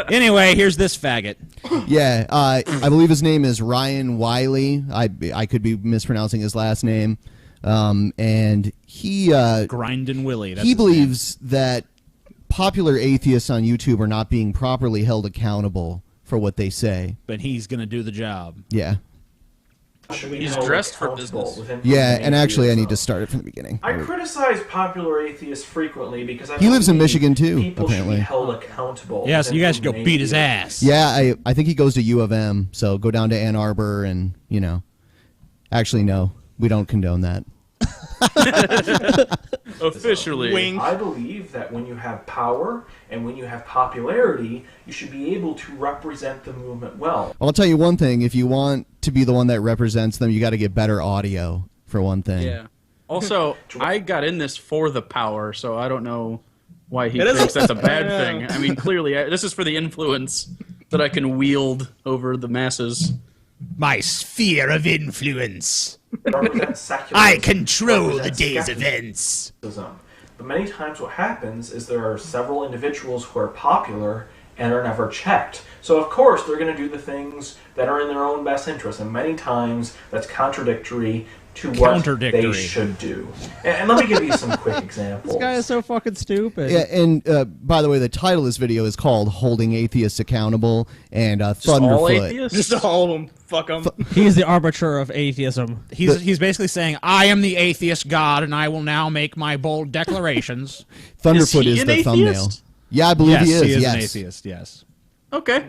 Anyway, here's this faggot. Yeah, I believe his name is Ryan Wiley. I could be mispronouncing his last name. And he Grindin' Willie. That's he his believes that popular atheists on YouTube are not being properly held accountable for what they say. But he's gonna do the job. Yeah. He's dressed for business. Yeah, and actually I need to start it from the beginning. I criticize popular atheists frequently because He lives in Michigan too, people apparently. should be held accountable. Yeah, so you guys should go beat his ass. Yeah, I think he goes to U of M, so go down to Ann Arbor and, you know. Actually, no, we don't condone that. Officially. Wink. I believe that when you have power and when you have popularity, you should be able to represent the movement well. I'll tell you one thing, if you want to be the one that represents them, you got to get better audio, for one thing. Yeah. Also, I got in this for the power, so I don't know why he thinks that's a bad thing. I mean, clearly, this is for the influence that I can wield over the masses. My sphere of influence. Secularism, I control the day's skepticism. events. But many times what happens is there are several individuals who are popular and are never checked. So of course they're going to do the things that are in their own best interest, and many times that's contradictory to what they should do. And let me give you some quick examples. This guy is so fucking stupid. Yeah, and by the way, the title of this video is called "Holding Atheists Accountable," and Thunderfoot. All atheists? Just all of them. Fuck him. He's the arbiter of atheism. He's basically saying, I am the atheist god, and I will now make my bold declarations. Thunderfoot is the thumbnail. Yeah, I believe he is. He is yes. an atheist, yes. Okay.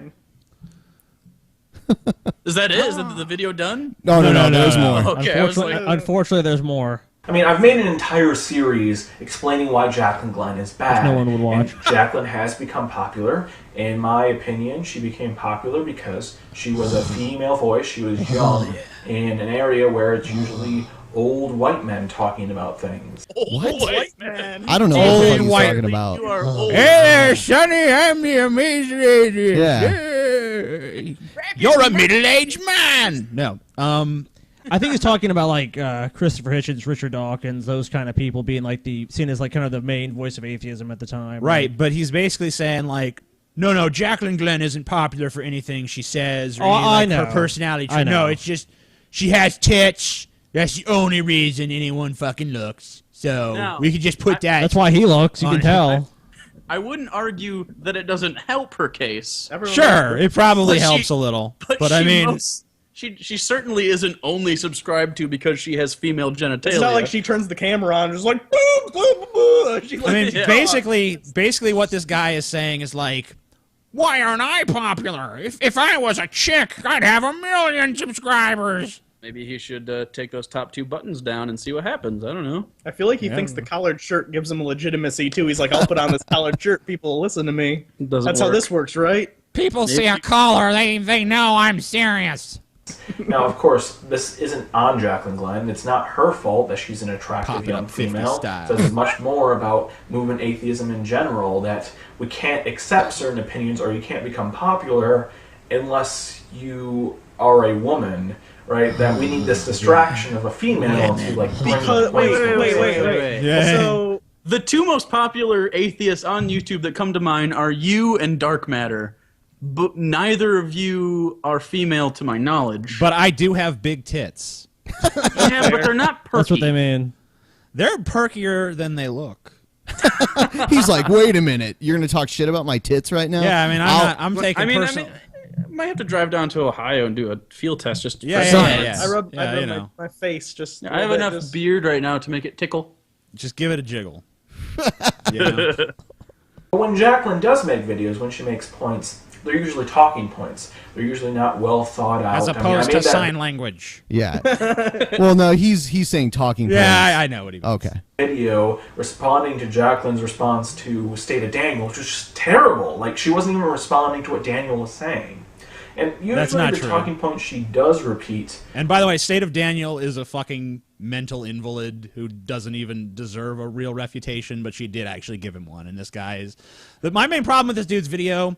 Is that it? Is the video done? No, there's more. Okay, Unfortunately, there's more. I mean, I've made an entire series explaining why Jacqueline Glenn is bad. No one would watch. And Jacqueline has become popular. In my opinion, she became popular because she was a female voice. She was young in an area where it's usually old white men talking about things. Old white man. I don't know what the fuck he's talking about. You are old. Hey there, Sonny, I'm the amazing atheist. Yeah. Hey. You're a middle-aged man. No. I think he's talking about like Christopher Hitchens, Richard Dawkins, those kind of people being like seen as like kind of the main voice of atheism at the time. Right, but he's basically saying like, no, Jacqueline Glenn isn't popular for anything she says or I any, like, know. her personality. I know. No, it's just she has tits. That's the only reason anyone fucking looks. So No, we could just put that. That's why he looks. You can tell. I wouldn't argue that it doesn't help her case. Sure, it probably But helps she- a little. But I she mean, most- she certainly isn't only subscribed to because she has female genitalia. It's not like she turns the camera on and just like, boo, boo, boo. She, like, I mean, Yeah. basically what this guy is saying is like, why aren't I popular? If I was a chick, I'd have 1 million subscribers. Maybe he should take those top 2 buttons down and see what happens. I don't know. I feel like he thinks the collared shirt gives him legitimacy too. He's like, I'll put on this collared shirt. People will listen to me. Doesn't That's how work. this works, right? People see a collar, they know I'm serious. Now, of course, this isn't on Jacqueline Glenn. It's not her fault that she's an attractive Pop it young up 50 female. style. So it's much more about movement atheism in general, that we can't accept certain opinions or you can't become popular unless you are a woman, right? That we need this distraction of a female to like bring Because the points to wait. Yeah. So The 2 most popular atheists on YouTube that come to mind are you and Dark Matter. But neither of you are female to my knowledge. But I do have big tits. Yeah, but they're not perky. That's what they mean. They're perkier than they look. He's like, wait a minute, you're gonna talk shit about my tits right now? Yeah, I mean, I'm taking personal. I might have to drive down to Ohio and do a field test just Yeah, for yeah, science. yeah. I rub you know. my face just. I have enough beard right now to make it tickle. Just give it a jiggle. You know? But when Jacqueline does make videos, when she makes points, they're usually talking points. They're usually not well thought out. As opposed to sign language. Yeah. Well, no, he's saying talking points. Yeah, I know what he means. Okay. Video responding to Jacqueline's response to State of Daniel, which was just terrible. Like, she wasn't even responding to what Daniel was saying. And That's usually not the true. talking points she does repeat. And by the way, State of Daniel is a fucking mental invalid who doesn't even deserve a real refutation, but she did actually give him one. And this guy is... My main problem with this dude's video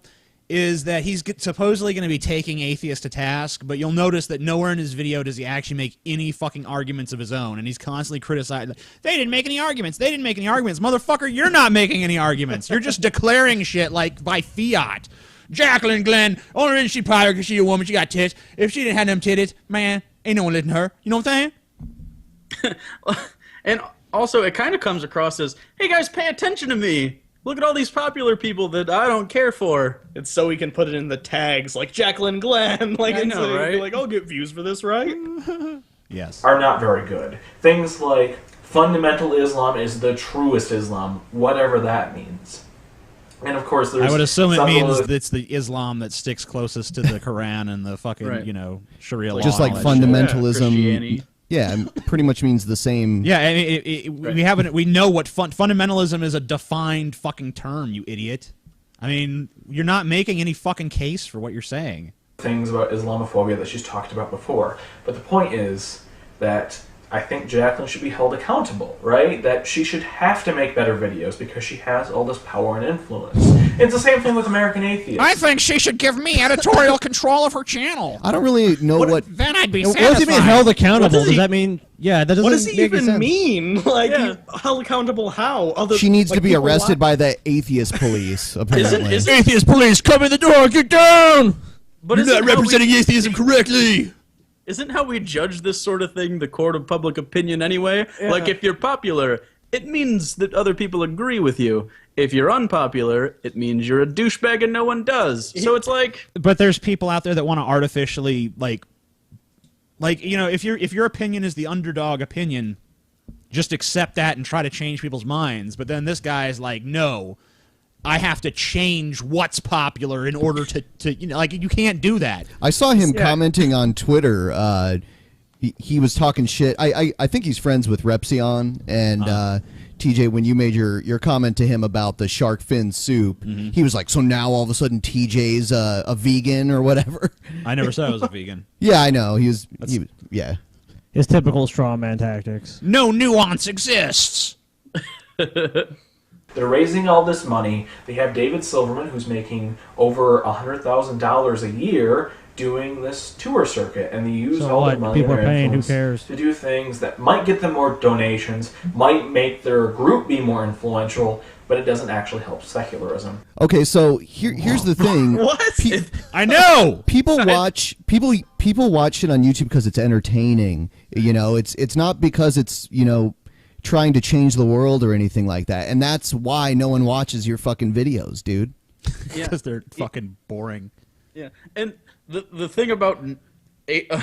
is that he's supposedly going to be taking atheists to task, but you'll notice that nowhere in his video does he actually make any fucking arguments of his own, and he's constantly criticizing, they didn't make any arguments, they didn't make any arguments. Motherfucker, you're not making any arguments. You're just declaring shit like by fiat. Jacqueline Glenn, only reason she popular because she a woman, she got tits. If she didn't have them titties, man, ain't no one letting her. You know what I'm saying? And also, it kind of comes across as, hey guys, pay attention to me. Look at all these popular people that I don't care for. It's so we can put it in the tags, like Jacqueline Glenn. Like, I know, right? Like, I'll get views for this, right? Yes. Are not very good. Things like fundamental Islam is the truest Islam, whatever that means. And of course, there's I would assume it some means of the- it's the Islam that sticks closest to the Quran and the fucking, Right. you know, Sharia law. Just and like all that shit. fundamentalism. Christianity. Yeah, pretty much means the same. Yeah, I mean, we know what fundamentalism is a defined fucking term, you idiot. I mean, you're not making any fucking case for what you're saying. things about Islamophobia that she's talked about before. But the point is that I think Jacqueline should be held accountable, right? That she should have to make better videos because she has all this power and influence. It's the same thing with American Atheists. I think she should give me editorial control of her channel. I don't really know what. Then I'd be What satisfied. does he mean held accountable? What does Does that mean? Yeah, that doesn't. What does he make any even sense. mean? Like, Yeah. held accountable how? Other, She needs like, to be people arrested lie- by the atheist police, apparently. Isn't- Atheist police, come in the door, get down! But isn't how we- atheism correctly. Isn't how we judge this sort of thing the court of public opinion anyway? Like, if you're popular, it means that other people agree with you. If you're unpopular, it means you're a douchebag and no one does. So it's like... But there's people out there that want to artificially, like, you know, if your opinion is the underdog opinion, just accept that and try to change people's minds. But then this guy's like, no, I have to change what's popular in order to you know, like, you can't do that. I saw him commenting on Twitter. He was talking shit. I think he's friends with Repsion. And TJ, when you made your comment to him about the shark fin soup, he was like, so now all of a sudden TJ's a vegan or whatever. I never said I was a vegan. Yeah, I know. He was yeah. His typical straw man tactics. No nuance exists. They're raising all this money. They have David Silverman, who's making over $100,000 a year doing this tour circuit, and they use So all what? their money People and are their paying, who influence cares? to do things that might get them more donations, might make their group be more influential, but it doesn't actually help secularism. Okay, so here's the thing. What? I know. People watch it on YouTube because it's entertaining. You know, it's not because it's, you know, trying to change the world or anything like that. And that's why no one watches your fucking videos, dude. Because they're fucking boring. Yeah, and the thing about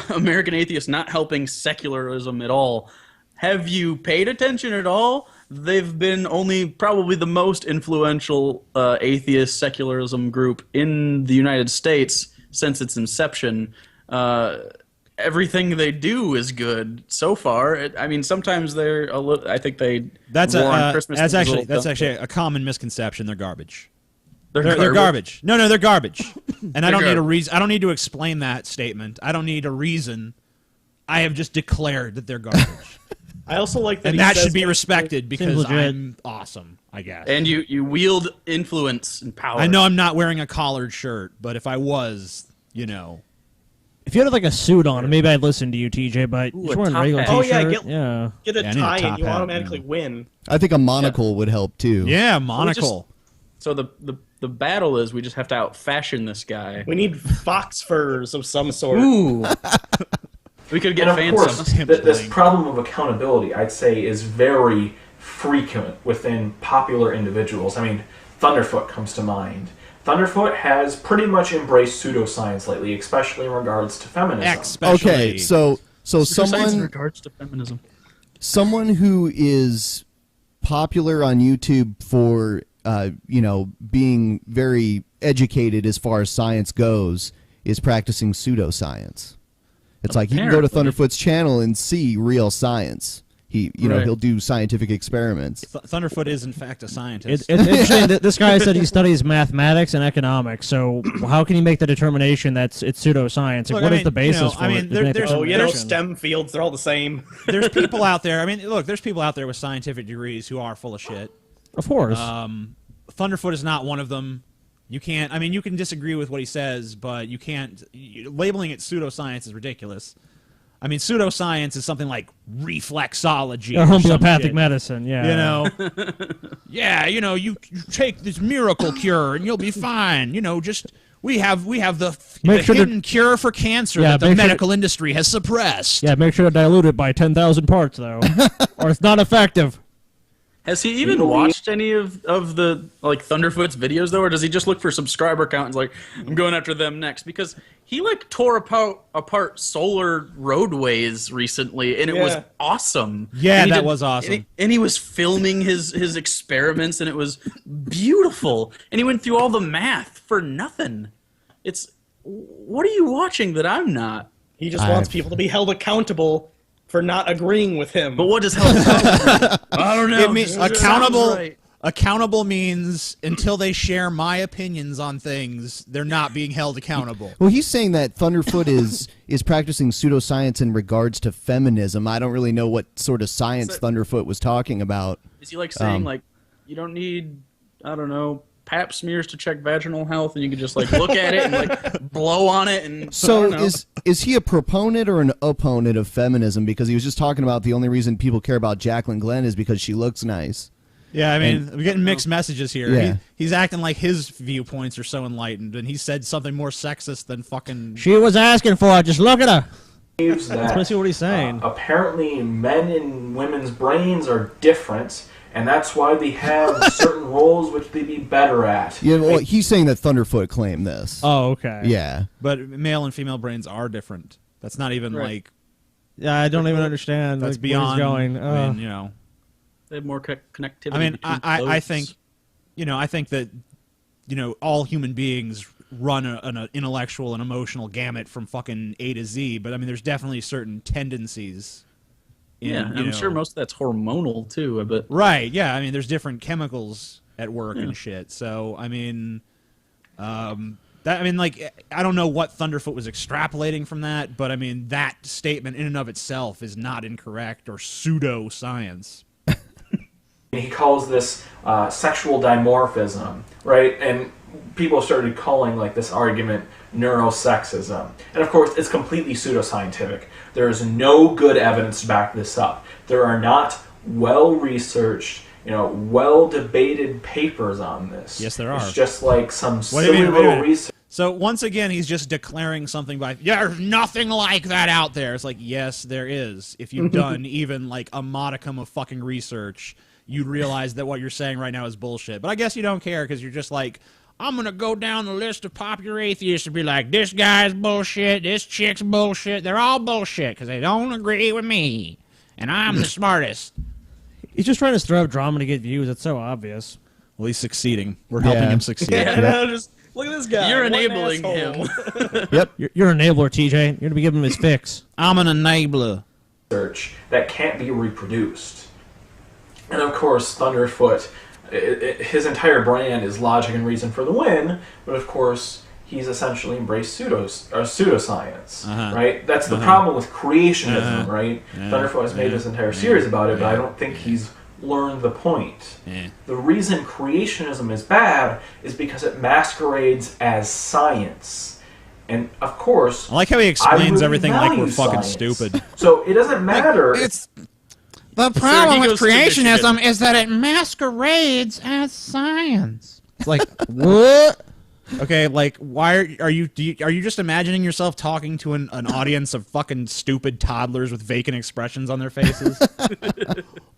American atheists not helping secularism at all, have you paid attention at all? They've been only probably the most influential atheist secularism group in the United States since its inception. Everything they do is good so far. I mean, sometimes they're a little. I think they. That's war on Christmas that's is a actually little dumb. a common misconception. They're garbage. They're garbage. No, they're garbage. And I don't need a garbage. reason. I don't need to explain that statement. I don't need a reason. I have just declared that they're garbage, I also like that and he that says should be that- respected because legit. I'm awesome. I guess. And you wield influence and power. I know I'm not wearing a collared shirt, but if I was, you know, If you had like a suit on, maybe I'd listen to you, TJ. But Ooh, you're a wearing a top regular hat. Oh, t-shirt. yeah, yeah. Get a Yeah, I need a tie top and you hat, automatically win. I think a monocle would help too. yeah, monocle. So the battle is we just have to out fashion this guy. We need fox furs of some sort. Ooh. We could get And of fancy. course, Hemp this bling. problem of accountability, I'd say, is very frequent within popular individuals. I mean, Thunderfoot comes to mind. Thunderfoot has pretty much embraced pseudoscience lately, especially in regards to feminism. Especially. Okay, so Science in someone regards to feminism. who is popular on YouTube for you know, being very educated as far as science goes is practicing pseudoscience. It's like you can go to Apparently. Thunderfoot's channel and see real science. Right. He'll do scientific experiments. Thunderfoot is in fact a scientist. It's interesting that this guy said he studies mathematics and economics. So how can he make the determination that it's pseudoscience? Like, Look, what I is mean, the basis you know, for I it? mean, to make the there's- Oh, you know, determination? STEM fields, they're all the same. There's people out there. I mean, look, there's people out there with scientific degrees who are full of shit. Of course. Thunderfoot is not one of them. You can't. I mean, you can disagree with what he says, but you can't. Labeling it pseudoscience is ridiculous. I mean, pseudoscience is something like reflexology Or or some homeopathic shit. medicine, yeah. You know, yeah, you know, you take this miracle cure and you'll be fine. You know, just we have the Make sure to- hidden cure for cancer Yeah, that the make sure to- medical industry has suppressed. Yeah, make sure to dilute it by 10,000 parts, though, or it's not effective. Has he even watched any of the like Thunderfoot's videos though, or does he just look for subscriber count and is like, I'm going after them next? Because he like tore apart solar roadways recently, and it was awesome. Yeah, And he that was awesome. And he was filming his experiments, and it was beautiful. And he went through all the math for nothing. What are you watching that I'm not? He just wants people to be held accountable for not agreeing with him. But what does hell? I don't know. It means Sounds accountable. right. Accountable means until they share my opinions on things, they're not being held accountable. Well, he's saying that Thunderfoot is practicing pseudoscience in regards to feminism. I don't really know what sort of science Thunderfoot was talking about. Is he like saying like you don't need, I don't know, pap smears to check vaginal health, and you can just like look at it and like blow on it and So is he a proponent or an opponent of feminism? Because he was just talking about the only reason people care about Jacqueline Glenn is because she looks nice. Yeah, I mean, we're getting mixed messages here. Yeah. He's acting like his viewpoints are so enlightened, and he said something more sexist than fucking... She was asking for it. Just look at her. Believes That's that basically what he's saying. apparently men and women's brains are different, and that's why they have certain roles which they'd be better at. Yeah, well, he's saying that Thunderfoot claimed this. Oh, okay. Yeah. But male and female brains are different. That's not even like... Yeah, I don't even understand. That's like, beyond... where he's going. I mean, you know... they have more connectivity. I mean, between I clothes. think, I think that, all human beings run an intellectual and emotional gamut from fucking A to Z, but I mean, there's definitely certain tendencies. I'm sure most of that's hormonal too. But Right, yeah, I mean, there's different chemicals at work and shit. So, I mean, I don't know what Thunderfoot was extrapolating from that, but I mean, that statement in and of itself is not incorrect or pseudoscience. He calls this sexual dimorphism, right? And people started calling like this argument neurosexism. And of course, it's completely pseudoscientific. There is no good evidence to back this up. There are not well-researched, well-debated papers on this. Yes, there are. It's just like some Wait a minute, little research. So once again, he's just declaring something by, there's nothing like that out there. It's like, yes, there is. If you've done even like a modicum of fucking research, you'd realize that what you're saying right now is bullshit. But I guess you don't care because you're just like, I'm going to go down the list of popular atheists and be like, this guy's bullshit, this chick's bullshit. They're all bullshit because they don't agree with me. And I'm the smartest. He's just trying to stir up drama to get views. It's so obvious. Well, he's succeeding. We're helping him succeed. Just look at this guy. you're What an enabling asshole. him. Yep. You're an enabler, TJ. You're going to be giving him his fix. I'm an enabler. Research that can't be reproduced. And of course, Thunderfoot, his entire brand is logic and reason for the win, but of course, he's essentially embraced pseudoscience, right? That's the problem with creationism, right? Thunderfoot has made this entire series about it, but I don't think he's learned the point. The reason creationism is bad is because it masquerades as science. And of course, I like how he I explains really everything like we're value fucking science. stupid. So it doesn't matter. The problem with creationism is that it masquerades as science. It's like, what? Okay, like, why are you just imagining yourself talking to an audience of fucking stupid toddlers with vacant expressions on their faces?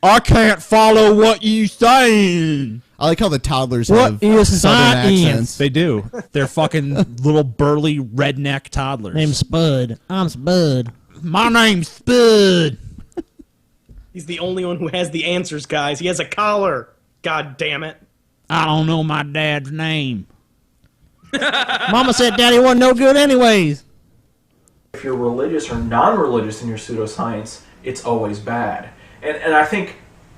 I can't follow what you saying. I like how the toddlers What have is southern science? accents. They do. They're fucking little burly redneck toddlers. Name's Spud. I'm Spud. My name's Spud. He's the only one who has the answers, guys. He has a collar. God damn it. I don't know my dad's name. Mama said Daddy wasn't no good anyways. If you're religious or non-religious in your pseudoscience, it's always bad. And I think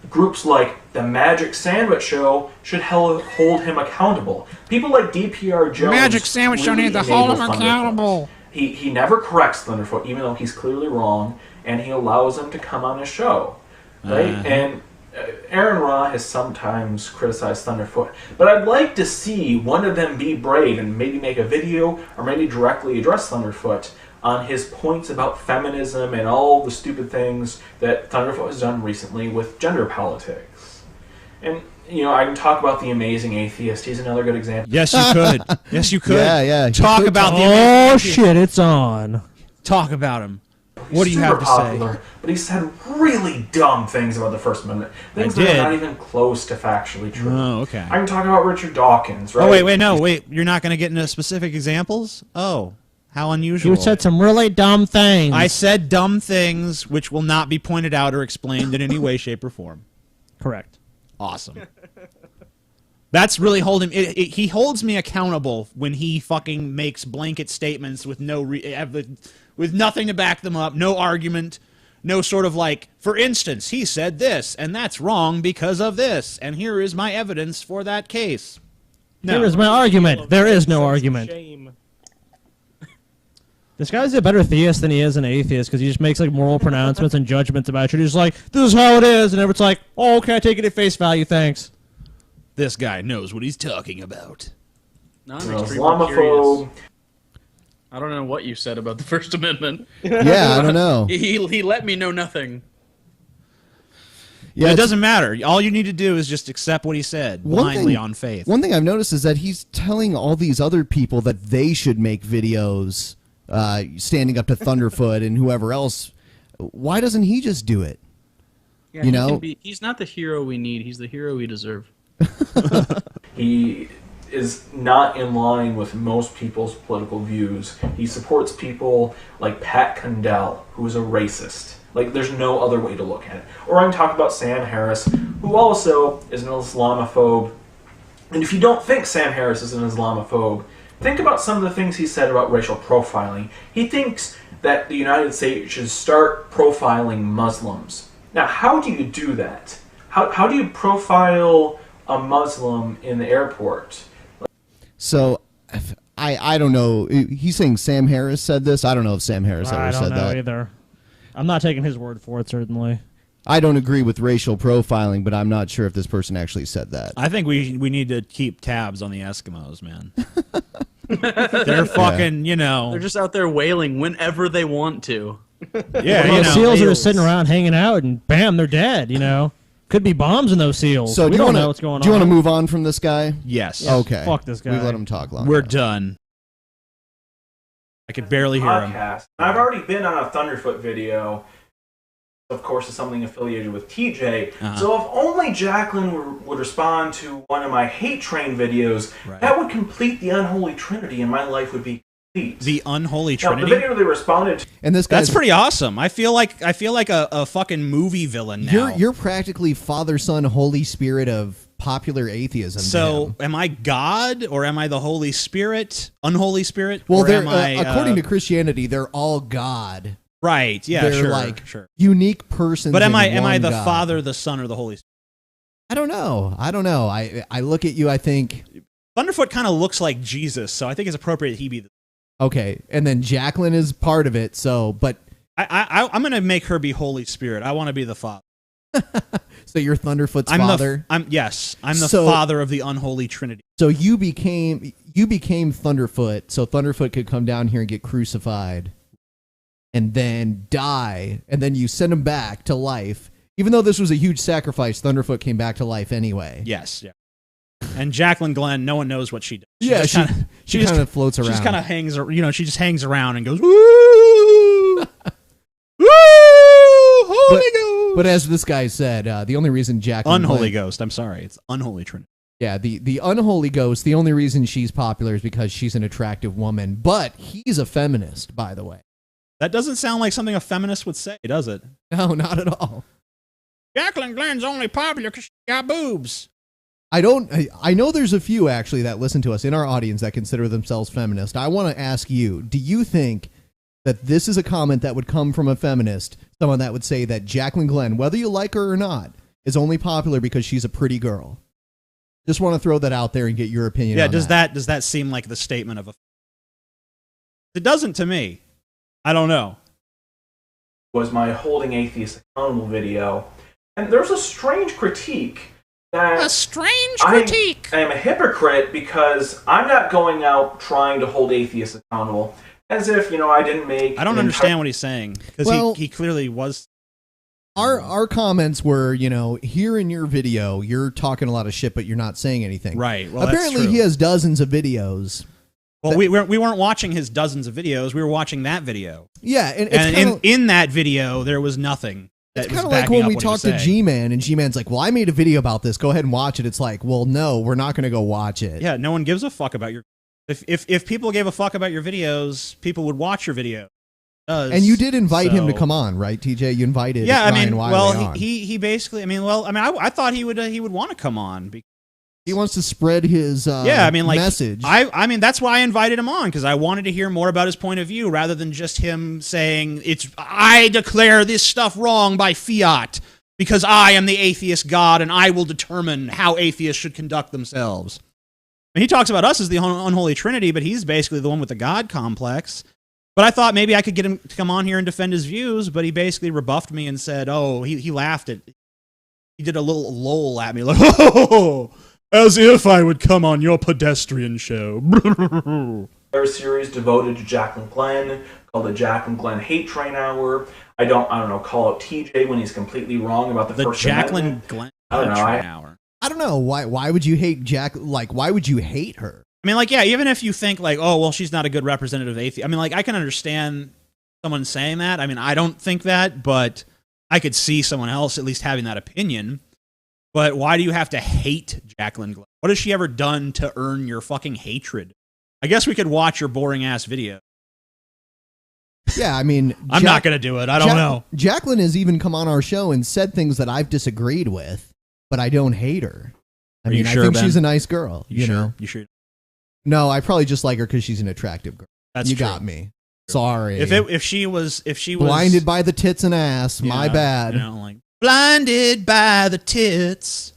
groups like the Magic Sandwich Show should hold him accountable. People like DPR Jones Magic Sandwich Show really needs to hold enable him Thunderfoot. accountable. He never corrects Thunderfoot, even though he's clearly wrong, and he allows him to come on his show. Right? And Aaron Ra has sometimes criticized Thunderfoot, but I'd like to see one of them be brave and maybe make a video or maybe directly address Thunderfoot on his points about feminism and all the stupid things that Thunderfoot has done recently with gender politics. And I can talk about the amazing atheist. He's another good example. Yes, you could. Yes, you could. Yeah. Talk about the Oh shit, it's on. Talk about him. What do you Super have to popular, say? But he said really dumb things about the First Amendment. Things that did. are not even close to factually true. Oh, okay. I can talk about Richard Dawkins, right? Oh, wait. You're not going to get into specific examples? Oh, how unusual. You said some really dumb things. I said dumb things which will not be pointed out or explained in any way, shape, or form. Correct. Awesome. That's really holding. He holds me accountable when he fucking makes blanket statements with with nothing to back them up, no argument, no sort of like, for instance, he said this, and that's wrong because of this, and here is my evidence for that case. No. Here is my argument. There is no argument. Shame. This guy's a better theist than he is an atheist because he just makes like moral pronouncements and judgments about you. He's like, this is how it is, and everyone's like, oh, okay, I take it at face value, thanks. This guy knows what he's talking about. No, I'm extremely curious. Islamophobe. I don't know what you said about the First Amendment. Yeah, I don't know. He let me know nothing. Yeah, But it doesn't matter. All you need to do is just accept what he said blindly on faith. One thing I've noticed is that he's telling all these other people that they should make videos standing up to Thunderfoot and whoever else. Why doesn't he just do it? Yeah, You know? he's not the hero we need. He's the hero we deserve. He is not in line with most people's political views. He supports people like Pat Condell, who is a racist. Like, there's no other way to look at it. Or I can talk about Sam Harris, who also is an Islamophobe. And if you don't think Sam Harris is an Islamophobe, think about some of the things he said about racial profiling. He thinks that the United States should start profiling Muslims. Now, how do you do that? How do you profile a Muslim in the airport? So I don't know. He's saying Sam Harris said this. I don't know if Sam Harris ever I said don't know that. either. I'm not taking his word for it, certainly. I don't agree with racial profiling, but I'm not sure if this person actually said that. I think we need to keep tabs on the Eskimos, man. They're fucking, They're just out there wailing whenever they want to. yeah, Those seals are whales. just sitting around hanging out, and bam, they're dead. Could be bombs in those seals. So we don't know what's going on. Do you want to move on from this guy? Yes. Okay. Fuck this guy. We let him talk long We're enough. done. I could barely hear him. Podcast. I've already been on a Thunderfoot video. Of course, is something affiliated with TJ. So if only Jacqueline would respond to one of my hate train videos, that would complete the unholy trinity, and my life would be complete. The unholy Now, trinity. the video they responded to. And this guy's That's pretty awesome. I feel like a fucking movie villain now. You're practically Father, Son, Holy Spirit of popular atheism. So, am I God or am I the Holy Spirit? Unholy Spirit? well, or they're am I, according to Christianity, they're all God. right? Yeah, they're sure, like sure. unique persons. But am in I one the God. Father, the Son, or the Holy Spirit? I don't know. I look at you. I think Thunderfoot kind of looks like Jesus, so I think it's appropriate he be the. okay, and then Jacqueline is part of it. So, but I'm gonna make her be Holy Spirit. I want to be the Father. so you're Thunderfoot's I'm father. I'm the So- father of the unholy trinity. So you became Thunderfoot, so Thunderfoot could come down here and get crucified, and then die, and then you send him back to life. Even though this was a huge sacrifice, Thunderfoot came back to life anyway. Yes, yeah. And Jacqueline Glenn, no one knows what she does. Yeah, just kinda- she just kind of floats around. She just kind of hangs, she just hangs around and goes, woo, woo, Holy Ghost. But as this guy said, the only reason Jacqueline Unholy Glenn, Ghost. I'm sorry, it's unholy trinity. yeah, the unholy ghost. The only reason she's popular is because she's an attractive woman. But he's a feminist, by the way. That doesn't sound like something a feminist would say, does it? No, not at all. Jacqueline Glenn's only popular because she got boobs. I know there's a few actually that listen to us in our audience that consider themselves feminist. I want to ask you, do you think that this is a comment that would come from a feminist, someone that would say that Jacqueline Glenn, whether you like her or not, is only popular because she's a pretty girl? Just want to throw that out there and get your opinion Yeah, on does that seem like the statement of a... It doesn't to me. I don't know. Was my Holding Atheists Accountable video. And there's a strange critique that... A strange I critique. am a hypocrite because I'm not going out trying to hold atheists accountable as if, I didn't make... I don't understand what he's saying because Well- he clearly was... Our comments were, you know, here in your video, you're talking a lot of shit, but you're not saying anything. Right. Well, apparently, that's true. he has dozens of videos. Well, we weren't watching his dozens of videos. We were watching that video. Yeah, and in that video, there was nothing. It's kind of like when we talk to G-Man, and G-Man's like, well, I made a video about this. Go ahead and watch it. It's like, well, no, we're not going to go watch it. Yeah, no one gives a fuck about your... If people gave a fuck about your videos, people would watch your video. And you did invite him to come on, right, TJ? You invited Ryan Wiley on. He basically... I thought he would want to come on. Because he wants to spread his message. That's why I invited him on, because I wanted to hear more about his point of view rather than just him saying, I declare this stuff wrong by fiat because I am the atheist god and I will determine how atheists should conduct themselves. And he talks about us as the unholy trinity, but he's basically the one with the god complex. But I thought maybe I could get him to come on here and defend his views, but he basically rebuffed me and said, he laughed at... He did a little lol at me, like, oh... As if I would come on your pedestrian show. Their series devoted to Jacqueline Glenn called the Jacqueline Glenn Hate Train Hour. I don't know, call out TJ when he's completely wrong about the First Amendment. Glenn I don't know. Hour. I don't know why would you hate why would you hate her? I mean, like, yeah, even if you think like, oh, well, she's not a good representative atheist. I mean, like, I can understand someone saying that. I mean, I don't think that, but I could see someone else at least having that opinion. But why do you have to hate Jacqueline Glenn? What has she ever done to earn your fucking hatred? I guess we could watch your boring-ass video. Yeah, I mean... I'm not going to do it. I don't know. Jacqueline has even come on our show and said things that I've disagreed with, but I don't hate her. I think she's a nice girl. You know? You sure? No, I probably just like her because she's an attractive girl. That's you true. got me. Sorry. If she was blinded by the tits and ass, my bad. You know, like... Blinded by the tits.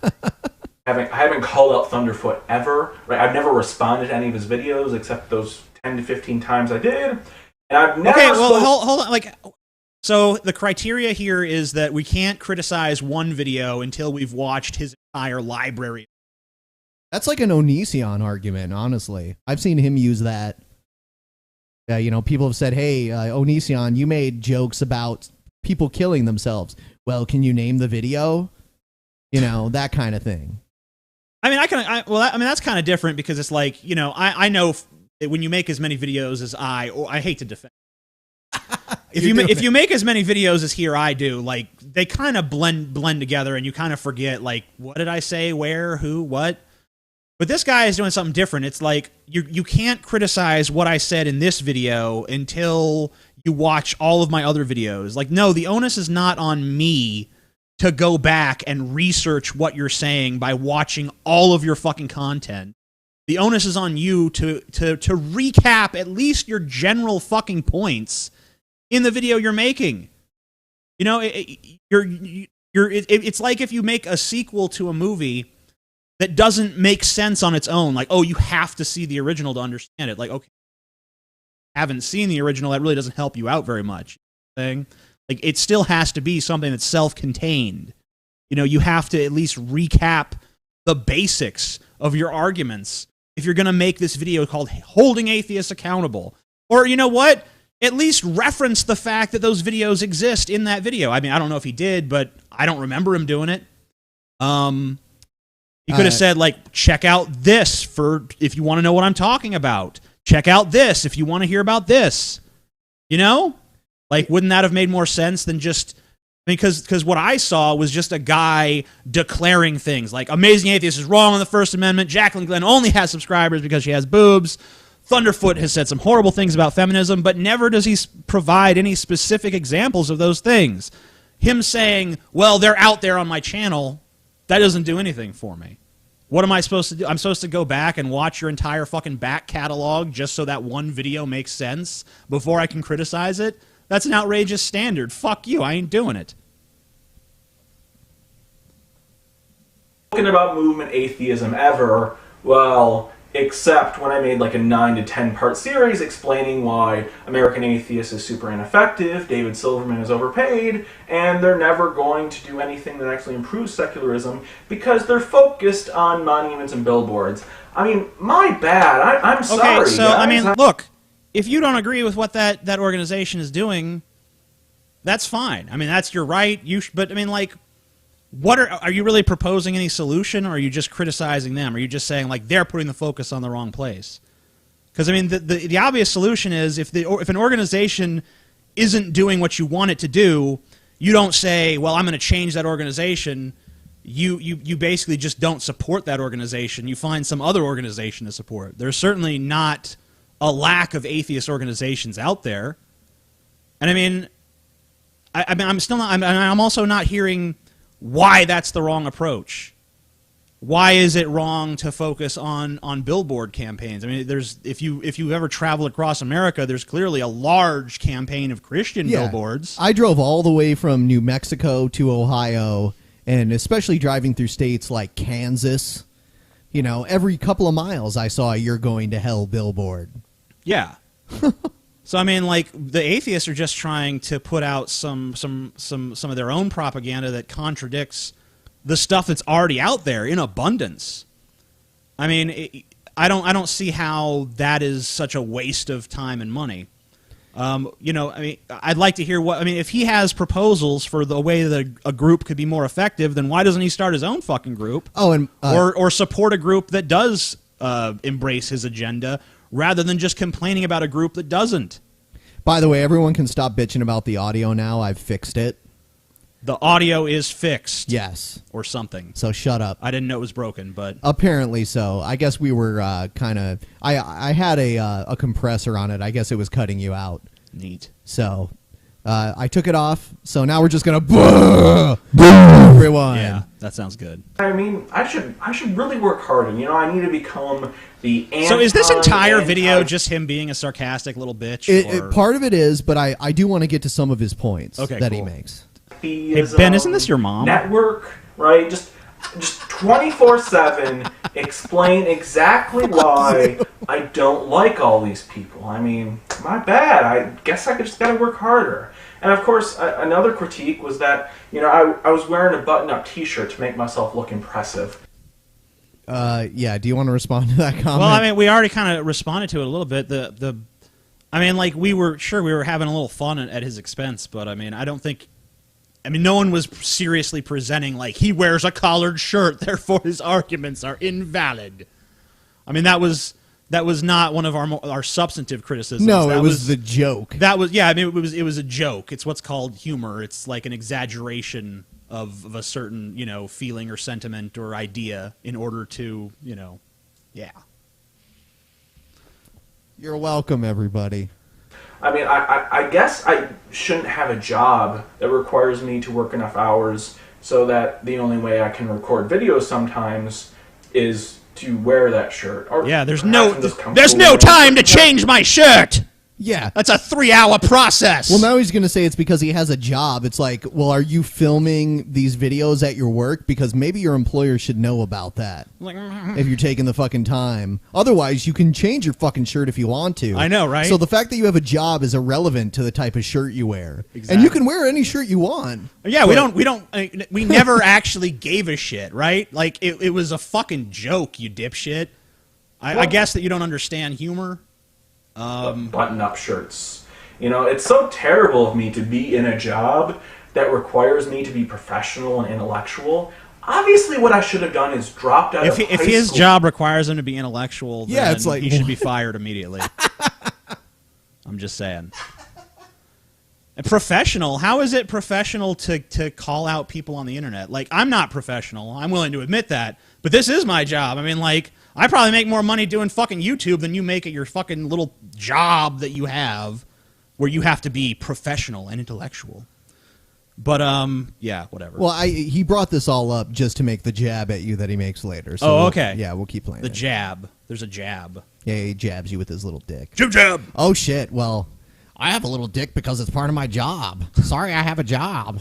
I haven't called out Thunderfoot ever. Right? I've never responded to any of his videos except those 10 to 15 times I did. And I've never hold on. Like, so the criteria here is that we can't criticize one video until we've watched his entire library. That's like an Onision argument, honestly. I've seen him use that. You know, people have said, hey, Onision, you made jokes about people killing themselves. Well, can you name the video? You know, that kind of thing. I mean, that's kind of different because it's like, you know, I know when you make as many videos as I hate to defend. If you make as many videos as he or I do, like they kind of blend together and you kind of forget like, what did I say, where, who, what? But this guy is doing something different. It's like you can't criticize what I said in this video until you watch all of my other videos. Like, no, the onus is not on me to go back and research what you're saying by watching all of your fucking content. The onus is on you to recap at least your general fucking points in the video you're making. You know, it's like if you make a sequel to a movie that doesn't make sense on its own. Like, oh, you have to see the original to understand it. Like, okay, haven't seen the original, that really doesn't help you out very much. Like, it still has to be something that's self-contained. You know, you have to at least recap the basics of your arguments if you're going to make this video called Holding Atheists Accountable. Or, you know what? At least reference the fact that those videos exist in that video. I mean, I don't know if he did, but I don't remember him doing it. He could have said, like, check out this for if you want to know what I'm talking about. Check out this if you want to hear about this. You know? Like, wouldn't that have made more sense than just... I mean, because what I saw was just a guy declaring things like, Amazing Atheist is wrong on the First Amendment, Jacqueline Glenn only has subscribers because she has boobs, Thunderfoot has said some horrible things about feminism, but never does he provide any specific examples of those things. Him saying, well, they're out there on my channel, that doesn't do anything for me. What am I supposed to do? I'm supposed to go back and watch your entire fucking back catalog just so that one video makes sense before I can criticize it? That's an outrageous standard. Fuck you, I ain't doing it. Talking about movement atheism ever, well, except when I made like a 9 to 10 part series explaining why American Atheist is super ineffective, David Silverman is overpaid, and they're never going to do anything that actually improves secularism because they're focused on monuments and billboards. I mean, my bad. I'm sorry. Okay, so, guys. I mean, look, if you don't agree with what that organization is doing, that's fine. I mean, that's your right. But I mean, like, what are you really proposing any solution, or are you just criticizing them? Are you just saying like they're putting the focus on the wrong place? Because I mean, the obvious solution is if an organization isn't doing what you want it to do, you don't say, well, I'm going to change that organization. You basically just don't support that organization. You find some other organization to support. There's certainly not a lack of atheist organizations out there. And I mean, I'm also not hearing why that's the wrong approach. Why is it wrong to focus on billboard campaigns? I mean, if you ever travel across America, there's clearly a large campaign of Christian billboards. I drove all the way from New Mexico to Ohio, and especially driving through states like Kansas, you know, every couple of miles I saw a "You're going to hell" billboard. Yeah. So I mean, like, the atheists are just trying to put out some of their own propaganda that contradicts the stuff that's already out there in abundance. I mean, I don't see how that is such a waste of time and money. You know, I mean, I'd like to hear if he has proposals for the way that a group could be more effective, then why doesn't he start his own fucking group? Oh, and or support a group that does embrace his agenda, rather than just complaining about a group that doesn't. By the way, everyone can stop bitching about the audio now. I've fixed it. The audio is fixed. Yes. Or something. So shut up. I didn't know it was broken, but... Apparently so. I guess we were kind of... I had a compressor on it. I guess it was cutting you out. Neat. So I took it off. So now we're just going to... everyone. Yeah, that sounds good. I mean, I should really work harder. You know, I need to become the So is this entire video just him being a sarcastic little bitch? Part of it is, but I do want to get to some of his points that he makes. Hey, Ben, isn't this your mom? Network, right? Just 24/7 explain exactly why I don't like all these people. I mean, my bad. I guess I just gotta work harder. And of course, another critique was that, you know, I was wearing a button-up T-shirt to make myself look impressive. Yeah. Do you want to respond to that comment? Well, I mean, we already kind of responded to it a little bit. I mean, like, we were having a little fun at his expense, but I mean, no one was seriously presenting like he wears a collared shirt, therefore his arguments are invalid. I mean, that was not one of our substantive criticisms. No, it was the joke. That was I mean, it was a joke. It's what's called humor. It's like an exaggeration of a certain, you know, feeling or sentiment or idea in order to, you know, yeah. You're welcome, everybody. I mean, I guess I shouldn't have a job that requires me to work enough hours so that the only way I can record videos sometimes is to wear that shirt. Or yeah, there's no time to change my shirt. Yeah. That's a 3-hour process. Well, now he's going to say it's because he has a job. It's like, well, are you filming these videos at your work? Because maybe your employer should know about that. If you're taking the fucking time. Otherwise, you can change your fucking shirt if you want to. I know, right? So the fact that you have a job is irrelevant to the type of shirt you wear. Exactly. And you can wear any shirt you want. Yeah, we never actually gave a shit, right? Like, it was a fucking joke, you dipshit. I guess that you don't understand humor. Button-up shirts. You know, it's so terrible of me to be in a job that requires me to be professional and intellectual. Obviously, what I should have done is dropped out of high school. If his job requires him to be intellectual, then it's like, he should be fired immediately. I'm just saying. And professional? How is it professional to call out people on the internet? Like, I'm not professional. I'm willing to admit that. But this is my job. I mean, like, I probably make more money doing fucking YouTube than you make at your fucking little job that you have where you have to be professional and intellectual. But, yeah, whatever. Well, he brought this all up just to make the jab at you that he makes later. So okay. We'll keep playing The jab. There's a jab. Yeah, he jabs you with his little dick. Jab! Oh, shit. Well, I have a little dick because it's part of my job. Sorry, I have a job.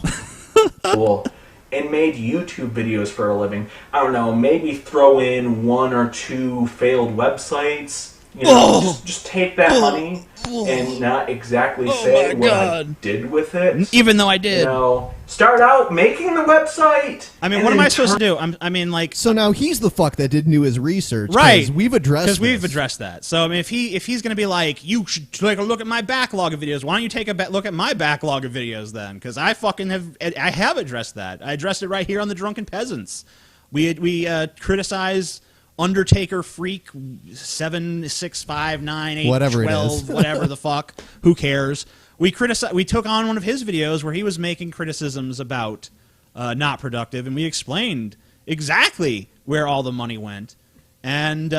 Cool. And made YouTube videos for a living. I don't know, maybe throw in 1 or 2 failed websites You know, just take that money and not exactly say what I did with it. Even though I did. You know, start out making the website. I mean, what am I supposed to do? I mean, like... So now he's the fuck that didn't do his research. Right. We've addressed Because we've addressed that. So, I mean, if he's going to be like, you should take a look at my backlog of videos, why don't you take a look at my backlog of videos then? Because I fucking have addressed that. I addressed it right here on the Drunken Peasants. We criticize... Undertaker Freak 7, 6, 5, 9, 8, whatever 12, whatever the fuck. Who cares? We took on one of his videos where he was making criticisms about Not Productive, and we explained exactly where all the money went, and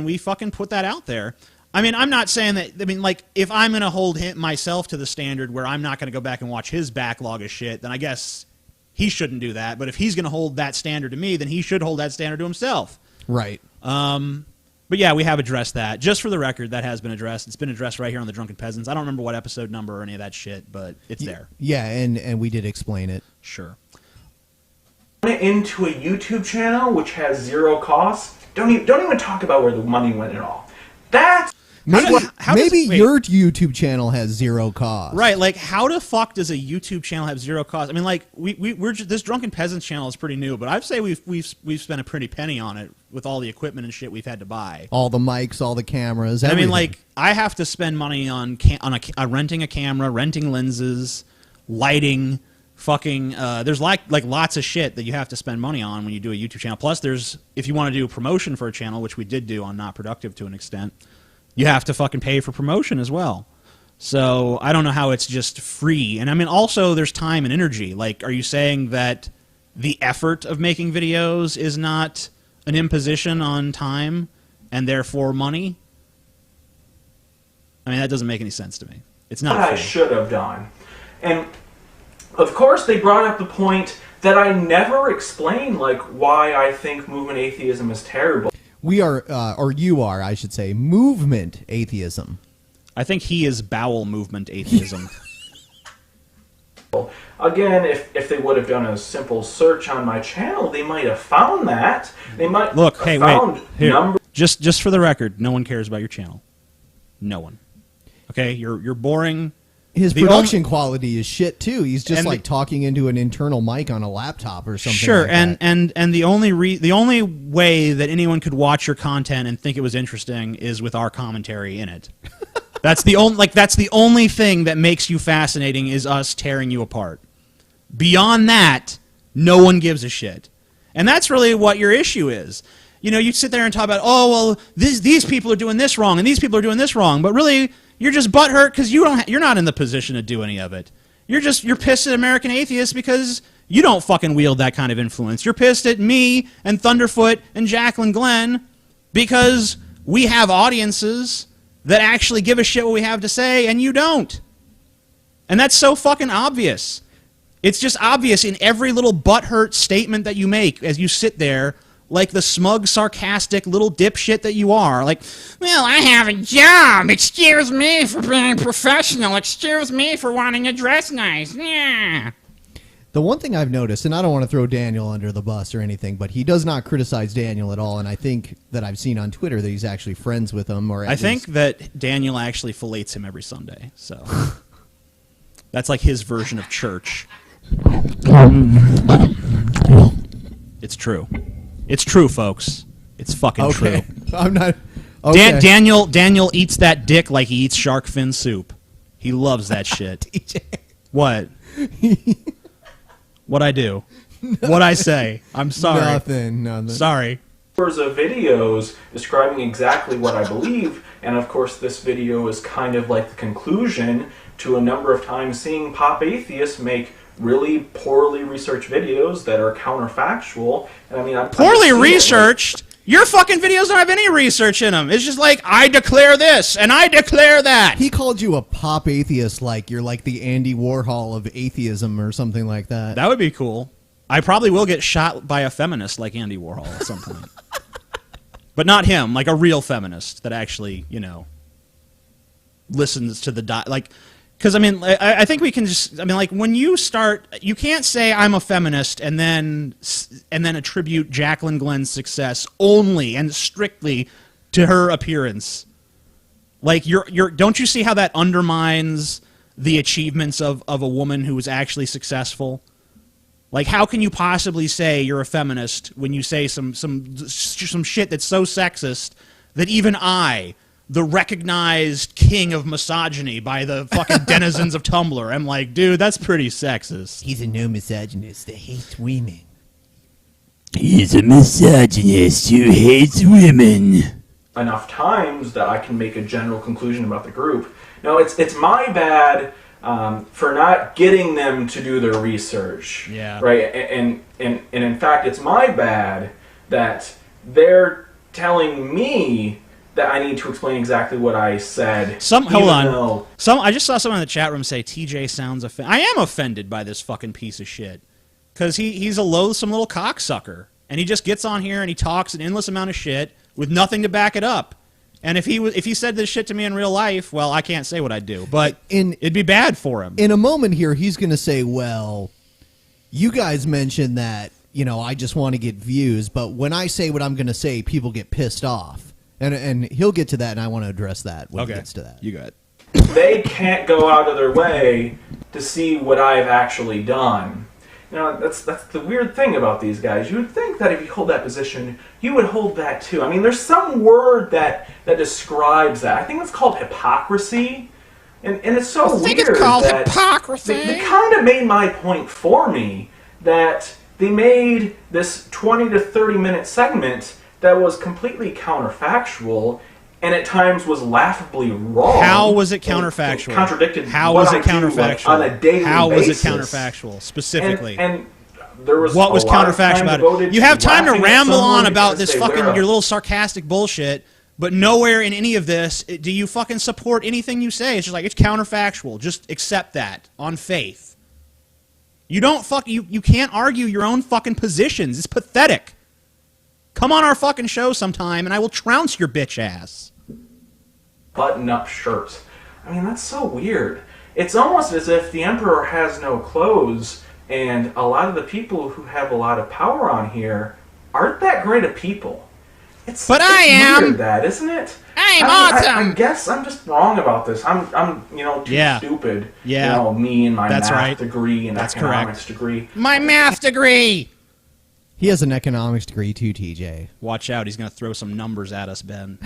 we fucking put that out there. I mean, I'm not saying that. I mean, like, if I'm gonna hold myself to the standard where I'm not gonna go back and watch his backlog of shit, then I guess he shouldn't do that. But if he's gonna hold that standard to me, then he should hold that standard to himself. Right. But yeah, we have addressed that. Just for the record, that has been addressed. It's been addressed right here on the Drunken Peasants. I don't remember what episode number or any of that shit, but it's there. Yeah, and we did explain it. Sure. Into a YouTube channel which has zero costs. Don't even talk about where the money went at all. That's Maybe your YouTube channel has zero cost. Right, like how the fuck does a YouTube channel have zero cost? I mean, like we're just, this Drunken Peasants channel is pretty new, but I'd say we've spent a pretty penny on it with all the equipment and shit we've had to buy. All the mics, all the cameras. I Everything. mean, like I have to spend money on renting a camera, renting lenses, lighting. Fucking, there's like lots of shit that you have to spend money on when you do a YouTube channel. Plus, if you want to do a promotion for a channel, which we did do on Not Productive to an extent. You have to fucking pay for promotion as well. So I don't know how it's just free. And I mean, also there's time and energy. Like, are you saying that the effort of making videos is not an imposition on time and therefore money? I mean, that doesn't make any sense to me. It's not what I should have done. And of course they brought up the point that I never explained, like, why I think movement atheism is terrible. We are, or you are, I should say, movement atheism. I think he is bowel movement atheism. Again, if they would have done a simple search on my channel, they might have found that. They might look. have Hey, found wait. Here, just for the record, no one cares about your channel. No one. Okay, you're boring. His production quality is shit too. He's just like talking into an internal mic on a laptop or something. Sure, like and the only way that anyone could watch your content and think it was interesting is with our commentary in it. That's the only thing that makes you fascinating is us tearing you apart. Beyond that, no one gives a shit. And that's really what your issue is. You know, you sit there and talk about, oh well, these people are doing this wrong and these people are doing this wrong, but really you're just butthurt because you're not in the position to do any of it. You're pissed at American atheists because you don't fucking wield that kind of influence. You're pissed at me and Thunderfoot and Jacqueline Glenn because we have audiences that actually give a shit what we have to say and you don't. And that's so fucking obvious. It's just obvious in every little butthurt statement that you make as you sit there like the smug, sarcastic little dipshit that you are. Like, well, I have a job. Excuse me for being professional. Excuse me for wanting to dress nice. Yeah. The one thing I've noticed, and I don't want to throw Daniel under the bus or anything, but he does not criticize Daniel at all, and I think that I've seen on Twitter that he's actually friends with him. Or I think that Daniel actually fillets him every Sunday, so that's like his version of church. It's true. It's true, folks. It's fucking true. I'm not. Okay. Daniel eats that dick like he eats shark fin soup. He loves that shit. DJ. What? What I do? What I say? I'm sorry. Nothing. Sorry. There's videos describing exactly what I believe, and of course this video is kind of like the conclusion to a number of times seeing pop atheists make really poorly researched videos that are counterfactual. And I mean, poorly researched? Your fucking videos don't have any research in them. It's just like, I declare this, and I declare that. He called you a pop atheist like you're like the Andy Warhol of atheism or something like that. That would be cool. I probably will get shot by a feminist like Andy Warhol at some point. But not him, like a real feminist that actually, you know, listens to the... Because, I mean, I think we can just... I mean, like, when you start... You can't say I'm a feminist and then attribute Jacqueline Glenn's success only and strictly to her appearance. Like, don't you see how that undermines the achievements of a woman who is actually successful? Like, how can you possibly say you're a feminist when you say some shit that's so sexist that even I, the recognized king of misogyny by the fucking denizens of Tumblr, I'm like, dude, that's pretty sexist. He's a no misogynist that hates women. He's a misogynist who hates women. Enough times that I can make a general conclusion about the group. No, it's my bad for not getting them to do their research. Yeah. Right. And in fact, it's my bad that they're telling me that I need to explain exactly what I said. Hold on. I just saw someone in the chat room say TJ sounds offended. I am offended by this fucking piece of shit. Because he's a loathsome little cocksucker. And he just gets on here and he talks an endless amount of shit with nothing to back it up. And if he said this shit to me in real life, well, I can't say what I'd do. But it'd be bad for him. In a moment here, he's going to say, well, you guys mentioned that, I just want to get views. But when I say what I'm going to say, people get pissed off. And he'll get to that, and I want to address that when he gets to that. You got it. They can't go out of their way to see what I've actually done. That's the weird thing about these guys. You would think that if you hold that position, you would hold that too. I mean, there's some word that describes that. I think it's called hypocrisy. And it's so weird. I think it's called hypocrisy. They kind of made my point for me that they made this 20 to 30 minute segment that was completely counterfactual and at times was laughably wrong. How was it counterfactual? It contradicted How what was it I do, counterfactual? on a daily basis. How was it counterfactual, specifically? And there was what was a lot of counterfactual time about devoted it? You have time to laughing at ramble someone on about because this they fucking wear a- your little sarcastic bullshit, but nowhere in any of this do you fucking support anything you say. It's just like, it's counterfactual. Just accept that on faith. You don't you can't argue your own fucking positions. It's pathetic. Come on our fucking show sometime, and I will trounce your bitch ass. Button-up shirt. I mean, that's so weird. It's almost as if the Emperor has no clothes, and a lot of the people who have a lot of power on here aren't that great of people. It's I am. Weird that, isn't it? I'm I guess I'm just wrong about this. I'm too stupid. Yeah. Me and my math right. degree and That's economics correct. degree. My math degree. He has an economics degree too, TJ. Watch out, he's going to throw some numbers at us, Ben.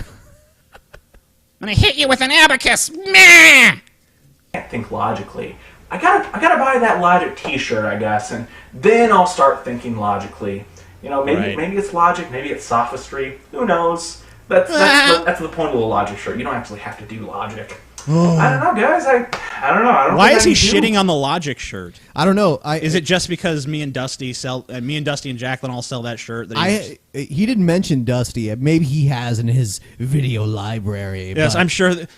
I'm gonna hit you with an abacus. Meh! Can't think logically. I gotta buy that logic T-shirt, I guess, and then I'll start thinking logically. Maybe it's logic, maybe it's sophistry. Who knows? That's the point of the logic shirt. You don't actually have to do logic. I don't know, guys. I don't know. Why is he shitting on the Logic shirt? I don't know. Is it just because me and Dusty and Jacqueline all sell that shirt? He didn't mention Dusty. Maybe he has in his video library. Yes, I'm sure. Have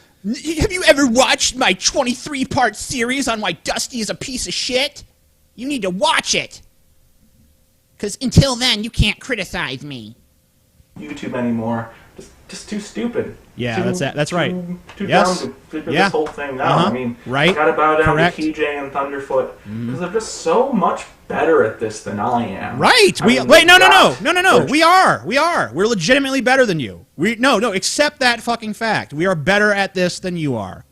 you ever watched my 23-part series on why Dusty is a piece of shit? You need to watch it. Because until then, you can't criticize me. YouTube anymore. Just too stupid. Yeah, that's right. Too Yes. dumb to figure this whole thing out. I mean, Right. I gotta bow down Correct. to TJ and Thunderfoot because they're just so much better at this than I am. Right. I mean, No. We are. We're legitimately better than you. No. Accept that fucking fact. We are better at this than you are.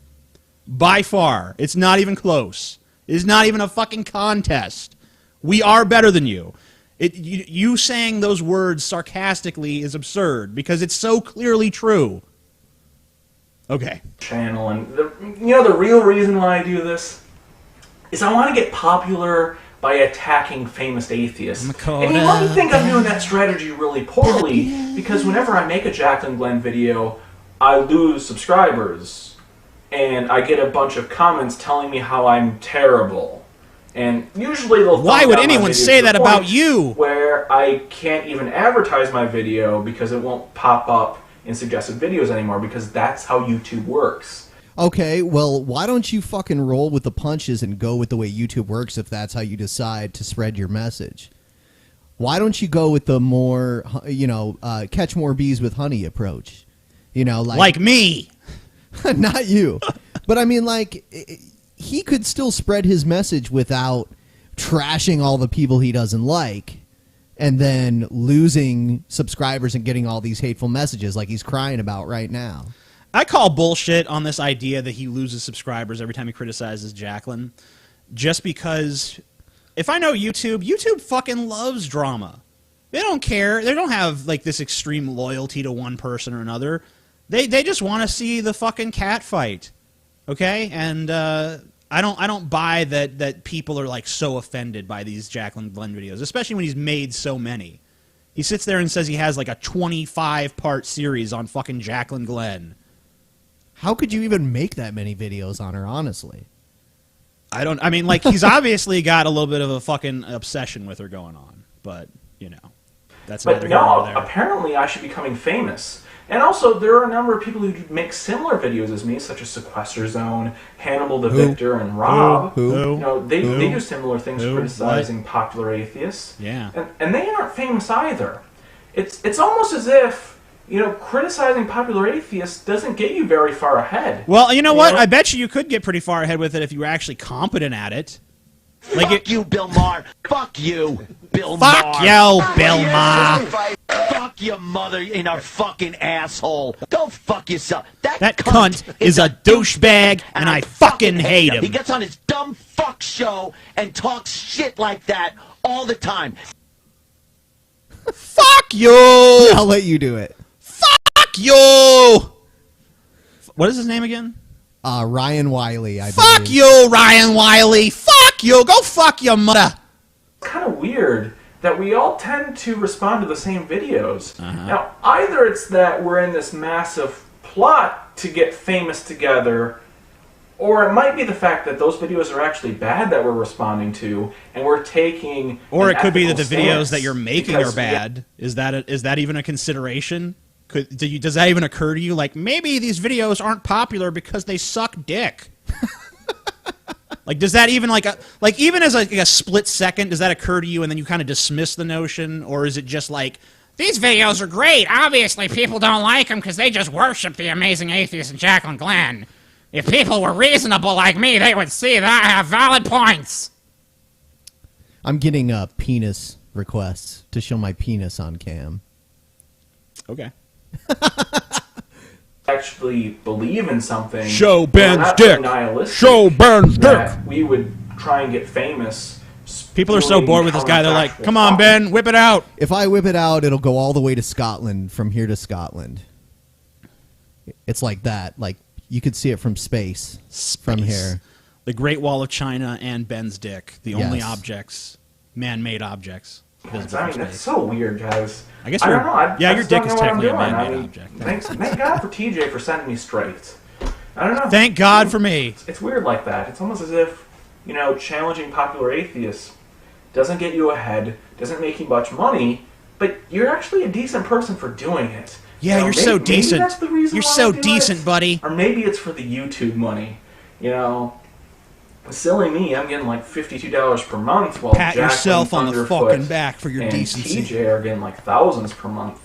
By far. It's not even close. It's not even a fucking contest. We are better than you. You saying those words sarcastically is absurd because it's so clearly true. Okay. Channel and the real reason why I do this is I want to get popular by attacking famous atheists. And you might think I'm doing that strategy really poorly because whenever I make a Jacqueline Glenn video, I lose subscribers and I get a bunch of comments telling me how I'm terrible. And usually they'll Why would anyone say that about you? Where I can't even advertise my video because it won't pop up in suggested videos anymore because that's how YouTube works. Okay, well, why don't you fucking roll with the punches and go with the way YouTube works if that's how you decide to spread your message? Why don't you go with the more, catch more bees with honey approach? Like me. Not you. But I mean, he could still spread his message without trashing all the people he doesn't like and then losing subscribers and getting all these hateful messages like he's crying about right now. I call bullshit on this idea that he loses subscribers every time he criticizes Jacqueline, just because if I know YouTube fucking loves drama. They don't care. They don't have like this extreme loyalty to one person or another. They just want to see the fucking cat fight. Okay? And I don't buy that people are like so offended by these Jacqueline Glenn videos, especially when he's made so many. He sits there and says he has like a 25-part series on fucking Jacqueline Glenn. How could you even make that many videos on her, honestly? I mean, like, he's obviously got a little bit of a fucking obsession with her going on, but, you know, that's But neither here nor no, there. apparently I should be becoming famous. And also, there are a number of people who make similar videos as me, such as Sequester Zone, Hannibal the Victor, and Rob. Who? You know, they do similar things criticizing popular atheists. Yeah. And they aren't famous either. It's almost as if, you know, criticizing popular atheists doesn't get you very far ahead. Well, you know what? I bet you could get pretty far ahead with it if you were actually competent at it. Like Fuck you, Bill Maher. Fuck you, Bill Maher. Fuck you, Bill Maher. Fuck your mother in a fucking asshole. Go fuck yourself. That cunt is a douchebag, and I fucking hate him. He gets on his dumb fuck show and talks shit like that all the time. Fuck you! I'll let you do it. Fuck you! What is his name again? Ryan Wiley, I Fuck believe. you, Ryan Wiley! Fuck you! Go fuck your mother! It's kind of weird that we all tend to respond to the same videos. Now, either it's that we're in this massive plot to get famous together, or it might be the fact that those videos are actually bad that we're responding to, and we're taking. Or an it could be that the ethical videos stance that you're making because, are bad. Is that even a consideration? Does that even occur to you? Like, maybe these videos aren't popular because they suck dick. Like, does that even even as a split second, does that occur to you and then you kind of dismiss the notion? Or is it just like, These videos are great. Obviously, people don't like them because they just worship the amazing atheist and Jacqueline Glenn. If people were reasonable like me, they would see that I have valid points. I'm getting penis requests to show my penis on cam. okay. actually believe in something. Show we're Ben's not dick. nihilistic Show Ben's that dick. we would try and get famous. People are so bored with this guy, they're like, counterfactual come on, thought. Ben, whip it out. If I whip it out, it'll go all the way to Scotland, from here to Scotland. It's like that. Like, you could see it from space. From here. The Great Wall of China and Ben's dick. The only Yes. objects, man-made objects. visible I mean, from that's space. so weird, guys. I guess I you're- don't know. I yeah, your just dick don't is know what I'm technically a doing. man-made I mean, object. Thank God for TJ for sending me straight. I don't know. Thank God for me. It's weird like that. It's almost as if, you know, challenging popular atheists doesn't get you ahead, doesn't make you much money, but you're actually a decent person for doing it. Yeah, You know, you're so maybe decent. that's the reason You're why so I do decent, it. buddy. Or maybe it's for the YouTube money. You know, silly me, I'm getting like $52 per month while Pat Jacqueline, yourself on the Thunderfoot, fucking back for your and decency. TJ are getting like thousands per month.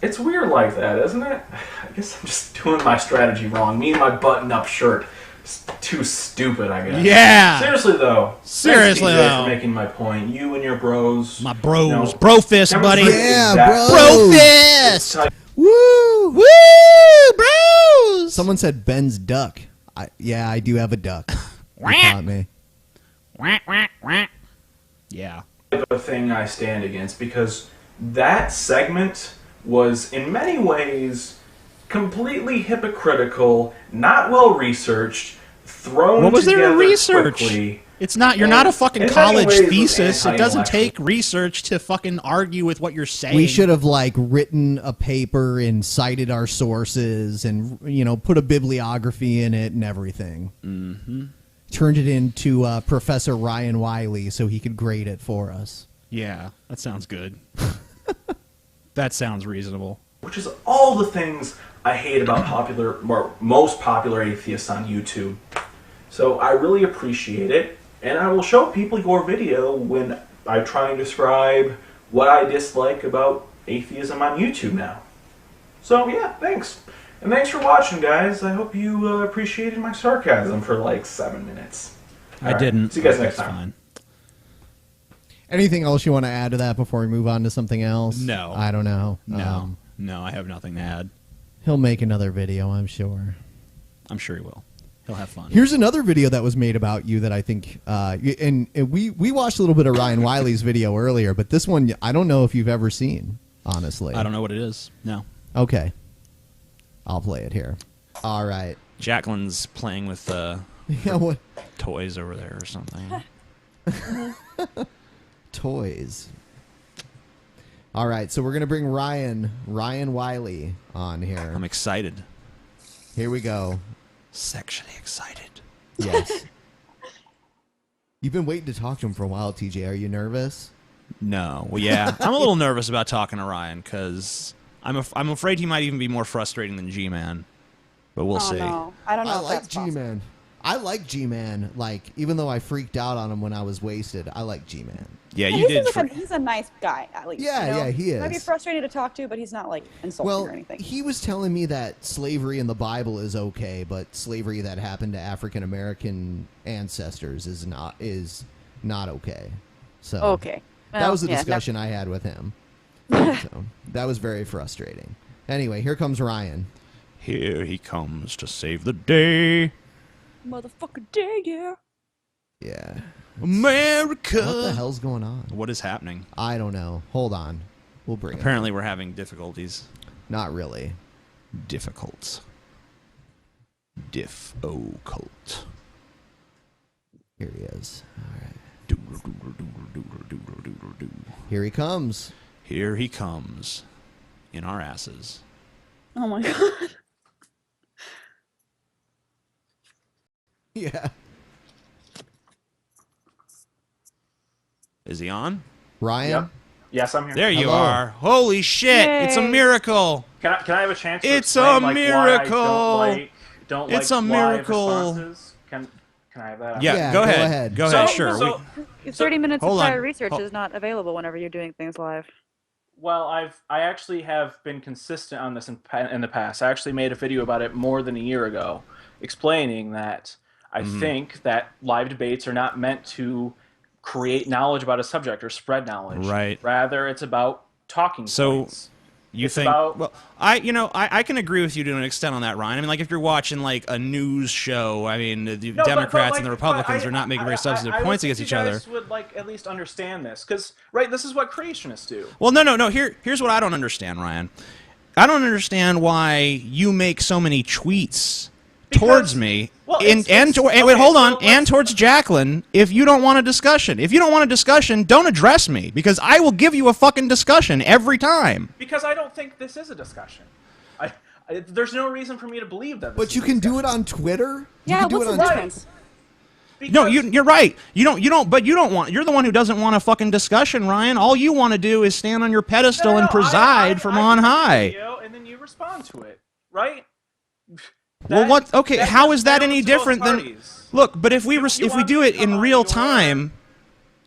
It's weird like that, isn't it? I guess I'm just doing my strategy wrong. Me and my button-up shirt. It's too stupid, I guess. Yeah. Seriously, though. Seriously, thanks, TJ, though. for making my point. You and your bros. My bros. you know, Bro fist, buddy. demonstrate Yeah, exactly bros. Bro fist. type Woo! Woo, bros. Someone said Ben's duck. Yeah, I do have a duck. You caught me. Wah, wah, wah. Yeah. of thing I stand against, because that segment was in many ways completely hypocritical, not well researched, thrown What was there to together research? quickly. It's not. You're not a fucking in many college ways was thesis. It doesn't anti-intellectual. take research to fucking argue with what you're saying. We should have like written a paper and cited our sources and put a bibliography in it and everything. Mm-hmm. Turned it into Professor Ryan Wiley so he could grade it for us. Yeah, that sounds good. That sounds reasonable. Which is all the things I hate about most popular atheists on YouTube. So I really appreciate it, and I will show people your video when I try and describe what I dislike about atheism on YouTube now. So yeah, thanks. And thanks for watching, guys. I hope you appreciated my sarcasm for like 7 minutes. I All right, didn't. See you guys but next that's time. fine. Anything else you want to add to that before we move on to something else? No. I don't know. No, I have nothing to add. He'll make another video, I'm sure. I'm sure he will. He'll have fun. Here's another video that was made about you that I think, and we watched a little bit of Ryan Wiley's video earlier, but this one I don't know if you've ever seen, honestly. I don't know what it is. No. Okay. I'll play it here. All right. Jacqueline's playing with Yeah, what? toys over there or something. Toys. All right, so we're going to bring Ryan Wiley on here. I'm excited. Here we go. Sexually excited. Yes. You've been waiting to talk to him for a while, TJ. Are you nervous? No. Well, yeah. I'm a little nervous about talking to Ryan because I'm afraid he might even be more frustrating than G-Man. But we'll see. No. I don't know. I if like that's possible. G-Man. I like G-Man. Like, even though I freaked out on him when I was wasted, I like G-Man. Yeah, Yeah, you he did. seems like he's a nice guy, at least. Yeah, you know? yeah, he Might be is. frustrating to talk to, but he's not like insulting Well, or anything. he was telling me that slavery in the Bible is okay, but slavery that happened to African American ancestors is not okay. So Okay. that Well, was the yeah, discussion I had with him. So that was very frustrating. Anyway, here comes Ryan. Here he comes to save the day. Motherfucker day, yeah. Yeah. America. What the hell's going on? What is happening? I don't know. Hold on. We'll bring it. Apparently we're having difficulties. Not really. Difficult. Difficult. Here he is. All right. Do-do-do-do-do-do-do-do-do-do. Here he comes. Here he comes. In our asses. Oh my god. Yeah. Is he on? Ryan? Yep. Yes, I'm here. There you Hello. are. Holy shit. It's a Yay. miracle. Can I have a chance to It's explain, a like, miracle. why I don't like It's a live miracle. responses? Can I have that? Yeah, Yeah, go go ahead. ahead. Go ahead, sure. So, 30 minutes of hold on. prior research Hol- is not available whenever you're doing things live. well, I actually have been consistent on this in the past. I actually made a video about it more than a year ago, explaining that I think that live debates are not meant to create knowledge about a subject or spread knowledge. Right. Rather, it's about talking So, points. You It's think? about- Well, I can agree with you to an extent on that, Ryan. I mean, like if you're watching like a news show, I mean, the No, Democrats but, and the like, Republicans but are not making very substantive I points would against think each you other. guys would like at least understand this, because this is what creationists do. Well, no. Here's what I don't understand, Ryan. I don't understand why you make so many tweets towards me, well, and it's- wait, okay, hold on, so and towards Jacqueline. If you don't want a discussion, if you don't want a discussion, don't address me because I will give you a fucking discussion every time. Because I don't think this is a discussion. There's no reason for me to believe that. But you can do it on Twitter? Yeah, you can do what's it the on difference? No, you're right. You don't. But you don't want. You're the one who doesn't want a fucking discussion, Ryan. All you want to do is stand on your pedestal and preside from on high. Video and then you respond to it, right? Well, what? Okay, that how just is that any benefits both different than? parties. Look, but if we You if we want do me it to come in on real your- time,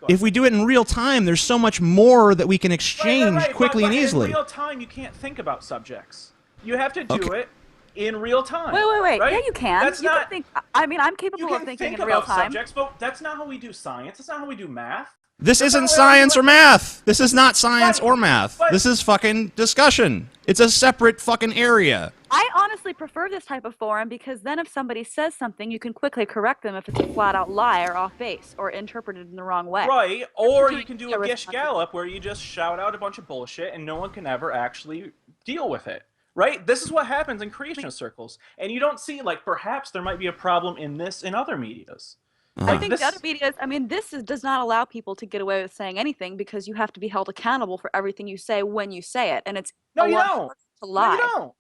Go ahead. if we do it in real time, there's so much more that we can exchange Right, quickly but and easily. In real time, you can't think about subjects. You have to do Okay. it in real time. Wait. Right? Yeah, you can. That's you not. can think. I mean, I'm You capable can of thinking think in real about time. subjects, but that's not how we do science. That's not how we do math. This That's isn't not the way I science do or it. math. This is not science But- or math. but- This is fucking discussion. It's a separate fucking area. I honestly prefer this type of forum because then if somebody says something, you can quickly correct them if it's a flat-out lie or off base or interpreted in the wrong way. Right, or doing you can do a a Gish responsive- Gallop where you just shout out a bunch of bullshit and no one can ever actually deal with it. Right? This is what happens in creationist circles. And you don't see, like, perhaps there might be a problem in other medias. I think this- the other media is, I mean, does not allow people to get away with saying anything because you have to be held accountable for everything you say when you say it, and it's No, a you lot don't. harder to No, lie. you don't.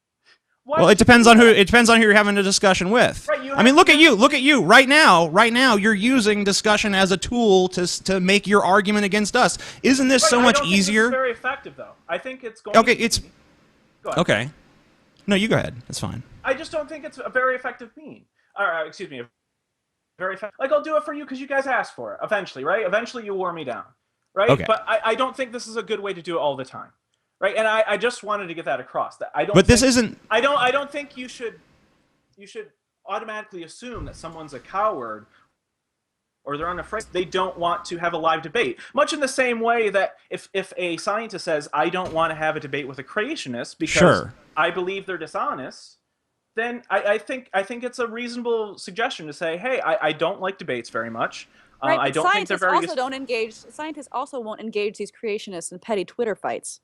Why Well, would it you depends do on who. that? It depends on who you're having a discussion with. Right, you I mean, have look to- at you. Look at you. Right now, you're using discussion as a tool to make your argument against us. Isn't this Right, so I much don't think this is easier? very effective, though. I think it's going Okay, to it's be- Go ahead. okay. No, you go ahead. That's fine. I just don't think it's a very effective mean. Excuse me. Very effective. Like, I'll do it for you because you guys asked for it. Eventually, right? Eventually, you wore me down, right? Okay. But I don't think this is a good way to do it all the time, right? And I just wanted to get that across. That I don't. But this think- isn't. I don't think you should automatically assume that someone's a coward or they're unafraid. They don't want to have a live debate. Much in the same way that if a scientist says, I don't want to have a debate with a creationist because I believe they're dishonest, then I think it's a reasonable suggestion to say, hey, I don't like debates very much. Right, I don't think they're very also don't engage. Scientists also won't engage these creationists in petty Twitter fights.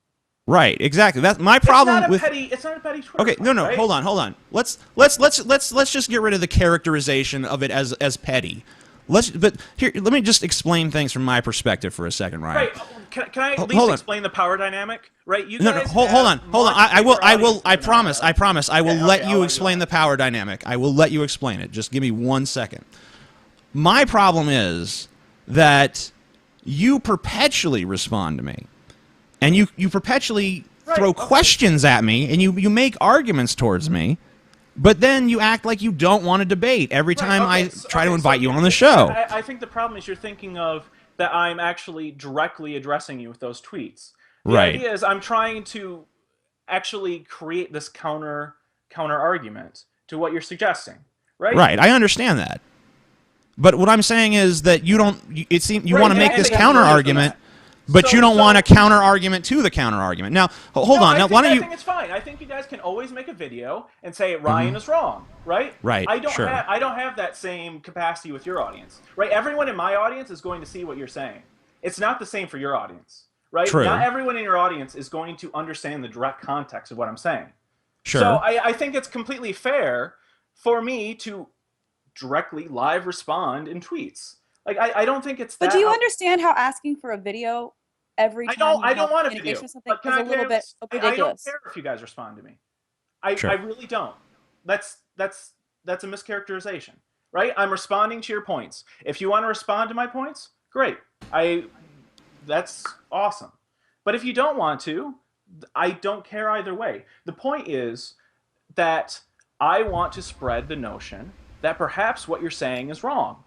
Right, exactly. That's my problem with. It's not a petty Twitter. Okay, no, right? hold on. Let's just get rid of the characterization of it as petty. But here, let me just explain things from my perspective for a second, Ryan. Right. Can I at least explain the power dynamic? Right. You guys hold on. I promise. I will let you explain the power dynamic. I will let you explain it. Just give me 1 second. My problem is that you perpetually respond to me, and you perpetually throw questions at me, and you make arguments towards me, but then you act like you don't want to debate every time I try to invite you on the show. I think the problem is you're thinking of that I'm actually directly addressing you with those tweets. The idea is I'm trying to actually create this counter argument to what you're suggesting, right? Right. I understand that. But what I'm saying is that you don't. It seems you want to make this counter argument, but you don't want a counter argument to the counter argument. Now, hold on. Now, why don't you? I think it's fine. I think you guys can always make a video and say Ryan is wrong, right? Right. I don't have that same capacity with your audience, right? Everyone in my audience is going to see what you're saying. It's not the same for your audience, right? True. Not everyone in your audience is going to understand the direct context of what I'm saying. Sure. So I think it's completely fair for me to directly live respond in tweets. Like I don't think it's that. But do you understand how asking for a video every time I don't want a video. Something is a little bit ridiculous. I don't care if you guys respond to me. I really don't. That's a mischaracterization, right? I'm responding to your points. If you want to respond to my points, great. That's awesome. But if you don't want to, I don't care either way. The point is that I want to spread the notion that perhaps what you're saying is wrong.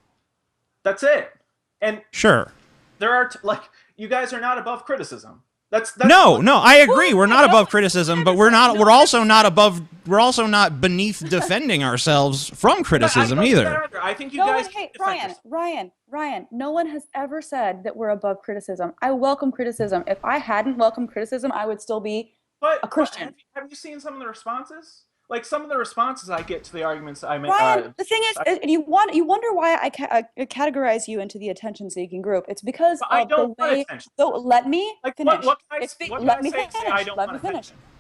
That's it. And there are you guys are not above criticism. That's no. I agree. We're not above criticism, but we're also not beneath defending ourselves from criticism either. I think you guys. Hey, Ryan. No one has ever said that we're above criticism. I welcome criticism. If I hadn't welcomed criticism, I would still be a Christian. Have you seen some of the responses? Like some of the responses I get to the arguments I make. Ryan, the thing is, you wonder why I categorize you into the attention-seeking group. It's because I don't of the way. So let me finish.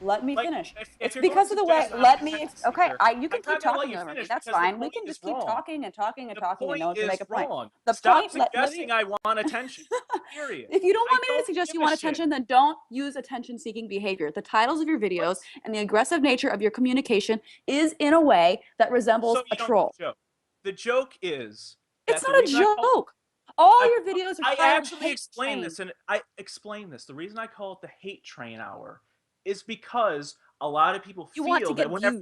Let me finish. It's because of the way. Let me. Okay, you can keep talking over me. That's fine. We can just keep talking and talking and talking and no one can make a point. Stop suggesting I want attention. Period. If you don't want me to suggest you want attention, then don't use attention-seeking behavior. The titles of your videos and the aggressive nature of your communication is in a way that resembles a troll. The joke is it's not a joke. All your videos are. I actually explain this, and I explain this. The reason I call it the hate train hour is because a lot of people feel that whenever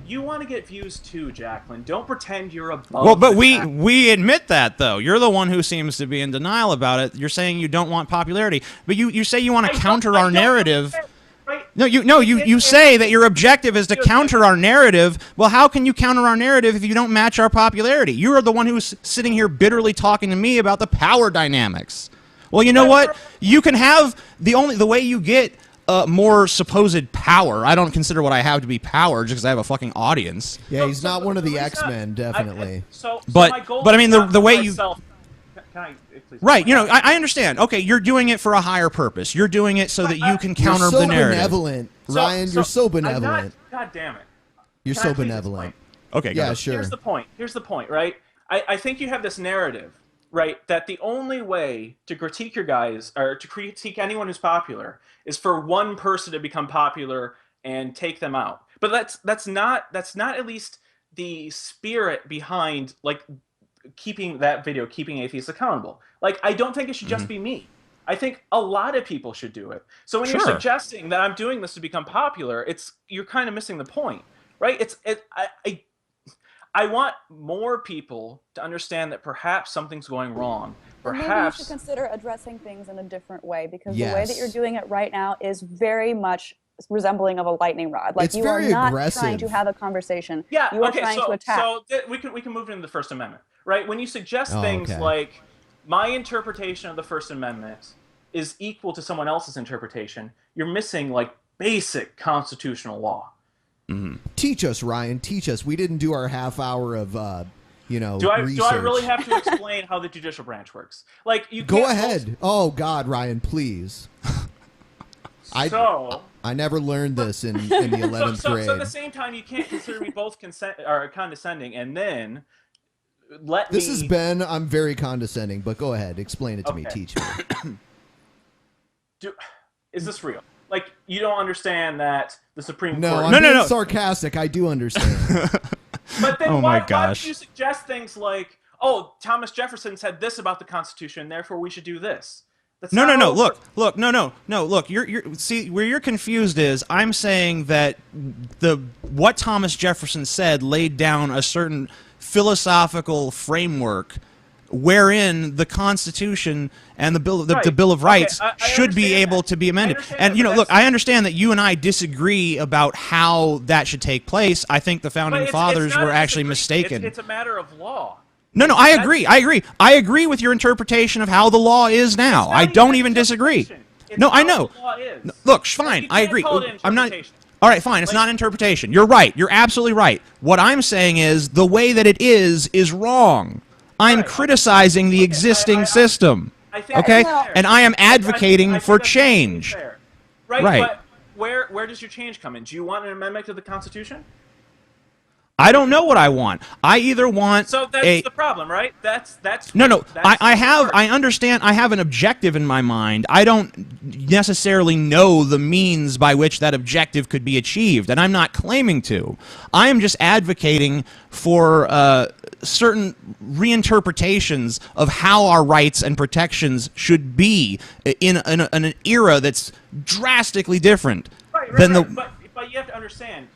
you want to get views too, Jacqueline. Don't pretend you're above. Well, but we admit that though. You're the one who seems to be in denial about it. You're saying you don't want popularity, but you say you want to counter our narrative. You say that your objective is to counter our narrative. Well, how can you counter our narrative if you don't match our popularity? You are the one who's sitting here bitterly talking to me about the power dynamics. Well, you know what? You can have the way you get more supposed power. I don't consider what I have to be power just because I have a fucking audience. Yeah, he's not one of the X-Men, definitely. But I mean the way you. Can I, please? Right, I understand. Okay, you're doing it for a higher purpose. You're doing it so that you can counter the narrative. Benevolent, Ryan. You're so benevolent. God damn it. You're so benevolent. Okay, yeah, sure. Here's the point, right? I think you have this narrative, right, that the only way to critique your guys, or to critique anyone who's popular, is for one person to become popular and take them out. But that's not at least the spirit behind, like, keeping atheists accountable. Like, I don't think it should just be me. I think a lot of people should do it. So when you're suggesting that I'm doing this to become popular, you're kind of missing the point, right? I want more people to understand that perhaps something's going wrong. Perhaps maybe you should consider addressing things in a different way, because the way that you're doing it right now is very much resembling of a lightning rod. Like It's you are very not aggressive. trying to have a conversation. Yeah. You are Okay. trying to attack. We can move into the First Amendment, right? When you suggest Oh, things okay. like my interpretation of the First Amendment is equal to someone else's interpretation, you're missing like basic constitutional law. Teach us, Ryan. Teach us. We didn't do our half hour of, Do I research. really have to explain how the judicial branch works? Like you Go can't ahead. Oh God, Ryan, please. So I never learned this in the 11th grade. So at the same time, you can't consider me both condescending, and then let This me. has been. I'm very condescending, but go ahead. Explain it to me. Okay. Teach me. Is this real? Like you don't understand that the Supreme No, Court? I'm being sarcastic. I do understand. But then Oh why my gosh. would you suggest things like, "Oh, Thomas Jefferson said this about the Constitution, therefore we should do this"? That's No, not no, how no. it works. Look. No. Look, you're see where you're confused is I'm saying that what Thomas Jefferson said laid down a certain philosophical framework wherein the Constitution and the Bill of Rights I should be understand able that. to be amended. I understand And that, but look, that's- I understand that you and I disagree about how that should take place. I think the But founding it's fathers not were a actually disagreement. mistaken. It's a matter of law. No, I agree. I agree with your interpretation of how the law is now. I don't even disagree. No, I know. The law is. No, look, fine. You I can't agree. call it I'm not. interpretation. All right, fine. It's not interpretation. You're right. You're absolutely right. What I'm saying is the way that it is wrong. I'm criticizing the existing system. I think Okay, that's fair. and I am I think advocating that's for completely change. fair. Right. Right. But where does your change come in? Do you want an amendment to the Constitution? I don't know what I want. I either want So that's a the problem, right? That's No, that's I understand. I have an objective in my mind. I don't necessarily know the means by which that objective could be achieved, and I'm not claiming to. I am just advocating for certain reinterpretations of how our rights and protections should be in an era that's drastically different than the. But you have to understand,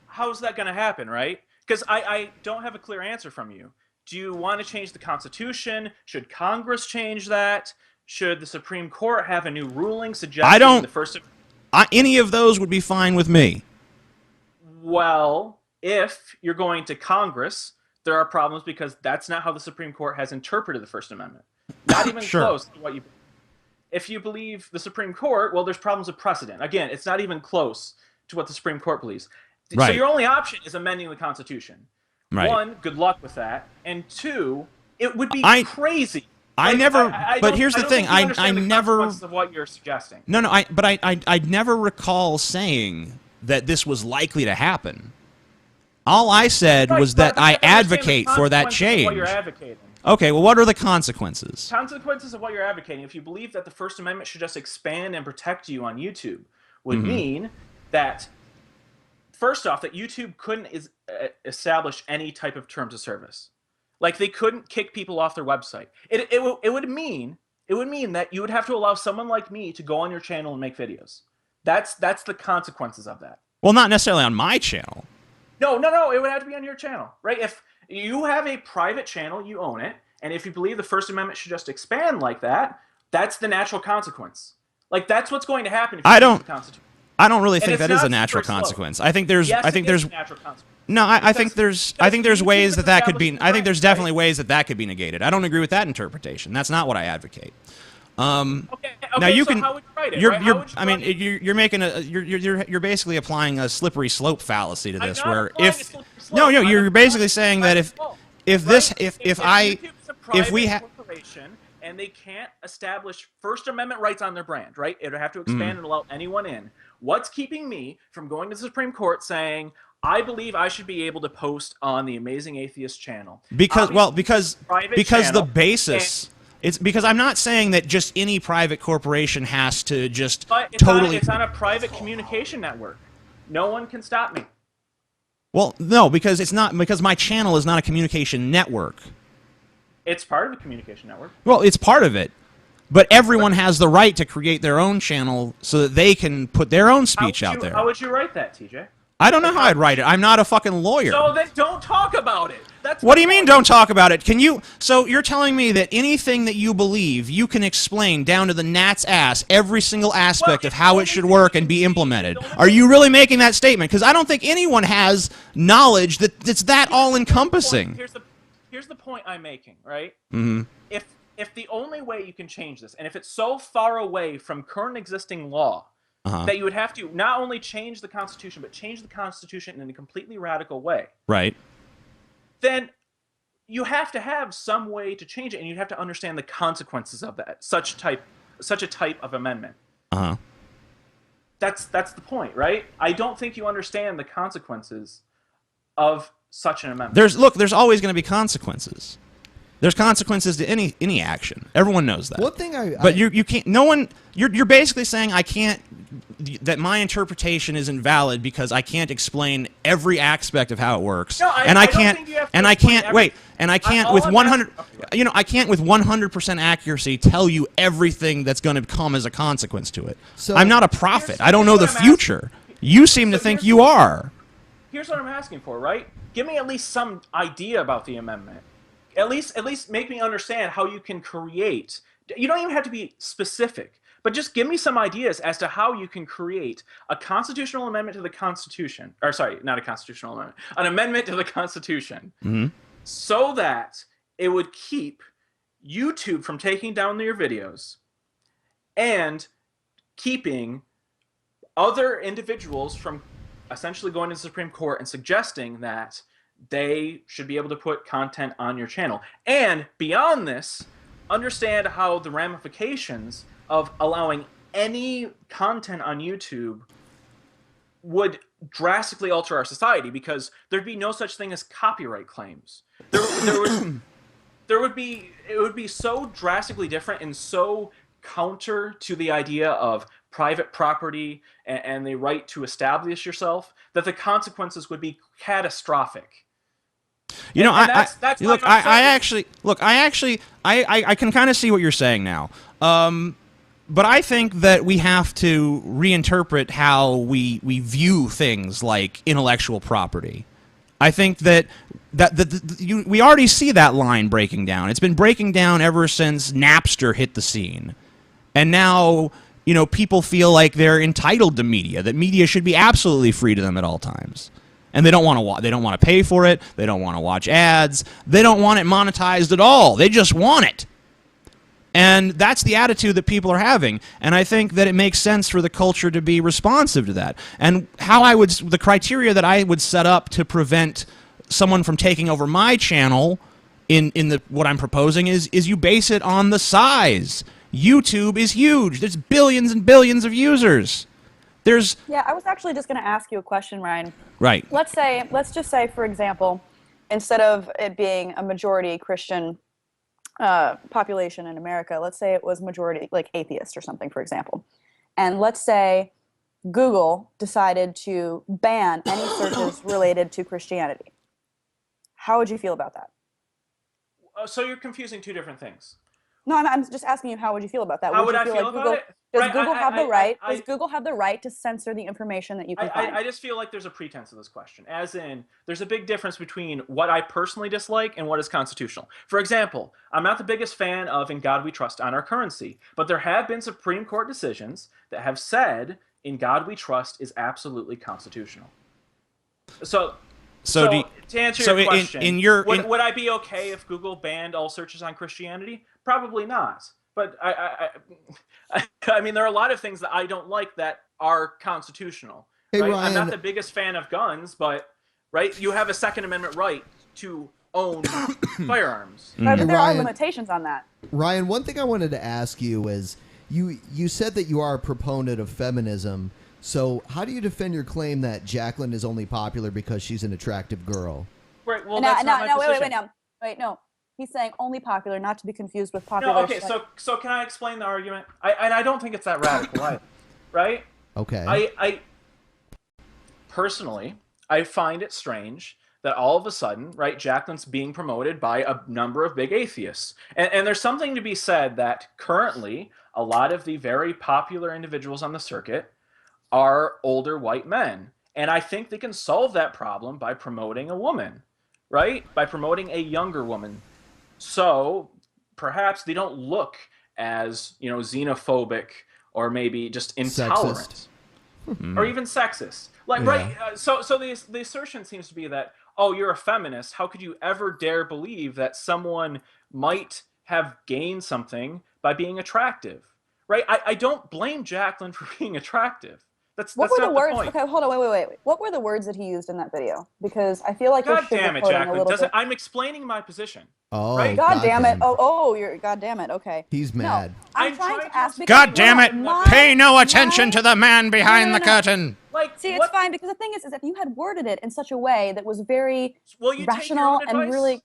how is that going to happen, right? Because I don't have a clear answer from you. Do you want to change the Constitution? Should Congress change that? Should the Supreme Court have a new ruling suggesting I don't. the first? Any of those would be fine with me. Well, if you're going to Congress, there are problems because that's not how the Supreme Court has interpreted the First Amendment. Not even Sure. close to what you. If you believe the Supreme Court, well, there's problems with precedent. Again, it's not even close to what the Supreme Court believes. So Right. your only option is amending the Constitution. Right. One, good luck with that, and two, it would be crazy. I Like, never. I But don't- here's the don't thing. think you I understand the never. consequences of what you're suggesting. No. I never recall saying that this was likely to happen. All I said Right, was but that I you have to understand the advocate for that consequences of change. What you're advocating. Okay, well, what are the consequences? Consequences of what you're advocating, if you believe that the First Amendment should just expand and protect you on YouTube, would Mhm. mean that, first off, that YouTube couldn't establish any type of terms of service. Like, they couldn't kick people off their website. It would mean that you would have to allow someone like me to go on your channel and make videos. That's the consequences of that. Well, not necessarily on my channel. No, it would have to be on your channel, right? If you have a private channel, you own it, and if you believe the First Amendment should just expand like that, that's the natural consequence. Like, that's what's going to happen if you change the Constitution. I don't really And think it's that is not a natural slippery slope. consequence. I think there's. Yes, I think it is there's. a natural consequence. No, I think there's. I think there's YouTube ways is that could be. establishing I think there's rights, definitely ways that could be negated. I don't agree with that interpretation. That's not what I advocate. Now you so can. how would you write it, You're. right? How You're. would you I mean, write it? you're making a. You're basically applying a slippery slope fallacy to I'm this, not where applying a if. slippery slope. No, I'm you're applying basically saying that if this Right? if I YouTube is a if we private have. corporation and they can't establish First Amendment rights on their brand, right? It would have to expand and allow anyone in. What's keeping me from going to the Supreme Court saying, I believe I should be able to post on the Amazing Atheist channel? Because Private the channel, basis it's because I'm not saying that just any private corporation has to just But it's on a private communication network. No one can stop me. Well, no, because it's not because my channel is not a communication network. It's part of the communication network. Well, it's part of it. But everyone has the right to create their own channel so that they can put their own speech out there. How would you write that, TJ? I don't know how I'd write it. I'm not a fucking lawyer. So then don't talk about it. That's What do you mean don't talk about it? Can you... So you're telling me that anything that you believe, you can explain down to the gnat's ass every single aspect of how it should work and be implemented. Are you really making that statement? Because I don't think anyone has knowledge that's that all-encompassing. Here's the point I'm making, right? Mm-hmm. If the only way you can change this, and if it's so far away from current existing law, that you would have to not only change the Constitution, but change the Constitution in a completely radical way. Right. Then you have to have some way to change it, and you have to understand the consequences of that, such a type of amendment. Uh-huh. That's the point, right? I don't think you understand the consequences of such an amendment. There's always going to be consequences. There's consequences to any action. Everyone knows that. One thing but you can't. No one. You're basically saying I can't. That my interpretation is invalid because I can't explain every aspect of how it works. No, I can't. And I can't. Wait. And I can't with 100. You know, I can't with 100% accuracy tell you everything that's going to come as a consequence to it. So I'm not a prophet. I don't know the future. You seem to think you are. Here's what I'm asking for, right? Give me at least some idea about the amendment. At least make me understand how you can create. You don't even have to be specific, but just give me some ideas as to how you can create a constitutional amendment to the Constitution. Or sorry, not a constitutional amendment. An amendment to the Constitution. Mm-hmm. So that it would keep YouTube from taking down your videos and keeping other individuals from essentially going to the Supreme Court and suggesting that they should be able to put content on your channel. And beyond this, understand how the ramifications of allowing any content on YouTube would drastically alter our society, because there'd be no such thing as copyright claims. It would be so drastically different and so counter to the idea of private property and the right to establish yourself that the consequences would be catastrophic. You know, I can kind of see what you're saying now. But I think that we have to reinterpret how we view things like intellectual property. I think that we already see that line breaking down. It's been breaking down ever since Napster hit the scene. And now, you know, people feel like they're entitled to media, that media should be absolutely free to them at all times. And they don't want to pay for it. They don't want to watch ads. They don't want it monetized at all. They just want it. And that's the attitude that people are having. And I think that it makes sense for the culture to be responsive to that. And the criteria that I would set up to prevent someone from taking over my channel what I'm proposing is you base it on the size. YouTube is huge. There's billions and billions of users. Yeah, I was actually just going to ask you a question, Ryan. Right. Let's just say, for example, instead of it being a majority Christian population in America, let's say it was majority like atheist or something, for example. And let's say Google decided to ban any searches related to Christianity. How would you feel about that? So you're confusing two different things. No, I'm just asking you, how would you feel about that? How would I feel about it? Does Google have the right? Does Google have the right to censor the information that you can find? I just feel like there's a pretense of this question. As in, there's a big difference between what I personally dislike and what is constitutional. For example, I'm not the biggest fan of "In God We Trust" on our currency, but there have been Supreme Court decisions that have said "In God We Trust" is absolutely constitutional. So to answer your question, would I be okay if Google banned all searches on Christianity? Probably not. But I mean, there are a lot of things that I don't like that are constitutional. Hey, right? Ryan, I'm not the biggest fan of guns, but right, you have a Second Amendment right to own firearms. But there Ryan, are limitations on that. Ryan, one thing I wanted to ask you is, you said that you are a proponent of feminism. So how do you defend your claim that Jacqueline is only popular because she's an attractive girl? Right. Well, that's not my position. Wait, no. He's saying only popular, not to be confused with popular. No, okay. So can I explain the argument? I don't think it's that radical, either, right? Okay. I personally, I find it strange that all of a sudden, right, Jacqueline's being promoted by a number of big atheists, and there's something to be said that currently a lot of the very popular individuals on the circuit are older white men. And I think they can solve that problem by promoting a woman, right? By promoting a younger woman. So perhaps they don't look as, xenophobic or maybe just intolerant. Or even sexist. Like, right? So the assertion seems to be that, oh, you're a feminist. How could you ever dare believe that someone might have gained something by being attractive? Right? I don't blame Jacqueline for being attractive. That's What were not the words? point. Okay, hold on, wait. What were the words that he used in that video? Because I feel like God you're damn it, sugarcoating a Jacqueline. little bit. I'm explaining my position. Oh, right? God damn it. You're God damn it. Okay. He's mad. No, I'm trying to ask because God damn it! Pay no attention to the man behind the curtain. Like, see, it's fine because the thing is if you had worded it in such a way that was very rational and really.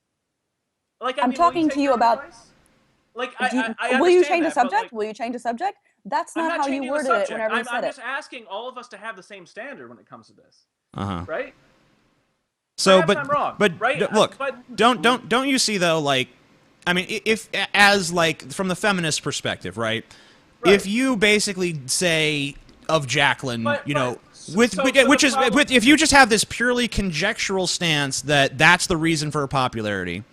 Like, I'm talking to you about. Like, will you change the the subject? Will you change the subject? That's not how you worded it whenever you said it. I'm just asking all of us to have the same standard when it comes to this. Right? So, Perhaps I'm wrong, but right? look, don't you see though? Like, I mean, if as like from the feminist perspective, right? If you basically say of Jacqueline, if you just have this purely conjectural stance that that's the reason for her popularity,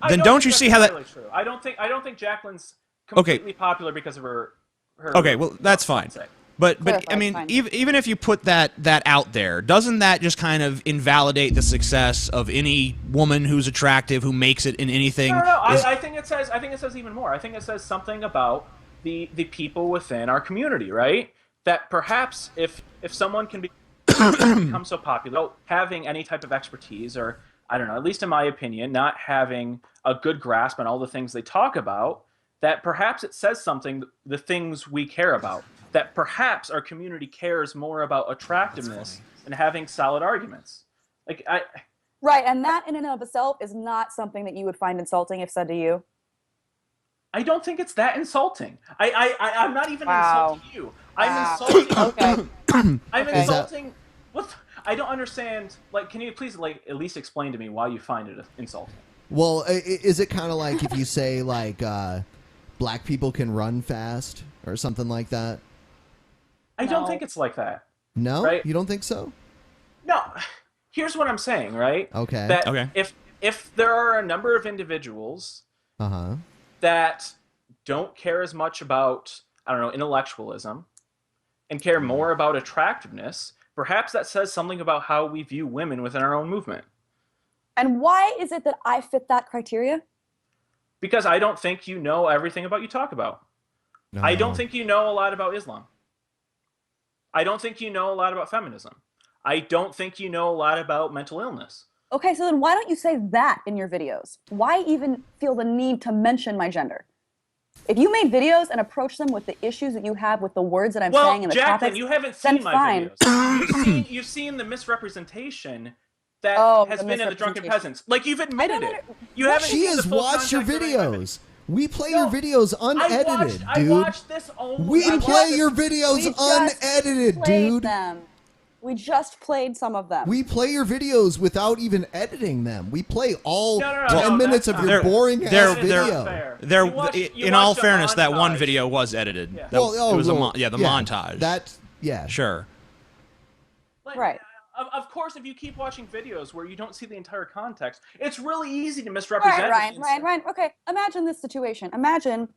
then don't you see how that? True. I don't think Jacqueline's completely popular because of her. Okay, well that's fine. But I mean, even if you put that out there, doesn't that just kind of invalidate the success of any woman who's attractive who makes it in anything? No. I think it says even more. I think it says something about the people within our community, right? That perhaps if someone can become so popular, having any type of expertise, or I don't know, at least in my opinion, not having a good grasp on all the things they talk about, that perhaps it says something, the things we care about. That perhaps our community cares more about attractiveness and having solid arguments. Right, and that in and of itself is not something that you would find insulting if said to you. I don't think it's that insulting. I'm not even insulting you. I'm insulting. Okay. I'm insulting. I don't understand. Like, can you please at least explain to me why you find it insulting? Well, is it kind of like if you say black people can run fast or something like that? I don't think it's like that. No? Right? You don't think so? No. Here's what I'm saying, right? Okay. That if there are a number of individuals that don't care as much about, I don't know, intellectualism and care more about attractiveness, perhaps that says something about how we view women within our own movement. And why is it that I fit that criteria? Because I don't think you know everything about you talk about. No. I don't think you know a lot about Islam. I don't think you know a lot about feminism. I don't think you know a lot about mental illness. Okay, so then why don't you say that in your videos? Why even feel the need to mention my gender? If you made videos and approach them with the issues that you have with the words that I'm saying and the Jacqueline, topics, you haven't seen my videos. You've seen the misrepresentation that has been in the Drunken Peasants. Like, you've admitted it. You haven't. She has watched your videos. We play your videos unedited, dude. I watched this only. We play your videos unedited, dude. We just played some of them. We play your videos without even editing them. We play all 10 minutes of your boring ass video. In all fairness, that one video was edited. Yeah. It was the montage. Sure. Right. Of course, if you keep watching videos where you don't see the entire context, it's really easy to misrepresent. Ryan. Okay, imagine this situation. Imagine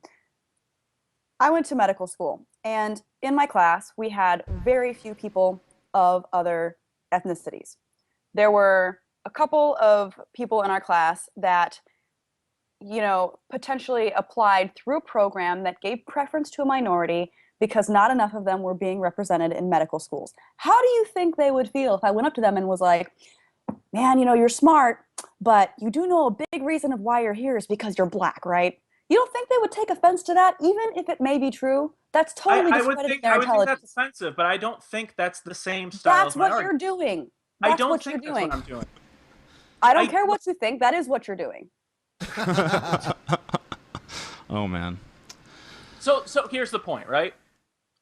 I went to medical school, and in my class, we had very few people of other ethnicities. There were a couple of people in our class that, potentially applied through a program that gave preference to a minority because not enough of them were being represented in medical schools. How do you think they would feel if I went up to them and was like, man, you're smart, but you do know a big reason of why you're here is because you're black, right? You don't think they would take offense to that, even if it may be true? That's totally discrediting their intelligence. I would think that's offensive, but I don't think that's the same style. That's what you're doing. I don't think that's what I'm doing. I don't care what you think. That is what you're doing. Oh, man. So here's the point, right?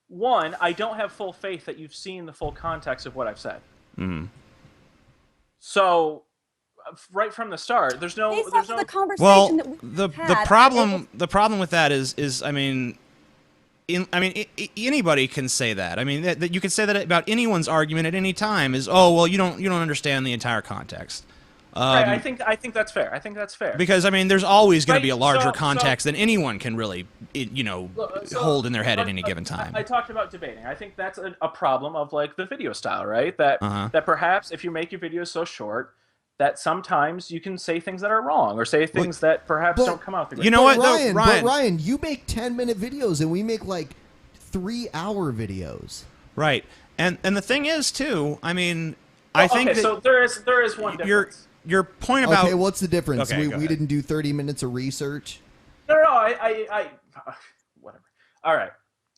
One, I don't have full faith that you've seen the full context of what I've said. Mm. So, right from the start, there's no. The conversation that we the problem with that is I mean, anybody can say that. I mean, that you can say that about anyone's argument at any time. Is well, you don't understand the entire context. Right, I think that's fair. I think that's fair. Because I mean, there's always going to be a larger so- context than anyone can really, hold in their head at any given time. I talked about debating. I think that's a problem of like the video style, right? That that perhaps if you make your videos so short, that sometimes you can say things that are wrong or say things that perhaps don't come out the great. You know what, Ryan, though, Ryan? But Ryan, you make 10-minute videos and we make like 3-hour videos. Right, and the thing is too. I mean, I think okay, so there is one difference. Your point about what's the difference? Okay, we didn't do 30 minutes of research. No, I whatever. All right.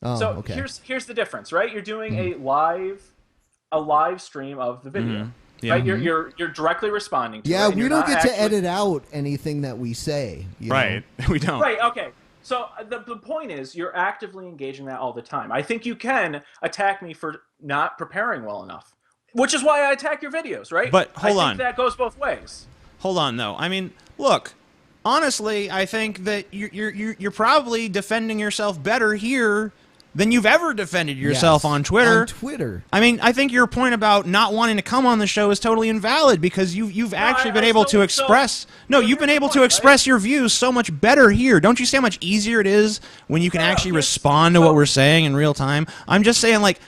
Oh, so okay. here's the difference, right? You're doing a live stream of the video, Yeah. right? You're directly responding to it. Yeah, and we you're don't not get to actually- edit out anything that we say. You right, we don't. Right. Okay. So the point is, you're actively engaging that all the time. I think you can attack me for not preparing well enough, which is why I attack your videos, right? But hold I on. think that goes both ways. Hold on, though. I mean, look. Honestly, I think that you're probably defending yourself better here than you've ever defended yourself Yes, on Twitter. On Twitter. I mean, I think your point about not wanting to come on the show is totally invalid because you've actually been able to express. You've been able to express your views so much better here. Don't you see how much easier it is when you can actually respond to what we're saying in real time? I'm just saying, like,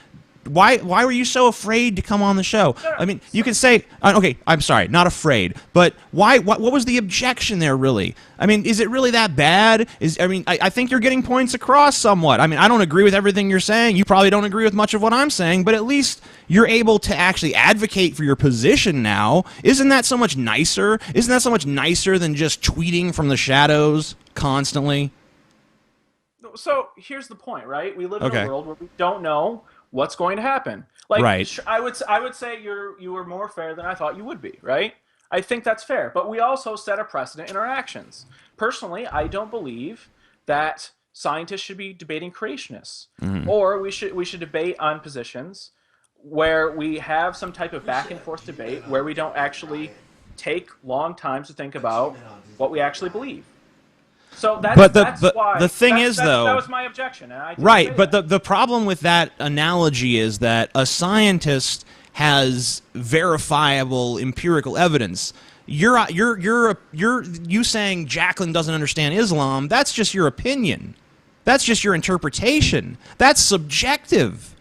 why were you so afraid to come on the show? I mean, you can say, okay, I'm sorry, not afraid, but why? What was the objection there, really? I mean, is it really that bad? I think you're getting points across somewhat. I mean, I don't agree with everything you're saying. You probably don't agree with much of what I'm saying, but at least you're able to actually advocate for your position now. Isn't that so much nicer? Isn't that so much nicer than just tweeting from the shadows constantly? So here's the point, right? We live in a world where we don't know what's going to happen. Like, right. I would say you were more fair than I thought you would be, right? I think that's fair, but we also set a precedent in our actions. Personally, I don't believe that scientists should be debating creationists, or we should debate on positions where we have some type of back and forth debate where we don't actually take long times to think about what we actually believe. So that's why. The thing is, though, that was my objection. And I right, but the problem with that analogy is that a scientist has verifiable empirical evidence. You saying Jacqueline doesn't understand Islam, that's just your opinion. That's just your interpretation. That's subjective.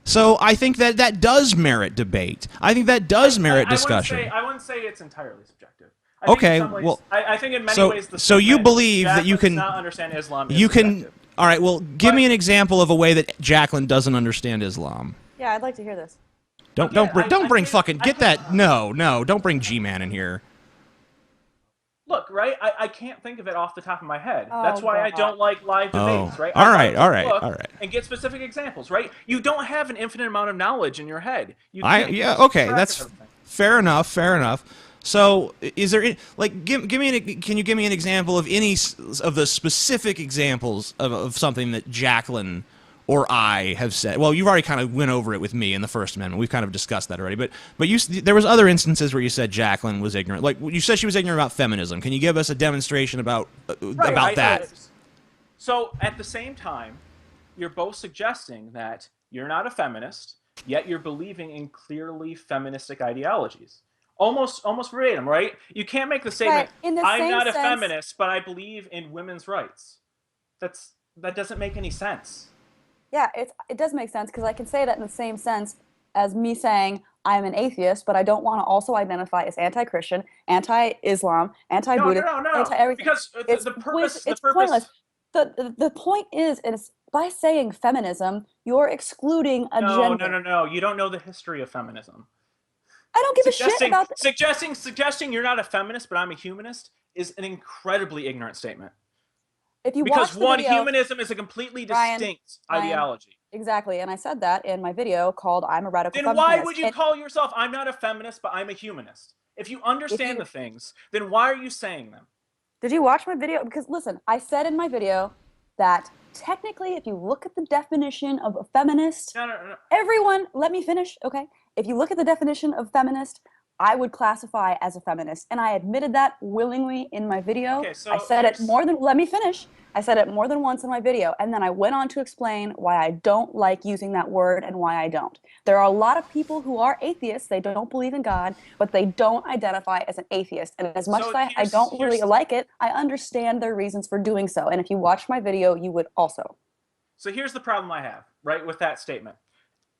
So I think that does merit debate. I think that does merit discussion. I wouldn't say it's entirely subjective. Okay, well, I think in many ways so you believe that you can not understand Islam. You can. All right. Well, give me an example of a way that Jacqueline doesn't understand Islam. Yeah, I'd like to hear this. Don't bring G-Man in here. Look, right? I can't think of it off the top of my head. That's why I don't like live debates, right? All right. And get specific examples, right? You don't have an infinite amount of knowledge in your head. Okay, that's fair enough. So, is there can you give me an example of any of the specific examples of something that Jacqueline or I have said? Well, you've already kind of went over it with me in the First Amendment. We've kind of discussed that already. But there was other instances where you said Jacqueline was ignorant. Like you said she was ignorant about feminism. Can you give us a demonstration about that? So at the same time, you're both suggesting that you're not a feminist, yet you're believing in clearly feministic ideologies. Almost verbatim, right? You can't make the statement, I'm not a feminist, but I believe in women's rights. That doesn't make any sense. Yeah, it does make sense because I can say that in the same sense as me saying I'm an atheist, but I don't want to also identify as anti-Christian, anti-Islam, anti-Buddhist, anti-everything. Because the purpose... pointless. The point is by saying feminism, you're excluding a gender. No. You don't know the history of feminism. I don't give a shit about suggesting you're not a feminist, but I'm a humanist is an incredibly ignorant statement. If you because watch the video, humanism is a completely distinct ideology. Exactly, and I said that in my video called "I'm a Radical Then Feminist." Why would you call yourself "I'm not a feminist, but I'm a humanist"? If you understand the things, then why are you saying them? Did you watch my video? Because listen, I said in my video that technically, if you look at the definition of a feminist, No. everyone, let me finish, okay? If you look at the definition of feminist, I would classify as a feminist, and I admitted that willingly in my video. Okay, so I said it more than, let me finish. I said it more than once in my video, and then I went on to explain why I don't like using that word and why I don't. There are a lot of people who are atheists, they don't believe in God, but they don't identify as an atheist. And as much as I don't really like it, I understand their reasons for doing so. And if you watch my video, you would also. So here's the problem I have, right, with that statement.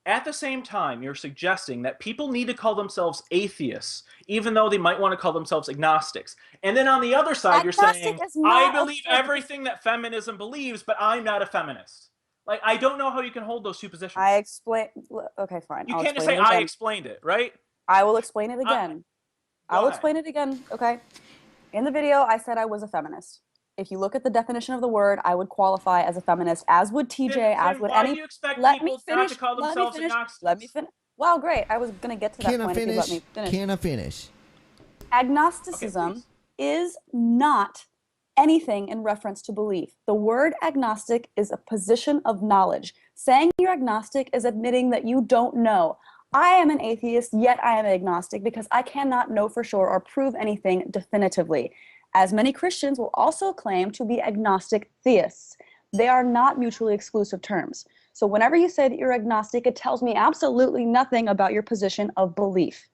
At the same time, you're suggesting that people need to call themselves atheists, even though they might want to call themselves agnostics. And then on the other side, you're saying, I believe everything that feminism believes, but I'm not a feminist. Like, I don't know how you can hold those two positions. I explain. Okay, fine. You can't just say, I explained it, right? I will explain it again. I will explain it again, okay? In the video, I said I was a feminist. If you look at the definition of the word, I would qualify as a feminist, as would TJ, as would any. Why do you expect people not to call themselves agnostics? Let me finish. Well, great. I was going to get to that point if you let me finish. Can I finish? Agnosticism is not anything in reference to belief. The word agnostic is a position of knowledge. Saying you're agnostic is admitting that you don't know. I am an atheist, yet I am agnostic because I cannot know for sure or prove anything definitively. As many Christians will also claim to be agnostic theists. They are not mutually exclusive terms. So whenever you say that you're agnostic, it tells me absolutely nothing about your position of belief.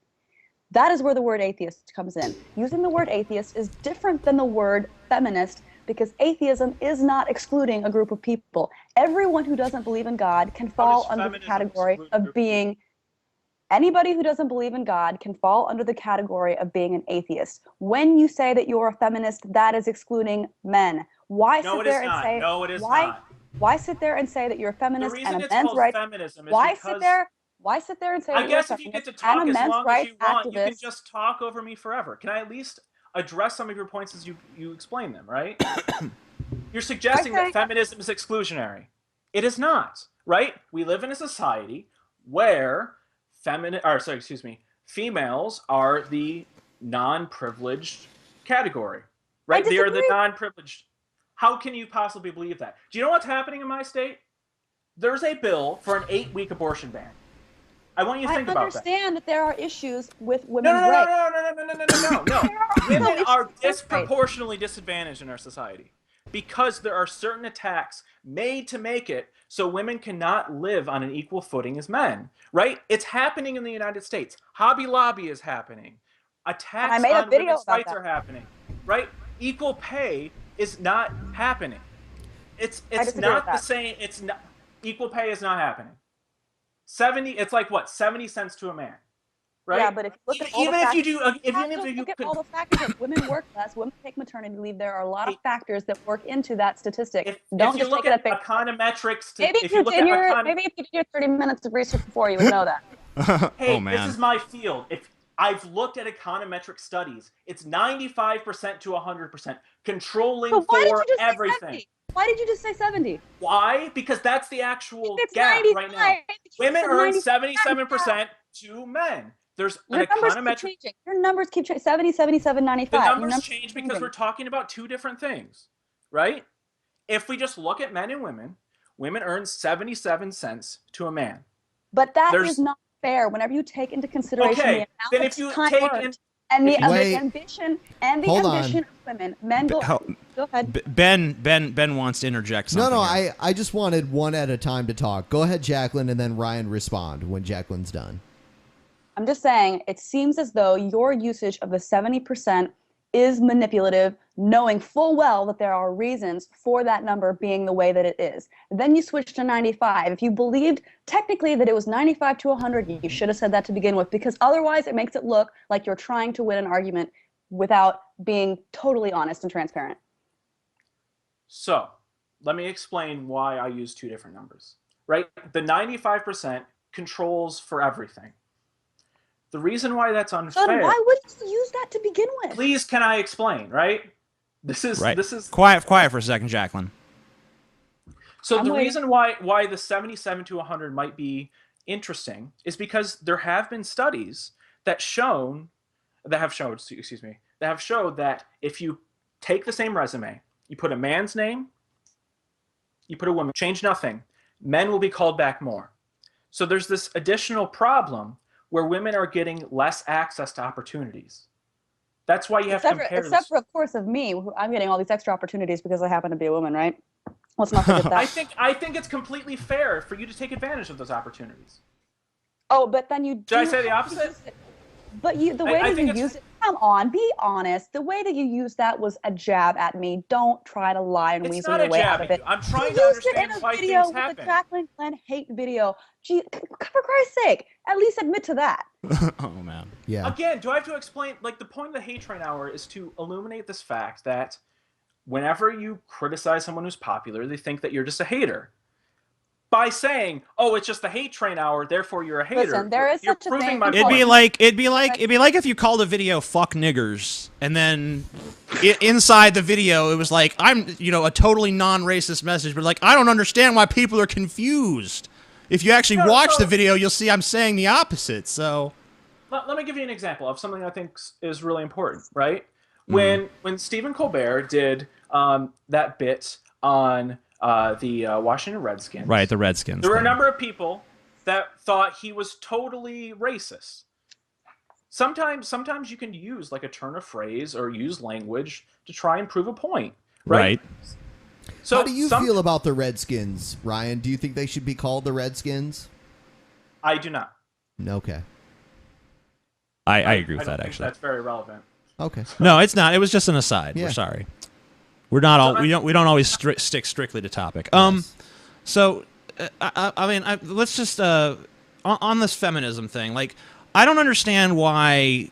That is where the word atheist comes in. Using the word atheist is different than the word feminist because atheism is not excluding a group of people. Everyone who doesn't believe in God can fall under the category of being. Anybody who doesn't believe in God can fall under the category of being an atheist. When you say that you're a feminist, that is excluding men. Why sit there and say no, it is not. Why sit there and say that you're a feminist and a men's rights? Why sit there and say that you're a feminist and a men's rights activist? I guess if you get to talk as long as you want, you can just talk over me forever. Can I at least address some of your points as you explain them, right? You're suggesting that feminism is exclusionary. It is not, right? We live in a society where females are the non-privileged category, right? They are the non-privileged. How can you possibly believe that? Do you know what's happening in my state? There's a bill for an 8-week abortion ban. I want you to think about that. I understand that there are issues with women's rights. No. Women are disproportionately disadvantaged in our society because there are certain attacks made to make it so women cannot live on an equal footing as men, right? It's happening in the United States. Hobby Lobby is happening. Attacks on women's rights are happening, right? Equal pay is not happening. It's not the same. It's not equal pay is not happening. It's like what, 70 cents to a man, right? Yeah, but if you look at all the factors that women work less, women take maternity leave, there are a lot of factors that work into that statistic. If you look at econometrics, maybe if you did your 30 minutes of research before, you would know that. Hey, this is my field. If I've looked at econometric studies, it's 95% to 100%, controlling for everything. Why did you just say 70? Why? Because that's the actual gap right now. Women earn 77% to men. There's an econometric. Your numbers keep changing. 70, 77, 95. The numbers change because we're talking about two different things, right? If we just look at men and women earn 77 cents to a man. But that is not fair whenever you take into consideration the amount of time worked and the ambition of women. Men go ahead. Ben wants to interject something. No, I just wanted one at a time to talk. Go ahead, Jacqueline, and then Ryan respond when Jacqueline's done. I'm just saying, it seems as though your usage of the 70% is manipulative, knowing full well that there are reasons for that number being the way that it is. Then you switch to 95. If you believed technically that it was 95 to 100, you should have said that to begin with, because otherwise it makes it look like you're trying to win an argument without being totally honest and transparent. So, let me explain why I use two different numbers, right? The 95% controls for everything. The reason why that's unfair. So why would you use that to begin with? Please, can I explain? Right? This is quiet for a second, Jacqueline. So the reason why the 77 to 100 might be interesting is because there have been studies that showed that if you take the same resume, you put a man's name, you put a woman, change nothing, men will be called back more. So there's this additional problem where women are getting less access to opportunities. That's why you have to compare this. Except for, of course, of me. I'm getting all these extra opportunities because I happen to be a woman, right? Let's not forget that. I think it's completely fair for you to take advantage of those opportunities. Oh, but then you do. Did I say the opposite? But the way that you use it, come on, be honest. The way that you used that was a jab at me. Don't try to lie and weasel your way out of it. I'm trying to understand why things happen. The Jacqueline Glenn hate video. Gee, for Christ's sake, at least admit to that. Oh man. Yeah. Again, do I have to explain? Like, the point of the Hate Train Hour is to illuminate this fact that whenever you criticize someone who's popular, they think that you're just a hater. By saying, "Oh, it's just the Hate Train Hour, therefore you're a hater." Listen, there is such a thing. It'd be like if you called a video "fuck niggers" and then inside the video it was like, I'm a totally non-racist message, but like, I don't understand why people are confused. If you actually watch the video, you'll see I'm saying the opposite. So let me give you an example of something I think is really important. Right when Stephen Colbert did that bit on the Washington Redskins. Right, the Redskins. There were a number of people that thought he was totally racist. Sometimes you can use like a turn of phrase or use language to try and prove a point. Right. So how do you feel about the Redskins, Ryan? Do you think they should be called the Redskins? I do not. Okay. I agree with that, actually. That's very relevant. Okay. No, it's not. It was just an aside. Yeah. We're sorry. We're not all we don't always stick strictly to topic. So I mean, let's just on this feminism thing. Like, I don't understand why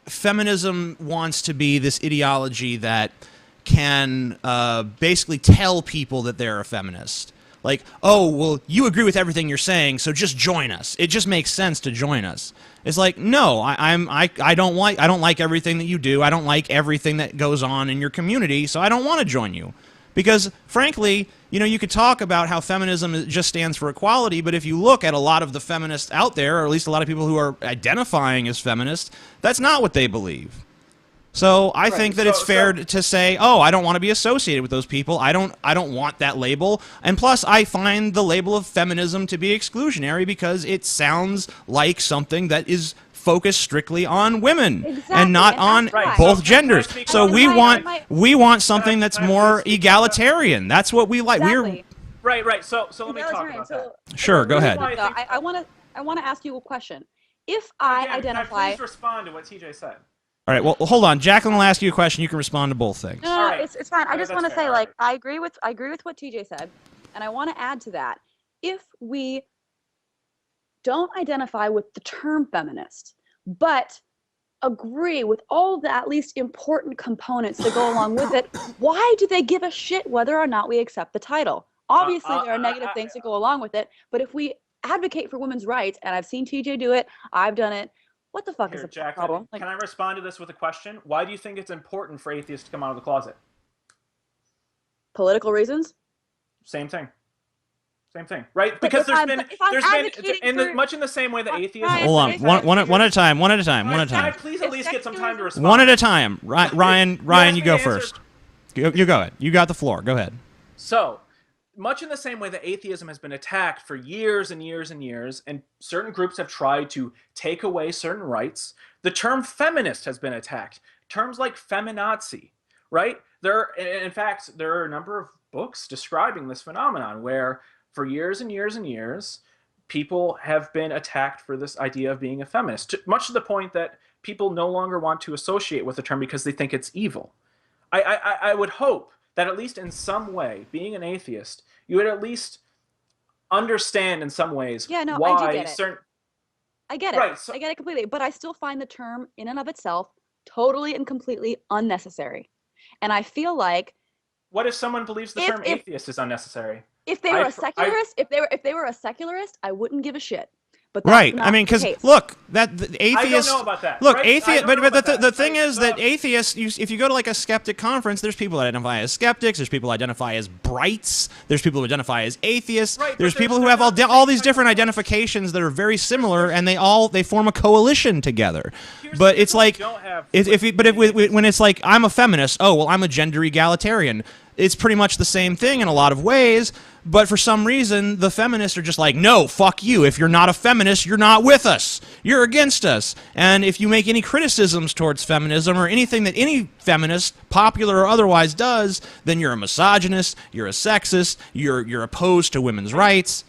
feminism wants to be this ideology that can basically tell people that they're a feminist. Like, oh, well, you agree with everything you're saying, so just join us. It just makes sense to join us. It's like, no, I don't like everything that you do. I don't like everything that goes on in your community, so I don't want to join you. Because, frankly, you could talk about how feminism just stands for equality, but if you look at a lot of the feminists out there, or at least a lot of people who are identifying as feminists, that's not what they believe. So I think that it's fair to say, oh, I don't want to be associated with those people. I don't want that label. And plus, I find the label of feminism to be exclusionary because it sounds like something that is focused strictly on women and not on both genders. So we want something that's more egalitarian. That's what we like. Exactly. Right. So let me talk about that. Sure, go ahead. I want to ask you a question. If I identify, please respond to what TJ said. All right. Well, hold on. Jacqueline will ask you a question. You can respond to both things. No, it's fine. I just want to say, like, I agree with what TJ said, and I want to add to that. If we don't identify with the term feminist, but agree with all the at least important components that go along with it, why do they give a shit whether or not we accept the title? Obviously, there are negative things that go along with it, but if we advocate for women's rights, and I've seen TJ do it, I've done it. What the fuck is the problem? Can I respond to this with a question? Why do you think it's important for atheists to come out of the closet? Political reasons? Same thing, right? Because there's been much in the same way that atheists. Hold on, one at a time. Can I please at least get some time to respond? One at a time. Ryan, you go first. You go ahead. You got the floor. Go ahead. So, much in the same way that atheism has been attacked for years and years and years, and certain groups have tried to take away certain rights, the term feminist has been attacked. Terms like feminazi, right? In fact, there are a number of books describing this phenomenon where for years and years and years, people have been attacked for this idea of being a feminist, much to the point that people no longer want to associate with the term because they think it's evil. I would hope that at least in some way, being an atheist, you would at least understand in some ways why I do get it. I get it. Right, I get it completely. But I still find the term in and of itself totally and completely unnecessary. And I feel like, what if someone believes the term atheist is unnecessary? If they were a secularist, if they were a secularist, I wouldn't give a shit. But right. I mean, because look, the atheists. I don't know about that. Look, right? atheist. But the thing is that atheists. If you go to like a skeptic conference, there's people that identify as skeptics. There's people who identify as brights. There's people who identify as atheists. Right, there's people who have all these different identifications that are very similar, and they form a coalition together. But it's like when it's like I'm a feminist. Oh well, I'm a gender egalitarian. it's pretty much the same thing in a lot of ways, but for some reason, the feminists are just like, no, fuck you. If you're not a feminist, you're not with us. You're against us. And if you make any criticisms towards feminism or anything that any feminist, popular or otherwise, does, then you're a misogynist, you're a sexist, you're opposed to women's rights,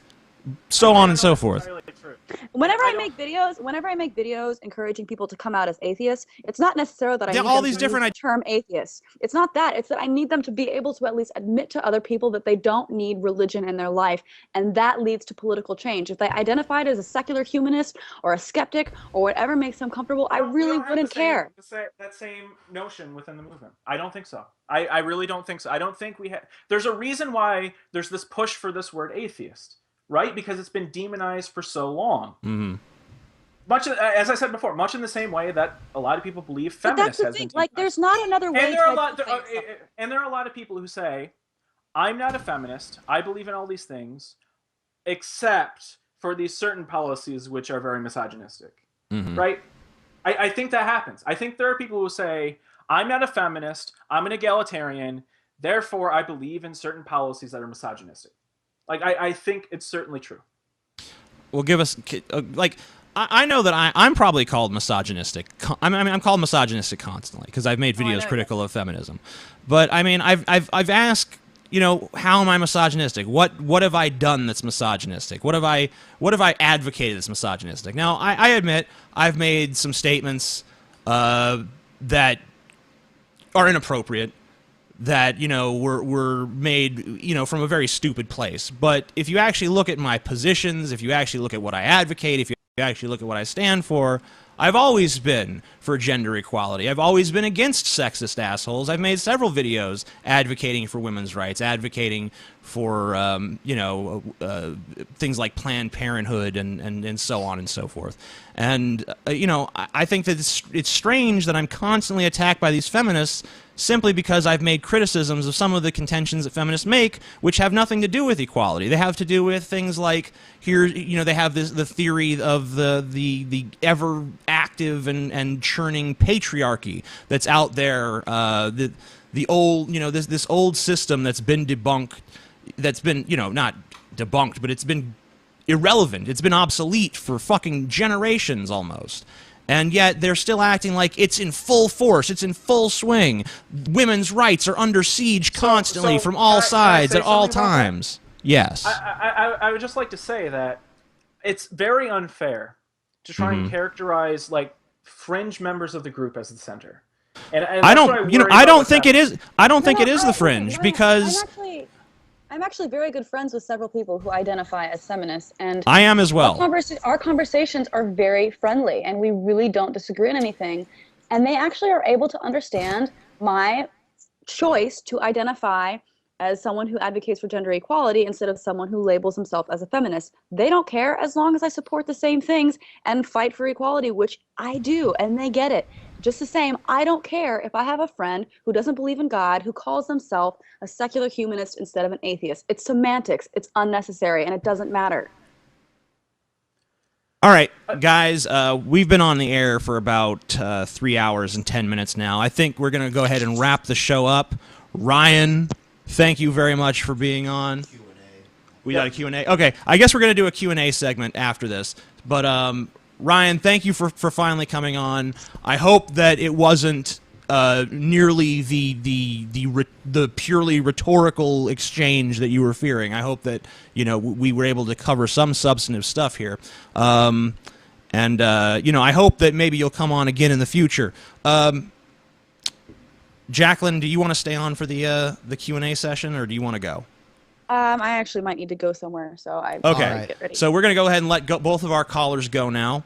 so on and so forth. Whenever I make videos encouraging people to come out as atheists, it's not necessarily that I need all them these to different use the term atheist. It's not that. It's that I need them to be able to at least admit to other people that they don't need religion in their life, and that leads to political change. If they identified as a secular humanist or a skeptic or whatever makes them comfortable, I really wouldn't care. That same notion within the movement. I don't think so. I really don't think so. I don't think we have. There's a reason why there's this push for this word atheist. Right? Because it's been demonized for so long. Mm-hmm. Much, as I said before, much in the same way that a lot of people believe feminists has been demonized. Like, there's not another way. And there are a lot of people who say, "I'm not a feminist. I believe in all these things, except for these certain policies which are very misogynistic." Mm-hmm. Right? I think that happens. I think there are people who say, "I'm not a feminist. I'm an egalitarian. Therefore, I believe in certain policies that are misogynistic." Like, I think it's certainly true. Well, give us, like, I know that I'm probably called misogynistic. I'm called misogynistic constantly because I've made videos critical of feminism. But, I mean, I've asked, you know, how am I misogynistic? What have I done that's misogynistic? What have I advocated that's misogynistic? Now, I admit I've made some statements that are inappropriate, that, you know, were made, you know, from a very stupid place. But if you actually look at my positions, if you actually look at what I advocate, if you actually look at what I stand for, I've always been for gender equality. I've always been against sexist assholes. I've made several videos advocating for women's rights, advocating for, you know, things like Planned Parenthood and so on and so forth. And, you know, I think that it's strange that I'm constantly attacked by these feminists simply because I've made criticisms of some of the contentions that feminists make, which have nothing to do with equality. They have to do with things like, here, you know, they have the theory of the ever active and churning patriarchy that's out there, the old, you know, this old system that's been debunked, that's been, you know, not debunked, but it's been irrelevant. It's been obsolete for fucking generations almost. And yet they're still acting like it's in full force, it's in full swing. Women's rights are under siege constantly from all sides at all times. Yes. I would just like to say that it's very unfair to try and characterize like fringe members of the group as the center. And I don't, you know, I don't think it is. I don't think it is the fringe because I'm actually very good friends with several people who identify as feminists, and I am as well. Our conversations are very friendly, and we really don't disagree on anything. And they actually are able to understand my choice to identify as someone who advocates for gender equality instead of someone who labels himself as a feminist. They don't care as long as I support the same things and fight for equality, which I do, and they get it. Just the same, I don't care if I have a friend who doesn't believe in God, who calls himself a secular humanist instead of an atheist. It's semantics, it's unnecessary, and it doesn't matter. All right, guys, we've been on the air for about 3 hours and 10 minutes now. I think we're going to go ahead and wrap the show up. Ryan, thank you very much for being on. Q&A. We got a Q&A? Okay, I guess we're going to do a Q&A segment after this. But Ryan, thank you for finally coming on. I hope that it wasn't nearly the purely rhetorical exchange that you were fearing. I hope that, you know, we were able to cover some substantive stuff here. You know, I hope that maybe you'll come on again in the future. Jacqueline, do you want to stay on for the Q&A session, or do you want to go? I actually might need to go somewhere, so I okay. Get ready. So we're going to go ahead and let both of our callers go now,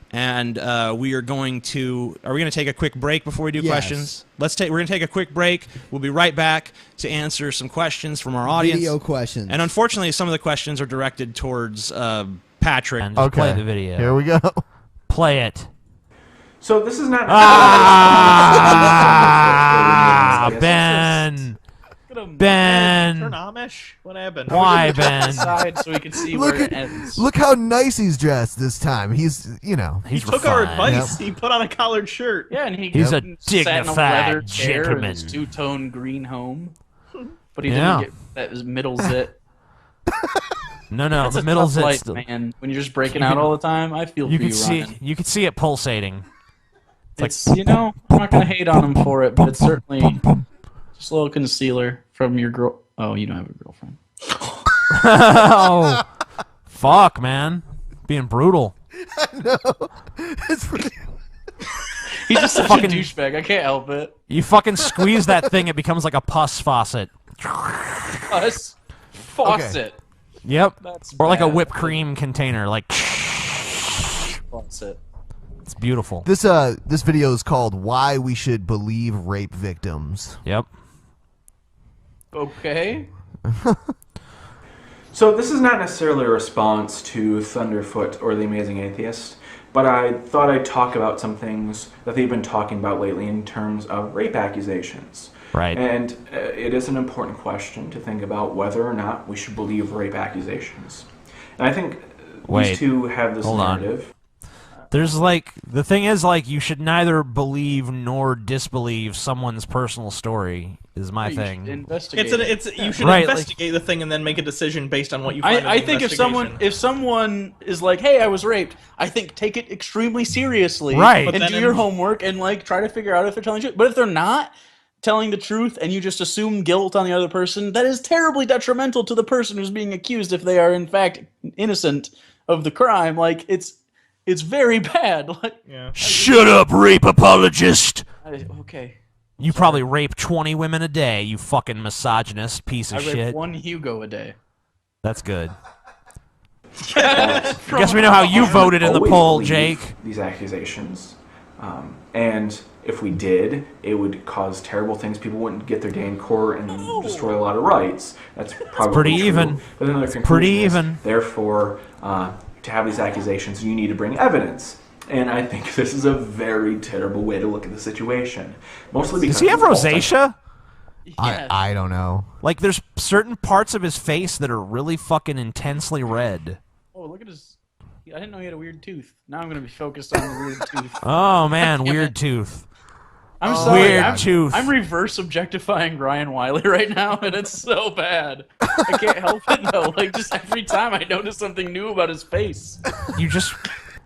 and we are going to. Are we going to take a quick break before we do questions? We're going to take a quick break. We'll be right back to answer some questions from our audience. Video questions. And unfortunately, some of the questions are directed towards Patrick. And just play the video. Here we go. Play it. So this is not. Ben. Ben. Turn Amish? What happened? Why, Ben? Side so we can see where it ends. Look how nice he's dressed this time. He's, you know. He took our advice. Yep. He put on a collared shirt. Yeah, and he's a dignified gentleman. In gentleman. his two-tone green home. but he Yeah. didn't get that middle zit. No, That's the a middle tough zit's life, still. man. When you're just breaking You out can- all the time, I feel You for could you, see, Ryan. you could see it pulsating. It's you know, I'm not gonna hate on him for it, but it's certainly just a little concealer from your girl. Oh, you don't have a girlfriend. Oh, fuck, man, being brutal. No, it's pretty. He's just such Fucking- a douchebag. I can't help it. You fucking squeeze that thing, it becomes like a pus faucet. Us faucet. Yep. That's Or like a bad. whipped cream container, like Faucet. it's beautiful. This video is called "Why We Should Believe Rape Victims." Yep. Okay. So this is not necessarily a response to Thunderfoot or The Amazing Atheist, but I thought I'd talk about some things that they've been talking about lately in terms of rape accusations. Right. And it is an important question to think about whether or not we should believe rape accusations. And I think Wait, these two have this hold on. narrative. There's like the thing is like you should neither believe nor disbelieve someone's personal story. Is my thing. Investigate. You should Right, like- investigate the thing and then make a decision based on what you find. in I the think if investigation. someone is like, "Hey, I was raped," I think take it extremely seriously, Right. But and then do in- your homework and like try to figure out if they're telling the truth. But if they're not telling the truth and you just assume guilt on the other person, that is terribly detrimental to the person who's being accused if they are in fact innocent of the crime. Like it's very bad. Like, yeah. Shut up, rape apologist! okay. You probably rape 20 women a day, you fucking misogynist piece of I rape shit. one Hugo a day. That's good. I guess we know how you voted in the Always poll, believe Jake. These accusations, and if we did, it would cause terrible things. People wouldn't get their day in court and destroy a lot of rights. That's probably pretty true. even. But then their It's conclusion pretty is, even. Therefore, to have these accusations, you need to bring evidence. And I think this is a very terrible way to look at the situation. Mostly because Does he have of the false rosacea? I don't know. Like, there's certain parts of his face that are really fucking intensely red. Oh, look at his. I didn't know he had a weird tooth. Now I'm going to be focused on the weird tooth. Oh, man, Damn weird it. tooth. I'm sorry. Weird tooth. I'm reverse objectifying Ryan Wiley right now, and it's so bad. I can't help it though. Like just every time I notice something new about his face. You just...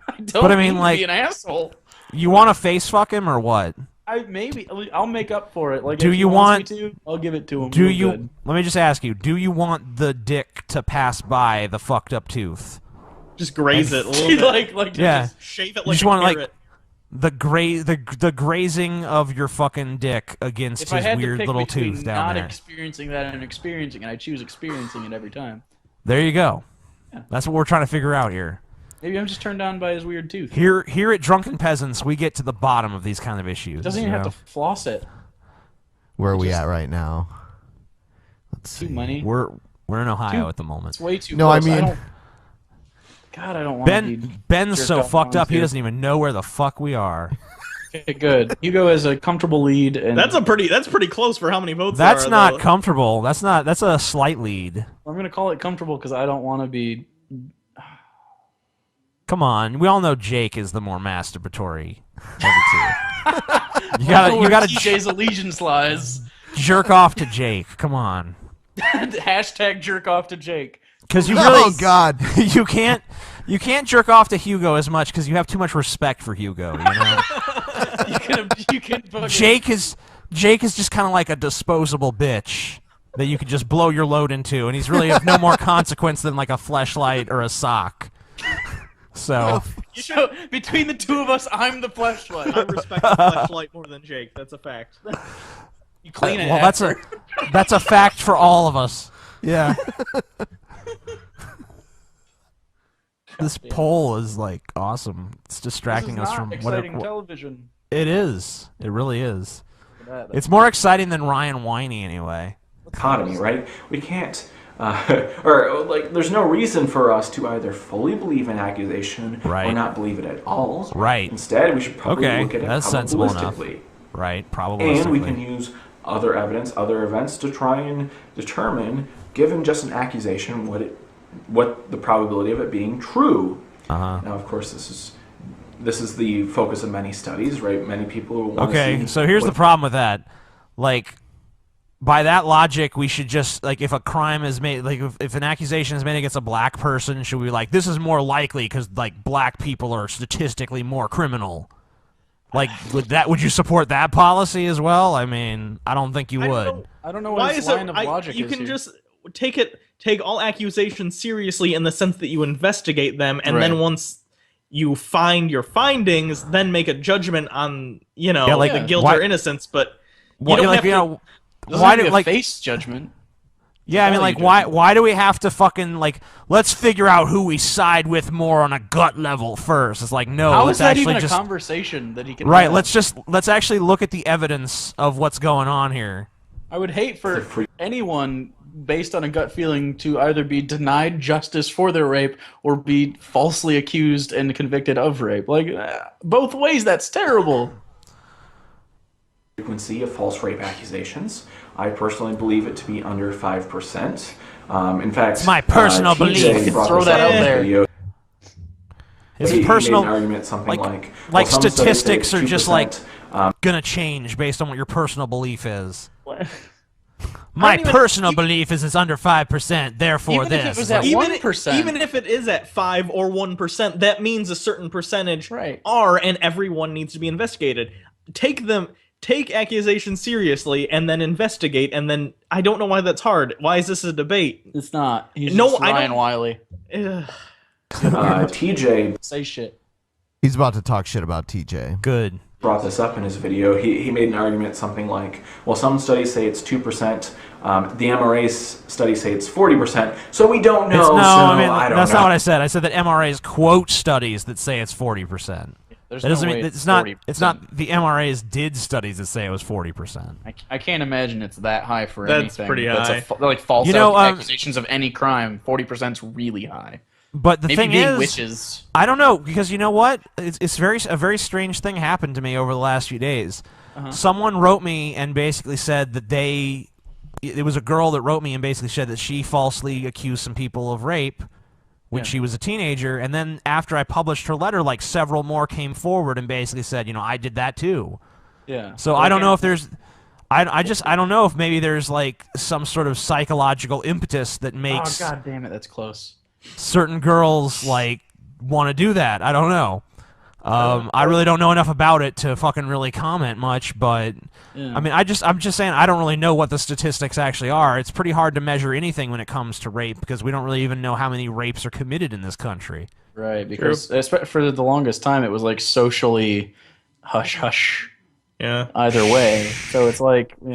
I don't But I mean, mean to like... be an asshole. You want to face fuck him or what? I'll make up for it. Like Do if he you wants want... me to, I'll give it to him. Do real you... good. Let me just ask you. Do you want the dick to pass by the fucked up tooth? Just graze it a little bit. like Yeah. Just shave it You like just a want, like, carrot. the grazing of your fucking dick against If I his had weird to pick little between tooth down not there. experiencing that and experiencing it, I choose experiencing it every time. There you go. That's what we're trying to figure out here. Maybe I'm just turned on by his weird tooth. Here at Drunken Peasants, we get to the bottom of these kind of issues. Doesn't even you have know? to floss it. Where are we at right now? Let's see. Too money. We're in Ohio at the moment. It's way too No, I close. mean- don't- God, I don't want to be Ben's jerked so off fucked on up he too. doesn't even know where the fuck we are. Okay, good. Hugo has a comfortable lead, and That's pretty close for how many votes That's there are, not though. comfortable. That's a slight lead. I'm gonna call it comfortable because I don't want to be. Come on, we all know Jake is the more masturbatory of the two. You gotta TJ's allegiance lies. jerk off to Jake. Come on, Hashtag jerk off to Jake. because you Oh, really God. you can't jerk off to Hugo as much because you have too much respect for Hugo. You know, You can fucking, Jake is just kind of like a disposable bitch that you could just blow your load into, and he's really of no more consequence than like a fleshlight or a sock. So So between the two of us, I'm the fleshlight. I respect the flashlight more than Jake. That's a fact. You clean it. well, after. that's a fact for all of us. Yeah. This poll is like awesome. It's distracting This is us not from exciting whatever. television. It is. It really is. Look at that. It's more exciting than Ryan Whiny anyway. economy, right? We can't, or like, there's no reason for us to either fully believe an accusation or Right. not believe it at all. Right. Instead, we should probably Okay, look at it that's sensible enough. probabilistically. Right. Probably. And we can use other evidence, other events to try and determine, given just an accusation, what the probability of it being true. Uh-huh. Now, of course, this is the focus of many studies, right? Many people want to Okay, see so here's the what- problem with that. Like, by that logic, we should just, like, if a crime is made, like, if an accusation is made against a black person, should we be like, this is more likely because, like, black people are statistically more criminal? Like, would you support that policy as well? I mean, I don't think you would. I don't know why his line of logic you is can here. Just take all accusations seriously in the sense that you investigate them, and then once you find your findings, then make a judgment on, the guilt or innocence, but you don't have to... Why do like face judgment? Yeah, I mean, like, why do we have to fucking, like, let's figure out who we side with more on a gut level first? It's like, no, how let's is that actually even just a conversation that he can right. have? Let's actually look at the evidence of what's going on here. I would hate for anyone based on a gut feeling to either be denied justice for their rape or be falsely accused and convicted of rape. Like, both ways, that's terrible. Frequency of false rape accusations. I personally believe it to be under 5%. In fact, it's my personal belief. Throw that out there. His personal argument, something like well, statistics are just like gonna change based on what your personal belief is. My personal belief is it's under 5%. Therefore, even this. If it was at 1%. Even if it is at 5 or 1%, that means a certain percentage are, and everyone needs to be investigated. Take accusations seriously and then investigate, and then I don't know why that's hard. Why is this a debate? It's not. He's just Ryan Wiley. TJ say shit. He's about to talk shit about TJ. Good. Brought this up in his video. He made an argument something like, well, some studies say it's 2%. The MRA studies say it's 40%. So we don't know. I don't that's know. not what I said. I said that MRAs quote studies that say it's 40%. That doesn't mean it's not. It's not the MRAs did studies that say it was 40%. I can't imagine it's that high for anything. That's pretty high. Like false accusations of any crime. 40% is really high. But the Maybe thing being is, witches. I don't know, because you know what? It's a very strange thing happened to me over the last few days. Someone wrote me and basically said that it was a girl that wrote me and basically said that she falsely accused some people of rape when she was a teenager, and then after I published her letter, like, several more came forward and basically said, I did that too. Yeah. So I don't know if there's... I don't know if maybe there's, like, some sort of psychological impetus that makes... Oh, god damn it, that's close. Certain girls, like, want to do that. I don't know. I really don't know enough about it to fucking really comment much, but I mean, I'm just saying I don't really know what the statistics actually are. It's pretty hard to measure anything when it comes to rape because we don't really even know how many rapes are committed in this country. Right, because for the longest time it was like socially hush hush. Yeah. Either way, so it's like I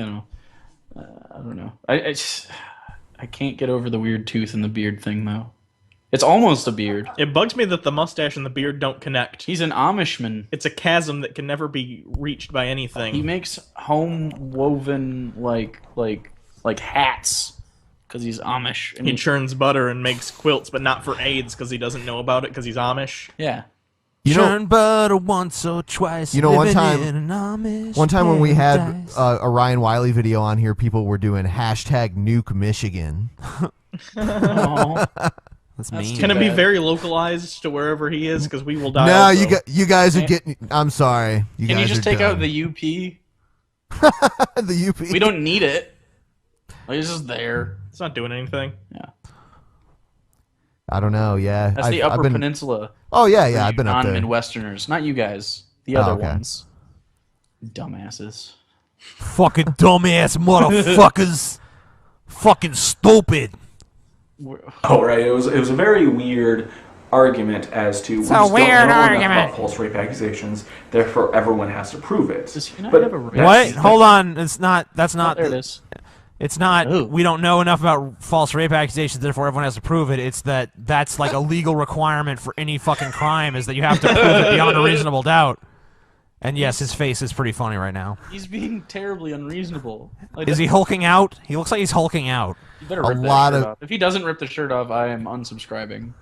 don't know. I can't get over the weird tooth and the beard thing though. It's almost a beard. It bugs me that the mustache and the beard don't connect. He's an Amishman. It's a chasm that can never be reached by anything. He makes home woven like hats because he's Amish. He churns butter and makes quilts, but not for AIDS because he doesn't know about it because he's Amish. Yeah. Churn butter once or twice. One time when we had a Ryan Wiley video on here, people were doing hashtag Nuke Michigan. That's mean. Can it be very localized to wherever he is? Because we will die. No, also. you guys are getting... I'm sorry. Can you just take out the UP? The UP? We don't need it. Like, it's just there. It's not doing anything. Yeah. I don't know, yeah. That's the Upper Peninsula. Oh, yeah, I've been up there. Non-Midwesterners. Not you guys. The other ones. Dumbasses. Fucking dumbass motherfuckers. Fucking stupid. Oh, right. It was a very weird argument as to it's a weird argument about false rape accusations. Therefore, everyone has to prove it. Does he not have a rape? What? Hold on. It's not. That's not. There it is. It's not. Ooh. We don't know enough about false rape accusations. Therefore, everyone has to prove it. It's that's like a legal requirement for any fucking crime is that you have to prove it beyond a reasonable doubt. And yes, his face is pretty funny right now. He's being terribly unreasonable. Like, is he hulking out? He looks like he's hulking out. You better rip that shirt off. If he doesn't rip the shirt off, I am unsubscribing.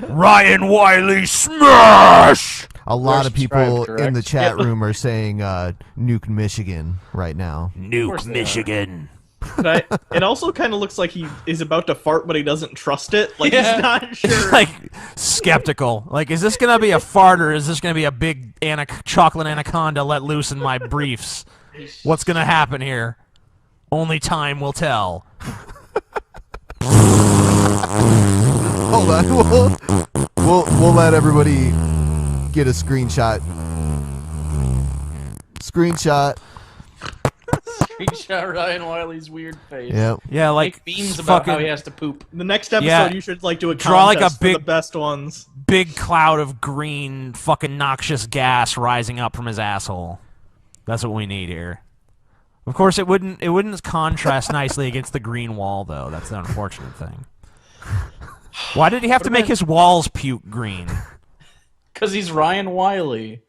Ryan Wiley smash! A lot of people in the chat room are saying Nuke Michigan right now. Nuke Michigan. But it also kind of looks like he is about to fart, but he doesn't trust it. Like, he's not sure. He's like skeptical. Like, is this gonna be a fart or is this gonna be a big chocolate anaconda let loose in my briefs? What's gonna happen here? Only time will tell. Hold on. We'll let everybody get a screenshot. Screenshot. Screenshot Ryan Wiley's weird face. Yep. Yeah, like make memes about how fucking- he has to poop. The next episode, Yeah. you should like do a Draw like a contest for big- the best ones. Big cloud of green fucking noxious gas rising up from his asshole. That's what we need here. Of course, it wouldn't contrast nicely against the green wall, though. That's the unfortunate thing. Why did he have to make his walls puke green? Because he's Ryan Wiley.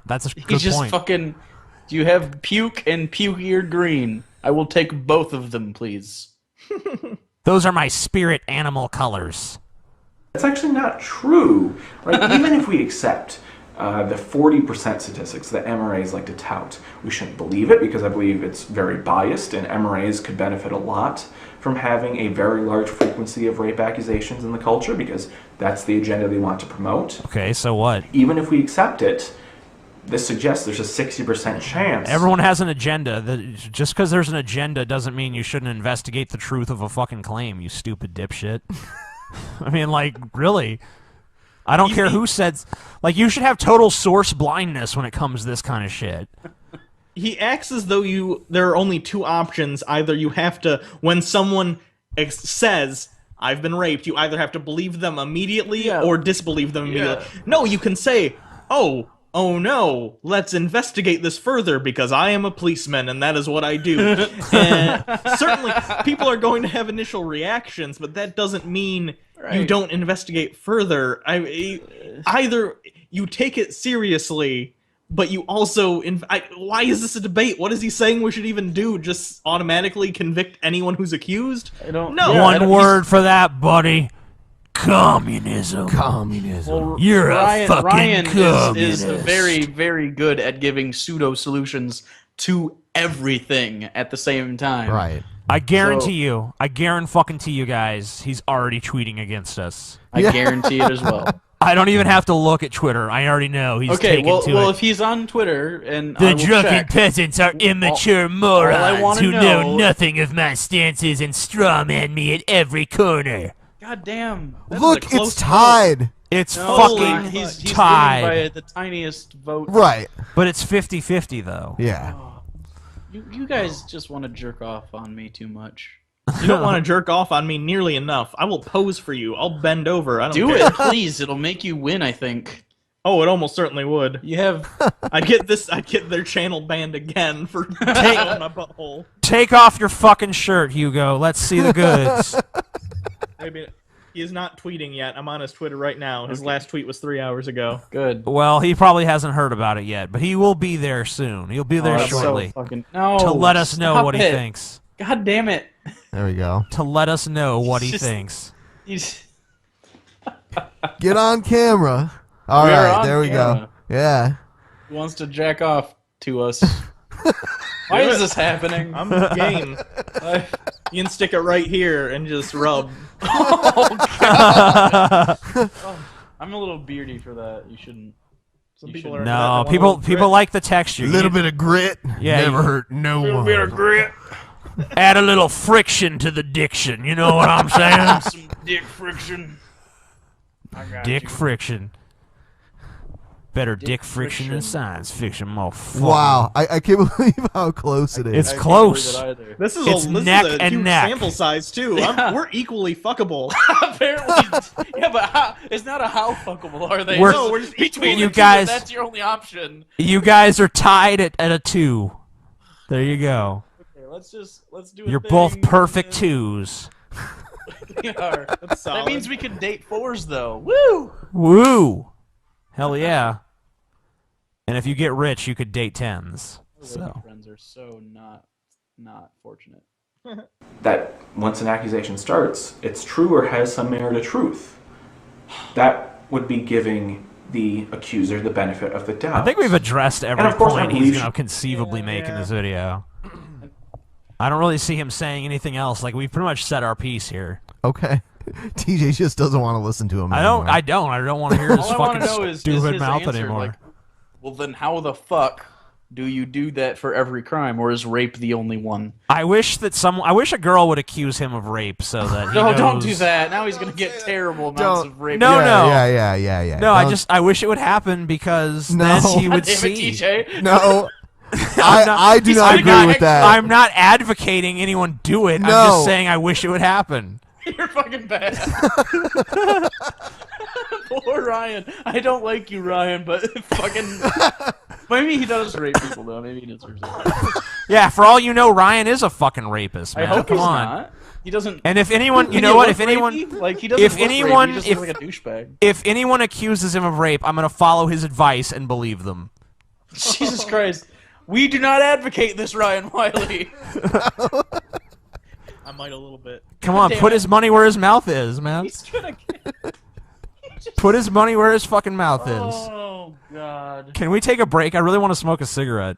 That's a good He's just point. fucking. Do you have puke and puke-eared green? I will take both of them, please. Those are my spirit animal colors. That's actually not true. Like, even if we accept the 40% statistics that MRAs like to tout, we shouldn't believe it because I believe it's very biased, and MRAs could benefit a lot from having a very large frequency of rape accusations in the culture because that's the agenda they want to promote. Okay, so what? Even if we accept it, this suggests there's a 60% chance. Everyone has an agenda. Just because there's an agenda doesn't mean you shouldn't investigate the truth of a fucking claim, you stupid dipshit. I mean, like, really? I don't care who said... Like, you should have total source blindness when it comes to this kind of shit. He acts as though there are only two options. Either you have to, when someone says, I've been raped, you either have to believe them immediately or disbelieve them immediately. Yeah. No, you can say, oh no, let's investigate this further because I am a policeman and that is what I do. And certainly, people are going to have initial reactions, but that doesn't mean you don't investigate further. Either you take it seriously, but you also... why is this a debate? What is he saying we should even do? Just automatically convict anyone who's accused? I don't... No. One word for that, buddy. Communism. Communism. You're Ryan, a fucking Ryan communist. is very, very good at giving pseudo-solutions to everything at the same time. Right. I guarantee you, guys, he's already tweeting against us. I guarantee it as well. I don't even have to look at Twitter. I already know he's Okay, taken to well, it. if he's on Twitter and The I will drunken check, peasants are immature I morons wanna who know know- nothing of my stances and strawman me at every corner. God damn! that is Look, a close it's tied. It's vote. fucking he's tied. winning by the tiniest vote. Right. But it's 50-50, though. Yeah. You guys just want to jerk off on me too much. You don't want to jerk off on me nearly enough. I will pose for you. I'll bend over. I don't Do care. it, please. It'll make you win, I think. Oh, it almost certainly would. You have... I'd get their channel banned again for taking on my butthole. Take off your fucking shirt, Hugo. Let's see the goods. Maybe he is not tweeting yet. I'm on his Twitter right now. His last tweet was 3 hours ago. Good. Well, he probably hasn't heard about it yet, but he will be there soon. He'll be there that's shortly So fucking... No, to let us know stop what he it. thinks. God damn it. There we go. To let us know what he Just- thinks. Get on camera. All We are right, on there we go. camera. Yeah. He wants to jack off to us. Why is this happening? I'm game. You can stick it right here and just rub. I'm a little beardy for that. You shouldn't. Some people are No, into that. They want a people little like the texture. A little bit of grit. Yeah, Never you- hurt no one. bit of grit. Add a little friction to the diction. You know what I'm saying? Some dick friction. I got Dick you. friction. Better dick friction than friction. science fiction, motherfucker. Wow, I can't believe how close it is. It's I can't close. believe it either. This is It's a neck this is a and huge neck. sample size too. We're equally fuckable. Apparently, yeah, but how, it's not a how fuckable are they? We're- It's No, we're just between you the two, guys- That's your only option. You guys are tied at a 2. There you go. Okay, let's do. A You're thing, both perfect and 2s. then we are. That's solid. That means we can date 4s though. Woo! Woo! Hell yeah. And if you get rich, you could date 10s. My So friends are so not fortunate. That once an accusation starts, it's true or has some merit of truth. That would be giving the accuser the benefit of the doubt. I think we've addressed every And of course, I point he's believe going to conceivably make in this video. I don't really see him saying anything else. Like, we've pretty much said our piece here. Okay. TJ just doesn't want to listen to him I anymore. don't want to hear his All I want fucking to know is stupid his mouth answer, anymore. like, well, then how the fuck Do you do that for every crime, or is rape the only one? I wish a girl would accuse him of rape so that he knows. Don't do that. Now he's gonna get terrible amounts of rape. No. Yeah. No, I wish it would happen because then he would see. TJ. No. I do not agree with that. I'm not advocating anyone do it. No. I'm just saying I wish it would happen. You're fucking bad. Poor Ryan. I don't like you, Ryan, but fucking... Maybe he does rape people, though. Maybe he deserves it. Yeah, for all you know, Ryan is a fucking rapist, man. I hope Come he's on. not. He doesn't... And if anyone... You know what? If anyone... Like, he doesn't look rapey, he just looks like a douchebag. If anyone accuses him of rape, I'm going to follow his advice and believe them. Jesus Christ. We do not advocate this, Ryan Wiley. I might a little bit. Come on, put his money where his mouth is, man. He's trying to... Put his money where his fucking mouth is. Oh, God. Can we take a break? I really want to smoke a cigarette.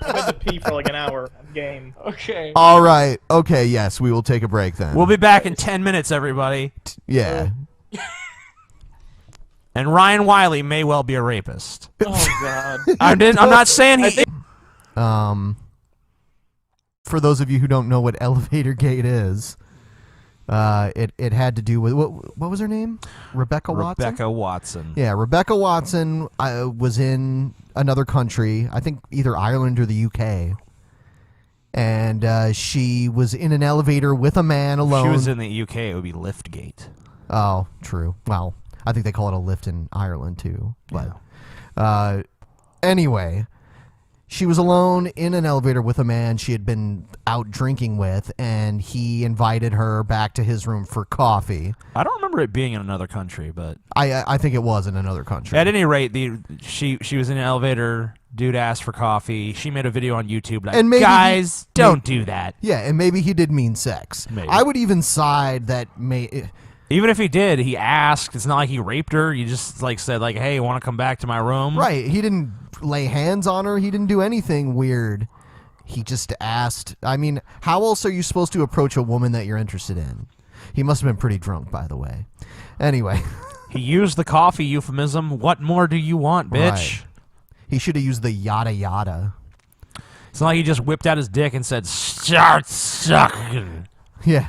I've had to pee for like an hour. I'm game. Okay. All right. Okay, yes, we will take a break then. We'll be back in 10 minutes, everybody. Yeah. And Ryan Wiley may well be a rapist. Oh, God. I'm not saying he... For those of you who don't know what Elevatorgate is, it had to do with what was her name? Rebecca Watson. Rebecca Watson. Yeah, Rebecca Watson was in another country, I think either Ireland or the UK, and she was in an elevator with a man alone. If she was in the UK, it would be Liftgate. Oh, true. Well, I think they call it a lift in Ireland too. But anyway, she was alone in an elevator with a man she had been out drinking with, and he invited her back to his room for coffee. I don't remember it being in another country, but I think it was in another country. At any rate, she was in an elevator. Dude asked for coffee. She made a video on YouTube like, and maybe guys, don't do that. Yeah, and maybe he did mean sex. Maybe. I would even side that even if he did, he asked. It's not like he raped her. You just like said like, hey, want to come back to my room? Right. He didn't lay hands on her. He didn't do anything weird. He just asked. I mean, how else are you supposed to approach a woman that you're interested in? He must have been pretty drunk, by the way. Anyway. He used the coffee euphemism. What more do you want, bitch? Right. He should have used the yada yada. It's not like he just whipped out his dick and said, start sucking. Yeah.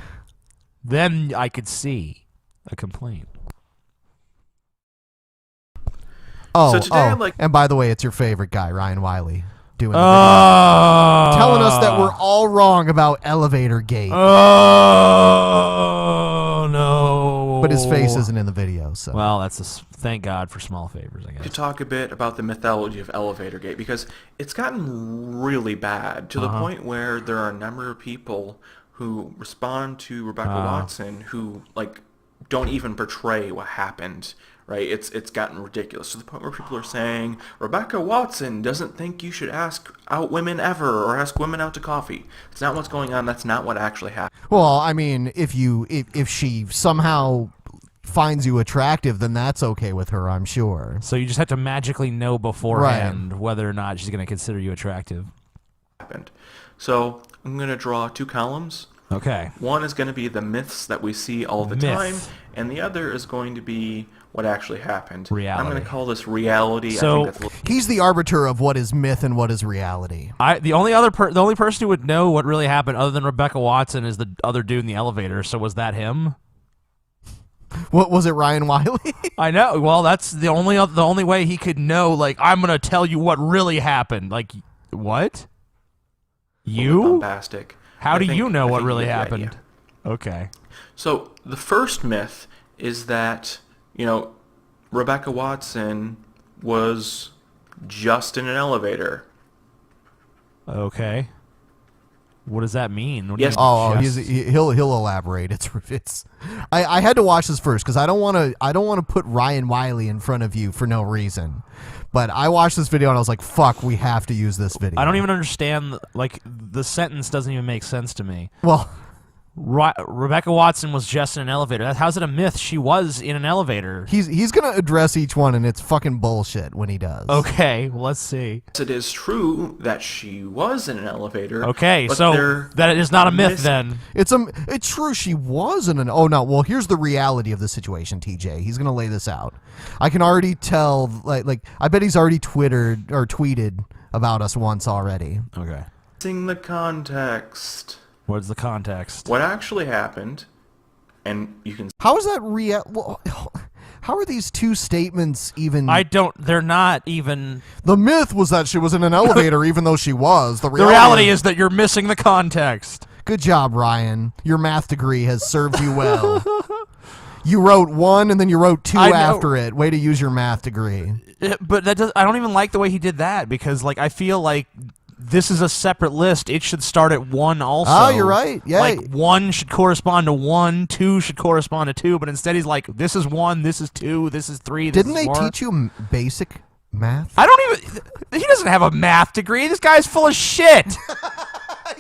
Then I could see a complaint. Oh, so today I'm like, and by the way, it's your favorite guy, Ryan Wiley, doing the video, telling us that we're all wrong about Elevatorgate. Oh no! But his face isn't in the video, so well, thank God for small favors, I guess. to talk a bit about the mythology of Elevatorgate, because it's gotten really bad to the point where there are a number of people who respond to Rebecca Watson who like don't even portray what happened. Right, it's gotten ridiculous to the point where people are saying Rebecca Watson doesn't think you should ask out women ever or ask women out to coffee. It's not what's going on. That's not what actually happened. Well, I mean, if she somehow finds you attractive, then that's okay with her, I'm sure. So you just have to magically know beforehand whether or not she's going to consider you attractive. Happened. So I'm going to draw two columns. Okay. One is going to be the myths that we see all the time, and the other is going to be what actually happened. Reality. I'm going to call this reality. So I think that's he's the arbiter of what is myth and what is reality. The only person who would know what really happened other than Rebecca Watson is the other dude in the elevator. So was that him? What was it, Ryan Wiley? I know. Well, that's the only way he could know. Like, I'm gonna tell you what really happened. Like, what? You? bombastic. How do you know I what think really you get the happened? idea. Okay. So the first myth is that, Rebecca Watson was just in an elevator. Okay. What does that mean? What do Yes. you mean He'll elaborate. It's. I had to watch this first because I don't want to put Ryan Wiley in front of you for no reason. But I watched this video and I was like, "Fuck, we have to use this video." I don't even understand. Like, the sentence doesn't even make sense to me. Well, Rebecca Watson was just in an elevator. How's it a myth? She was in an elevator. He's gonna address each one, and it's fucking bullshit when he does. Okay, well, let's see. It is true that she was in an elevator. Okay, but so that is not a myth then. It's true she was in an. Oh no, well here's the reality of the situation. TJ, he's gonna lay this out. I can already tell. Like I bet he's already tweeted about us once already. Okay. Missing the context. What's the context? What actually happened, and you can... How is that how are these two statements even... They're not even... The myth was that she was in an elevator even though she was. The reality is that you're missing the context. Good job, Ryan. Your math degree has served you well. You wrote 1 and then you wrote 2 after it. Way to use your math degree. But I don't even like the way he did that because I feel like this is a separate list. It should start at 1 also. Oh, you're right. Yeah. Like 1 should correspond to 1, 2 should correspond to 2, but instead he's like, this is 1, this is 2, this is 3, this Didn't is 4. they teach you basic math? I don't even... He doesn't have a math degree. This guy's full of shit.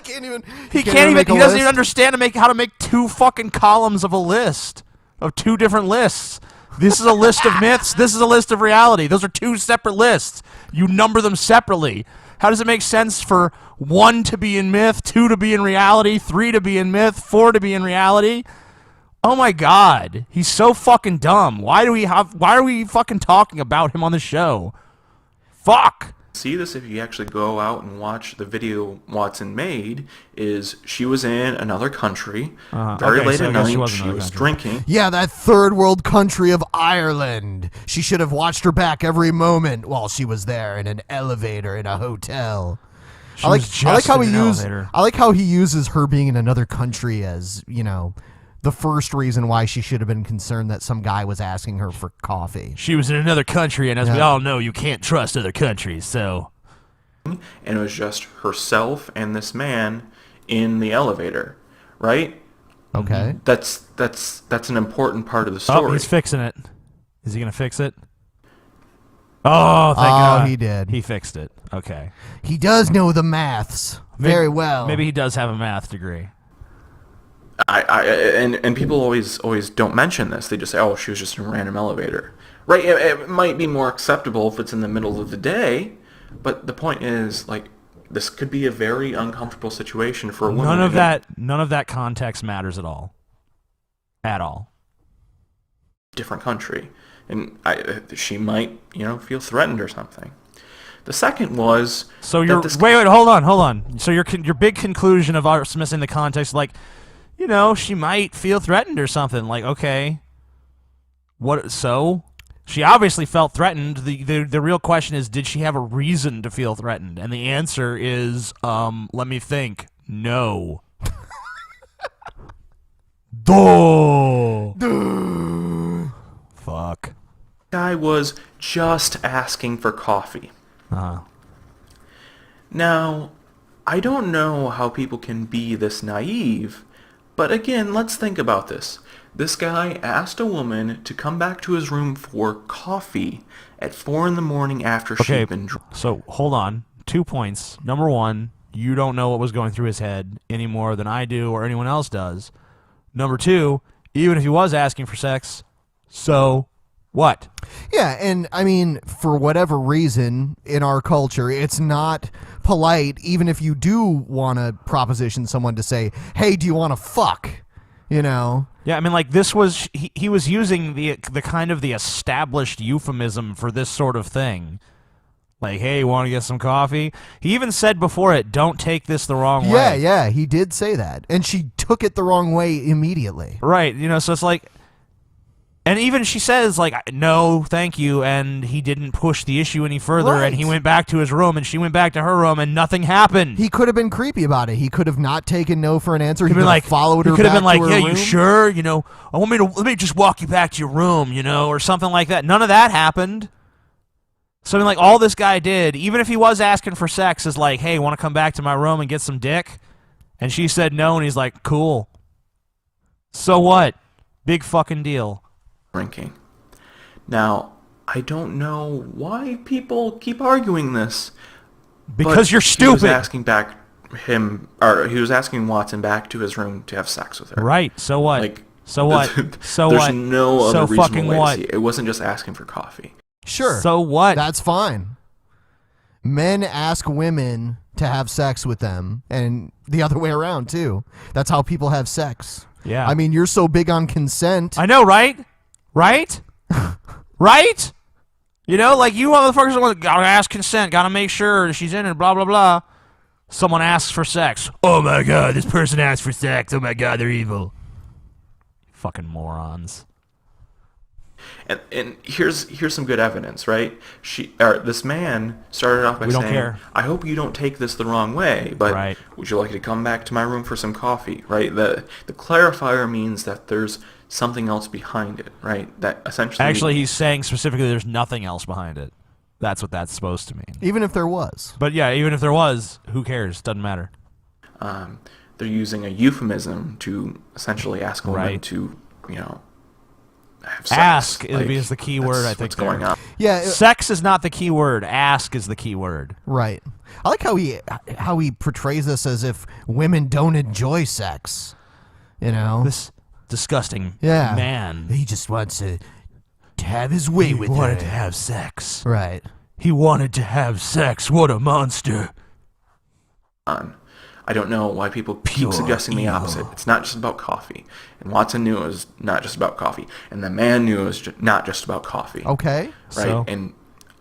He doesn't even understand how to make 2 fucking columns of a list. Of 2 different lists. This is a list of myths. This is a list of reality. Those are 2 separate lists. You number them separately. How does it make sense for 1 to be in myth, 2 to be in reality, 3 to be in myth, 4 to be in reality? Oh my god. He's so fucking dumb. Why are we fucking talking about him on the show? Fuck. See this if you actually go out and watch the video Watson made. Is she was in another country very late at night. She was drinking. Yeah, that third world country of Ireland. She should have watched her back every moment while she was there in an elevator in a hotel. I like how he uses her being in another country as, the first reason why she should have been concerned that some guy was asking her for coffee. She was in another country, and as we all know, you can't trust other countries, so... And it was just herself and this man in the elevator, right? Okay. That's an important part of the story. Oh, he's fixing it. Is he going to fix it? Oh, thank God. He did. He fixed it. Okay. He does know the maths very well. Maybe he does have a math degree. And people always don't mention this. They just say, "Oh, she was just in a random elevator." Right? It might be more acceptable if it's in the middle of the day, but the point is, this could be a very uncomfortable situation for a woman. None of that context matters at all. At all. Different country, and she might, feel threatened or something. The second was wait, hold on. So your big conclusion of us missing the context, she might feel threatened or something. Okay, what? So she obviously felt threatened. The real question is, did she have a reason to feel threatened? And the answer is, let me think. No. Duh. Fuck. Guy was just asking for coffee. Now, I don't know how people can be this naive. But again, let's think about this. This guy asked a woman to come back to his room for coffee at 4 a.m. after she'd been drunk. So, hold on. 2 points. Number 1, you don't know what was going through his head any more than I do or anyone else does. Number 2, even if he was asking for sex, so what? Yeah, and I mean, for whatever reason in our culture, it's not polite, even if you do want to proposition someone to say, "Hey, do you want to fuck?" Yeah, I mean, this was he was using the kind of the established euphemism for this sort of thing. Hey, want to get some coffee? He even said before it, "Don't take this the wrong way." Yeah, he did say that, and she took it the wrong way immediately. Right, so it's and even she says, "No, thank you," and he didn't push the issue any further, and he went back to his room, and she went back to her room, and nothing happened. He could have been creepy about it. He could have not taken no for an answer. He could have followed her back to her room. He could have been "Yeah, you sure? Let me just walk you back to your room, or something like that." None of that happened. So, I mean, all this guy did, even if he was asking for sex, is "Hey, want to come back to my room and get some dick?" And she said no, and he's like, "Cool. So what? Big fucking deal." Drinking. Now, I don't know why people keep arguing this. Because you're stupid. He was asking Watson back to his room to have sex with her. Right. So what? So what? So there's what? no other so fucking reasonable way what? to see it. It wasn't just asking for coffee. Sure. So what? That's fine. Men ask women to have sex with them, and the other way around too. That's how people have sex. Yeah. I mean, you're so big on consent. I know, right? Right? Right? You know, like you motherfuckers are like, gotta ask consent, gotta make sure she's in it, blah blah blah. Someone asks for sex. Oh my god, this person asked for sex. Oh my god, they're evil. Fucking morons. And here's some good evidence, right? This man started off by We don't saying, care. "I hope you don't take this the wrong way, but would you like to come back to my room for some coffee?" Right? The clarifier means that there's something else behind it, right? That essentially. Actually, he's saying specifically there's nothing else behind it. That's what that's supposed to mean. Even if there was. But yeah, even if there was, who cares? Doesn't matter. They're using a euphemism to essentially ask a woman to, have sex. Ask is the key word, I think. What's going on? Yeah, sex is not the key word. Ask is the key word. Right. I like how he portrays this as if women don't enjoy sex. You know, this disgusting man. He just wants to have his way with her. He wanted to have sex. Right. He wanted to have sex. What a monster. I don't know why people keep suggesting the opposite. It's not just about coffee. And Watson knew it was not just about coffee. And the man knew it was not just about coffee. Okay. Right? So? And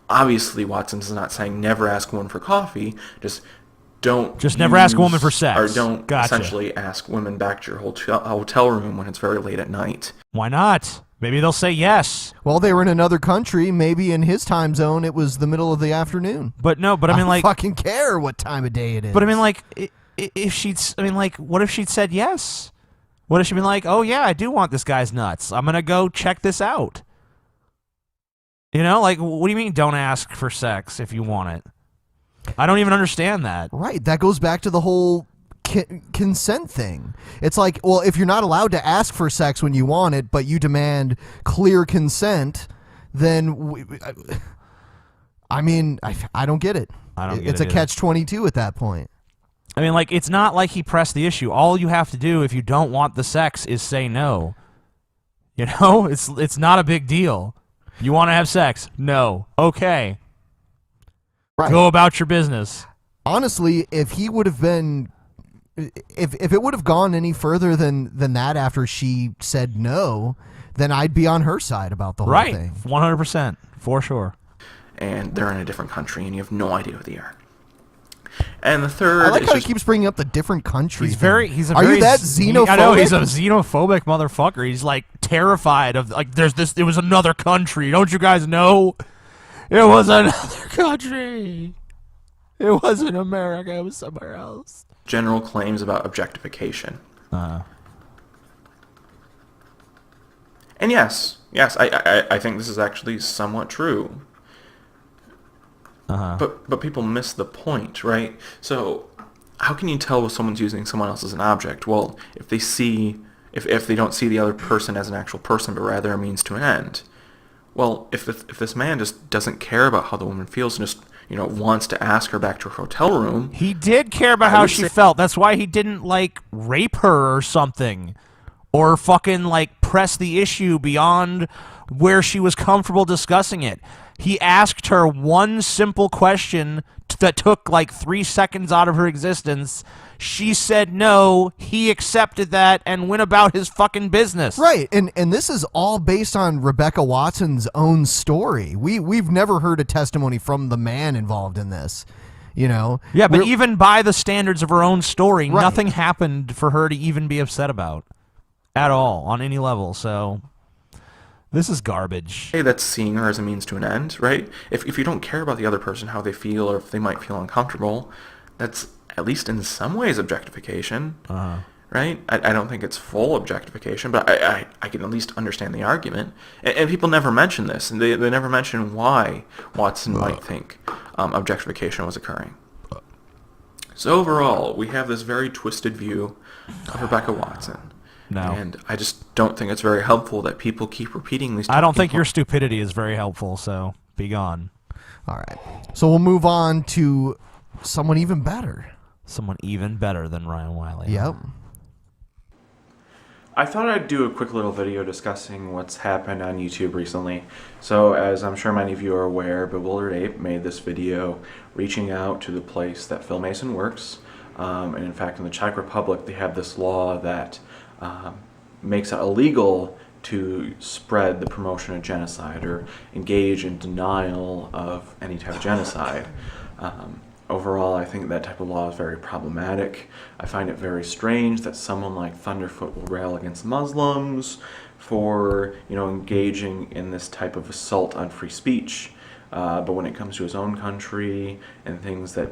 obviously Watson's not saying never ask a woman for coffee. Just never ask a woman for sex. Or don't essentially ask women back to your hotel room when it's very late at night. Why not? Maybe they'll say yes. Well, they were in another country. Maybe in his time zone, it was the middle of the afternoon. But I mean, like, don't fucking care what time of day it is. But I mean, like, what if she'd said yes? What if she'd been like, oh yeah, I do want this guy's nuts. I'm gonna go check this out. You know, like, what do you mean? Don't ask for sex if you want it. I don't even understand that. Right. That goes back to the whole consent thing. It's like, well, if you're not allowed to ask for sex when you want it, but you demand clear consent, then I don't get it. It's a catch-22 at that point. I mean, like, it's not like he pressed the issue. All you have to do if you don't want the sex is say no. You know, it's not a big deal. You want to have sex? No. Okay. Right. Go about your business. Honestly, if he would have been, if it would have gone any further than that after she said no, then I'd be on her side about the whole thing. 100%, for sure. And they're in a different country, and you have no idea who they are. And the third, I like how he keeps bringing up the different countries. Are you that xenophobic? I know he's a xenophobic motherfucker. He's like terrified of like it was another country. Don't you guys know? It was another country. It wasn't America. It was somewhere else. General claims about objectification. And yes, I think this is actually somewhat true. But people miss the point, right? So how can you tell if someone's using someone else as an object? Well, if they don't see the other person as an actual person, but rather a means to an end. Well, if this man just doesn't care about how the woman feels and just wants to ask her back to her hotel room, he did care about how she felt. That's why he didn't like rape her or something, or fucking like press the issue beyond where she was comfortable discussing it. He asked her one simple question that took like 3 seconds out of her existence. She said no. He accepted that and went about his fucking business. Right, and this is all based on Rebecca Watson's own story. We've never heard a testimony from the man involved in this. Yeah, but even by the standards of her own story, nothing happened for her to even be upset about at all on any level. So this is garbage. Hey, that's seeing her as a means to an end, right? If you don't care about the other person, how they feel, or if they might feel uncomfortable, that's at least in some ways objectification, right? I don't think it's full objectification, but I can at least understand the argument. And people never mention this, and they never mention why Watson might think objectification was occurring. So overall, we have this very twisted view of Rebecca Watson. No. And I just don't think it's very helpful that people keep repeating these. I don't think your stupidity is very helpful, so be gone. All right. So we'll move on to someone even better. Someone even better than Ryan Wiley. Yep. I thought I'd do a quick little video discussing what's happened on YouTube recently. So, as I'm sure many of you are aware, Bewildered Ape made this video reaching out to the place that Phil Mason works. And in fact, in the Czech Republic, they have this law that makes it illegal to spread the promotion of genocide or engage in denial of any type of genocide. Overall, I think that type of law is very problematic. I find it very strange that someone like Thunderfoot will rail against Muslims for, engaging in this type of assault on free speech. But when it comes to his own country and things that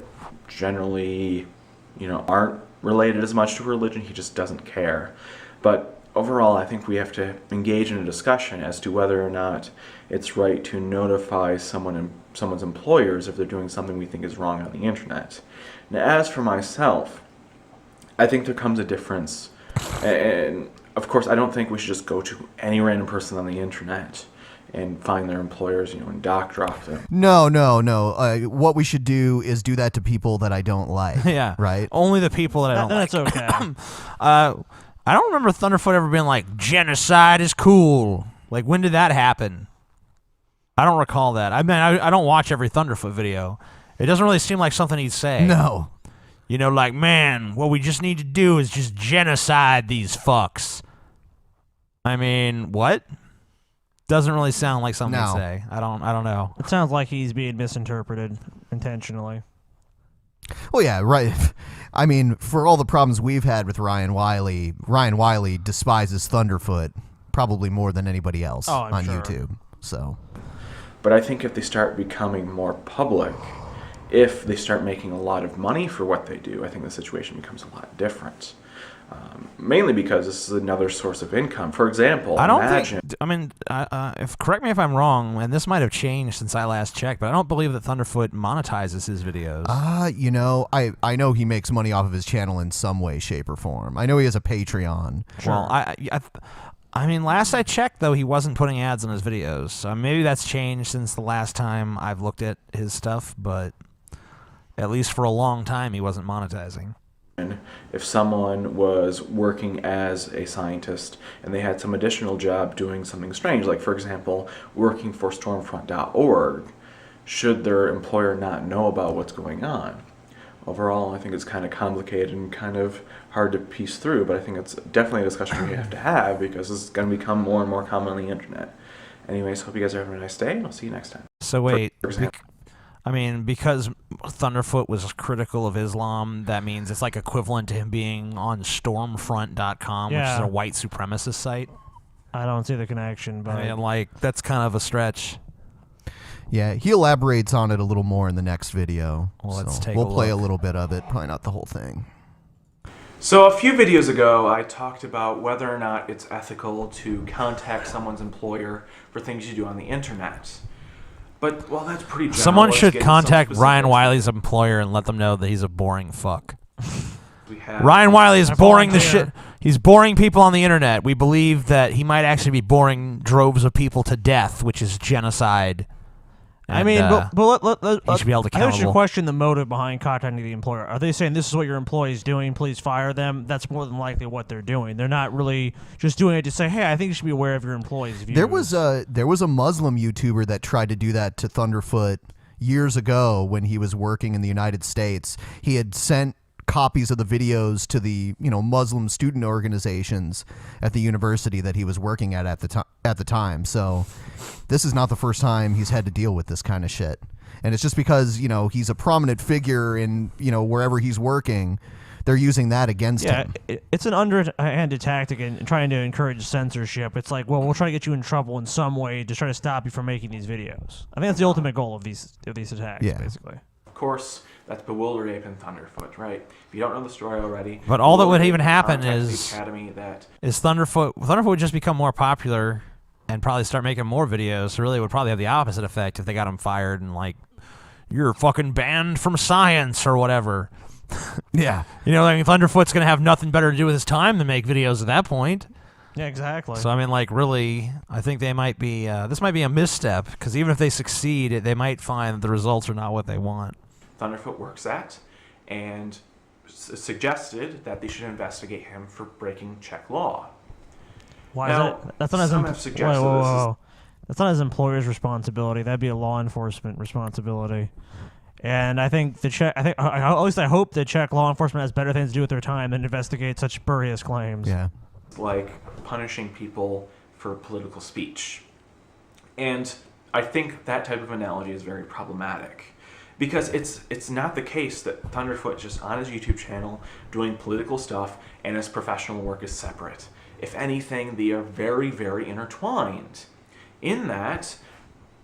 generally, aren't related as much to religion, he just doesn't care. But overall, I think we have to engage in a discussion as to whether or not it's right to notify someone's employers if they're doing something we think is wrong on the internet. Now, as for myself, I think there comes a difference. And, of course, I don't think we should just go to any random person on the internet and find their employers, and dock drop them. No. What we should do is do that to people that I don't like. Yeah. Right? Only the people that I don't like. That's okay. I don't remember Thunderfoot ever being like, genocide is cool. Like, when did that happen? I don't recall that. I mean, I don't watch every Thunderfoot video. It doesn't really seem like something he'd say. No. Like, man, what we just need to do is just genocide these fucks. I mean, what? Doesn't really sound like something he'd say. I don't know. It sounds like he's being misinterpreted intentionally. Well, yeah, right. I mean, for all the problems we've had with Ryan Wiley despises Thunderfoot probably more than anybody else on sure. YouTube. So, but I think if they start becoming more public, if they start making a lot of money for what they do, I think the situation becomes a lot different. Mainly because this is another source of income. For example, correct me if I'm wrong, and this might have changed since I last checked, but I don't believe that Thunderfoot monetizes his videos. I know he makes money off of his channel in some way, shape, or form. I know he has a Patreon. Sure. Well, I mean, last I checked, though, he wasn't putting ads on his videos. So maybe that's changed since the last time I've looked at his stuff, but at least for a long time, he wasn't monetizing. If someone was working as a scientist and they had some additional job doing something strange, like, for example, working for Stormfront.org, should their employer not know about what's going on? Overall, I think it's kind of complicated and kind of hard to piece through, but I think it's definitely a discussion we have to have because it's going to become more and more common on the internet. Anyways, hope you guys are having a nice day, and I'll see you next time. So wait, because Thunderfoot was critical of Islam, that means it's like equivalent to him being on Stormfront.com, which is a white supremacist site? I don't see the connection, but... I mean, that's kind of a stretch. Yeah, he elaborates on it a little more in the next video. Well, let's take We'll play a little bit of it, probably not the whole thing. So a few videos ago, I talked about whether or not it's ethical to contact someone's employer for things you do on the internet. But, well, that's pretty general. Someone should contact Ryan Wiley's employer and let them know that he's a boring fuck. Ryan Wiley is boring the shit. He's boring people on the internet. We believe that he might actually be boring droves of people to death, which is genocide. And, I mean, but he should be held accountable. I think we should question the motive behind contacting the employer. Are they saying this is what your employee is doing, please fire them? That's more than likely what they're doing. They're not really just doing it to say, hey, I think you should be aware of your employees' views. There was a Muslim YouTuber that tried to do that to Thunderfoot years ago when he was working in the United States. He had sent copies of the videos to the Muslim student organizations at the university that he was working at the time. So this is not the first time he's had to deal with this kind of shit. And it's just because he's a prominent figure in wherever he's working, they're using that against him. It's an underhanded tactic in trying to encourage censorship. It's like, well, we'll try to get you in trouble in some way to try to stop you from making these videos. I think that's the ultimate goal of these attacks, basically. Of course, that's Bewildered Ape and Thunderfoot, right? If you don't know the story already... But all that would even happen is Thunderfoot would just become more popular and probably start making more videos. So really it would probably have the opposite effect if they got him fired and like, you're fucking banned from science or whatever. Yeah. Thunderfoot's going to have nothing better to do with his time than make videos at that point. Yeah, exactly. So, I mean, really, I think they might be, this might be a misstep, because even if they succeed, they might find that the results are not what they want. Thunderfoot works at, and suggested that they should investigate him for breaking Czech law. Why now, is that? That's not some have suggested that's not his employer's responsibility. That'd be a law enforcement responsibility. And I think at least I hope the Czech law enforcement has better things to do with their time than investigate such spurious claims. Yeah. Like punishing people for political speech. And I think that type of analogy is very problematic, because it's not the case that Thunderfoot is just on his YouTube channel doing political stuff and his professional work is separate. If anything, they are very, very intertwined. In that,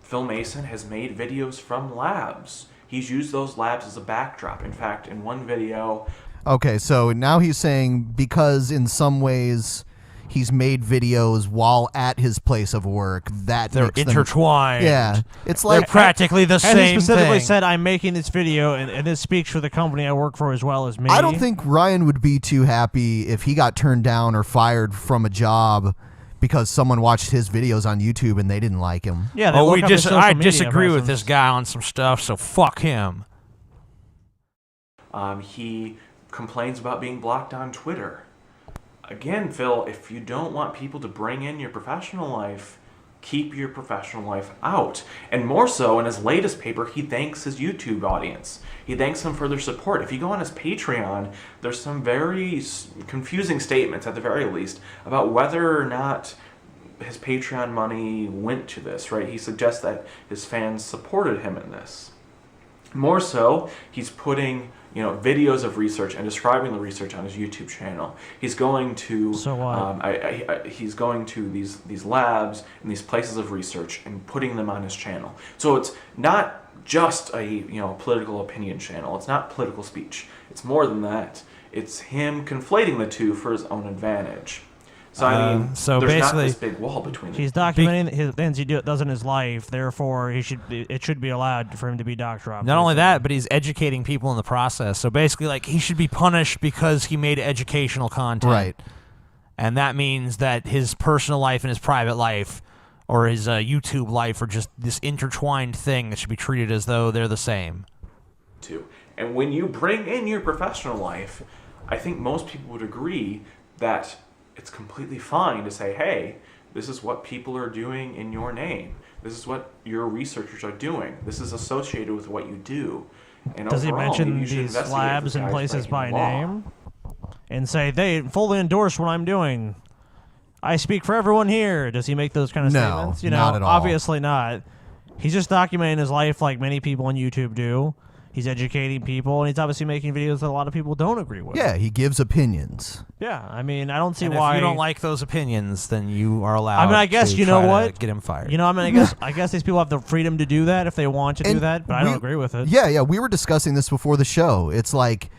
Phil Mason has made videos from labs. He's used those labs as a backdrop. In fact, in one video... Okay, so now he's saying because in some ways he's made videos while at his place of work, that they're makes them- intertwined. Yeah, it's like they're practically the same And he specifically thing. said, "I'm making this video, and this speaks for the company I work for as well as me." I don't think Ryan would be too happy if he got turned down or fired from a job because someone watched his videos on YouTube and they didn't like him. Yeah, I disagree with this guy on some stuff, so fuck him. He complains about being blocked on Twitter. Again, Phil, if you don't want people to bring in your professional life, keep your professional life out. And more so, in his latest paper, he thanks his YouTube audience. He thanks them for their support. If you go on his Patreon, there's some very confusing statements, at the very least, about whether or not his Patreon money went to this, right? He suggests that his fans supported him in this. More so, he's putting videos of research and describing the research on his YouTube channel. He's going to he's going to these labs and these places of research and putting them on his channel. So it's not just a political opinion channel. It's not political speech. It's more than that. It's him conflating the two for his own advantage. So I mean, so there's basically, not this big wall between them. He's documenting his things he does in his life. Therefore, it should be allowed for him to be dock dropped. Not only that, but he's educating people in the process. So basically, like, he should be punished because he made educational content. Right. And that means that his personal life and his private life or his YouTube life are just this intertwined thing that should be treated as though they're the same. And when you bring in your professional life, I think most people would agree that it's completely fine to say, hey, this is what people are doing in your name. This is what your researchers are doing. This is associated with what you do. And does he overall, mention you should these investigate labs this and guy's places by breaking the law. name and say they fully endorse what I'm doing? I speak for everyone here. Does he make those kind of statements? Not at all. Obviously not. He's just documenting his life like many people on YouTube do. He's educating people, and he's obviously making videos that a lot of people don't agree with. Yeah, he gives opinions. Yeah, I mean, I don't see And why. if you don't like those opinions, then you are allowed. I mean, I guess to you know try to what? get him fired. I guess these people have the freedom to do that if they want to do that, but I don't agree with it. Yeah, we were discussing this before the show. It's like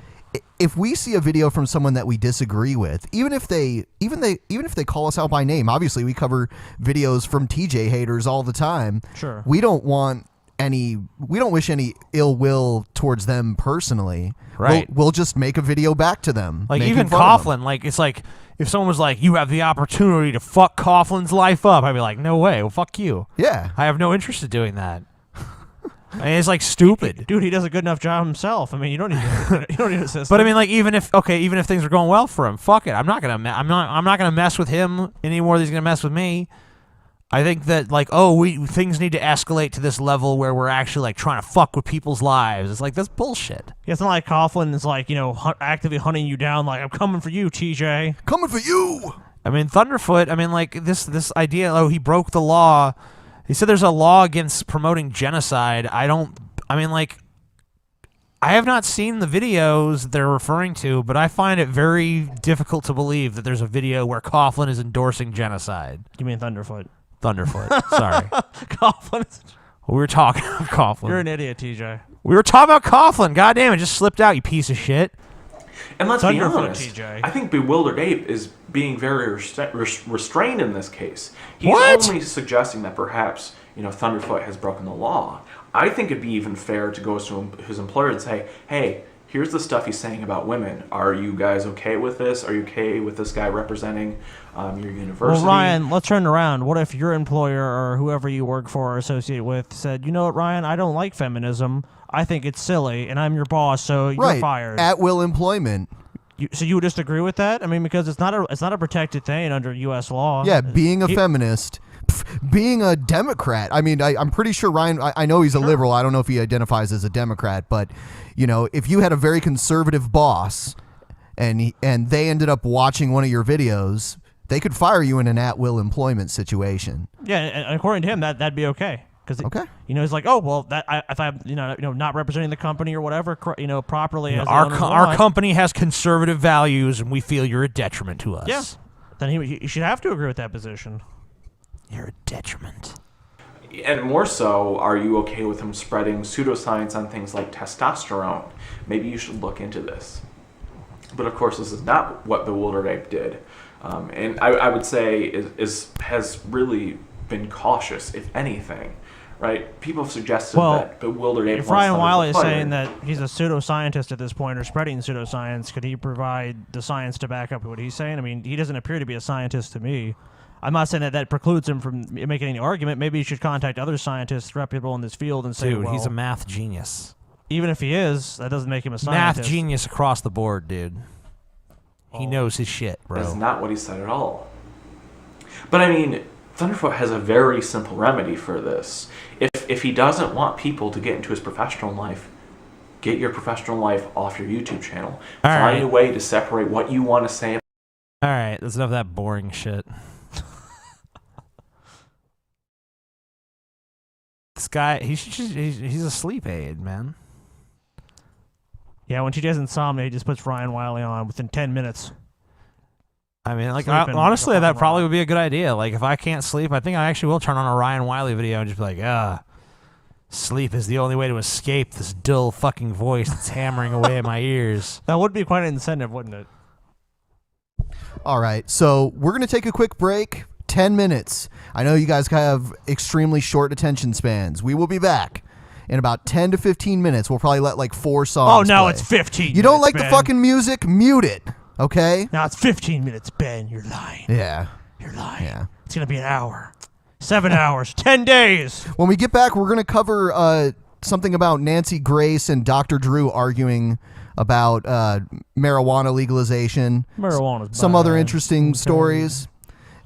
if we see a video from someone that we disagree with, even if they call us out by name, obviously we cover videos from TJ haters all the time. Sure. We don't wish any ill will towards them personally. Right. We'll just make a video back to them. Like, making even fun of them. Coughlin, like, it's like, if someone was like, you have the opportunity to fuck Coughlin's life up, I'd be like, no way, well, fuck you. Yeah. I have no interest in doing that. I mean, it's like stupid. Dude, he does a good enough job himself. I mean, you don't need a system. But I mean, like, even if things are going well for him, fuck it. I'm not gonna mess with him any more than he's gonna mess with me. I think that, like, things need to escalate to this level where we're actually, like, trying to fuck with people's lives. It's like, that's bullshit. Yeah, it's not like Coughlin is, like, actively hunting you down, like, I'm coming for you, TJ. Coming for you! I mean, Thunderfoot, I mean, like, this idea, he broke the law. He said there's a law against promoting genocide. I have not seen the videos they're referring to, but I find it very difficult to believe that there's a video where Coughlin is endorsing genocide. You mean Thunderfoot? Thunderfoot, sorry. Coughlin. We were talking about Coughlin. You're an idiot, TJ. We were talking about Coughlin. God damn, it just slipped out, you piece of shit. And let's be Thunderfoot, honest, TJ. I think Bewildered Ape is being very restrained in this case. He's What? only suggesting that perhaps Thunderfoot has broken the law. I think it'd be even fair to go to his employer and say, hey, here's the stuff he's saying about women. Are you guys okay with this? Are you okay with this guy representing your university? Well, Ryan, let's turn around. What if your employer or whoever you work for or associate with said, you know what, Ryan, I don't like feminism. I think it's silly, and I'm your boss, so you're fired. At will employment. So you would just agree with that? I mean, because it's not a protected thing under U.S. law. Yeah, being a feminist, being a Democrat. I mean, I'm pretty sure Ryan, I know he's a liberal. I don't know if he identifies as a Democrat, but, if you had a very conservative boss and they ended up watching one of your videos, They could fire you in an at-will employment situation. Yeah, and according to him, that'd be okay. Because he's like, oh well, if I'm not representing the company or whatever, properly. As our company has conservative values, and we feel you're a detriment to us. Yeah, then he should have to agree with that position. You're a detriment. And more so, are you okay with him spreading pseudoscience on things like testosterone? Maybe you should look into this. But of course, this is not what Bewildergate did, and I would say has really been cautious, if anything. Right? People have suggested that Bewildergate. If Ryan Wiley is saying that he's a pseudoscientist at this point or spreading pseudoscience, could he provide the science to back up what he's saying? I mean, he doesn't appear to be a scientist to me. I'm not saying that precludes him from making any argument. Maybe he should contact other scientists reputable in this field and say, dude, he's a math genius. Even if he is, that doesn't make him a scientist. Math genius across the board, dude. He knows his shit, bro. That's not what he said at all. But I mean, Thunderfoot has a very simple remedy for this. If he doesn't want people to get into his professional life, get your professional life off your YouTube channel. Find a way to separate what you want to say. All right, that's enough of that boring shit. This guy, he's a sleep aid, man. Yeah, when she does insomnia, he just puts Ryan Wiley on within 10 minutes. I mean, like, honestly, that probably would be a good idea. Like, if I can't sleep, I think I actually will turn on a Ryan Wiley video and just be like, sleep is the only way to escape this dull fucking voice that's hammering away at my ears. That would be quite an incentive, wouldn't it? All right, so we're going to take a quick break. 10 minutes. I know you guys have extremely short attention spans. We will be back in about 10 to 15 minutes. We'll probably let like 4 songs Oh, no, play. it's 15 You don't like Ben. the fucking music? Mute it, okay? Now it's 15 minutes, Ben. You're lying. Yeah. You're lying. Yeah. It's going to be an hour. 7 hours. 10 days. When we get back, we're going to cover something about Nancy Grace and Dr. Drew arguing about marijuana legalization. Marijuana's some bad. other interesting stories.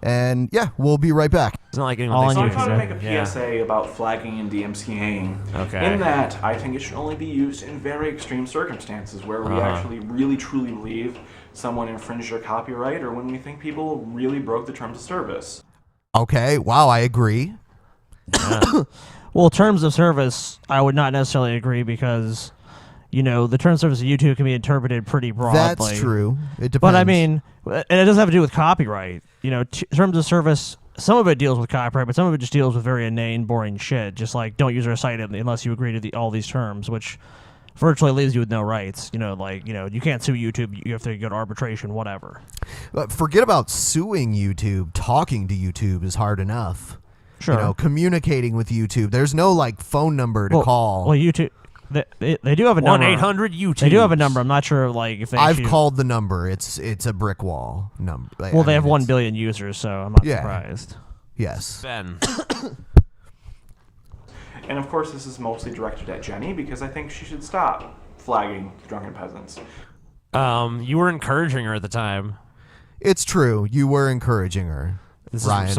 And yeah, we'll be right back. It's not like anyone thinks I'm trying to make a PSA about flagging and DMCAing. Okay. In that, I think it should only be used in very extreme circumstances where we actually really truly believe someone infringed our copyright or when we think people really broke the terms of service. Okay, wow, I agree. Yeah. Well, terms of service, I would not necessarily agree because, the terms of service of YouTube can be interpreted pretty broadly. That's true. It depends. But I mean, and it doesn't have to do with copyright. Terms of service, some of it deals with copyright, but some of it just deals with very inane, boring shit. Just like, don't use our site unless you agree to all these terms, which virtually leaves you with no rights. You can't sue YouTube. You have to go to arbitration, whatever. But forget about suing YouTube. Talking to YouTube is hard enough. Sure. Communicating with YouTube. There's no phone number to call. Well, YouTube. They do have a number. 1-800-YouTube. They do have a number. I'm not sure if they. I've called the number. It's a brick wall number. Well, they have 1 billion users, so I'm not surprised. Yes. Ben. And of course, this is mostly directed at Jenny because I think she should stop flagging Drunken Peasants. You were encouraging her at the time. It's true. You were encouraging her. Ryan,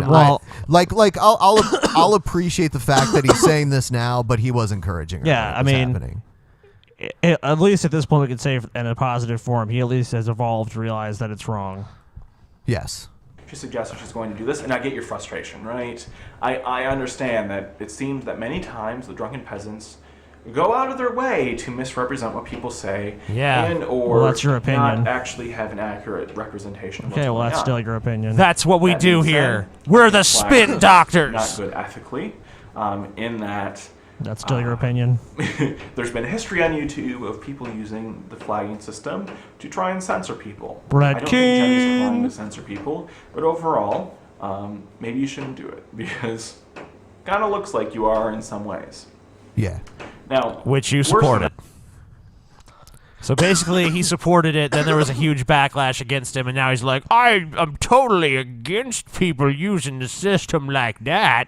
I'll appreciate the fact that he's saying this now, but he was encouraging her. Yeah, I mean, at least at this point, we could say in a positive form, he at least has evolved to realize that it's wrong. Yes. She suggested she's going to do this, and I get your frustration, right? I understand that it seems that many times the Drunken Peasants go out of their way to misrepresent what people say, or that's your opinion. Not actually have an accurate representation of what's Okay, well, going that's on. still your opinion. That's what we That do being here. said, We're the spin doctors. Not good ethically, in that. That's still your opinion. There's been a history on YouTube of people using the flagging system to try and censor people. Brad I don't think Jenny's King. trying to censor people, but overall, maybe you shouldn't do it because it kind of looks like you are in some ways. Yeah. Now, which you supported. So basically, he supported it. Then there was a huge backlash against him, and now he's like, I'm totally against people using the system like that.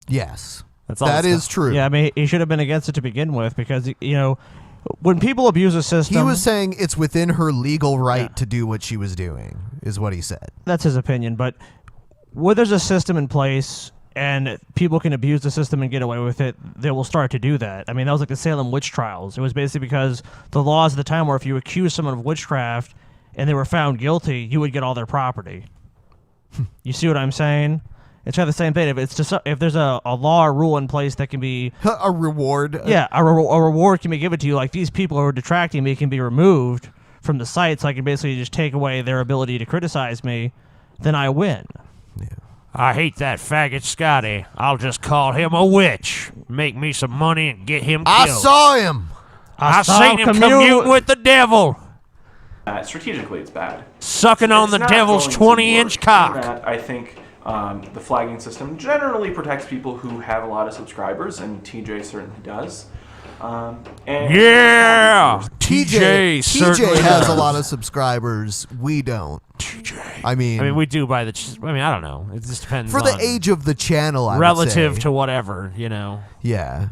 Yes. That is true. Yeah, I mean, he should have been against it to begin with because, when people abuse a system... He was saying it's within her legal right to do what she was doing, is what he said. That's his opinion, but where there's a system in place and people can abuse the system and get away with it, they will start to do that. I mean, that was like the Salem witch trials. It was basically because the laws at the time were if you accuse someone of witchcraft and they were found guilty, you would get all their property. You see what I'm saying? It's kind of the same thing. If there's a law or rule in place that can be a reward. Yeah, a reward can be given to you. Like these people who are detracting me can be removed from the site, so I can basically just take away their ability to criticize me. Then I win. Yeah. I hate that faggot Scotty. I'll just call him a witch. Make me some money and get him killed. I saw him. I seen him commuting with the devil. Strategically, it's bad. Sucking on the devil's 20-inch cock. That, I think the flagging system generally protects people who have a lot of subscribers, and TJ certainly does. Yeah! TJ certainly has a lot of subscribers. We don't. TJ. I mean, we do by the. I don't know. It just depends for the age of the channel. I relative would say. to whatever, you know. Yeah.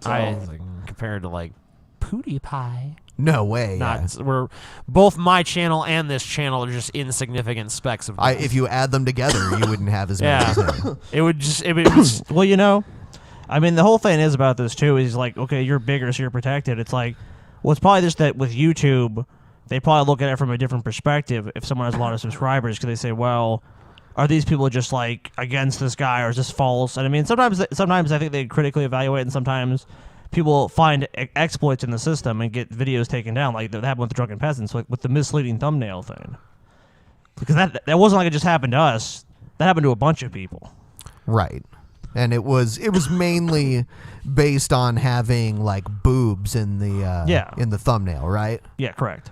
Compared to like PewDiePie. No way. We're both my channel and this channel are just insignificant specks of. If you add them together, you wouldn't have as many. As him. It would just. Well, you know. I mean, the whole thing is about this, too, is like, okay, you're bigger, so you're protected. It's like, well, it's probably just that with YouTube, they probably look at it from a different perspective if someone has a lot of subscribers, because they say, well, are these people just, like, against this guy, or is this false? And I mean, sometimes I think they critically evaluate, and sometimes people find exploits in the system and get videos taken down, like that happened with the Drunken Peasants, like with the misleading thumbnail thing. Because that wasn't like it just happened to us. That happened to a bunch of people. Right. And it was mainly based on having like boobs in the in the thumbnail, right? Yeah, correct.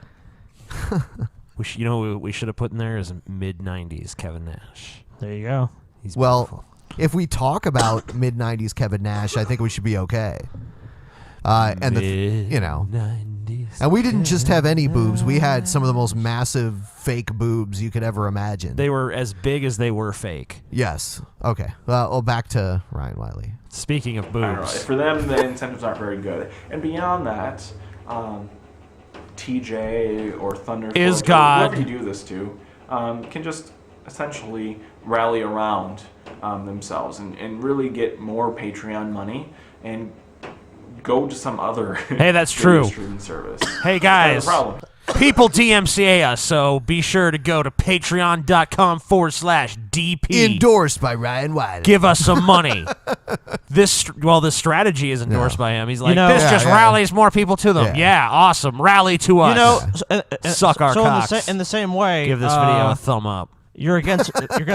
We should have put in there is mid-90s Kevin Nash. There you go. He's well, beautiful. If we talk about mid-90s Kevin Nash, I think we should be okay. And and we didn't just have any boobs. We had some of the most massive fake boobs you could ever imagine. They were as big as they were fake. Yes. Okay. Well, back to Ryan Wiley. Speaking of I don't know. boobs, For them, the incentives aren't very good. And beyond that, TJ or Thunder is or God. whoever you do this to can just essentially rally around themselves and really get more Patreon money and go to some other hey, that's true. streaming service. Hey guys, no problem. People DMCA us, so be sure to go to patreon.com/DP. Endorsed by Ryan Wiley. Give us some money. This strategy is endorsed by him. He's like, this just rallies more people to them. Yeah, awesome. Rally to us. Suck our cocks. In the same way, give this video a thumb up. You're against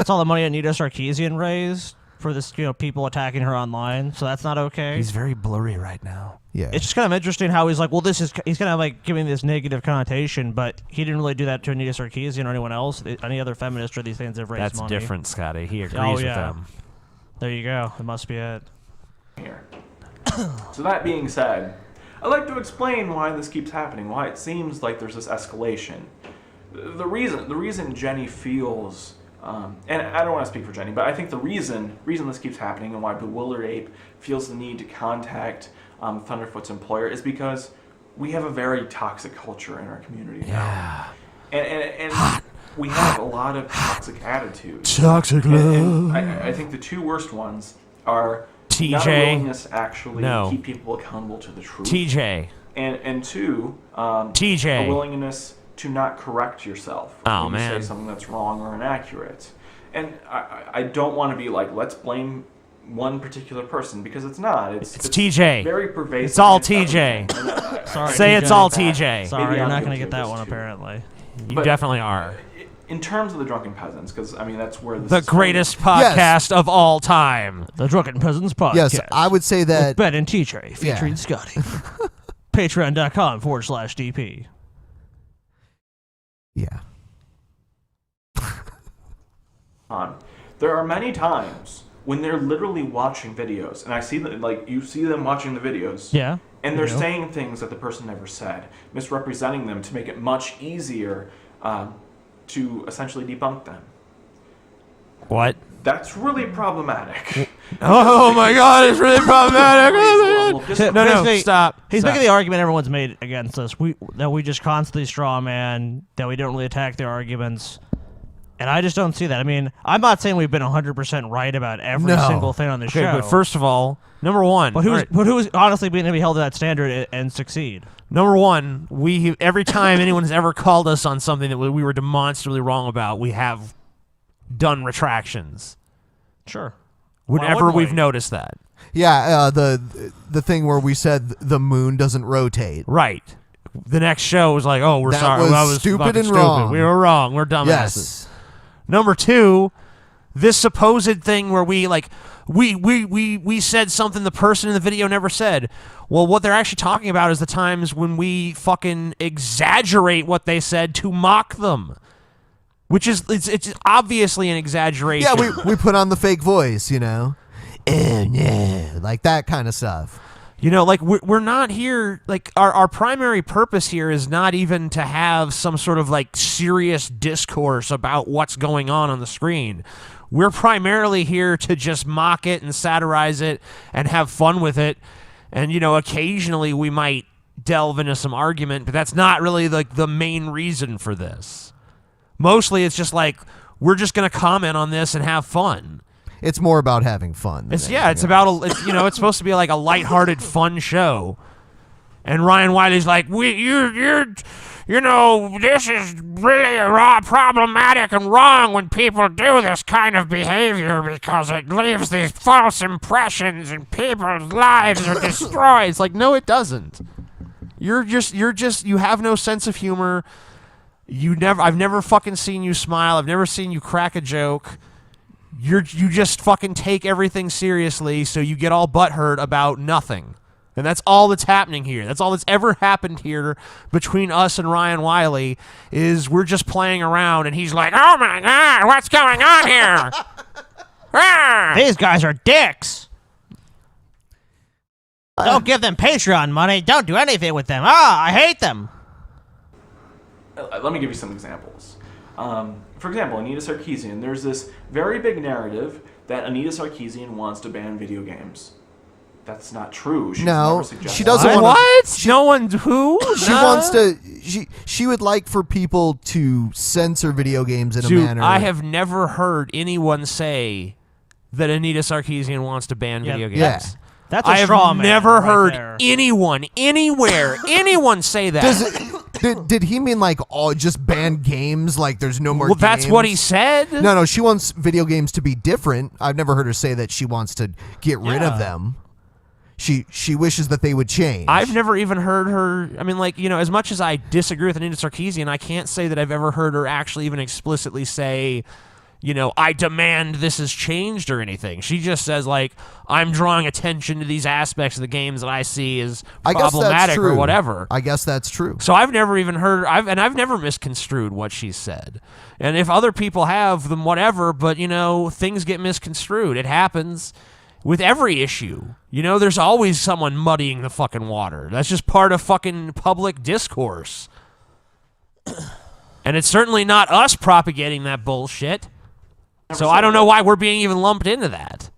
all the money Anita Sarkeesian raised for this, people attacking her online, so that's not okay. He's very blurry right now. Yeah, it's just kind of interesting how he's like, well, he's kind of like giving this negative connotation, but he didn't really do that to Anita Sarkeesian or anyone else, any other feminist or these things that have raised money. That's different, Scotty. He agrees with them. There you go. It must be it. Here. So that being said, I'd like to explain why this keeps happening, why it seems like there's this escalation. The reason Jenny feels, and I don't want to speak for Jenny, but I think the reason this keeps happening and why Bewildered Ape feels the need to contact Thunderfoot's employer is because we have a very toxic culture in our community now. And we have a lot of toxic attitudes. Toxic love. And I think the two worst ones are TJ. not a willingness to actually keep people accountable to the truth. TJ. And two, TJ. a willingness to not correct yourself when you say something that's wrong or inaccurate. And I don't want to be like, let's blame one particular person, because it's not. It's TJ. Very pervasive. It's all TJ. Sorry, say TJ. it's all TJ. Sorry, you're not going to get that one, apparently. You definitely are. In terms of the Drunken Peasants, because, I mean, that's where this the is greatest podcast of all time. The Drunken Peasants podcast. Yes, I would say that. With Ben and TJ, featuring Scotty. Patreon.com/DP. Yeah. There are many times when they're literally watching videos, and I see that, like, you see them watching the videos. Yeah. And they're saying things that the person never said, misrepresenting them to make it much easier to essentially debunk them. What? That's really problematic. Oh my God, it's really problematic. No, stop. He's making the argument everyone's made against us. That we just constantly straw man, that we don't really attack their arguments. And I just don't see that. I mean, I'm not saying we've been 100% right about every single thing on the show. But first of all, number one. But who's honestly going to be held to that standard and succeed? Number one, every time anyone's ever called us on something that we were demonstrably wrong about, we have done retractions. Sure. Whenever we've noticed that. Yeah, the thing where we said the moon doesn't rotate. Right. The next show was like, oh, we're sorry. That was stupid and wrong. We were wrong. We're dumbasses. Yes. Number two, this supposed thing where we said something the person in the video never said. Well, what they're actually talking about is the times when we fucking exaggerate what they said to mock them. Which is, it's obviously an exaggeration. Yeah, we put on the fake voice, you know. Like that kind of stuff. You know, like we're not here, like our primary purpose here is not even to have some sort of like serious discourse about what's going on the screen. We're primarily here to just mock it and satirize it and have fun with it. And, you know, occasionally we might delve into some argument, but that's not really like the main reason for this. Mostly it's just like, we're just going to comment on this and have fun. It's more about having fun. It's about it's supposed to be like a lighthearted, fun show. And Ryan Wiley's like, you know, this is really problematic and wrong when people do this kind of behavior because it leaves these false impressions and people's lives are destroyed. It's like, no, it doesn't. You have no sense of humor. I've never fucking seen you smile. I've never seen you crack a joke. You just fucking take everything seriously, so you get all butthurt about nothing. And that's all that's happening here. That's all that's ever happened here between us and Ryan Wiley is we're just playing around, and he's like, oh my God, what's going on here? These guys are dicks. Don't give them Patreon money. Don't do anything with them. I hate them. Let me give you some examples. For example, Anita Sarkeesian, there's this very big narrative that Anita Sarkeesian wants to ban video games. That's not true. She's never suggested she doesn't want what? No one who? She wants to. She would like for people to censor video games in a manner. I have never heard anyone say that Anita Sarkeesian wants to ban video games. Yeah. That's a straw man. I have never heard there. anyone, anywhere, anyone say that. Did he mean like just ban games? Like there's no more games? That's what he said. No, she wants video games to be different. I've never heard her say that she wants to get rid of them. She wishes that they would change. I've never even heard her. I mean, like, you know, as much as I disagree with Anita Sarkeesian, I can't say that I've ever heard her actually even explicitly say, you know, I demand this is changed or anything. She just says, like, I'm drawing attention to these aspects of the games that I see as problematic or whatever. I guess that's true. So I've never even heard, I've never misconstrued what she said. And if other people have, then whatever, but, you know, things get misconstrued. It happens with every issue. You know, there's always someone muddying the fucking water. That's just part of fucking public discourse. And it's certainly not us propagating that bullshit. So I don't know why we're being even lumped into that.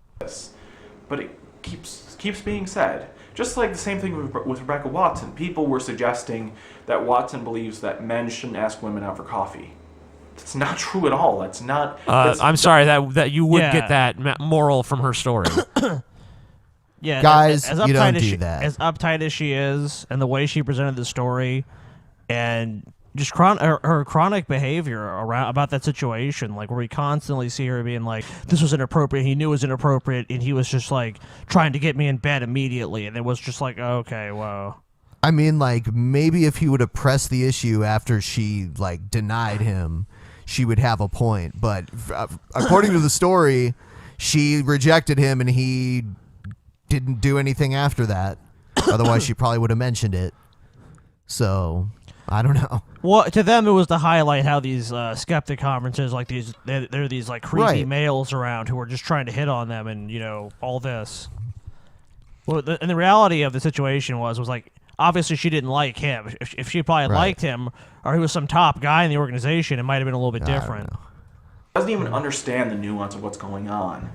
But it keeps being said. Just like the same thing with Rebecca Watson. People were suggesting that Watson believes that men shouldn't ask women out for coffee. That's not true at all. That's not. I'm sorry that you would get that moral from her story. Yeah, guys, as you don't do that. As uptight as she is, and the way she presented the story, and just her chronic behavior about that situation, like where we constantly see her being like, "This was inappropriate." He knew it was inappropriate, and he was just like trying to get me in bed immediately, and it was just like, okay, whoa. I mean, like maybe if he would have pressed the issue after she like denied him, she would have a point. But according to the story, she rejected him, and he didn't do anything after that. Otherwise, she probably would have mentioned it. So I don't know. Well, to them, it was to highlight how these skeptic conferences, like there are these like creepy males around who are just trying to hit on them, and you know all this. Well, and the reality of the situation was like obviously she didn't like him. If she probably liked him, or he was some top guy in the organization, it might have been a little bit different. Doesn't even understand the nuance of what's going on.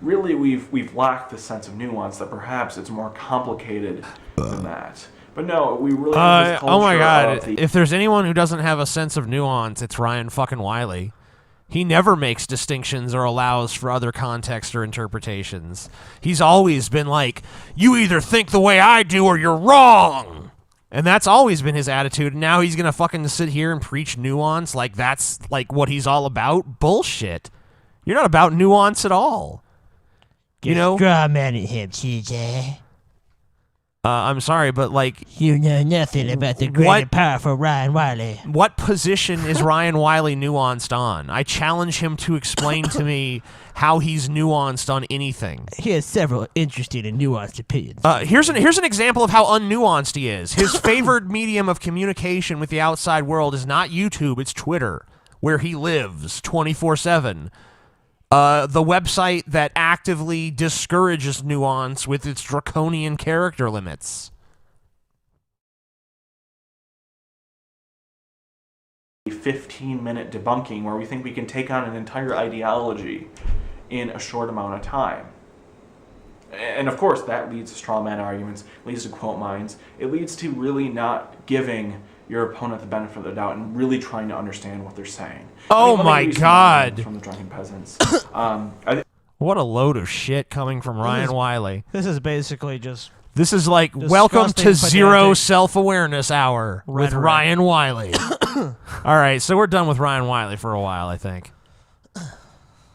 Really, we've lacked the sense of nuance that perhaps it's more complicated than that. But no, we really have this culture oh my God! of If there's anyone who doesn't have a sense of nuance, it's Ryan fucking Wiley. He never makes distinctions or allows for other context or interpretations. He's always been like, you either think the way I do or you're wrong. And that's always been his attitude. And now he's going to fucking sit here and preach nuance like that's like what he's all about? Bullshit. You're not about nuance at all. You know? Straw man at him, CJ. I'm sorry, but like... You know nothing about the great and powerful Ryan Wiley. What position is Ryan Wiley nuanced on? I challenge him to explain to me how he's nuanced on anything. He has several interesting and nuanced opinions. Here's an example of how unnuanced he is. His favored medium of communication with the outside world is not YouTube, it's Twitter, where he lives 24/7. The website that actively discourages nuance with its draconian character limits. A 15-minute debunking where we think we can take on an entire ideology in a short amount of time. And of course, that leads to straw man arguments, leads to quote mines. It leads to really not giving your opponent the benefit of the doubt and really trying to understand what they're saying. Oh my God! From the Drunken Peasants. What a load of shit coming from Ryan Wiley. This is basically just... This is like, welcome to Zero Self-Awareness Hour with Ryan Wiley. All right, so we're done with Ryan Wiley for a while, I think.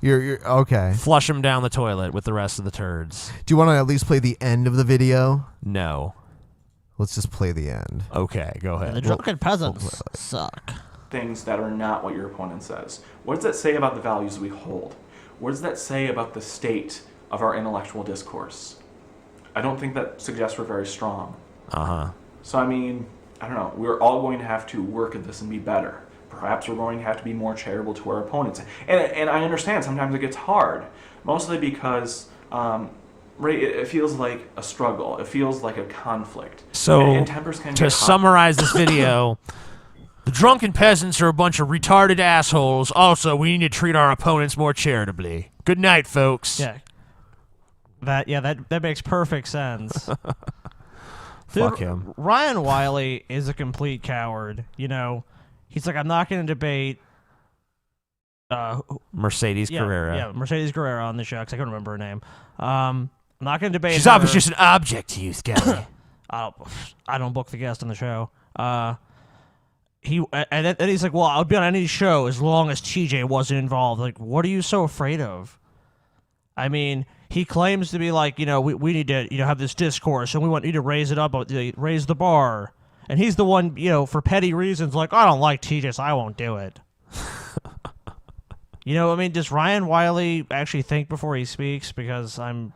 You're okay. Flush him down the toilet with the rest of the turds. Do you want to at least play the end of the video? No. Let's just play the end. Okay, go ahead. The Drunken Peasants suck. Things that are not what your opponent says. What does that say about the values we hold? What does that say about the state of our intellectual discourse? I don't think that suggests we're very strong. Uh-huh. So, I mean, I don't know. We're all going to have to work at this and be better. Perhaps we're going to have to be more charitable to our opponents. And I understand sometimes it gets hard, mostly because it feels like a struggle. It feels like a conflict. So, and tempers can to get hot. summarize this video, the Drunken Peasants are a bunch of retarded assholes. Also, we need to treat our opponents more charitably. Good night, folks. Yeah. That makes perfect sense. Fuck him. Ryan Wiley is a complete coward. You know, he's like, I'm not going to debate Mercedes Carrera. Yeah, Mercedes Carrera on the show, because I couldn't remember her name. I'm not going to debate She's her. obviously just an object to you, Scotty. I don't book the guest on the show. And then he's like, well, I'll be on any show as long as TJ wasn't involved. Like, what are you so afraid of? I mean, he claims to be like, you know, we need to, you know, have this discourse, and we want you to raise it up, raise the bar. And he's the one, you know, for petty reasons, like, I don't like TJ, so I won't do it. You know, I mean, does Ryan Wiley actually think before he speaks? Because I'm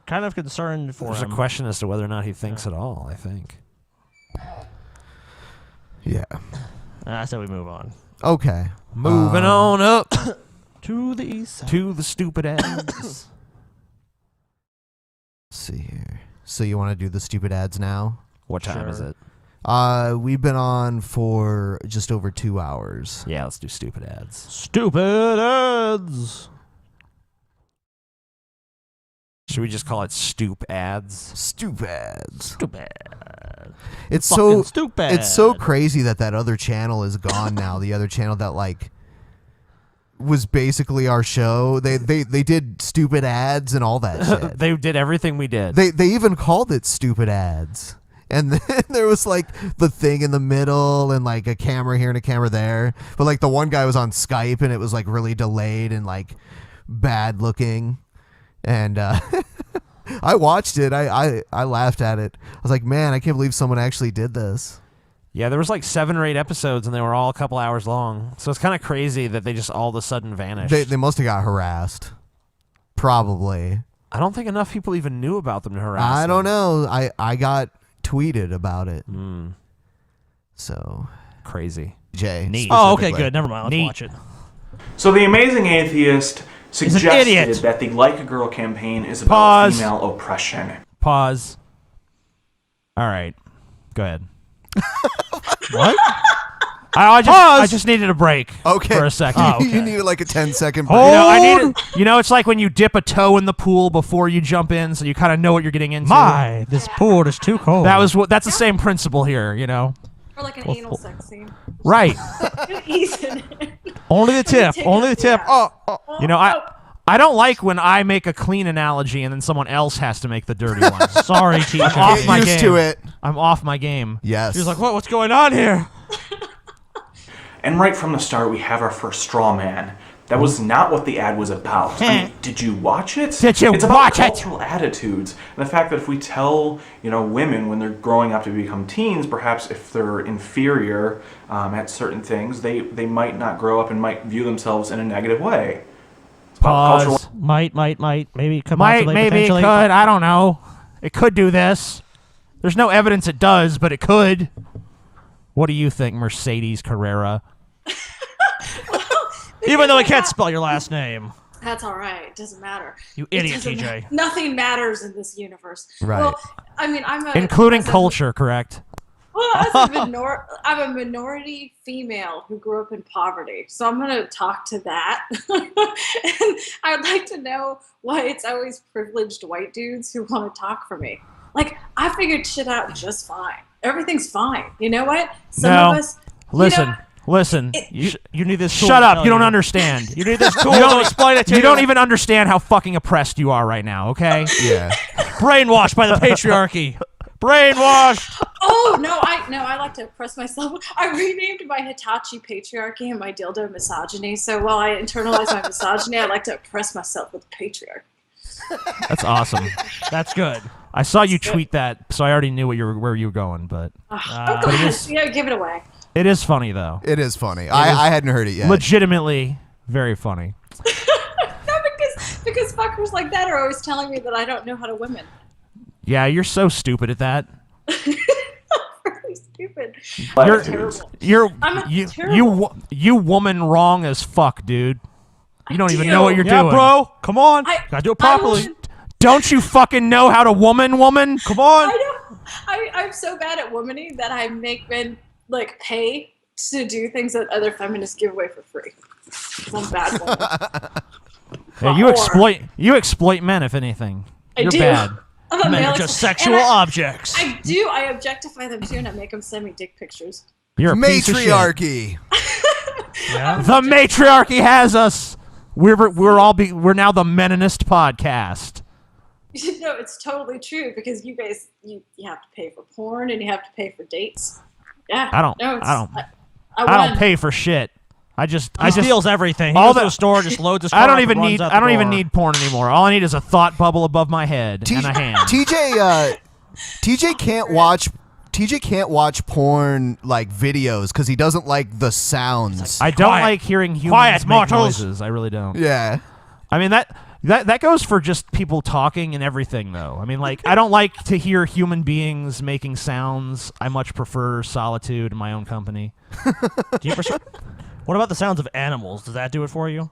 kind of concerned for him. There's a question as to whether or not he thinks at all, I think. Yeah. So we move on. Okay. Moving on up. To the east side. To the stupid ads. Let's see here. So you want to do the stupid ads now? What time is it? We've been on for just over 2 hours. Yeah, let's do stupid ads. Stupid ads. Should we just call it stoop ads? Stoop ads. Stupid. It's Fucking so stupid. It's so crazy that other channel is gone now. The other channel that like was basically our show. They did stupid ads and all that shit. They did everything we did. They even called it stupid ads. And then there was like the thing in the middle and like a camera here and a camera there. But like the one guy was on Skype and it was like really delayed and like bad looking. And I watched it. I laughed at it. I was like, man, I can't believe someone actually did this. Yeah, there was like 7 or 8 episodes and they were all a couple hours long. So it's kind of crazy that they just all of a sudden vanished. They must have got harassed. Probably. I don't think enough people even knew about them to harass I them. don't know. I got tweeted about it. So crazy. Jay. Neat. Oh, okay, good. Never mind. Let's watch it. So the Amazing Atheist suggested idiot. that the Like a Girl campaign is about female oppression. Pause. All right. Go ahead. What? I just needed a break Okay. for a second. Oh, okay. You needed like a 10-second break. You know, it's like when you dip a toe in the pool before you jump in, so you kind of know what you're getting into. My, this pool is too cold. That's the same principle here, you know. Or like an anal sex scene. Right. Ease in it. Only the tip. Only the tip. Yeah. You know, I don't like when I make a clean analogy and then someone else has to make the dirty one. Sorry, teacher. I'm off my game. To it. I'm off my game. Yes. She's like, what's going on here? And right from the start, we have our first straw man. That was not what the ad was about. I mean, did you watch it? Did you it's about watch it? cultural attitudes and the fact that if we tell women when they're growing up to become teens, perhaps if they're inferior at certain things, they might not grow up and might view themselves in a negative way. Pause. Might. Maybe could possibly, Maybe it potentially. could. I don't know. It could do this. There's no evidence it does, but it could. What do you think, Mercedes Carrera? Even though I can't spell your last name. That's all right. It doesn't matter. You idiot, TJ. Nothing matters in this universe. Right. Well, I mean, including culture, correct? Well, I'm a minority female who grew up in poverty, so I'm going to talk to that. And I'd like to know why it's always privileged white dudes who want to talk for me. Like, I figured shit out just fine. Everything's fine. You know what? Some of us. Listen. You need this tool. Shut up. You don't understand. You need this tool to explain it to you. You don't even understand how fucking oppressed you are right now, okay? Yeah. Brainwashed by the patriarchy. Brainwashed. Oh, no, I like to oppress myself. I renamed my Hitachi patriarchy and my dildo misogyny. So while I internalize my misogyny, I like to oppress myself with patriarchy. That's awesome. That's good. I saw you tweet that, so I already knew where you were going, but... I'm glad. Give it away. It is funny, though. It is funny. I hadn't heard it yet. Legitimately very funny. No, because fuckers like that are always telling me that I don't know how to women. Yeah, you're so stupid at that. Really stupid. You woman wrong as fuck, dude. You don't even know what you're doing. Bro. Come on. Gotta do it properly. Don't you fucking know how to woman? Come on. I know. I'm so bad at womaning that I make men pay to do things that other feminists give away for free. I'm a bad woman. Yeah, you exploit men, if anything. You're bad. Men are just sexual objects. I do. I objecticnow them too, and I make them send me dick pictures. You're a matriarchy. Yeah. The matriarchy has us. We're now the Meninist podcast. No, it's totally true because you guys you have to pay for porn and you have to pay for dates. Yeah. I don't pay for shit. He steals everything. He goes to the store, just loads of stuff. I don't even need porn anymore. All I need is a thought bubble above my head and a hand. TJ can't watch porn videos because he doesn't like the sounds. I don't like hearing humans make noises. I really don't. Yeah. I mean that goes for just people talking and everything, though. I mean, I don't like to hear human beings making sounds. I much prefer solitude in my own company. What about the sounds of animals? Does that do it for you?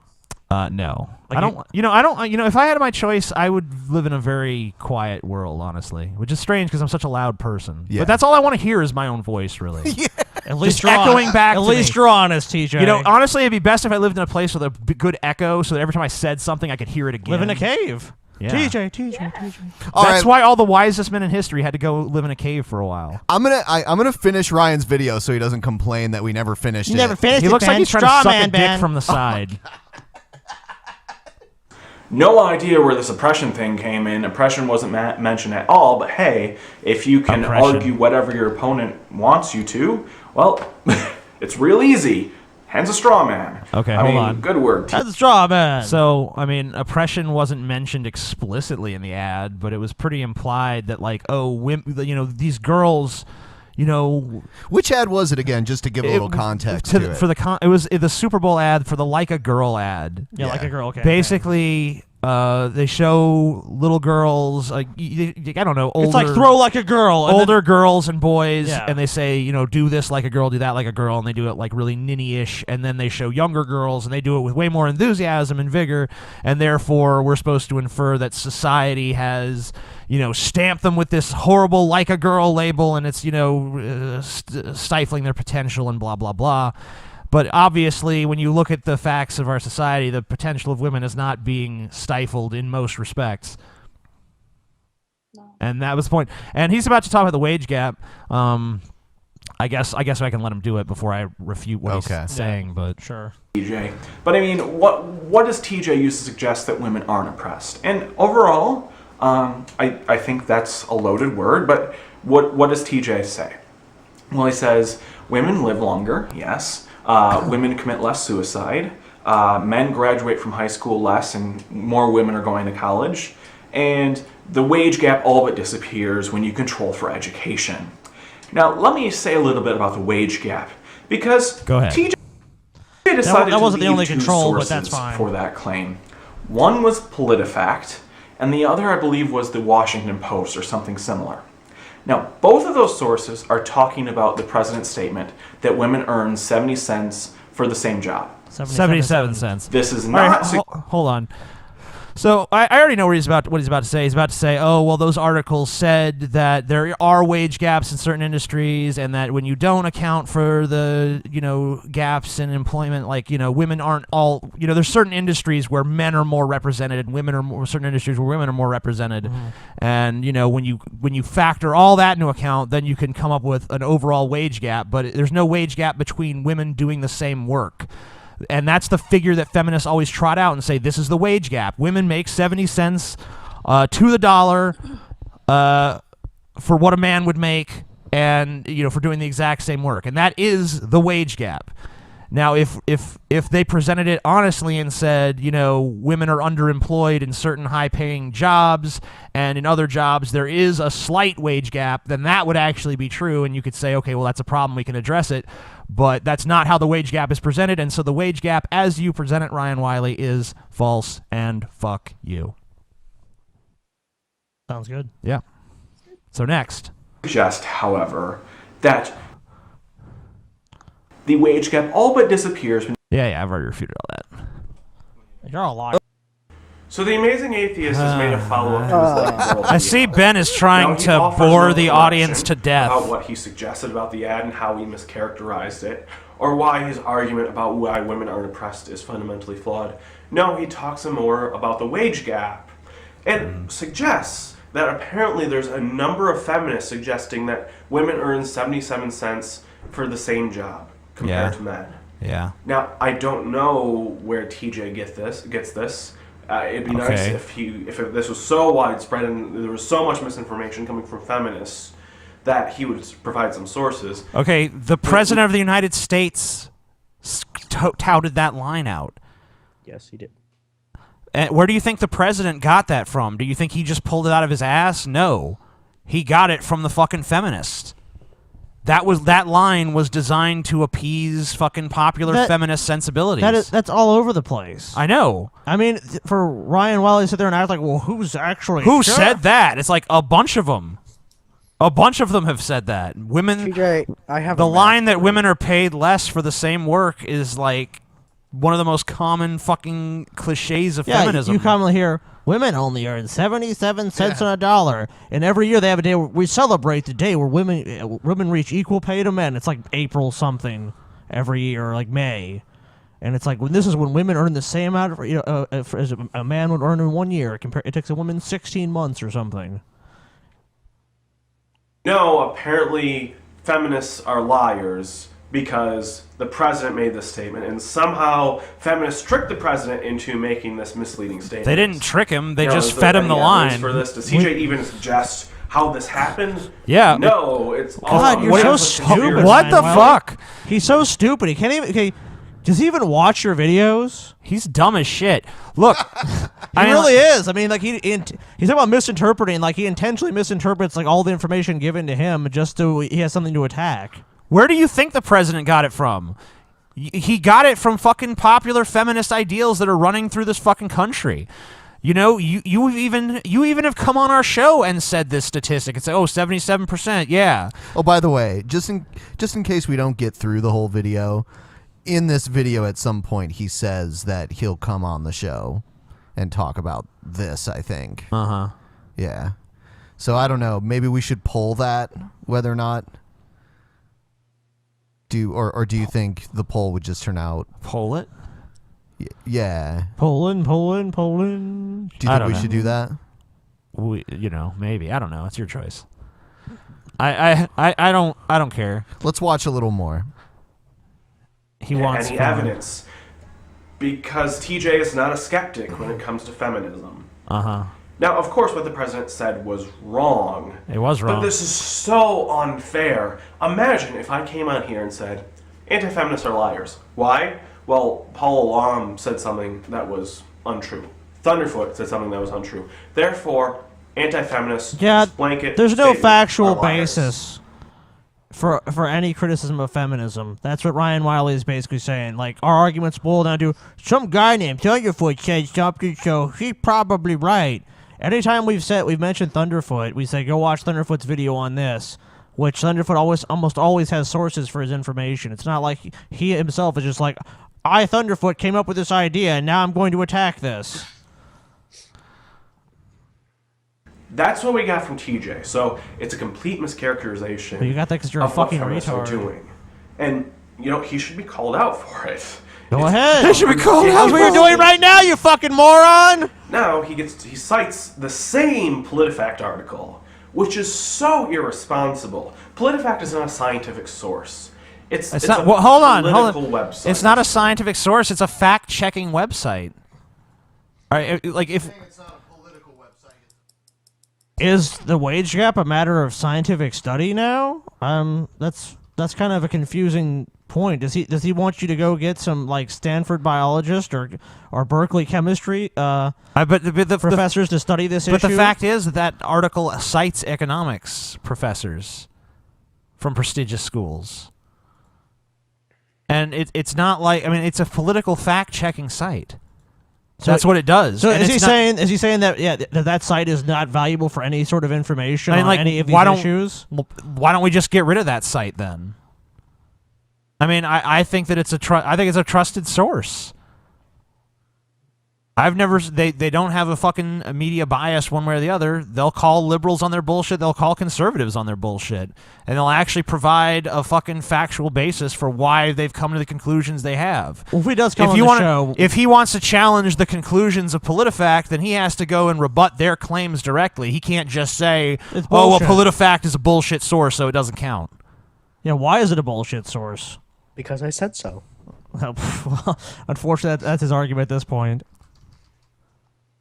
No. I don't. If I had my choice, I would live in a very quiet world, honestly, which is strange because I'm such a loud person. Yeah. But that's all I want to hear is my own voice, really. Yeah. At least just echoing back. At least you're honest, TJ. Honestly, it'd be best if I lived in a place with a good echo, so that every time I said something, I could hear it again. Live in a cave. Yeah. TJ. That's why all the wisest men in history had to go live in a cave for a while. I'm gonna finish Ryan's video so he doesn't complain that we never finished it. He looks like he's trying to suck a dick from the side. No idea where this oppression thing came in. Oppression wasn't mentioned at all, but hey, if you can argue whatever your opponent wants you to, well, it's real easy. Hands a straw man. Okay, hold on. Good word. Hands a straw man. So, oppression wasn't mentioned explicitly in the ad, but it was pretty implied that, these girls... which ad was it again? Just to give a little context to it. It was the Super Bowl ad for the Like a Girl ad. Yeah, Like a Girl. Okay. Basically, they show little girls. I don't know. Older, it's like throw like a girl. Older girls and boys, and they say, do this like a girl, do that like a girl, and they do it really ninny-ish. And then they show younger girls, and they do it with way more enthusiasm and vigor. And therefore, we're supposed to infer that society has, stamped them with this horrible like a girl label, and it's stifling their potential and blah blah blah. But obviously, when you look at the facts of our society, the potential of women is not being stifled in most respects. No. And that was the point. And he's about to talk about the wage gap. I guess I can let him do it before I refute what he's saying. But sure. TJ. But I mean, what does TJ use to suggest that women aren't oppressed? And overall, I think that's a loaded word, but what does TJ say? Well, he says women live longer, yes. Women commit less suicide. Men graduate from high school less, and more women are going to college. And the wage gap all but disappears when you control for education. Now, let me say a little bit about the wage gap, because Go ahead. TJ decided that wasn't to the only leave two control, but sources that's fine. for that claim. One was PolitiFact, and the other, I believe, was the Washington Post or something similar. Now, both of those sources are talking about the president's statement that women earn 70 cents for the same job. 77 cents. This is not... Hold on. So I already know what he's about to say. He's about to say, oh, well, those articles said that there are wage gaps in certain industries, and that when you don't account for the, gaps in employment, like, women aren't all, there's certain industries where men are more represented, and certain industries where women are more represented. Mm-hmm. And, when you factor all that into account, then you can come up with an overall wage gap, but there's no wage gap between women doing the same work. And that's the figure that feminists always trot out and say, this is the wage gap. Women make 70 cents to the dollar for what a man would make, and for doing the exact same work. And that is the wage gap. Now, if they presented it honestly and said, women are underemployed in certain high-paying jobs, and in other jobs there is a slight wage gap, then that would actually be true, and you could say, okay, well, that's a problem, we can address it. But that's not how the wage gap is presented, and so the wage gap, as you present it, Ryan Wiley, is false, and fuck you. Sounds good. Yeah. So next. Suggest, however, that the wage gap all but disappears when... Yeah, I've already refuted all that. You're a liar. So the Amazing Atheist has made a follow-up to his Like World I see Ben is trying to bore the audience to death. About what he suggested about the ad and how he mischaracterized it, or why his argument about why women aren't oppressed is fundamentally flawed. No, he talks some more about the wage gap, and suggests that apparently there's a number of feminists suggesting that women earn 77 cents for the same job compared to men. Yeah. Now, I don't know where TJ gets this. It'd be nice if this was so widespread and there was so much misinformation coming from feminists that he would provide some sources. Okay, the President of the United States touted that line out. Yes, he did. And where do you think the president got that from? Do you think he just pulled it out of his ass? No. He got it from the fucking feminists. That line was designed to appease fucking popular feminist sensibilities. That's all over the place. I know. I mean, for Ryan Wiley to sit there and act like, well, who said that? It's like a bunch of them. A bunch of them have said that. Women. TJ, I have the line that women are paid less for the same work is like one of the most common fucking cliches of feminism. You commonly hear women only earn 77 cents on a dollar, and every year they have a day where we celebrate the day where women reach equal pay to men. It's like April something every year, like May, and it's like when women earn the same amount as a man would earn in 1 year. It takes a woman 16 months or something. No, apparently feminists are liars because the president made this statement, and somehow feminists tricked the president into making this misleading statement. They didn't trick him; they just fed him the line. For this, does TJ even suggest how this happened? Yeah. No, it's God, you're so stupid. What the fuck? He's so stupid. He can't even. Okay, does he even watch your videos? He's dumb as shit. Look, he really is. I mean, like he's talking about misinterpreting. Like he intentionally misinterprets like all the information given to him just so he has something to attack. Where do you think the president got it from? He got it from fucking popular feminist ideals that are running through this fucking country. You even have come on our show and said this statistic and say, 77%, yeah. Oh, by the way, just in case we don't get through the whole video, in this video at some point he says that he'll come on the show and talk about this, I think. Uh-huh. Yeah. So I don't know, maybe we should poll that, whether or not... Do you think the poll would just turn out? Poll it? Yeah. Poland. Do you think we should do that? Maybe. I don't know. It's your choice. I don't care. Let's watch a little more. He wants any evidence, because TJ is not a skeptic when it comes to feminism. Now, of course, what the president said was wrong. It was wrong. But this is so unfair. Imagine if I came on here and said, anti-feminists are liars. Why? Well, Paul Alam said something that was untrue. Thunderfoot said something that was untrue. Therefore, anti-feminists, blanket there's no statement, factual are liars. basis for any criticism of feminism. That's what Ryan Wiley is basically saying. Like, our arguments boil down to some guy named Thunderfoot said something, so he's probably right. Anytime we've mentioned Thunderfoot, we say go watch Thunderfoot's video on this, which Thunderfoot almost always has sources for his information. It's not like he himself is just like, I, Thunderfoot, came up with this idea, and now I'm going to attack this. That's what we got from TJ. So it's a complete mischaracterization. But you got that because you're a of what fucking feminists are retard. doing. And, he should be called out for it. Go ahead. He should be called out. That's what you're doing right now, you fucking moron. Now he cites the same PolitiFact article, which is so irresponsible. PolitiFact is not a scientific source. It's not. a Hold on. website. It's not a scientific source. It's a fact-checking website. All right, like if. Is the wage gap a matter of scientific study now? That's kind of a confusing point. Does he want you to go get some like Stanford biologist or Berkeley chemistry but the professors to study this issue? But the fact is that article cites economics professors from prestigious schools, and it's not like it's a political fact-checking site. So that's what it does. So and is he saying that that site is not valuable for any sort of information on any of these issues? Why don't we just get rid of that site then? I think that it's a trusted source. They don't have a fucking media bias one way or the other. They'll call liberals on their bullshit. They'll call conservatives on their bullshit, and they'll actually provide a fucking factual basis for why they've come to the conclusions they have. Well, if he does come on the show, if he wants to challenge the conclusions of PolitiFact, then he has to go and rebut their claims directly. He can't just say, "Oh, well, PolitiFact is a bullshit source, so it doesn't count." Yeah, why is it a bullshit source? Because I said so. Well, unfortunately, that's his argument at this point.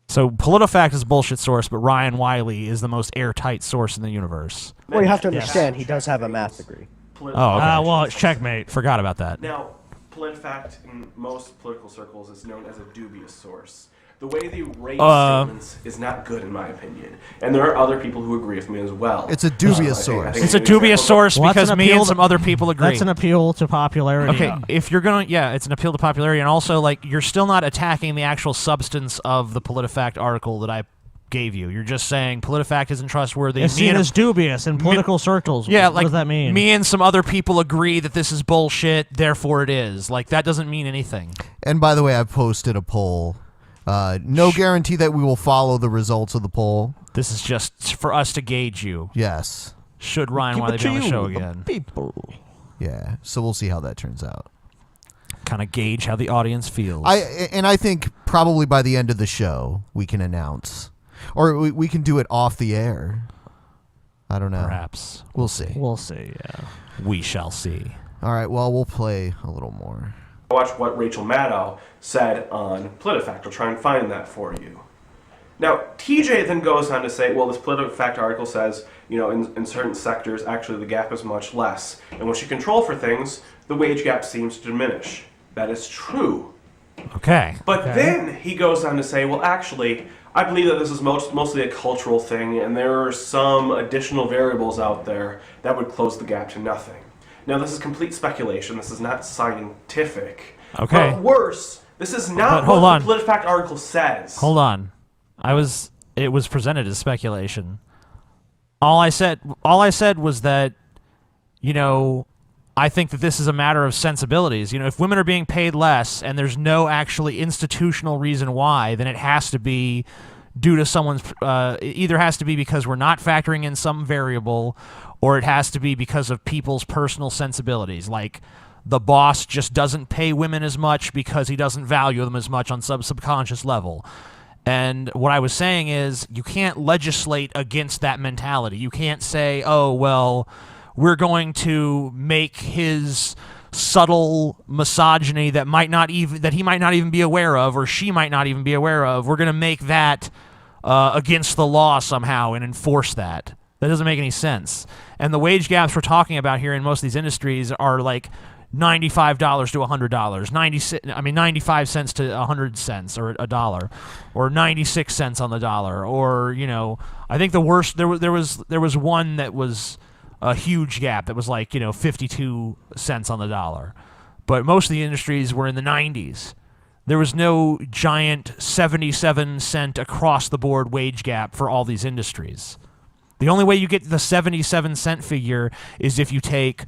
So PolitiFact is a bullshit source, but Ryan Wiley is the most airtight source in the universe. Well, you have to understand, he does have a math degree. Oh, okay. Well, it's checkmate. Forgot about that. Now, PolitiFact in most political circles is known as a dubious source. The way they rate statements is not good, in my opinion. And there are other people who agree with me as well. It's a dubious source. It's a dubious source because me and some other people agree. That's an appeal to popularity. Okay, if you're going to, it's an appeal to popularity, and also, you're still not attacking the actual substance of the PolitiFact article that I gave you. You're just saying PolitiFact isn't trustworthy. It's seen as dubious in political circles. Yeah, what does that mean? Me and some other people agree that this is bullshit, therefore it is. That doesn't mean anything. And by the way, I've posted a poll. No guarantee that we will follow the results of the poll. This is just for us to gauge you. Yes. Should Ryan Wiley be on the show again? People. Yeah, so we'll see how that turns out. Kind of gauge how the audience feels. I think probably by the end of the show we can announce. Or we can do it off the air. I don't know. Perhaps. We'll see. We'll see, yeah. We shall see. All right, well, we'll play a little more. Watch what Rachel Maddow said on PolitiFact. I'll try and find that for you. Now, TJ then goes on to say, well, this PolitiFact article says, in certain sectors, actually the gap is much less. And once you control for things, the wage gap seems to diminish. That is true. Okay. But then he goes on to say, well, actually, I believe that this is mostly a cultural thing, and there are some additional variables out there that would close the gap to nothing. Now, this is complete speculation. This is not scientific. Okay. But worse, this is not what the PolitiFact article says. Hold on. It was presented as speculation. All I said was that, I think that this is a matter of sensibilities. If women are being paid less and there's no actually institutional reason why, then it has to be due to someone's, it either has to be because we're not factoring in some variable, or it has to be because of people's personal sensibilities. Like, the boss just doesn't pay women as much because he doesn't value them as much on some subconscious level. And what I was saying is you can't legislate against that mentality. You can't say, oh, well, we're going to make his subtle misogyny that he might not even be aware of, or she might not even be aware of, we're going to make that against the law somehow and enforce that. That doesn't make any sense. And the wage gaps we're talking about here in most of these industries are like $95 to $100, 95 cents to 100 cents or a dollar, or 96 cents on the dollar, or I think the worst there was one that was a huge gap that was like 52 cents on the dollar, but most of the industries were in the 90s. There was no giant 77 cent across the board wage gap for all these industries. The only way you get the 77 cent figure is if you take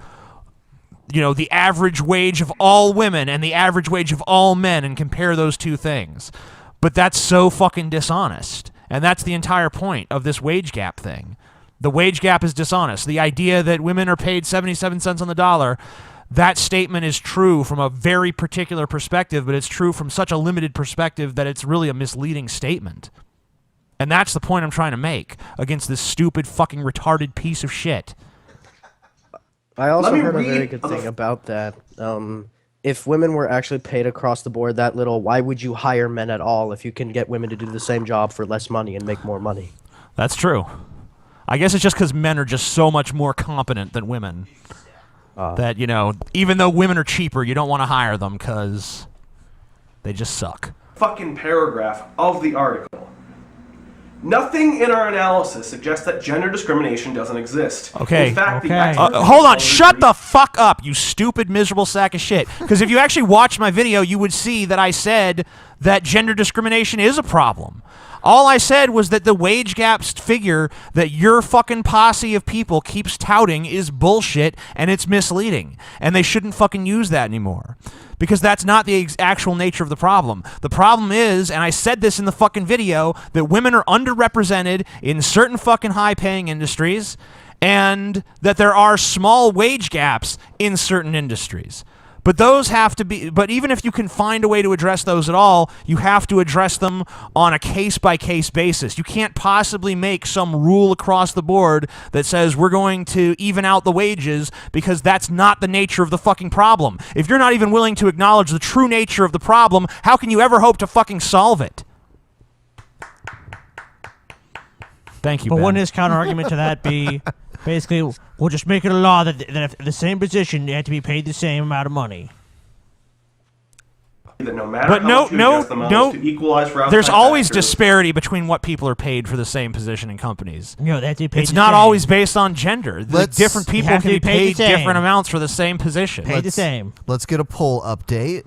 the average wage of all women and the average wage of all men and compare those two things. But that's so fucking dishonest. And that's the entire point of this wage gap thing. The wage gap is dishonest. The idea that women are paid 77 cents on the dollar, that statement is true from a very particular perspective, but it's true from such a limited perspective that it's really a misleading statement. And that's the point I'm trying to make against this stupid fucking retarded piece of shit. I also heard a very good thing about that. If women were actually paid across the board that little, why would you hire men at all if you can get women to do the same job for less money and make more money? That's true. I guess it's just because men are just so much more competent than women. That, even though women are cheaper, you don't want to hire them because they just suck. Fucking paragraph of the article. Nothing in our analysis suggests that gender discrimination doesn't exist. Okay. In fact, hold on. Shut the fuck up, you stupid, miserable sack of shit. Because if you actually watched my video, you would see that I said that gender discrimination is a problem. All I said was that the wage gaps figure that your fucking posse of people keeps touting is bullshit and it's misleading. And they shouldn't fucking use that anymore. Because that's not the actual nature of the problem. The problem is, and I said this in the fucking video, that women are underrepresented in certain fucking high-paying industries and that there are small wage gaps in certain industries. But those have to be, but even if you can find a way to address those at all, you have to address them on a case-by-case basis. You can't possibly make some rule across the board that says we're going to even out the wages, because that's not the nature of the fucking problem. If you're not even willing to acknowledge the true nature of the problem, how can you ever hope to fucking solve it? Thank you, But Ben. wouldn't his counter-argument to that be basically, we'll just make it a law that if the same position, you have to be paid the same amount of money? That no matter how much you adjust the amounts to equalize for outside There's always factors, disparity between what people are paid for the same position in companies. They have to be paid It's the not same. always based on gender. Different You people have can to be be paid paid the same. different amounts for the same position. Let's get a poll update.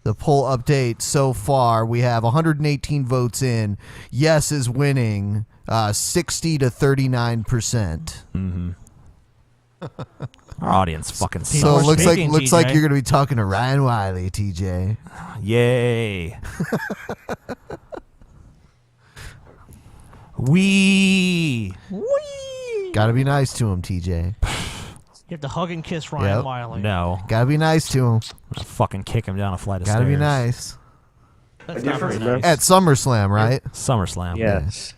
The poll update so far, we have 118 votes in. Yes is winning 60 to 39%. Mm-hmm. Our audience fucking sucks. So it looks like you're going to be talking to Ryan Wiley, TJ. Yay. Wee. Got to be nice to him, TJ. You have to hug and kiss Ryan Wiley. No. Got to be nice to him. I'll fucking kick him down a flight of stairs. Got to be nice. That's not very nice. At SummerSlam, right? SummerSlam. Yes.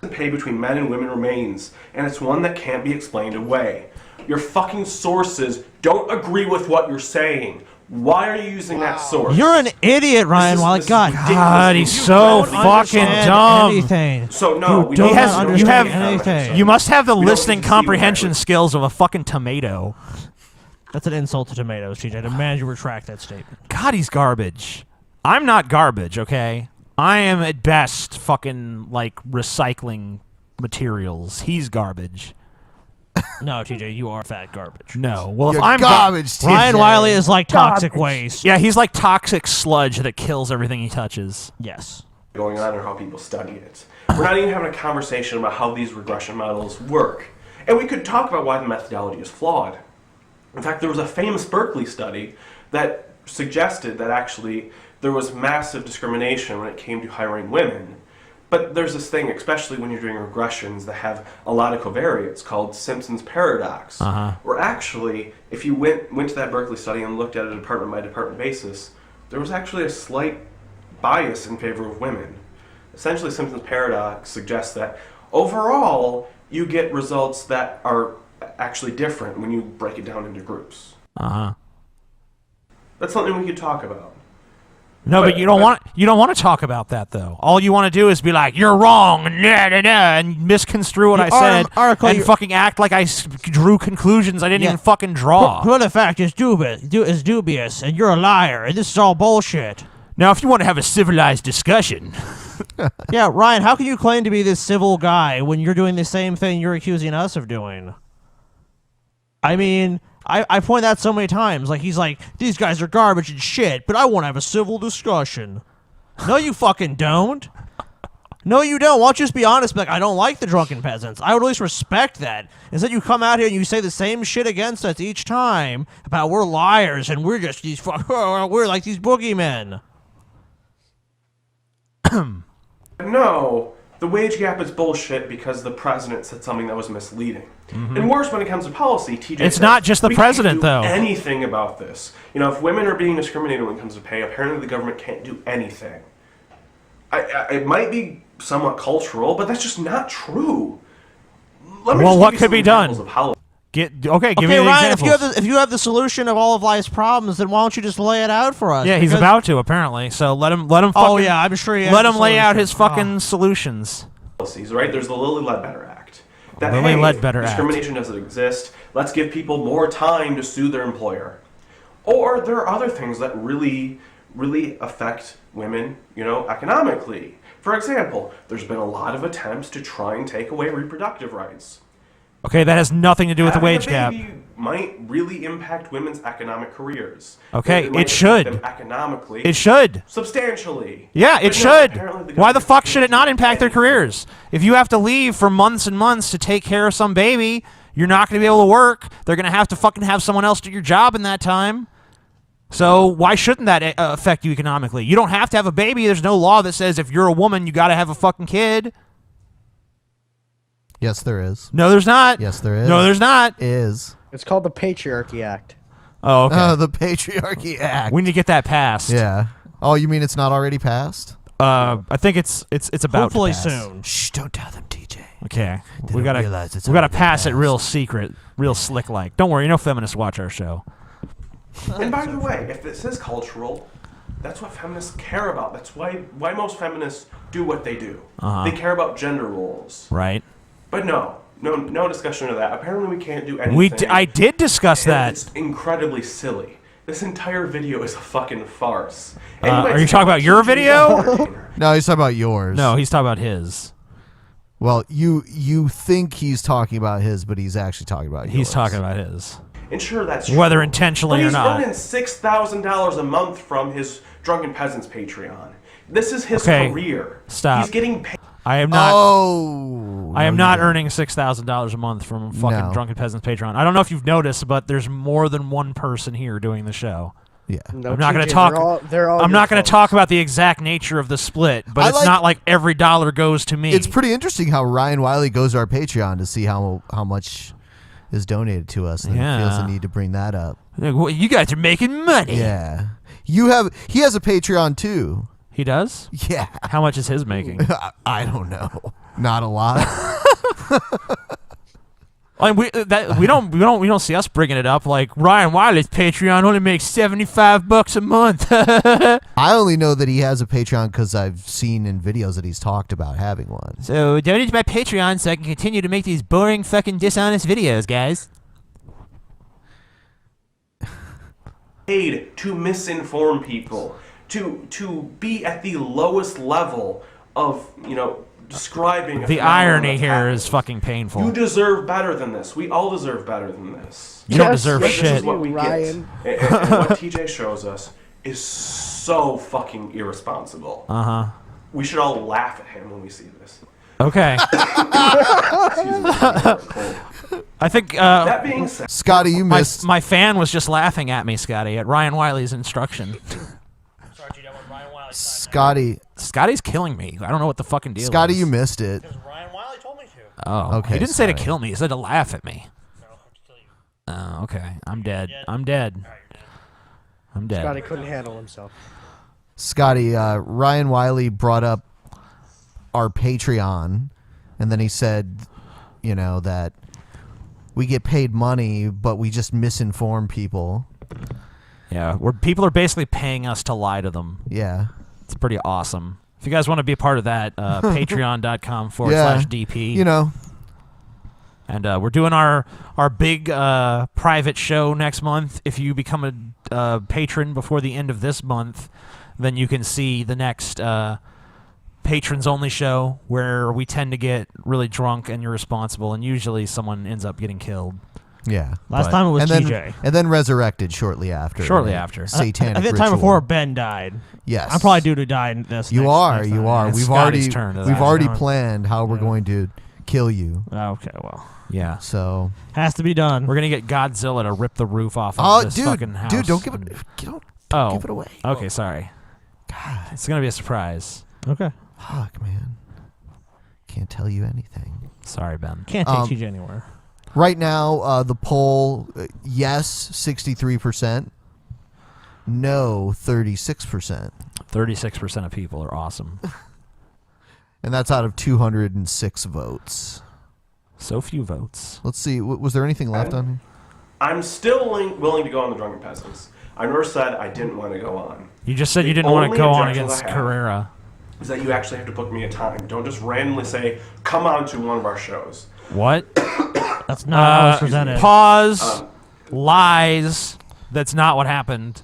the pay between men and women remains, and it's one that can't be explained away. Your fucking sources don't agree with what you're saying. Why are you using that source? You're an idiot, Ryan Wiley. God, he's so fucking dumb. Anything. So no, we don't don't understand anything. You must have the listening comprehension skills of a fucking tomato. That's an insult to tomatoes, TJ. I demand you retract that statement. God, he's garbage. I'm not garbage, okay? I am at best fucking like recycling materials. He's garbage. No, TJ, you are fat garbage. No, well, You're if I'm garbage, TJ. Ryan Wiley is like toxic waste. Yeah, he's like toxic sludge that kills everything he touches. Yes. Going on or how people study it. We're not even having a conversation about how these regression models work. And we could talk about why the methodology is flawed. In fact, there was a famous Berkeley study that suggested that actually there was massive discrimination when it came to hiring women. But there's this thing, especially when you're doing regressions that have a lot of covariates, called Simpson's paradox, where actually, if you went to that Berkeley study and looked at a department by department basis, there was actually a slight bias in favor of women. essentially Simpson's paradox suggests that overall you get results that are actually different when you break it down into groups. That's something we could talk about. No, but you don't want to talk about that though. All you want to do is be like, "You're wrong," and misconstrue what I said, and fucking act like I drew conclusions I didn't even fucking draw. PolitiFact is dubious, and you're a liar, and this is all bullshit. Now, if you want to have a civilized discussion, yeah, Ryan, how can you claim to be this civil guy when you're doing the same thing you're accusing us of doing? I mean, I point out so many times, like, he's like, these guys are garbage and shit, but I want to have a civil discussion. No, you fucking don't. No, you don't. Why don't you just be honest? Be like, I don't like the Drunken Peasants. I would at least respect that. Instead, you come out here and you say the same shit against us each time about we're liars and we're just these we're like these boogeymen. No, the wage gap is bullshit because the president said something that was misleading. And worse, when it comes to policy, TJ It's says, not just the we president, can't do though. anything about this. You know, if women are being discriminated when it comes to pay, apparently the government can't do anything. It might be somewhat cultural, but that's just not true. Well, what could be done? Give me an Ryan, example. if you have the solution of all of life's problems, then why don't you just lay it out for us? Yeah, he's about to apparently. So let him. Fucking, oh yeah, I'm sure he has let the him lay out his solution. fucking solutions. Policies, right? There's the Lilly Ledbetter Act. That Lilly hey, Ledbetter Act. discrimination doesn't exist. Let's give people more time to sue their employer. Or there are other things that really, really affect women, you know, economically. For example, there's been a lot of attempts to try and take away reproductive rights. Okay, that has nothing to do with the Having wage a gap. baby might really impact women's economic careers. Okay, might it should. impact them economically. It should. Substantially. Yeah, it But no, should. apparently Why the fuck should it not impact their careers? If you have to leave for months and months to take care of some baby, you're not going to be able to work. They're going to have to fucking have someone else do your job in that time. So why shouldn't that affect you economically? You don't have to have a baby. There's no law that says if you're a woman, you got to have a fucking kid. Yes, there is. No, there's not. Yes, there is. No, there's not. Is. It's called the Patriarchy Act. Oh, okay. The Patriarchy Act. We need to get that passed. Yeah. Oh, you mean it's not already passed? I think it's about Hopefully to pass. soon. Shh! Don't tell them, TJ. Okay, They we don't gotta realize it's we gotta already pass it passed. real secret, real slick like. Don't worry, no feminists watch our show. And by the way, if this is cultural, that's what feminists care about. That's why most feminists do what they do. Uh-huh. They care about gender roles. Right. But no discussion of that. Apparently we can't do anything. I did discuss And that. It's incredibly silly. This entire video is a fucking farce. Are you talking about your video? No, he's talking about yours. No, he's talking about his. Well, you think he's talking about his, but he's actually talking about yours. He's talking about his. And sure, that's Whether true. intentionally But or he's not. earning $6,000 a month from his Drunken Peasants Patreon. This is his Okay, career. stop. He's getting paid. I am not. Oh, I am not earning $6,000 a month from fucking No. Drunken Peasants Patreon. I don't know if you've noticed, but there's more than one person here doing the show. Yeah. No, I'm not going TJ, to talk. they're all I'm your not going to folks. talk about the exact nature of the split, but I it's like- not like every dollar goes to me. It's pretty interesting how Ryan Wiley goes to our Patreon to see how much is donated to us, and Yeah. feels the need to bring that up. Like, well, you guys are making money. Yeah. He has a Patreon too. He does? Yeah. How much is his making? I don't know. Not a lot. I mean, we don't see us bringing it up like Ryan Wiley's Patreon only makes $75 a month. I only know that he has a Patreon because I've seen in videos that he's talked about having one. So donate to my Patreon so I can continue to make these boring fucking dishonest videos, guys. Paid to misinform people, to be at the lowest level of, you know, describing a The phenomenon irony that's here happening. is fucking painful. You deserve better than this. We all deserve better than this. You don't deserve This shit. is what we Ryan. get. And what TJ shows us is so fucking irresponsible. Uh-huh. We should all laugh at him when we see this. Okay. I think That being said, Scotty, you missed. my fan was just laughing at me, Scotty, at Ryan Wiley's instruction. Scotty's killing me. I don't know what the fucking deal Scotty, is. you missed it. Oh, Okay, He didn't say to sorry. kill me. He said to laugh at me. Oh, okay. I'm dead. I'm dead. I'm dead. Scotty couldn't handle himself. Scotty, Ryan Wiley brought up our Patreon, and then he said, that we get paid money, but we just misinform people. Yeah, where people are basically paying us to lie to them. Yeah. It's pretty awesome. If you guys want to be a part of that, patreon.com/DP. And we're doing our big private show next month. If you become a patron before the end of this month, then you can see the next patrons-only show where we tend to get really drunk and irresponsible, and usually someone ends up getting killed. Yeah. Last time it was TJ. And then resurrected shortly after. Satanic I think the time before Ben died. Yes. I'm probably due to die in this. You are. We've already turn planned how we're going to kill you. Okay, well. Yeah. So has to be done. We're gonna get Godzilla to rip the roof off of this fucking house. Dude, don't give it. Don't give it away. Okay, sorry. God, it's gonna be a surprise. Okay. Fuck, man. Can't tell you anything. Sorry, Ben. Can't take TJ anywhere. Right now, the poll: yes, 63%. No, 36%. 36% of people are awesome. And that's out of 206 votes. So few votes. Let's see. Was there anything left on here? I'm still willing to go on the Drunken Peasants. I never said I didn't want to go on. You just said you didn't want to go on against Carrera. Is that you actually have to book me a time. Don't just randomly say, come on to one of our shows. What? That's not how it's presented. Pause. Lies. That's not what happened.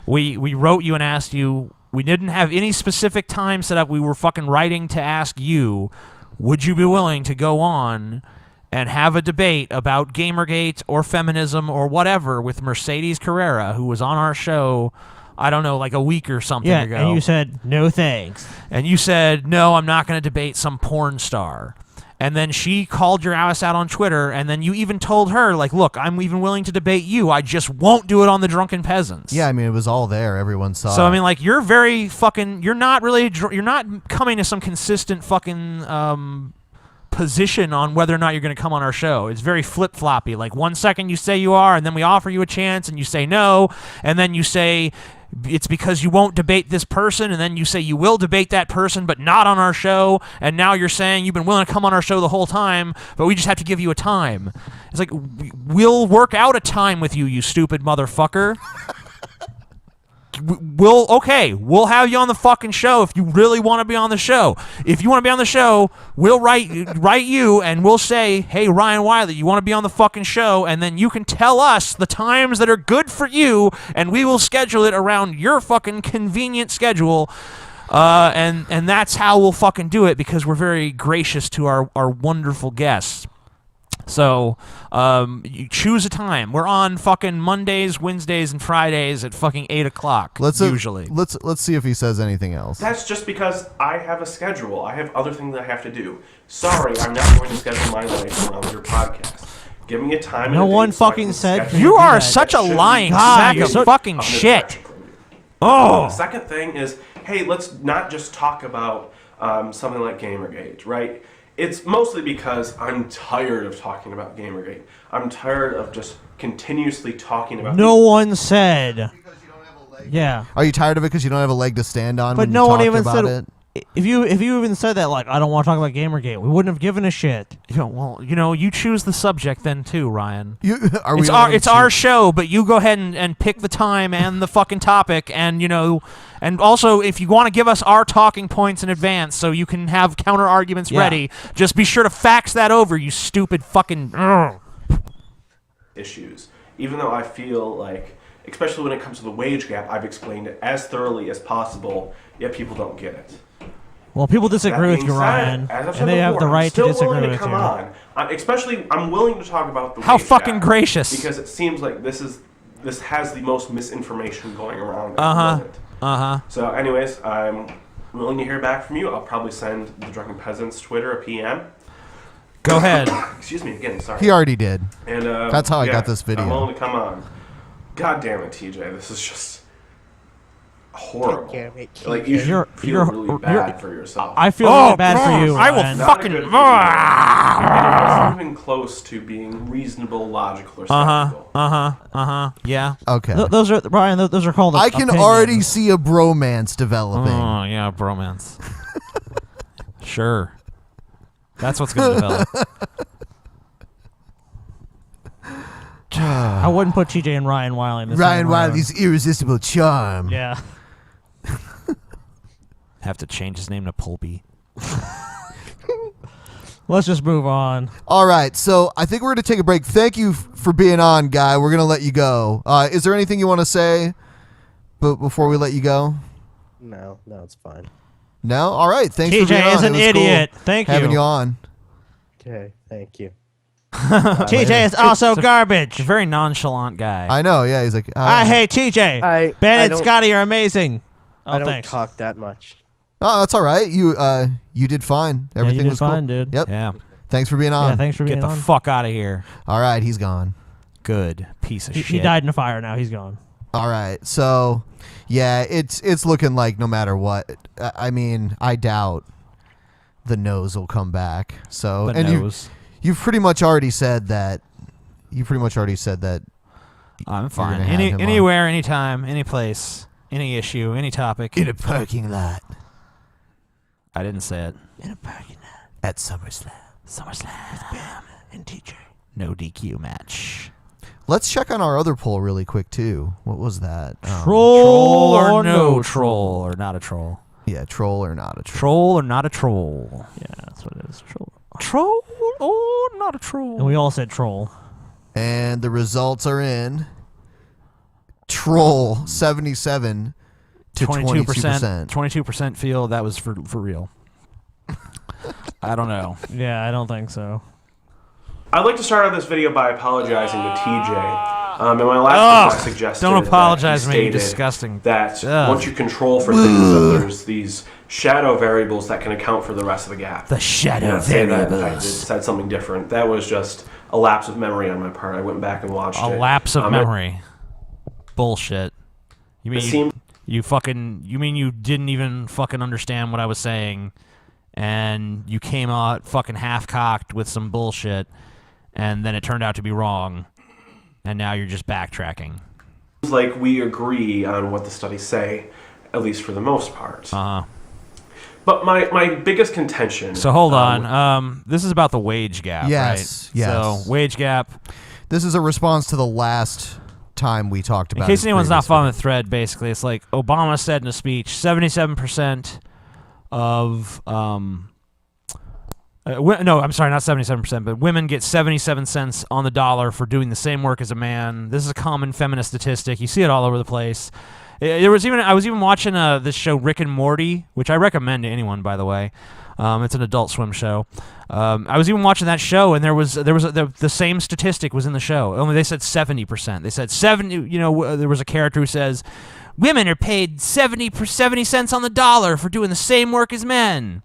We wrote you and asked you. We didn't have any specific time set up. We were fucking writing to ask you, would you be willing to go on and have a debate about Gamergate or feminism or whatever with Mercedes Carrera, who was on our show, I don't know, like a week or something ago. And you said, no thanks. And you said, no, I'm not going to debate some porn star. And then she called your ass out on Twitter, and then you even told her, like, look, I'm even willing to debate you. I just won't do it on the Drunken Peasants. Yeah, I mean, it was all there. Everyone saw So, it. I mean, like, you're very fucking, you're not coming to some consistent fucking position on whether or not you're going to come on our show. It's very flip-floppy. Like, 1 second you say you are, and then we offer you a chance, and you say no, and then you say it's because you won't debate this person, and then you say you will debate that person, but not on our show, and now you're saying you've been willing to come on our show the whole time, but we just have to give you a time. It's like, we'll work out a time with you, you stupid motherfucker. We'll have you on the fucking show if you really want to be on the show. If you want to be on the show, we'll write you and we'll say, hey, Ryan Wiley, you want to be on the fucking show? And then you can tell us the times that are good for you, and we will schedule it around your fucking convenient schedule. And that's how we'll fucking do it, because we're very gracious to our wonderful guests. So, you choose a time. We're on fucking Mondays, Wednesdays, and Fridays at fucking 8 o'clock. Usually. Let's see if he says anything else. That's just because I have a schedule. I have other things I have to do. Sorry, I'm not going to schedule my life around your podcast. Give me a time. No one fucking said. You are such a lying sack of fucking shit. Oh. The second thing is, hey, let's not just talk about something like Gamergate, right? It's mostly because I'm tired of talking about Gamergate. I'm tired of just continuously talking about. No one said. Yeah. Are you tired of it because you don't have a leg to stand on? But when no you one talked even about said. it? If you even said that, like, I don't want to talk about Gamergate, we wouldn't have given a shit. You choose the subject then too, Ryan. It's our show, but you go ahead and pick the time and the fucking topic, and and also if you want to give us our talking points in advance so you can have counter arguments ready, just be sure to fax that over, you stupid fucking issues. Even though I feel like, especially when it comes to the wage gap, I've explained it as thoroughly as possible, yet people don't get it. Well, people disagree with you, Ryan, and they have the right to disagree with you. Come on. I'm willing to talk about the How wage fucking gap gracious. because it seems like this has the most misinformation going around. So, anyways, I'm willing to hear back from you. I'll probably send the Drunken Peasants Twitter a PM. Go ahead. Excuse me again. Sorry. He already did. And that's how I got this video. I'm willing to come on. God damn it, TJ. This is just horrible. Like, you should feel really bad for yourself. I feel really bad for you. I will Ryan. fucking. It wasn't even close to being reasonable, logical, or skeptical. Yeah. Okay. Those are Ryan. Those are called. I can already see a bromance developing. Oh yeah, bromance. Sure. That's what's going to develop. I wouldn't put TJ and Ryan Wiley in this. Ryan Wiley's irresistible charm. Yeah. Have to change his name to Pulpy. Let's just move on. All right, so I think we're going to take a break. Thank you for being on, Guy. We're going to let you go. Is there anything you want to say before we let you go? No, it's fine. No? All right, thanks for being on. TJ is an idiot. Cool Thank you. having you on. Okay, thank you. TJ is also garbage. A very nonchalant guy. I know, yeah. He's like, I hate TJ. Ben and don't- Scotty are amazing. Oh, I don't thanks. talk that much. Oh, that's all right. You did fine. Everything you did was cool. fine, dude. Yep. Yeah. Thanks for being on. Yeah, thanks for being Get the on. fuck out of here. All right, he's gone. Good piece of He shit. died in a fire. Now he's gone. All right, so yeah, it's looking like no matter what. I mean, I doubt the nose will come back. So The and nose. you've pretty much already said that. I'm you're fine. gonna have him on. Anywhere, anytime, any place, any issue, any topic. In a parking lot. I didn't say it. In a parking lot. At SummerSlam. With Ben and TJ. No DQ match. Let's check on our other poll really quick too. What was that? Troll or no troll or not a troll? Yeah, troll or not a troll. Troll or not a troll? Yeah, that's what it is. Troll. Troll or not a troll? And we all said troll. And the results are in. Troll 77 to 22%. 22% feel that was for real. I don't know. Yeah, I don't think so. I'd like to start out this video by apologizing to TJ. In my last video, I suggested don't apologize that to he me, you stated disgusting. that Ugh. once you control for things, that there's these shadow variables that can account for the rest of the gap. The shadow Say that I variables. said something different. That was just a lapse of memory on my part. I went back and watched it. A lapse of memory. Bullshit. You mean you mean you didn't even fucking understand what I was saying, and you came out fucking half-cocked with some bullshit, and then it turned out to be wrong, and now you're just backtracking. It's like we agree on what the studies say, at least for the most part. Uh-huh. But my biggest contention... So hold on. This is about the wage gap, Yes, right? yes. So wage gap. This is a response to the last time we talked about it. In case anyone's not following the thread, basically, it's like Obama said in a speech, 77% of... no, I'm sorry, not 77%, but women get 77 cents on the dollar for doing the same work as a man. This is a common feminist statistic. You see it all over the place. I was even watching this show Rick and Morty, which I recommend to anyone, by the way. It's an Adult Swim show. I was even watching that show, and there was the same statistic was in the show. Only they said 70%. They said 70. You know, there was a character who says women are paid 70 cents on the dollar for doing the same work as men.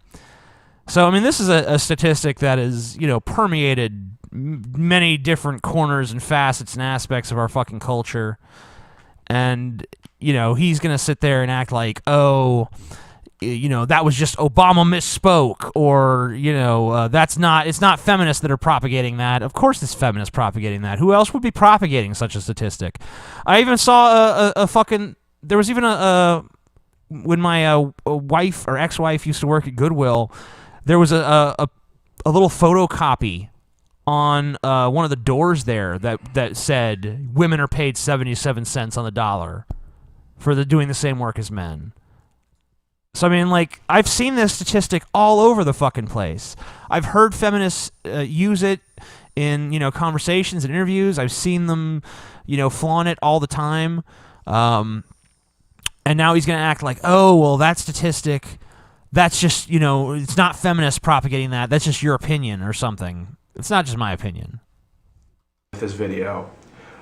So I mean, this is a statistic that is permeated many different corners and facets and aspects of our fucking culture. And, he's going to sit there and act like, that was just Obama misspoke, or, it's not feminists that are propagating that. Of course it's feminists propagating that. Who else would be propagating such a statistic? I even saw there was even when my wife or ex-wife used to work at Goodwill, there was a little photocopy on one of the doors there that said women are paid 77 cents on the dollar for doing the same work as men. So I mean, like, I've seen this statistic all over the fucking place. I've heard feminists use it in conversations and interviews. I've seen them flaunt it all the time. And now he's gonna act like, oh well, that statistic, that's just it's not feminists propagating that. That's just your opinion or something. It's not just my opinion. This video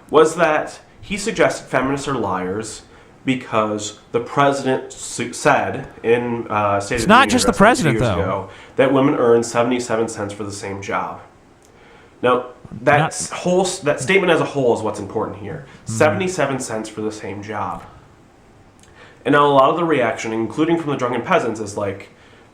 was that he suggested feminists are liars because the president said in State of the Union It's not just the address president, 2 years though. ago, that women earn 77 cents for the same job. Now, that statement as a whole is what's important here. 77 cents for the same job. And now a lot of the reaction, including from the Drunken Peasants, is like,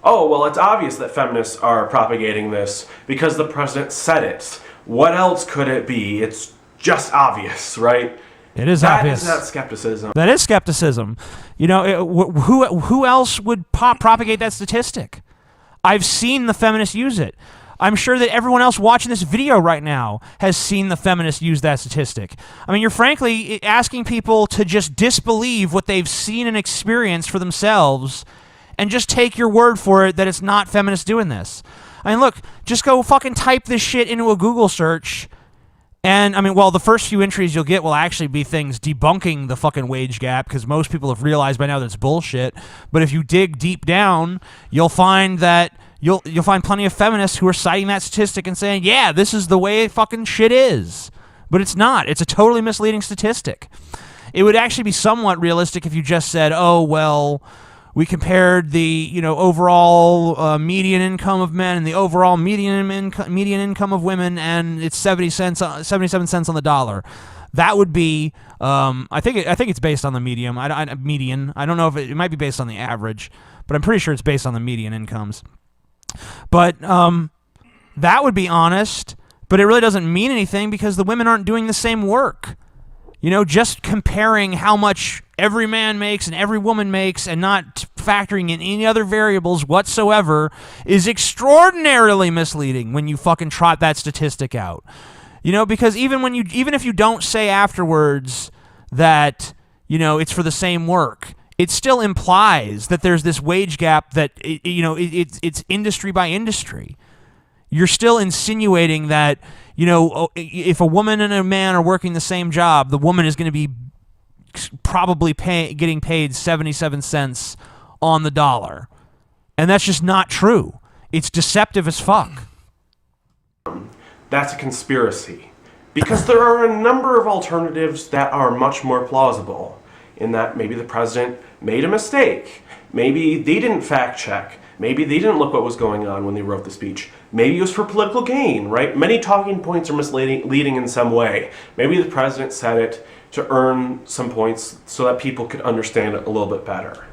oh, well, it's obvious that feminists are propagating this because the president said it. What else could it be? It's just obvious, right? It is obvious. That is not skepticism. That is skepticism. Who else would propagate that statistic? I've seen the feminists use it. I'm sure that everyone else watching this video right now has seen the feminists use that statistic. I mean, you're frankly asking people to just disbelieve what they've seen and experienced for themselves and just take your word for it that it's not feminists doing this. I mean, look, just go fucking type this shit into a Google search. And, I mean, well, the first few entries you'll get will actually be things debunking the fucking wage gap, because most people have realized by now that it's bullshit. But if you dig deep down, you'll find that you'll find plenty of feminists who are citing that statistic and saying, yeah, this is the way fucking shit is. But it's not. It's a totally misleading statistic. It would actually be somewhat realistic if you just said, oh, well, we compared the overall median income of men and the overall median income of women, and it's 77 cents on the dollar. That would be I think it's based on the median. I don't know if it might be based on the average, but I'm pretty sure it's based on the median incomes. But that would be honest, but it really doesn't mean anything because the women aren't doing the same work. Just comparing how much every man makes and every woman makes and not factoring in any other variables whatsoever is extraordinarily misleading when you fucking trot that statistic out. Because even if you don't say afterwards that, it's for the same work, it still implies that there's this wage gap that, it's industry by industry. You're still insinuating that, if a woman and a man are working the same job, the woman is going to be probably getting paid 77 cents on the dollar. And that's just not true. It's deceptive as fuck. That's a conspiracy. Because there are a number of alternatives that are much more plausible. In that maybe the president made a mistake. Maybe they didn't fact check. Maybe they didn't look what was going on when they wrote the speech. Maybe it was for political gain, right? Many talking points are misleading in some way. Maybe the president said it to earn some points so that people could understand it a little bit better.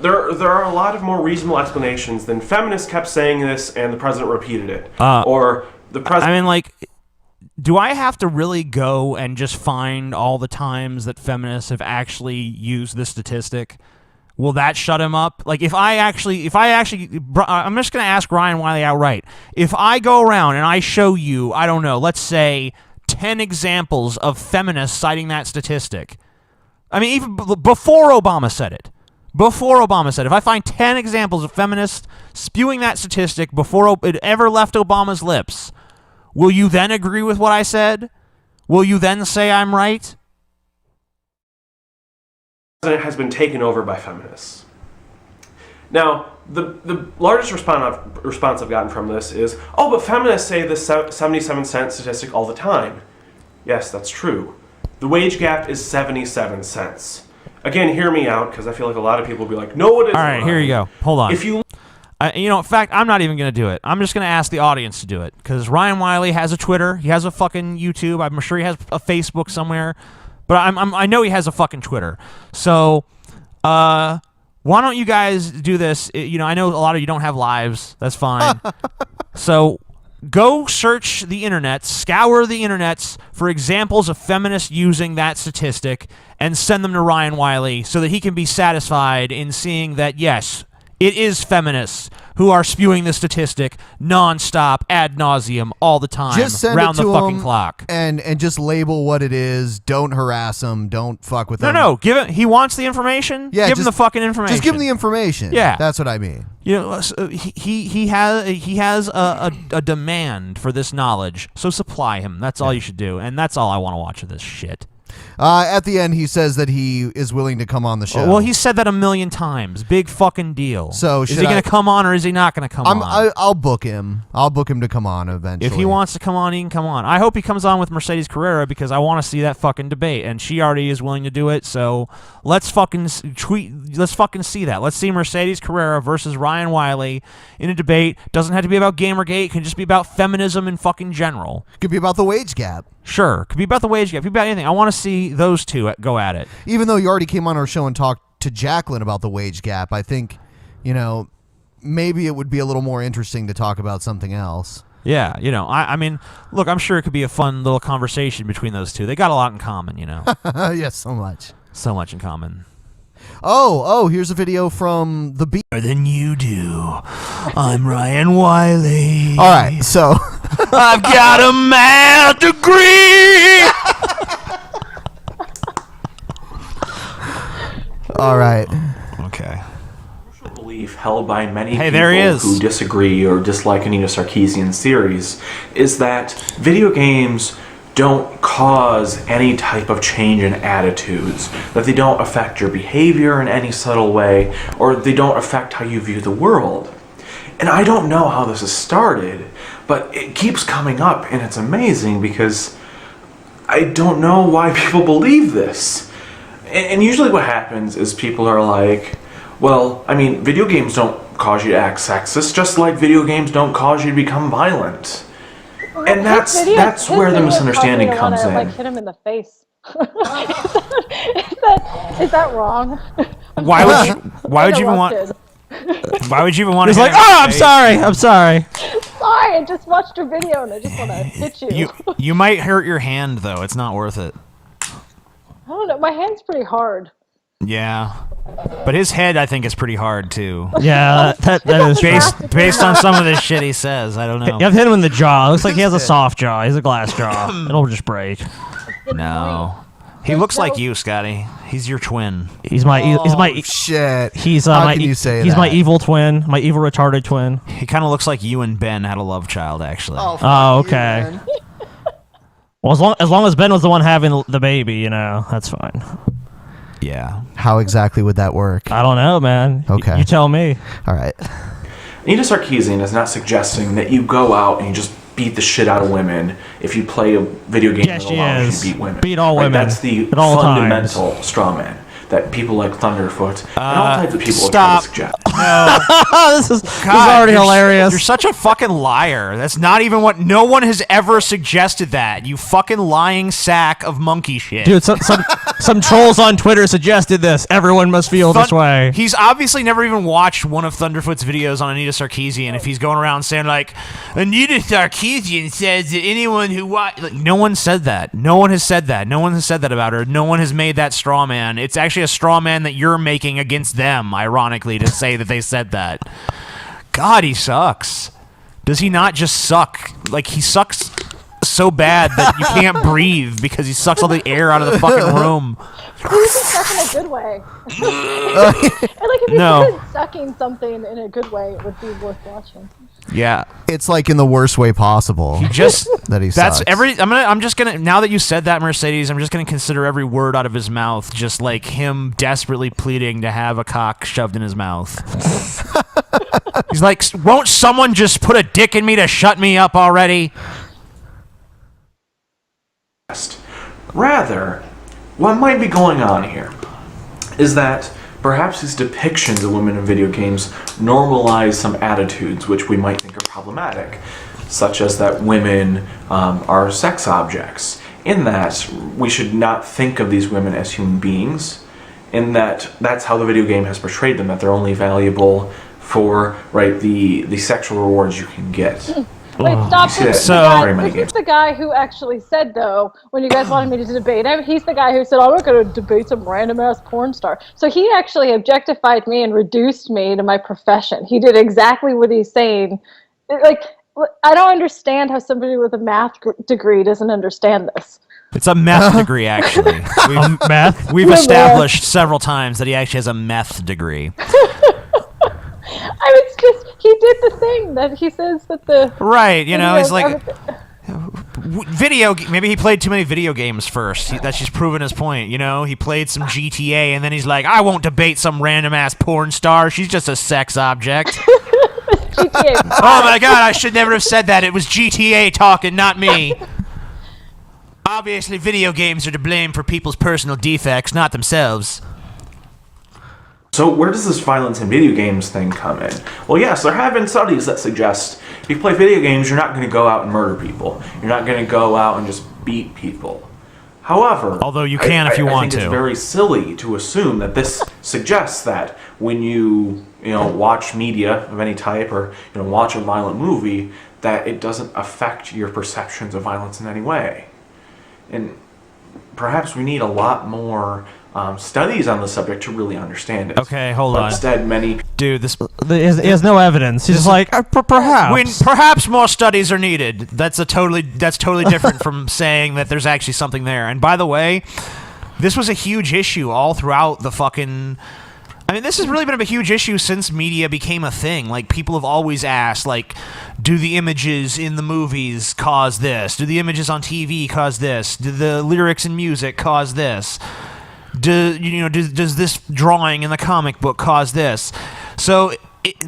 There are a lot of more reasonable explanations than feminists kept saying this and the president repeated it. Or the president... I mean, do I have to really go and just find all the times that feminists have actually used this statistic? Will that shut him up? I'm just going to ask Ryan Wiley outright. If I go around and I show you, I don't know, let's say 10 examples of feminists citing that statistic. I mean, even before Obama said it. If I find 10 examples of feminists spewing that statistic before it ever left Obama's lips, will you then agree with what I said? Will you then say I'm right? Has been taken over by feminists. Now, the largest response I've gotten from this is, oh, but feminists say the 77 cent statistic all the time. Yes, that's true. The wage gap is 77 cents. Again, hear me out, because I feel like a lot of people will be like, no, it isn't. All right, here you go. Hold on. If you... in fact, I'm not even going to do it. I'm just going to ask the audience to do it, because Ryan Wiley has a Twitter. He has a fucking YouTube. I'm sure he has a Facebook somewhere. But I know he has a fucking Twitter. So, why don't you guys do this? I know a lot of you don't have lives. That's fine. So, go search the internet, scour the internets for examples of feminists using that statistic, and send them to Ryan Wiley so that he can be satisfied in seeing that, yes, it is feminists who are spewing the statistic nonstop, ad nauseum, all the time, just send round it to the fucking him clock. And just label what it is. Don't harass him. Don't fuck with him. No, give it. He wants the information. Yeah, give him the fucking information. Just give him the information. Yeah, that's what I mean. He has a demand for this knowledge, so supply him. That's all you should do, and that's all I want to watch of this shit. At the end, he says that he is willing to come on the show. Well, he said that 1,000,000 times. Big fucking deal. So is he going to come on or is he not going to come on? I'll book him. I'll book him to come on eventually. If he wants to come on, he can come on. I hope he comes on with Mercedes Carrera because I want to see that fucking debate, and she already is willing to do it. So let's fucking see that. Let's see Mercedes Carrera versus Ryan Wiley in a debate. Doesn't have to be about Gamergate. It can just be about feminism in fucking general. Could be about the wage gap. Sure, could be about the wage gap. Could be about anything. I want to see those two go at it. Even though you already came on our show and talked to Jacqueline about the wage gap, I think, maybe it would be a little more interesting to talk about something else. Yeah, I mean, look, I'm sure it could be a fun little conversation between those two. They got a lot in common, Yes, so much. So much in common. Oh, here's a video from the beat. More than you do. I'm Ryan Wiley. All right, so I've got a math degree. All right. Okay. Belief held by many Hey, people there he is. who disagree or dislike Anita Sarkeesian's theories is that video games don't cause any type of change in attitudes, that they don't affect your behavior in any subtle way, or they don't affect how you view the world. And I don't know how this has started, but it keeps coming up, and it's amazing because I don't know why people believe this. And usually what happens is people are like, well, I mean, video games don't cause you to act sexist, just like video games don't cause you to become violent. And that's where the misunderstanding comes in. Like hit him in the face. is that wrong? Why would you even want? Why would you even want? He's like, oh, I'm sorry. Sorry, I just watched your video and I just want to hit you. You might hurt your hand though. It's not worth it. I don't know. My hand's pretty hard. Yeah, but his head I think is pretty hard too. Yeah, that is based on some of the shit he says. I don't know. I've hit him in the jaw. It looks like he has a soft jaw. He's a glass jaw. It'll just break. No, he looks like you, Scotty. He's your twin. He's my shit. He's How my can you say he's that? my evil twin, my evil retarded twin. He kind of looks like you and Ben had a love child, actually. Oh, okay. Well, as long as Ben was the one having the baby, that's fine. Yeah. How exactly would that work? I don't know, man. Okay. You tell me. All right. Anita Sarkeesian is not suggesting that you go out and you just beat the shit out of women if you play a video game that allows you to beat women. Beat all women. That's the at all fundamental straw man that people like Thunderfoot and all types of people stop. are trying to suggest. this is already hilarious. You're such a fucking liar. That's not even what. No one has ever suggested that. You fucking lying sack of monkey shit. Dude, some trolls on Twitter suggested this. Everyone must feel this way. He's obviously never even watched one of Thunderfoot's videos on Anita Sarkeesian. If he's going around saying like, Anita Sarkeesian says that anyone who no one said that. No one has said that. No one has said that about her. No one has made that straw man. It's actually a straw man that you're making against them, ironically, to say that they said that. God, he sucks. Does he not just suck? Like, he sucks so bad that you can't breathe because he sucks all the air out of the fucking room. He was suck in a good way. And if he started sucking something in a good way, it would be worth watching. Yeah, it's like in the worst way possible. He just that he that's sucks. I'm just gonna now that you said that, Mercedes, I'm just gonna consider every word out of his mouth just like him desperately pleading to have a cock shoved in his mouth. He's like, won't someone just put a dick in me to shut me up already? Rather, what might be going on here is that perhaps these depictions of women in video games normalize some attitudes which we might think are problematic, such as that women are sex objects, in that we should not think of these women as human beings, in that that's how the video game has portrayed them, that they're only valuable for the sexual rewards you can get. Wait, stop. This is the guy who actually said, though, when you guys wanted me to debate him, he's the guy who said, I'm not going to debate some random-ass porn star. So he actually objectified me and reduced me to my profession. He did exactly what he's saying. Like, I don't understand how somebody with a math degree doesn't understand this. It's a meth degree, actually. We've established several times that he actually has a meth degree. I was just, he did the thing that he says that the... Right, he's like... Maybe he played too many video games first. That's just proving his point, He played some GTA, and then he's like, I won't debate some random-ass porn star. She's just a sex object. GTA 5. Oh my god, I should never have said that. It was GTA talking, not me. Obviously, video games are to blame for people's personal defects, not themselves. So where does this violence in video games thing come in? Well, yes, there have been studies that suggest if you play video games, you're not going to go out and murder people. You're not going to go out and just beat people. However, although you can if you want to. I think it's very silly to assume that this suggests that when you watch media of any type or watch a violent movie, that it doesn't affect your perceptions of violence in any way. And perhaps we need a lot more studies on the subject to really understand it. Okay, hold on. Instead, many... Dude, this... He has no evidence. He's just like, perhaps. Perhaps more studies are needed. That's totally different from saying that there's actually something there. And by the way, this was a huge issue all throughout the fucking... I mean, this has really been a huge issue since media became a thing. Like, people have always asked, like, do the images in the movies cause this? Do the images on TV cause this? Do the lyrics in music cause this? Does this drawing in the comic book cause this? So,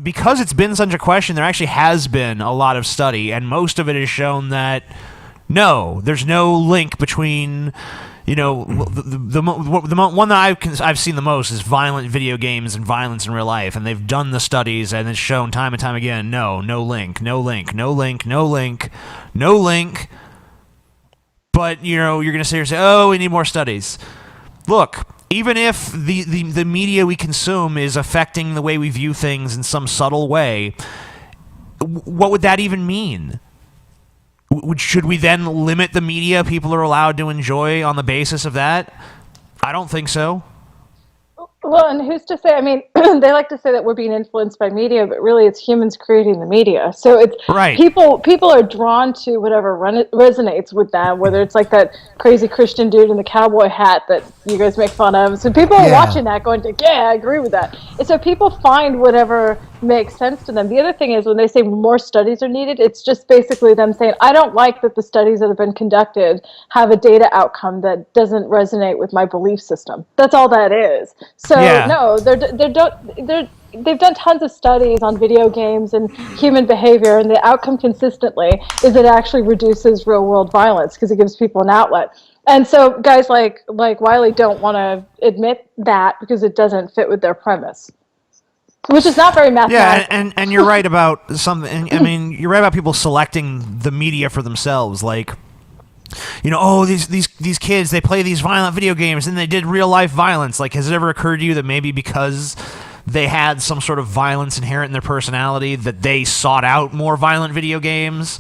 because it's been such a question, there actually has been a lot of study, and most of it has shown that, no, there's no link between... the one that I've seen the most is violent video games and violence in real life, and they've done the studies, and it's shown time and time again, no link. But, you're going to sit here and say, oh, we need more studies. Look, even if the media we consume is affecting the way we view things in some subtle way, what would that even mean? Should we then limit the media people are allowed to enjoy on the basis of that? I don't think so. Well, and who's to say? I mean, they like to say that we're being influenced by media, but really it's humans creating the media. So it's right. People are drawn to whatever resonates with them, whether it's like that crazy Christian dude in the cowboy hat that you guys make fun of. So people are watching that going, I agree with that. And so people find whatever makes sense to them. The other thing is when they say more studies are needed, it's just basically them saying, I don't like that the studies that have been conducted have a data outcome that doesn't resonate with my belief system. That's all that is. So no, they've done tons of studies on video games and human behavior, and the outcome consistently is it actually reduces real world violence because it gives people an outlet. And so guys like Wiley don't want to admit that because it doesn't fit with their premise. Which is not very mathematical. Yeah, and you're right about something. I mean, you're right about people selecting the media for themselves. Like, these kids, they play these violent video games and they did real life violence. Like, has it ever occurred to you that maybe because they had some sort of violence inherent in their personality that they sought out more violent video games?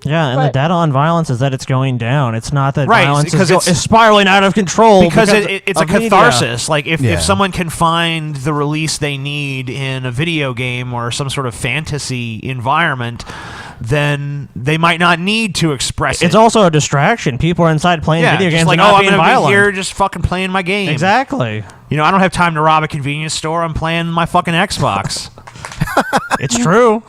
Yeah, and the data on violence is that it's going down. It's not that violence it's is spiraling out of control. Because it's a catharsis. Media. Like, if someone can find the release they need in a video game or some sort of fantasy environment, then they might not need to express it. It's also a distraction. People are inside playing video games like, and not being I'm violent. Be here just fucking playing my game. Exactly. I don't have time to rob a convenience store. I'm playing my fucking Xbox. It's true.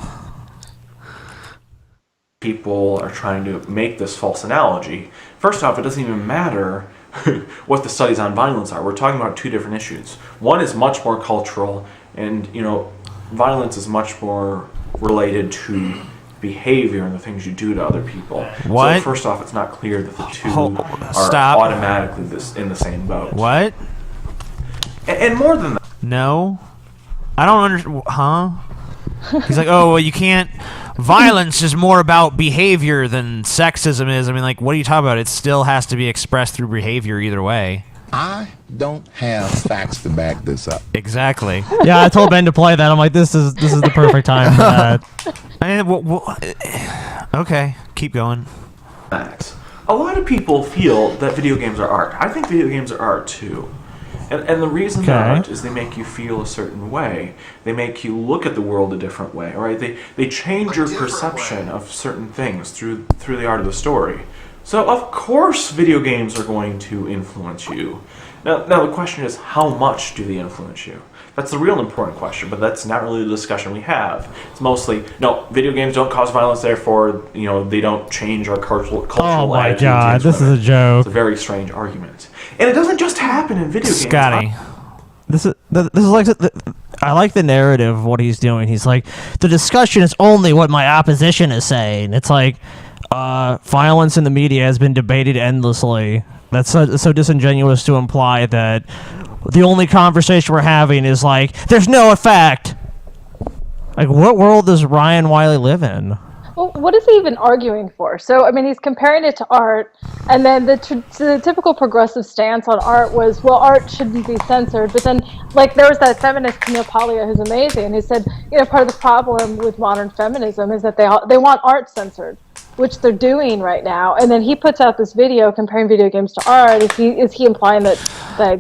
People are trying to make this false analogy. First off, it doesn't even matter what the studies on violence are. We're talking about two different issues. One is much more cultural, and violence is much more related to behavior and the things you do to other people. What? So first off, it's not clear that the two are automatically in the same boat. What? And more than that. No. I don't understand. Huh? He's like, oh, well, you can't... Violence is more about behavior than sexism is. I mean, like, what are you talking about? It still has to be expressed through behavior either way. I don't have facts to back this up. Exactly. Yeah, I told Ben to play that. I'm like, this is the perfect time for that. I mean, okay, keep going. A lot of people feel that video games are art. I think video games are art too. And the reason they're art is they make you feel a certain way. They make you look at the world a different way, right? They change your perception of certain things through the art of the story. So of course video games are going to influence you. Now the question is, how much do they influence you? That's the real important question, but that's not really the discussion we have. It's mostly, no, video games don't cause violence, therefore, they don't change our cultural attitudes. Oh my god, this is a joke. It's a very strange argument. And it doesn't just happen in video games. Scotty. This is like I like the narrative of what he's doing. He's like, the discussion is only what my opposition is saying. It's like, violence in the media has been debated endlessly. That's so disingenuous to imply that the only conversation we're having is like, there's no effect. Like, what world does Ryan Wiley live in? Well, what is he even arguing for? So, I mean, he's comparing it to art, and then the typical progressive stance on art was, well, art shouldn't be censored. But then, like, there was that feminist, Camille Paglia, who's amazing, who said, part of the problem with modern feminism is that they want art censored. which they're doing right now, and then he puts out this video comparing video games to art. Is he implying that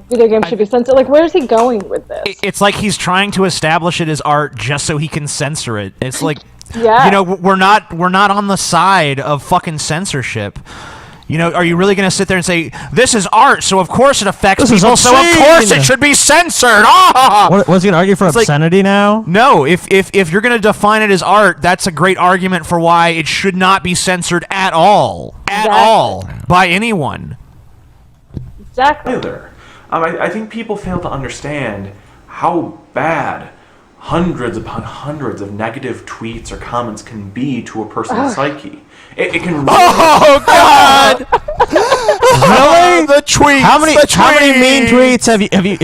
video games should be censored? Like, where is he going with this? It's like he's trying to establish it as art just so he can censor it. It's like, yeah. you know, we're not on the side of fucking censorship. You know, are you really going to sit there and say, this is art, so of course it affects people, so of course it should be censored? Ah! Was he going to argue for obscenity now? No, if you're going to define it as art, that's a great argument for why it should not be censored at all. At all. By anyone. Exactly. Either. I think people fail to understand how bad hundreds upon hundreds of negative tweets or comments can be to a person's psyche. It can really... Oh, God! Really? The tweets. How many mean tweets have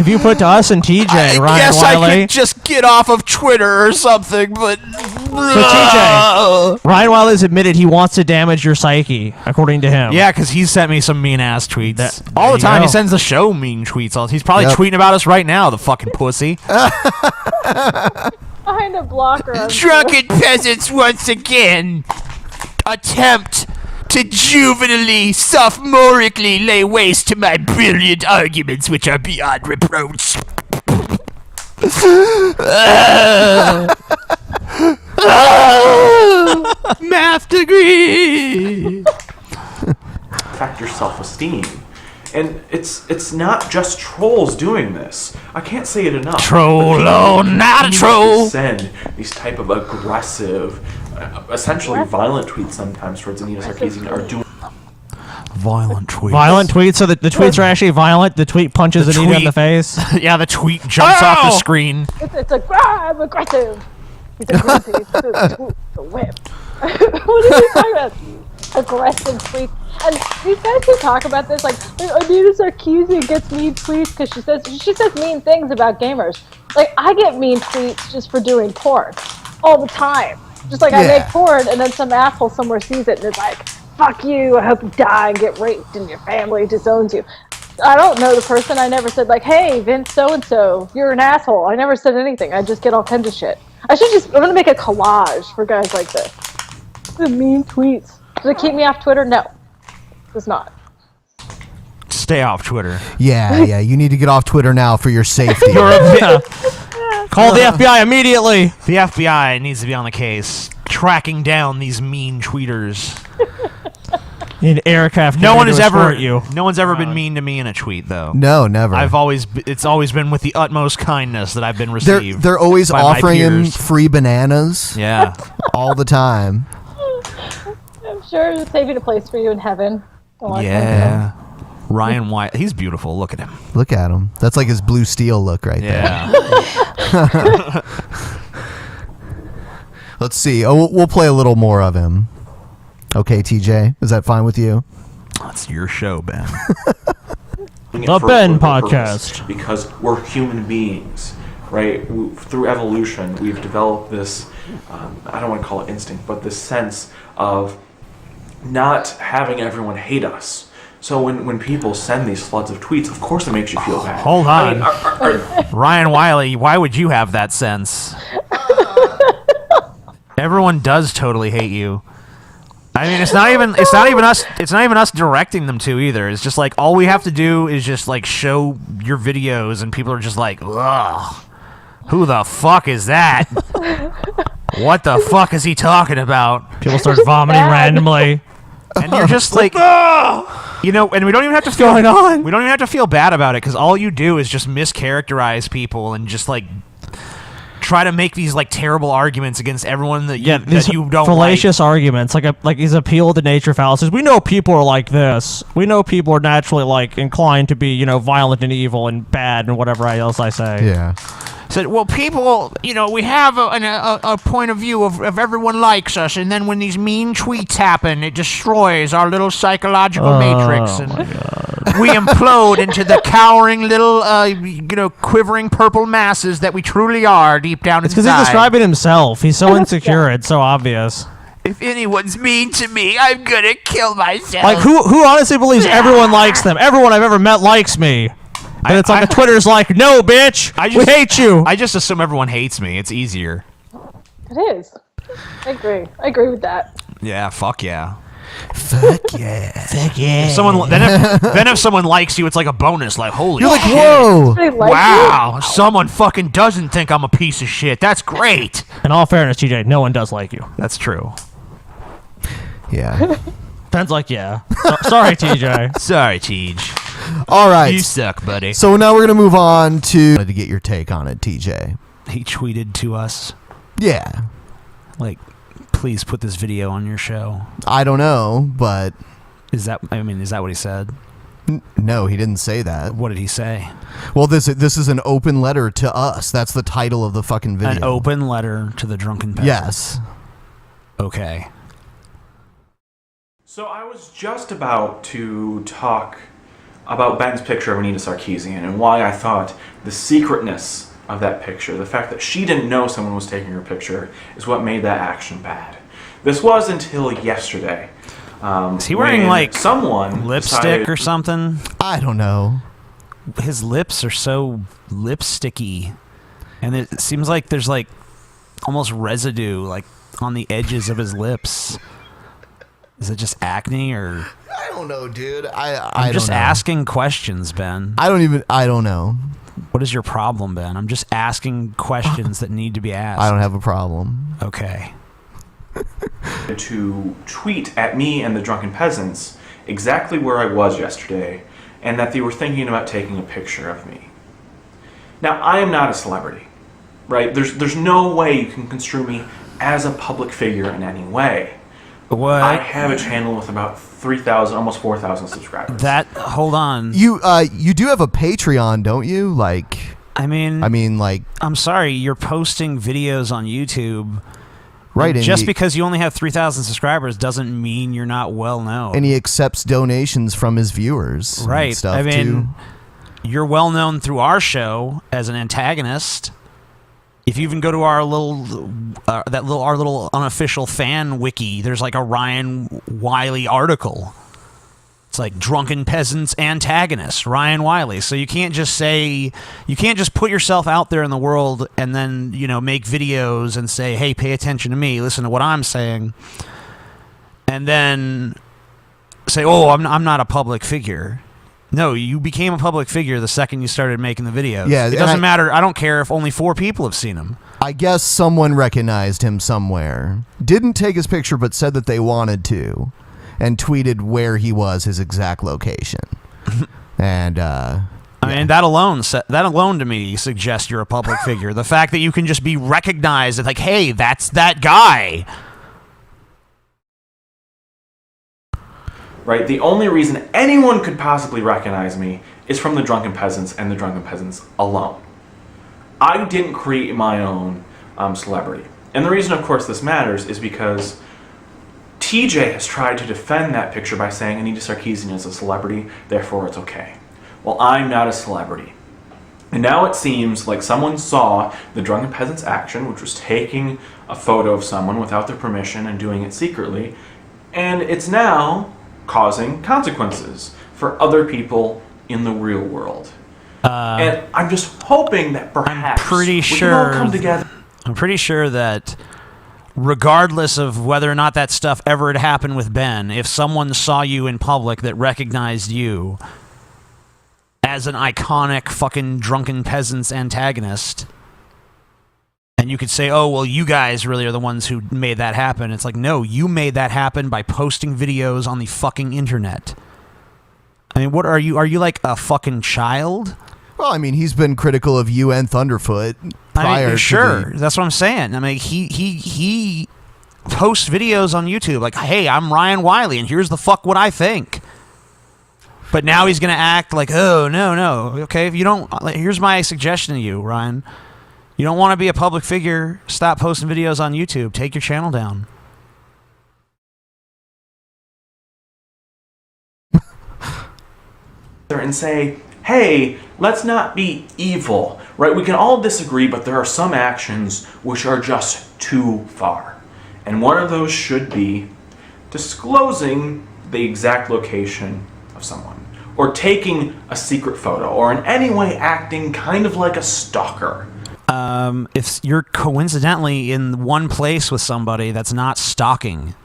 you put to us and TJ, Ryan guess Wiley? I could just get off of Twitter or something, but... So TJ, Ryan Wiley's admitted he wants to damage your psyche, according to him. Yeah, because he sent me some mean-ass tweets. All the time. He sends the show mean tweets. He's probably tweeting about us right now, the fucking pussy. Behind a blocker. Drunken Peasants once again attempt to juvenilely, sophomorically lay waste to my brilliant arguments, which are beyond reproach. Math degree. Affect your self-esteem. And it's not just trolls doing this. I can't say it enough. Troll, not a troll. Send these type of aggressive, essentially violent tweets sometimes towards Anita Sarkeesian are doing violent tweets. Violent tweets, so the tweets are actually violent. The tweet punches Anita in the face. Yeah, the tweet jumps off the screen. It's like, I'm aggressive. He's aggressive. He's the whip. What are you talking about? Aggressive tweets. And these guys who talk about this, like, Anita Sarkeesian gets mean tweets because she says mean things about gamers. Like, I get mean tweets just for doing porn all the time. Just like I make porn, and then some asshole somewhere sees it and is like, fuck you, I hope you die and get raped and your family disowns you. I don't know the person. I never said, like, hey, Vince so-and-so, you're an asshole. I never said anything. I just get all kinds of shit. I'm going to make a collage for guys like this. The mean tweets. Does it keep me off Twitter? No. It does not. Stay off Twitter. Yeah, you need to get off Twitter now for your safety. Call the FBI immediately. The FBI needs to be on the case, tracking down these mean tweeters. You need aircraft. No one's ever been mean to me in a tweet, though. No, never. It's always been with the utmost kindness that I've been received. They're always by offering my him peers. free bananas. Yeah, all the time. I'm sure it's saving a place for you in heaven. Yeah. Ryan White, he's beautiful. Look at him. Look at him. That's like his blue steel look right there. Let's see. Oh, we'll play a little more of him. Okay, TJ, is that fine with you? That's your show, Ben. The Ben Podcast. Because we're human beings, right? Through evolution, we've developed this, I don't want to call it instinct, but this sense of not having everyone hate us. So when people send these floods of tweets, of course it makes you feel bad. Hold on. Ryan Wiley, why would you have that sense? Everyone does totally hate you. I mean, it's not even us directing them to either. It's just like all we have to do is just like show your videos and people are just like, ugh, who the fuck is that? What the fuck is he talking about? People start vomiting randomly. And you're just like, you know, and we don't even have to feel going on. We don't even have to feel bad about it because all you do is just mischaracterize people and just like try to make these like terrible arguments against everyone that you don't fallacious arguments, like these appeal to nature fallacies. We know people are like this. We know people are naturally like inclined to be, violent and evil and bad and whatever else I say. Yeah. Said, well, people, we have a point of view of everyone likes us, and then when these mean tweets happen, it destroys our little psychological matrix, and we implode into the cowering little, quivering purple masses that we truly are deep down It's inside. because he's describing himself. He's so insecure. It's so obvious. If anyone's mean to me, I'm gonna kill myself. Like, who honestly believes everyone likes them? Everyone I've ever met likes me. And it's like Twitter's like, no, bitch, we hate you. I just assume everyone hates me. It's easier. It is. I agree with that. Yeah, fuck yeah. Fuck yeah. Fuck yeah. If someone then if someone likes you, it's like a bonus. Like holy. You're like, shit. whoa. They like Wow, someone fucking doesn't think I'm a piece of shit. That's great. In all fairness, TJ, no one does like you. That's true. Yeah. Ben's like, yeah. Sorry, TJ. Sorry, Tej. All right. You suck, buddy. So now we're going to move on to get your take on it, TJ. He tweeted to us. Yeah. Like, please put this video on your show. I don't know, but is that what he said? No, he didn't say that. What did he say? Well, this is an open letter to us. That's the title of the fucking video. An open letter to the Drunken Peasants. Yes. Okay. So I was just about to talk about Ben's picture of Anita Sarkeesian and why I thought the secretness of that picture, the fact that she didn't know someone was taking her picture, is what made that action bad. This was until yesterday. Is he wearing like someone lipstick or something? I don't know. His lips are so lipsticky, and it seems like there's like almost residue like on the edges of his lips. Is it just acne or? I don't know, dude. I'm just asking questions, Ben. I don't know. What is your problem, Ben? I'm just asking questions that need to be asked. I don't have a problem. Okay. To tweet at me and the Drunken Peasants exactly where I was yesterday and that they were thinking about taking a picture of me. Now, I am not a celebrity, right? There's no way you can construe me as a public figure in any way. What? I have a channel with about 3,000, almost 4,000 subscribers. Hold on. You do have a Patreon, don't you? Like, I mean, like, I'm sorry, you're posting videos on YouTube. Right. And just because you only have 3,000 subscribers doesn't mean you're not well known. And he accepts donations from his viewers. Right. And stuff I mean, too. You're well known through our show as an antagonist. If you even go to our little unofficial fan wiki, there's like a Ryan Wiley article. It's like Drunken Peasants antagonist, Ryan Wiley. So you can't just put yourself out there in the world and then, make videos and say, hey, pay attention to me, listen to what I'm saying. And then say, oh, I'm not a public figure. No, you became a public figure the second you started making the videos. Yeah, it doesn't matter. I don't care if only 4 people have seen him. I guess someone recognized him somewhere. Didn't take his picture, but said that they wanted to. And tweeted where he was, his exact location. And I mean, that alone to me suggests you're a public figure. The fact that you can just be recognized as like, hey, that's that guy. Right? The only reason anyone could possibly recognize me is from the Drunken Peasants and the Drunken Peasants alone. I didn't create my own celebrity. And the reason, of course, this matters is because TJ has tried to defend that picture by saying Anita Sarkeesian is a celebrity, therefore it's okay. Well, I'm not a celebrity. And now it seems like someone saw the Drunken Peasants action, which was taking a photo of someone without their permission and doing it secretly, and it's now causing consequences for other people in the real world. And I'm just hoping that perhaps we can all come together. I'm pretty sure that regardless of whether or not that stuff ever had happened with Ben, if someone saw you in public that recognized you as an iconic fucking Drunken Peasants antagonist, and you could say, oh, well, you guys really are the ones who made that happen. It's like, no, you made that happen by posting videos on the fucking internet. I mean, what are you? Are you like a fucking child? Well, I mean, he's been critical of you and Thunderfoot prior to sure, that's what I'm saying. I mean, he posts videos on YouTube like, hey, I'm Ryan Wiley, and here's the fuck what I think. But now he's going to act like, oh, no. Okay, if you don't, here's my suggestion to you, Ryan. You don't want to be a public figure, stop posting videos on YouTube. Take your channel down. And say, hey, let's not be evil, right? We can all disagree, but there are some actions which are just too far. And one of those should be disclosing the exact location of someone, or taking a secret photo, or in any way acting kind of like a stalker. If you're coincidentally in one place with somebody, that's not stalking.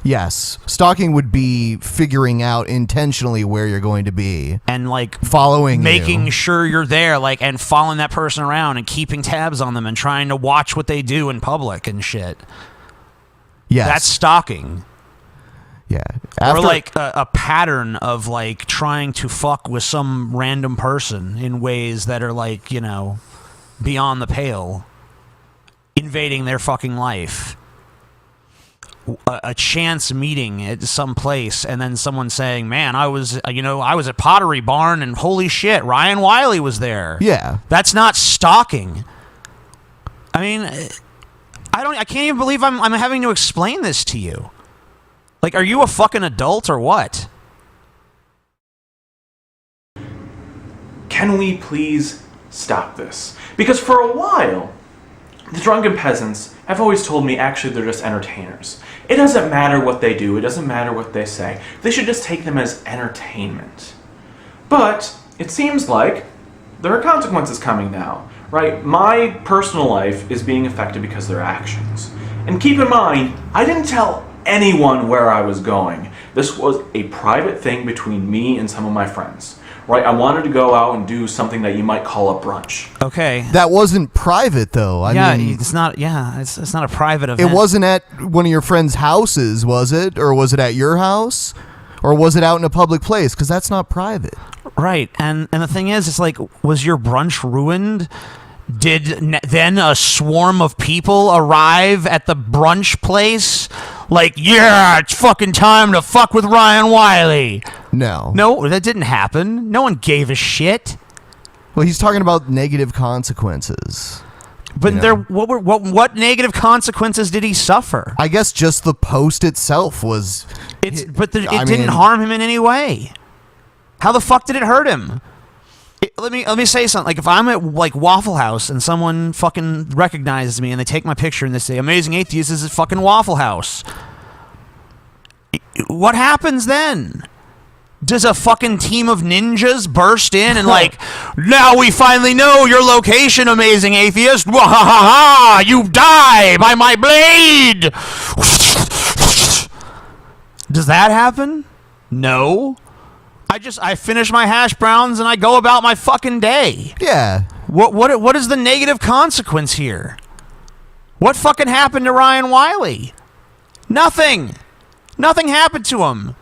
Yes. Stalking would be figuring out intentionally where you're going to be. And, like, following making you. sure you're there, like, and following that person around and keeping tabs on them and trying to watch what they do in public and shit. Yes. That's stalking. Yeah. Or, like, a pattern of, like, trying to fuck with some random person in ways that are, like, you know, beyond the pale. Invading their fucking life. A chance meeting at some place, and then someone saying, man, I was at Pottery Barn, and holy shit, Ryan Wiley was there. Yeah. That's not stalking. I mean, I can't even believe I'm having to explain this to you. Like, are you a fucking adult or what? Can we please stop this? Because for a while, the Drunken Peasants have always told me actually they're just entertainers. It doesn't matter what they do, it doesn't matter what they say. They should just take them as entertainment. But it seems like there are consequences coming now, right? My personal life is being affected because of their actions. And keep in mind, I didn't tell anyone where I was going. This was a private thing between me and some of my friends. Right, I wanted to go out and do something that you might call a brunch. Okay. That wasn't private, though. I mean, it's not. Yeah, it's not a private event. It wasn't at one of your friends' houses, was it? Or was it at your house? Or was it out in a public place? Because that's not private. Right, and the thing is, it's like, was your brunch ruined? Did then a swarm of people arrive at the brunch place? Like, yeah, it's fucking time to fuck with Ryan Wiley. No, that didn't happen. No one gave a shit. Well, he's talking about negative consequences. But what negative consequences did he suffer? I guess just the post itself was. It didn't harm him in any way. How the fuck did it hurt him? Let me say something. Like, if I'm at, like, Waffle House and someone fucking recognizes me and they take my picture and they say, "Amazing Atheist, this is fucking Waffle House." What happens then? Does a fucking team of ninjas burst in and, like, now we finally know your location, Amazing Atheist. Wahaha! You die by my blade. Does that happen? No. I finish my hash browns and I go about my fucking day. Yeah. What is the negative consequence here? What fucking happened to Ryan Wiley? Nothing. Nothing happened to him.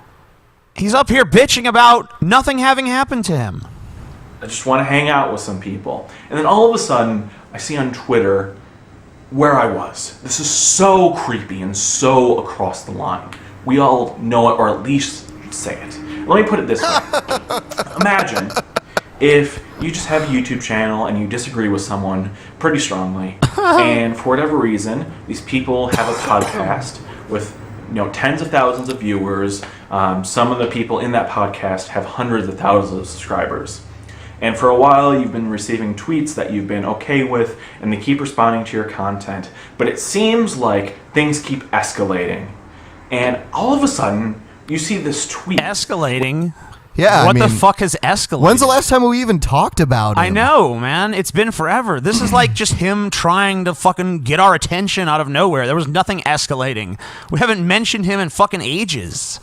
He's up here bitching about nothing having happened to him. I just want to hang out with some people. And then all of a sudden, I see on Twitter where I was. This is so creepy and so across the line. We all know it, or at least say it. Let me put it this way. Imagine if you just have a YouTube channel and you disagree with someone pretty strongly, and for whatever reason, these people have a podcast with tens of thousands of viewers. Some of the people in that podcast have hundreds of thousands of subscribers. And for a while, you've been receiving tweets that you've been okay with, and they keep responding to your content. But it seems like things keep escalating. And all of a sudden, you see this tweet. Escalating? Yeah. What the fuck has escalated? When's the last time we even talked about him? I know, man. It's been forever. This is like just him trying to fucking get our attention out of nowhere. There was nothing escalating. We haven't mentioned him in fucking ages.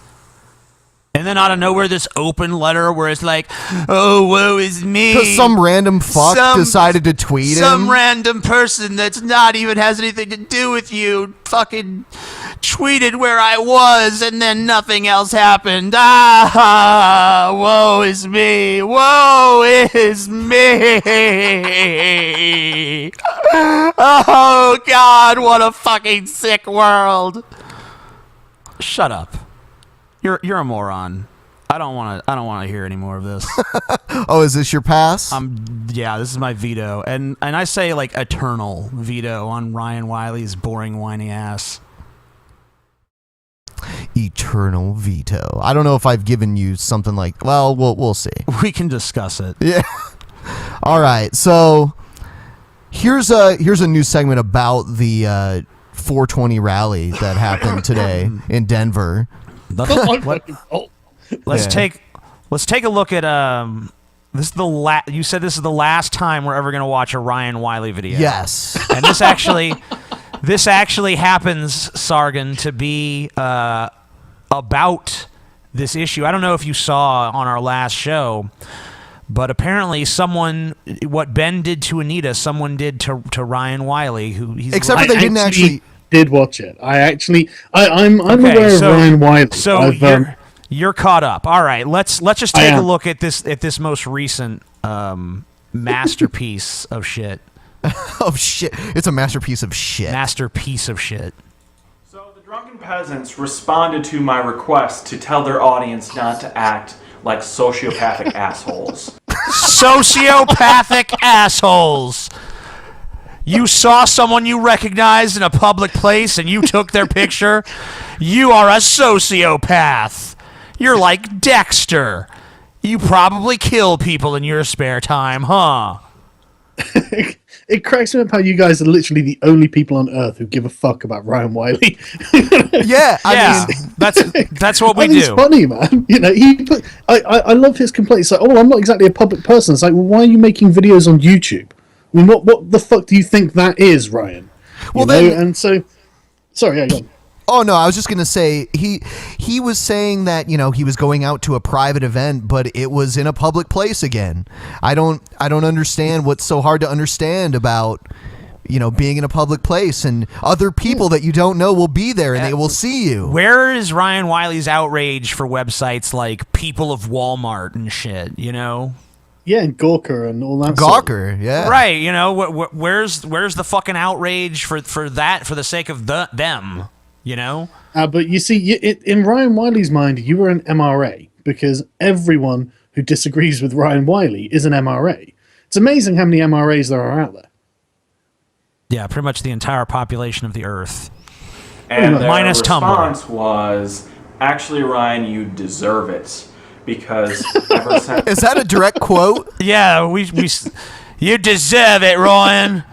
And then out of nowhere, this open letter where it's like, "Oh, woe is me." Because some random fuck decided to tweet him. Some random person that's not even has anything to do with you fucking tweeted where I was, and then nothing else happened. Ah, woe is me. Woe is me. Oh, God, what a fucking sick world. Shut up. You're a moron. I don't want to hear any more of this. Oh, is this your pass? Yeah, this is my veto. And I say, like, eternal veto on Ryan Wiley's boring, whiny ass. Eternal veto. I don't know if I've given you something like. Well, we'll see. We can discuss it. Yeah. All right. So here's a new segment about the 420 rally that happened today in Denver. Let's take a look at this is the you said this is the last time we're ever going to watch a Ryan Wiley video. Yes. And this actually happens, Sargon, to be about this issue. I don't know if you saw on our last show, but apparently what Ben did to Anita, someone did to Ryan Wiley, who he's except for they didn't actually did watch it. I'm aware of Ryan Wiley. So you're caught up. All right, let's just take a look at this most recent masterpiece of shit. Of shit. It's a masterpiece of shit. Masterpiece of shit. So the Drunken Peasants responded to my request to tell their audience not to act like sociopathic assholes. Sociopathic assholes. You saw someone you recognized in a public place and you took their picture. You are a sociopath. You're like Dexter. You probably kill people in your spare time, huh? It cracks me up how you guys are literally the only people on Earth who give a fuck about Ryan Wiley. I mean, that's what we do. It's funny, man. I love his complaints. Like, I'm not exactly a public person. It's like, well, why are you making videos on YouTube? I mean, what the fuck do you think that is, Ryan? Sorry, go on. Oh no, I was just gonna say he was saying that he was going out to a private event, but it was in a public place again. I don't understand what's so hard to understand about being in a public place and other people that you don't know will be there and they will see you. Where is Ryan Wiley's outrage for websites like People of Walmart and shit? Yeah, and Gawker and all that. Gawker, yeah. Right. Where's the fucking outrage for that for the sake of them? But you see, in Ryan Wiley's mind, you were an MRA because everyone who disagrees with Ryan Wiley is an MRA. It's amazing how many MRAs there are out there. Yeah, pretty much the entire population of the Earth. And their minus response Tumblr. was, actually, Ryan, you deserve it. Because ever since... Is that a direct quote? Yeah, you deserve it, Ryan.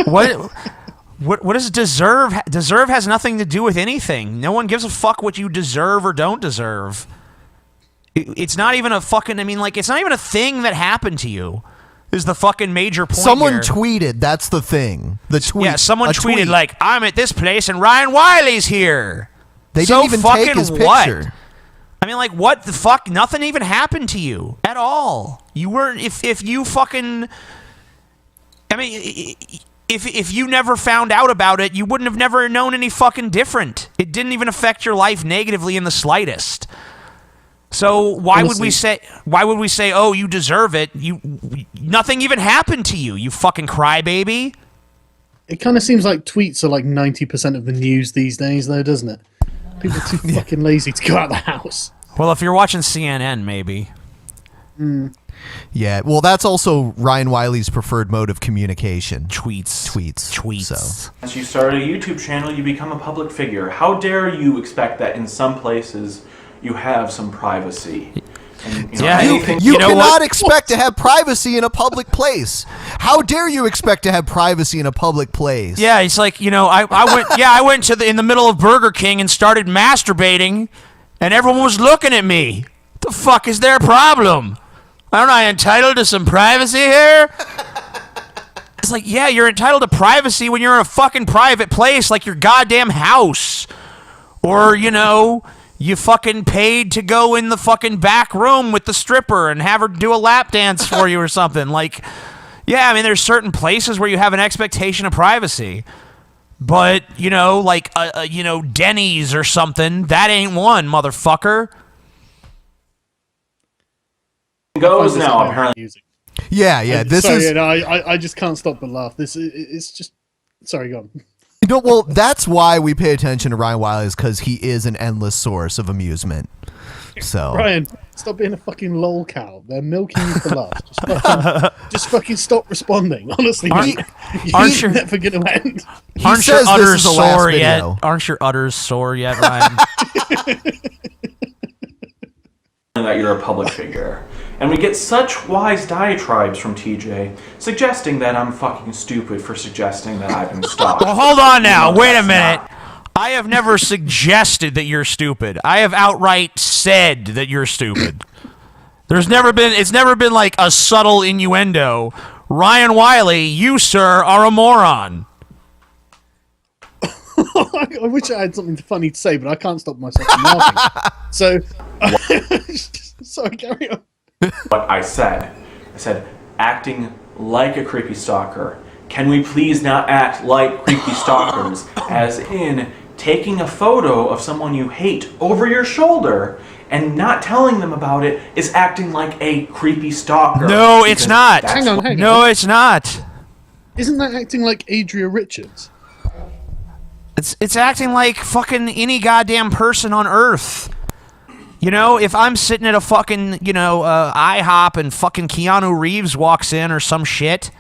What does deserve? Deserve has nothing to do with anything. No one gives a fuck what you deserve or don't deserve. It's not even a fucking. It's not even a thing that happened to you. Is the fucking major point? Someone here. tweeted. That's the thing. The tweet. Yeah, someone tweeted like, "I'm at this place and Ryan Wiley's here." They didn't even take his picture. What the fuck? Nothing even happened to you at all. You weren't. If you fucking. If you never found out about it, you wouldn't have never known any fucking different. It didn't even affect your life negatively in the slightest. So why would we say, oh, you deserve it? Nothing even happened to you, you fucking crybaby. It kind of seems like tweets are like 90% of the news these days, though, doesn't it? People are too fucking lazy to go out of the house. Well, if you're watching CNN, maybe. Yeah, well, that's also Ryan Wiley's preferred mode of communication. Tweets. So. As you start a YouTube channel, you become a public figure. How dare you expect that in some places you have some privacy? And, you cannot expect to have privacy in a public place. How dare you expect to have privacy in a public place? Yeah, it's like, I went in the middle of Burger King and started masturbating, and everyone was looking at me. What the fuck is their problem? Aren't I entitled to some privacy here? It's like, yeah, you're entitled to privacy when you're in a fucking private place like your goddamn house. Or, you fucking paid to go in the fucking back room with the stripper and have her do a lap dance for you or something. Like, yeah, there's certain places where you have an expectation of privacy. But, Denny's or something, that ain't one, motherfucker. Goes now, apparently. Yeah. I just can't stop but laugh. It's just. Sorry, go on. Well, that's why we pay attention to Ryan Wiley, is because he is an endless source of amusement. So Ryan, stop being a fucking lol cow. They're milking you for laughs. Just fucking stop responding. Honestly, aren't you never going to end? Aren't your udders sore yet? Aren't your udders sore yet, Ryan? That you're a public figure. And we get such wise diatribes from TJ, suggesting that I'm fucking stupid for suggesting that I've been stalked. Well, hold on now. Wait a minute. I have never suggested that you're stupid. I have outright said that you're stupid. It's never been like a subtle innuendo. Ryan Wiley, you, sir, are a moron. I wish I had something funny to say, but I can't stop myself from laughing. So, sorry, carry on. What I said acting like a creepy stalker. Can we please not act like creepy stalkers? As in taking a photo of someone you hate over your shoulder and not telling them about it is acting like a creepy stalker. No, it's not. Hang on. No, it's not. Isn't that acting like Adria Richards? It's acting like fucking any goddamn person on Earth. You know, if I'm sitting at a fucking, IHOP and fucking Keanu Reeves walks in or some shit,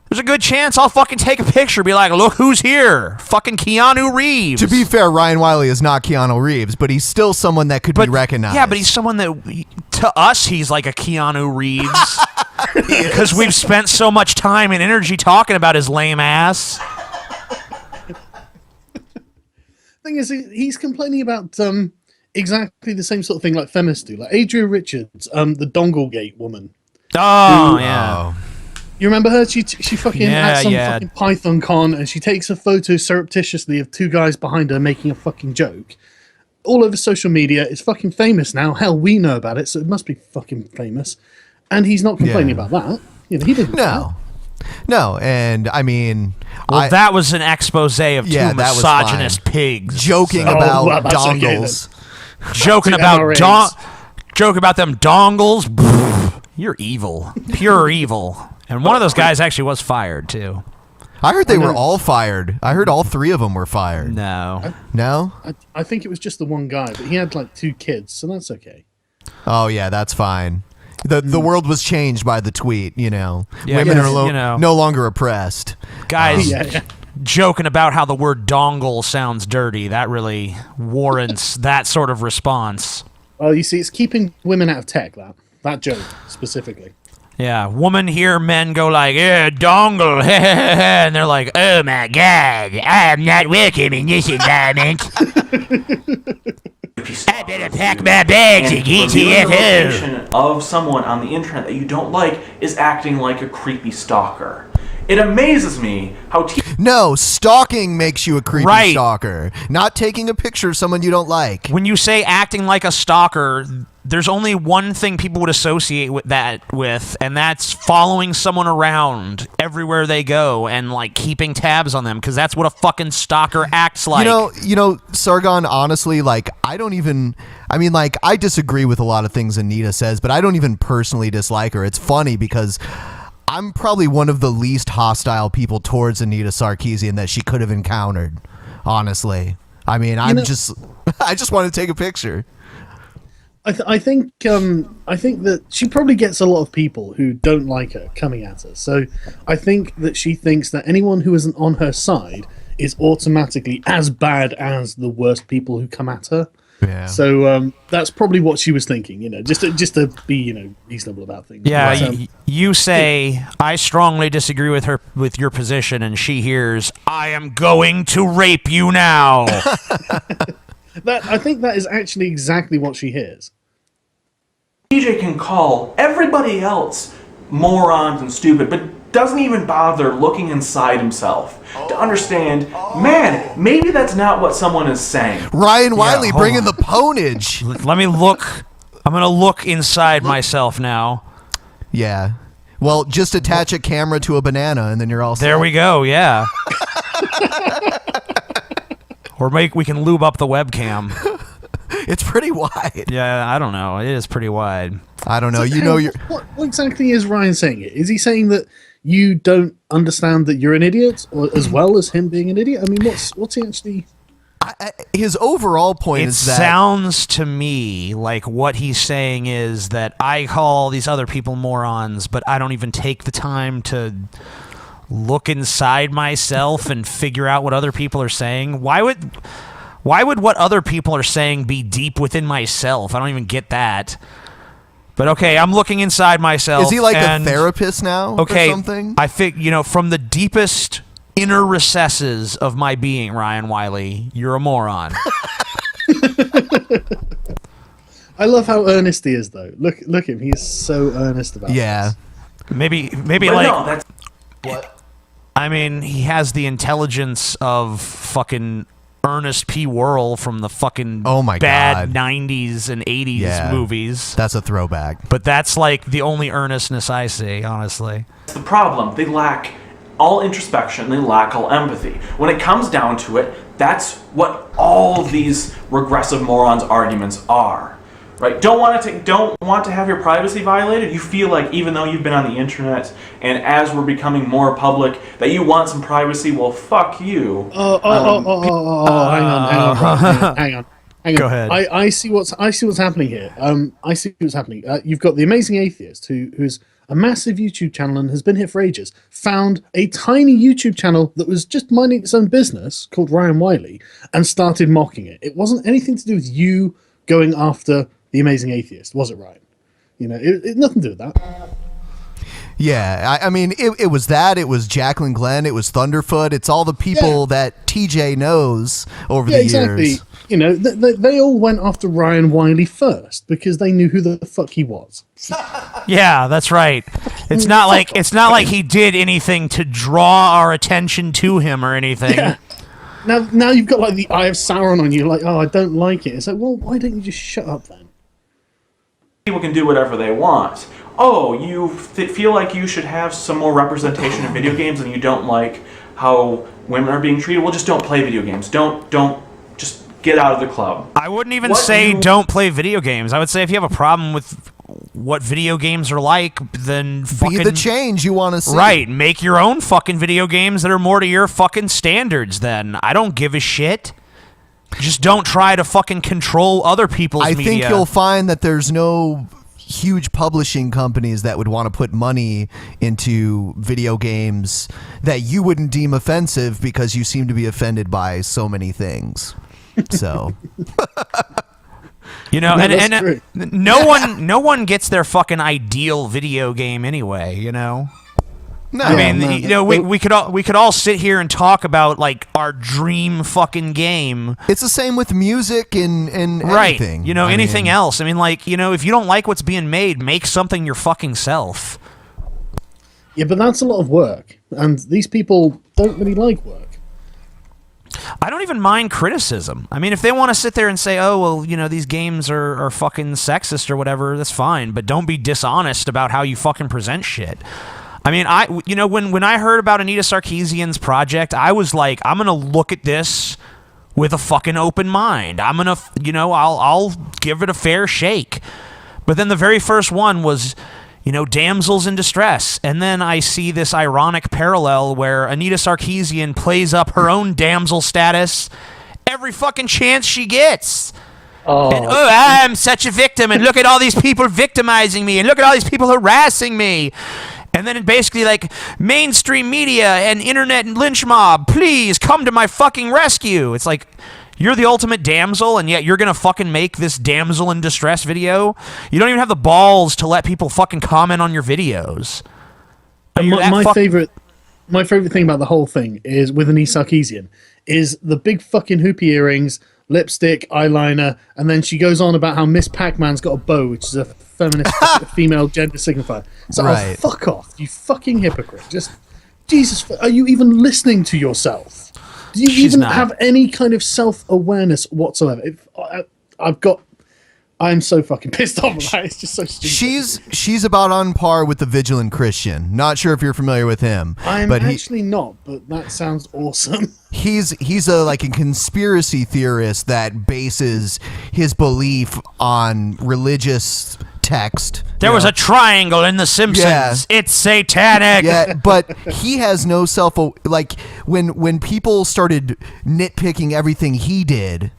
there's a good chance I'll fucking take a picture, be like, look who's here, fucking Keanu Reeves. To be fair, Ryan Wiley is not Keanu Reeves, but he's still someone that could be recognized. Yeah, but he's someone that, to us, he's like a Keanu Reeves. Because we've spent so much time and energy talking about his lame ass. Thing is, he's complaining about exactly the same sort of thing like feminists do. Like Adria Richards, the Donglegate woman. Oh, yeah. You remember her? She fucking at some fucking Python con, and she takes a photo surreptitiously of two guys behind her making a fucking joke. All over social media. It's fucking famous now. Hell, we know about it, so it must be fucking famous. And he's not complaining about that. He didn't. No, and I mean... Well, that was an expose of two misogynist pigs. Joking about dongles. Joking about them dongles. You're evil. Pure evil. And one of those guys actually was fired, too. I heard they were all fired. I heard all three of them were fired. No. No? I think it was just the one guy, but he had like 2 kids, so that's okay. Oh, yeah, that's fine. The world was changed by the tweet, Yeah, women are no longer oppressed. Guys joking about how the word dongle sounds dirty, that really warrants that sort of response. Well, you see, it's keeping women out of tech, that joke specifically. Yeah, woman hear men go like, dongle, and they're like, oh my god, I'm not welcome in this environment. I better pack my bags and get to of someone on the internet that you don't like is acting like a creepy stalker. It amazes me how... No, stalking makes you a creepy stalker. Not taking a picture of someone you don't like. When you say acting like a stalker, there's only one thing people would associate with that with, and that's following someone around everywhere they go and like keeping tabs on them, because that's what a fucking stalker acts like. You know, Sargon, honestly, like, I disagree with a lot of things Anita says, but I don't even personally dislike her. It's funny because I'm probably one of the least hostile people towards Anita Sarkeesian that she could have encountered, honestly. I mean, I just want to take a picture. I think that she probably gets a lot of people who don't like her coming at her. So I think that she thinks that anyone who isn't on her side is automatically as bad as the worst people who come at her. Yeah. So that's probably what she was thinking, just to be, reasonable about things. Yeah, But, you say, I strongly disagree with your position, and she hears, I am going to rape you now. I think that is actually exactly what she hears. DJ can call everybody else morons and stupid, but doesn't even bother looking inside himself to understand, man, maybe that's not what someone is saying. Ryan Wiley bringing the ponage. Let me look. I'm going to look inside myself now. Yeah. Well, just attach a camera to a banana and then you're all set. There we go, yeah. Or we can lube up the webcam. It's pretty wide. Yeah, I don't know. It is pretty wide. I don't know. What exactly is Ryan saying? Is he saying that you don't understand that you're an idiot, or as well as him being an idiot? I mean, what's he actually? His overall point is that... It sounds to me like what he's saying is that I call these other people morons, but I don't even take the time to look inside myself and figure out what other people are saying. Why would what other people are saying be deep within myself? I don't even get that. But okay, I'm looking inside myself. Is he like a therapist now or something? I think, from the deepest inner recesses of my being, Ryan Wiley, you're a moron. I love how earnest he is, though. Look at him. He's so earnest about this. Maybe But like... No, that's... What? I mean, he has the intelligence of fucking Ernest P. Worrell from the fucking bad 90s and 80s movies. That's a throwback. But that's like the only earnestness I see, honestly. That's the problem. They lack all introspection. They lack all empathy. When it comes down to it, that's what all these regressive morons' arguments are. Right? Don't want to have your privacy violated. You feel like even though you've been on the internet and as we're becoming more public, that you want some privacy. Well, fuck you. Hang on. Go ahead. I see what's happening here. I see what's happening. You've got the Amazing Atheist, who's a massive YouTube channel and has been here for ages. Found a tiny YouTube channel that was just minding its own business called Ryan Wiley and started mocking it. It wasn't anything to do with you going after the Amazing Atheist, was it, Ryan? You know, it nothing to do with that. Yeah, I mean, it was that. It was Jacqueline Glenn. It was Thunderfoot. It's all the people that TJ knows over the years. You know, they all went after Ryan Wiley first because they knew who the fuck he was. Yeah, that's right. It's not like he did anything to draw our attention to him or anything. Yeah. Now you've got like the Eye of Sauron on you. Like, oh, I don't like it. It's like, well, why don't you just shut up then? People can do whatever they want. Oh, you feel like you should have some more representation in video games and you don't like how women are being treated? Well, just don't play video games. Don't just get out of the club. I wouldn't even say don't play video games. I would say if you have a problem with what video games are like, then fucking be the change you want to see. Right, make your own fucking video games that are more to your fucking standards then. I don't give a shit. Just don't try to fucking control other people's media. I think you'll find that there's no huge publishing companies that would want to put money into video games that you wouldn't deem offensive because you seem to be offended by so many things. So you know, and no one gets their fucking ideal video game anyway, you know. No, I mean, you know, we could all sit here and talk about like our dream fucking game. It's the same with music and right. anything. You know, anything else. I mean, like, you know, if you don't like what's being made, make something your fucking self. Yeah, but that's a lot of work, and these people don't really like work. I don't even mind criticism. I mean, if they want to sit there and say, oh, well, you know, these games are fucking sexist or whatever, that's fine. But don't be dishonest about how you fucking present shit. I mean, when I heard about Anita Sarkeesian's project, I was like, I'm going to look at this with a fucking open mind. I'm going to, you know, I'll give it a fair shake. But then the very first one was, you know, damsels in distress. And then I see this ironic parallel where Anita Sarkeesian plays up her own damsel status every fucking chance she gets. And, I'm such a victim, and look at all these people victimizing me, and look at all these people harassing me. And then it basically like, mainstream media and internet and lynch mob, please come to my fucking rescue. It's like, you're the ultimate damsel, and yet you're going to fucking make this damsel in distress video? You don't even have the balls to let people fucking comment on your videos. My favorite thing about the whole thing is, with Anita Sarkeesian, is the big fucking hoopy earrings, lipstick, eyeliner, and then she goes on about how Miss Pac-Man's got a bow, which is a feminist female gender signifier. So, right. Oh, fuck off, you fucking hypocrite. Just, Jesus, are you even listening to yourself? Do you even have any kind of self-awareness whatsoever? I'm so fucking pissed off about it. It's just so stupid. She's about on par with the Vigilant Christian. Not sure if you're familiar with him. I'm actually not, but that sounds awesome. He's a conspiracy theorist that bases his belief on religious text. There was a triangle in The Simpsons. Yeah. It's satanic. Yeah, but he has no when people started nitpicking everything he did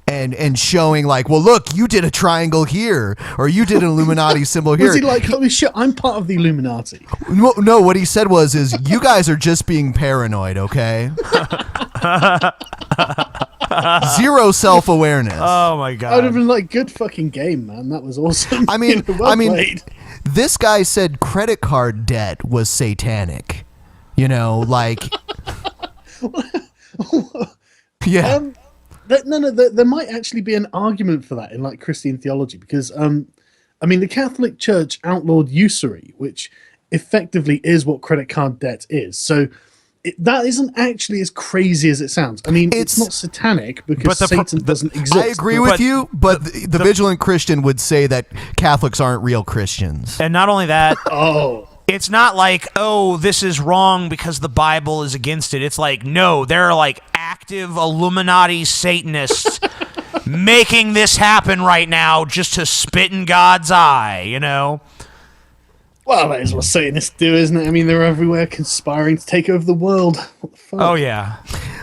and showing like, well, look, you did a triangle here, or you did an Illuminati symbol here. Was he like, holy shit, I'm part of the Illuminati? No, what he said was, you guys are just being paranoid, okay? Zero self-awareness. Oh my god. I would have been like, good fucking game, man. That was awesome. I mean, well played. This guy said credit card debt was satanic. You know, like, yeah. There might actually be an argument for that in like Christian theology, because I mean, the Catholic Church outlawed usury, which effectively is what credit card debt is. So that isn't actually as crazy as it sounds. I mean, it's not satanic because Satan doesn't exist. I agree with you, but the vigilant Christian would say that Catholics aren't real Christians. And not only that, oh, it's not like, oh, this is wrong because the Bible is against it. It's like, no, there are like active Illuminati Satanists making this happen right now just to spit in God's eye, you know? Well, that is what Satanists do, isn't it? I mean, they're everywhere conspiring to take over the world. What the fuck? Oh, yeah.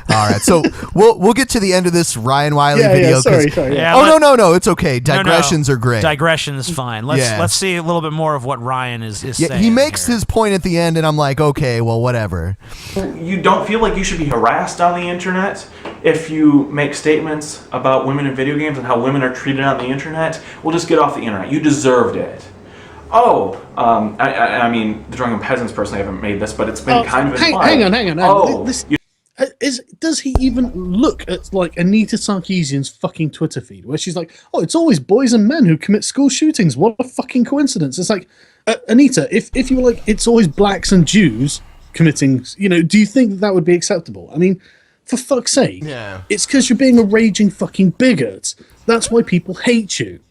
All right, so we'll get to the end of this Ryan Wiley video. Sorry. Yeah, oh, no, it's okay. Digressions are great. Digressions fine. Let's see a little bit more of what Ryan is saying. He makes his point at the end, and I'm like, okay, well, whatever. You don't feel like you should be harassed on the internet if you make statements about women in video games and how women are treated on the internet? Well, just get off the internet. You deserved it. Oh, I mean, the Drunken Peasants personally haven't made this, but it's been kind of implied. Hang on. Oh, does he even look at like Anita Sarkeesian's fucking Twitter feed where she's like, oh, it's always boys and men who commit school shootings? What a fucking coincidence. It's like, Anita, if you were like, it's always blacks and Jews committing, do you think that would be acceptable? I mean, for fuck's sake. Yeah. It's because you're being a raging fucking bigot. That's why people hate you.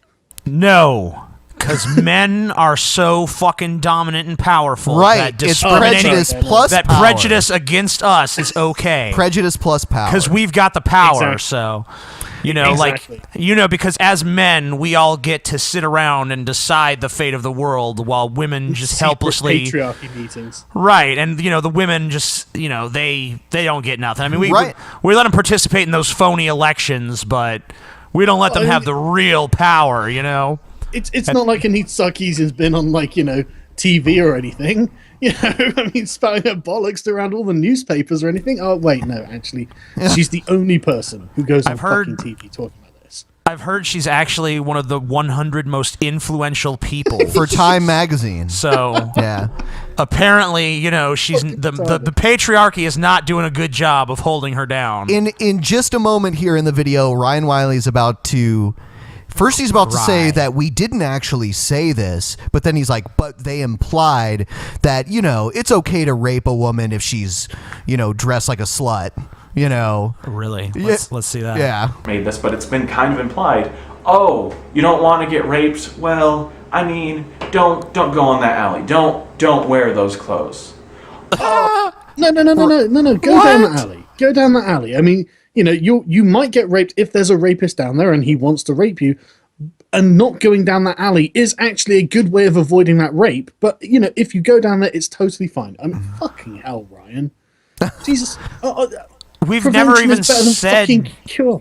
No. Because men are so fucking dominant and powerful. Right. That It's prejudice plus that power. prejudice against us is okay. Prejudice plus power. Because we've got the power, Exactly. so... Exactly. because as men, we all get to sit around and decide the fate of the world while women just Secret helplessly... patriarchy meetings. Right, and, the women just, they don't get nothing. I mean, we Right. let them participate in those phony elections, but we don't let them have the real power, It's not like Anita Sarkeesian's been on TV or anything. I mean, spouting her bollocks around all the newspapers or anything. Oh wait, no, actually, she's the only person who goes on fucking TV talking about this. I've heard she's actually one of the 100 most influential people for Time magazine. So yeah, apparently, she's the patriarchy is not doing a good job of holding her down. In just a moment here in the video, Ryan Wiley is about to. First, he's about to say that we didn't actually say this, but then he's like, but they implied that, it's okay to rape a woman if she's, dressed like a slut, Really? Yeah. Let's see that. Yeah. made this, but it's been kind of implied. Oh, you don't want to get raped? Well, I mean, don't go on that alley. Don't wear those clothes. No. Go down the alley. Go down the alley. I mean, you might get raped if there's a rapist down there and he wants to rape you. And not going down that alley is actually a good way of avoiding that rape. But, if you go down there, it's totally fine. I mean, fucking hell, Ryan. Jesus. We've never prevention even is better than said... fucking cure.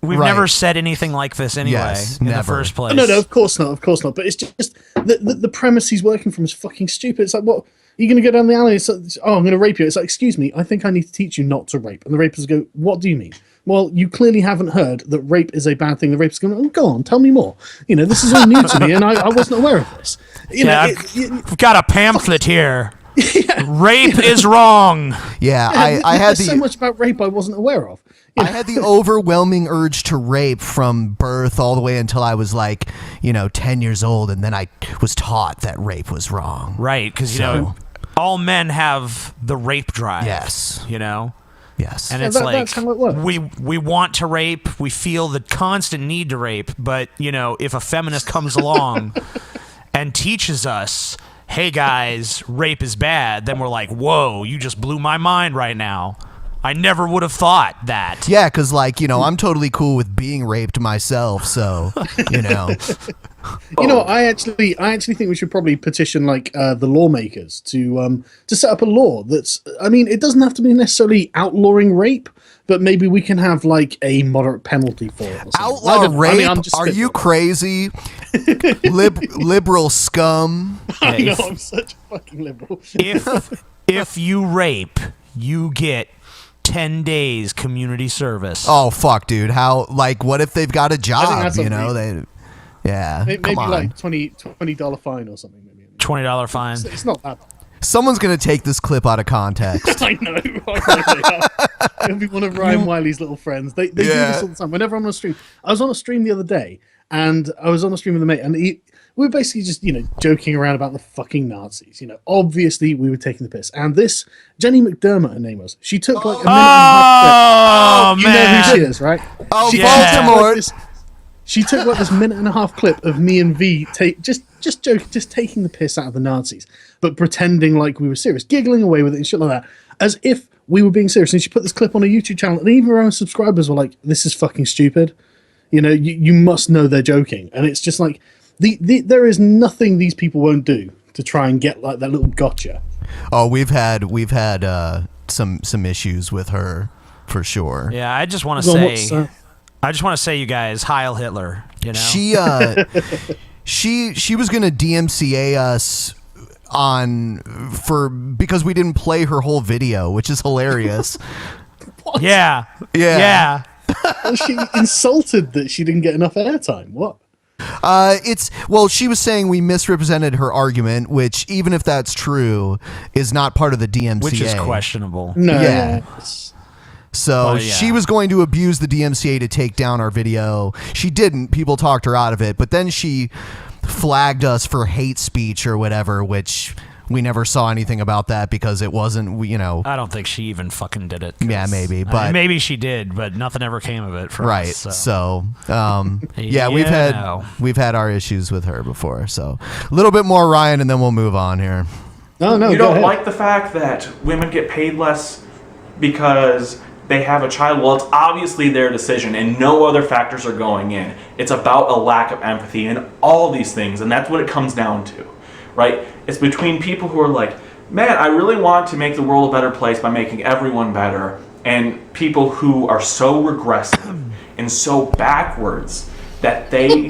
We've never said anything like this anyway in the first place. No, of course not. But it's just the premise he's working from is fucking stupid. It's like, what? You're going to go down the alley? It's like, oh, I'm going to rape you. It's like, excuse me, I think I need to teach you not to rape. And the rapist go, what do you mean? Well, you clearly haven't heard that rape is a bad thing. The rapist going, oh, go on, tell me more. This is all new to me, and I wasn't aware of this. I've got a pamphlet here. Rape is wrong. Yeah, I had so much about rape I wasn't aware of. I had the overwhelming urge to rape from birth all the way until I was 10 years old, and then I was taught that rape was wrong. Right, because all men have the rape drive. Yes. Yes. And Yeah, it's that's how it works. we want to rape, we feel the constant need to rape, but if a feminist comes along and teaches us, hey guys, rape is bad, then we're like, whoa, you just blew my mind right now. I never would have thought that. Yeah, because I'm totally cool with being raped myself, so I actually think we should probably petition the lawmakers to set up a law that's. I mean, it doesn't have to be necessarily outlawing rape, but maybe we can have a moderate penalty for it. Outlaw rape? Are you crazy? Liberal scum. I know, I'm such a fucking liberal. If you rape, you get 10 days community service. Oh fuck, dude! How what if they've got a job? that's Yeah, maybe come on. $20 fine or something. Maybe $20 fine. It's not that. Someone's gonna take this clip out of context. I know. It'll be one of Ryan Wiley's little friends. They do this all the time. Whenever I'm on a stream, I was on a stream the other day, and I was on a stream with a mate, and we were basically just, joking around about the fucking Nazis. Obviously we were taking the piss. And this Jenny McDermott, her name was. She took like a minute and a half clip. You know who she is, right? Oh, Baltimore. She took like this minute and a half clip of me and V just joking, just taking the piss out of the Nazis, but pretending like we were serious, giggling away with it and shit like that, as if we were being serious. And she put this clip on a YouTube channel, and even her own subscribers were like, "This is fucking stupid." You must know they're joking, and it's just like there is nothing these people won't do to try and get like that little gotcha. Oh, we've had some issues with her for sure. Yeah, I just want to say, you guys, Heil Hitler. She was gonna DMCA us because we didn't play her whole video, which is hilarious. What? Yeah. Well, she insulted that she didn't get enough airtime. What? She was saying we misrepresented her argument, which, even if that's true, is not part of the DMCA. Which is questionable. No. Yeah. So she was going to abuse the DMCA to take down our video. She didn't. People talked her out of it. But then she flagged us for hate speech or whatever, which we never saw anything about that because it wasn't, I don't think she even fucking did it. Yeah, maybe. But maybe she did, but nothing ever came of it for right. us. So, we've had our issues with her before. So a little bit more, Ryan, and then we'll move on here. No, you don't like the fact that women get paid less because they have a child? Well, it's obviously their decision, and no other factors are going in. It's about a lack of empathy and all these things, and that's what it comes down to, right? It's between people who are like, man, I really want to make the world a better place by making everyone better, and people who are so regressive and so backwards that they...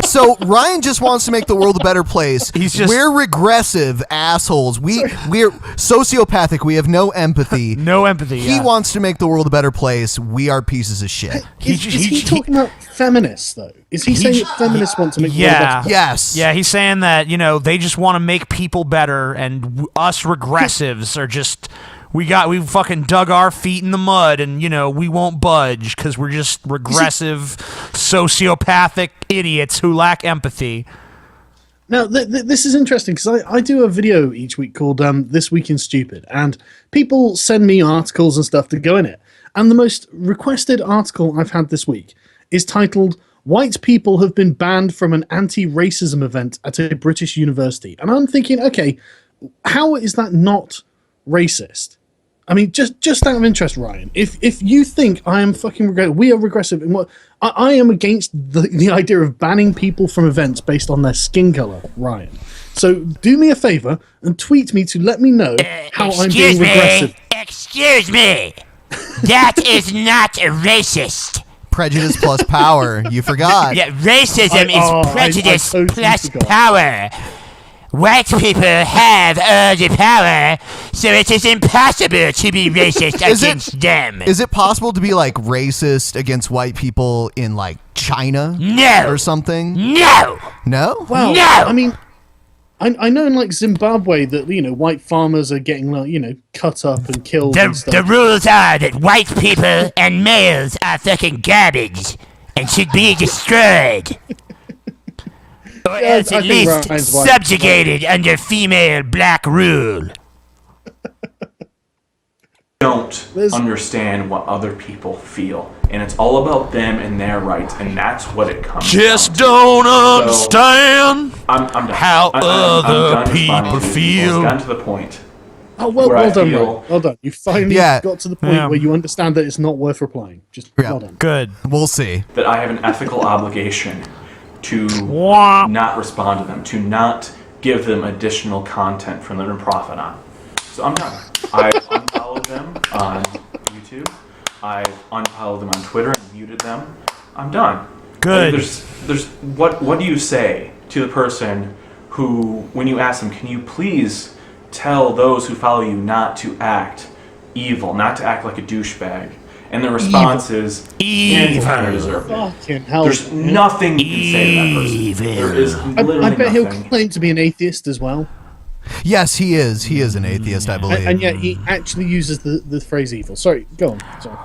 So Ryan just wants to make the world a better place. We're regressive assholes. We're sociopathic. We have no empathy. No empathy. He wants to make the world a better place. We are pieces of shit. Is he talking about feminists though? Is he saying that feminists want to make the world a better place? Yes. Yeah, he's saying that they just want to make people better, and us regressives are just. We fucking dug our feet in the mud, and we won't budge because we're just regressive, sociopathic idiots who lack empathy. Now, this is interesting because I do a video each week called This Week in Stupid, and people send me articles and stuff to go in it. And the most requested article I've had this week is titled, "White people have been banned from an anti-racism event at a British university." And I'm thinking, okay, how is that not racist? I mean, just out of interest, Ryan, if you think I am fucking regressive, we are regressive, and what I am against the idea of banning people from events based on their skin color, Ryan. So do me a favor and tweet me to let me know how I'm being regressive. Excuse me. That is not racist. Prejudice plus power. You forgot. Yeah, racism is prejudice plus power. White people have all the power, so it is impossible to be racist against them. Is it possible to be racist against white people in China? No. Or something? No. No? Well, no. I mean, I know in Zimbabwe that white farmers are getting cut up and killed. And stuff. The rules are that white people and males are fucking garbage and should be destroyed. Or else at least subjugated under female black rule. Don't understand what other people feel, and it's all about them and their rights, and that's what it comes Just down to. don't understand I'm done. how other people feel. It's gotten to the point. Oh, well done, Ray. Well done. You finally got to the point where you understand that it's not worth replying. Just well done. Good. We'll see. That I have an ethical obligation to not respond to them, to not give them additional content for them to profit on. So I'm done. I unfollowed them on YouTube. I unfollowed them on Twitter and muted them. I'm done. Good. There's what do you say to the person who, when you ask them, can you please tell those who follow you not to act evil, not to act like a douchebag? And the response is evil. Fucking hell. There's nothing you can say to that person. There is literally I bet nothing. he'll claim to be an atheist as well. Yes, he is. He is an atheist, I believe. And yet he actually uses the phrase evil. Sorry, go on. Sorry.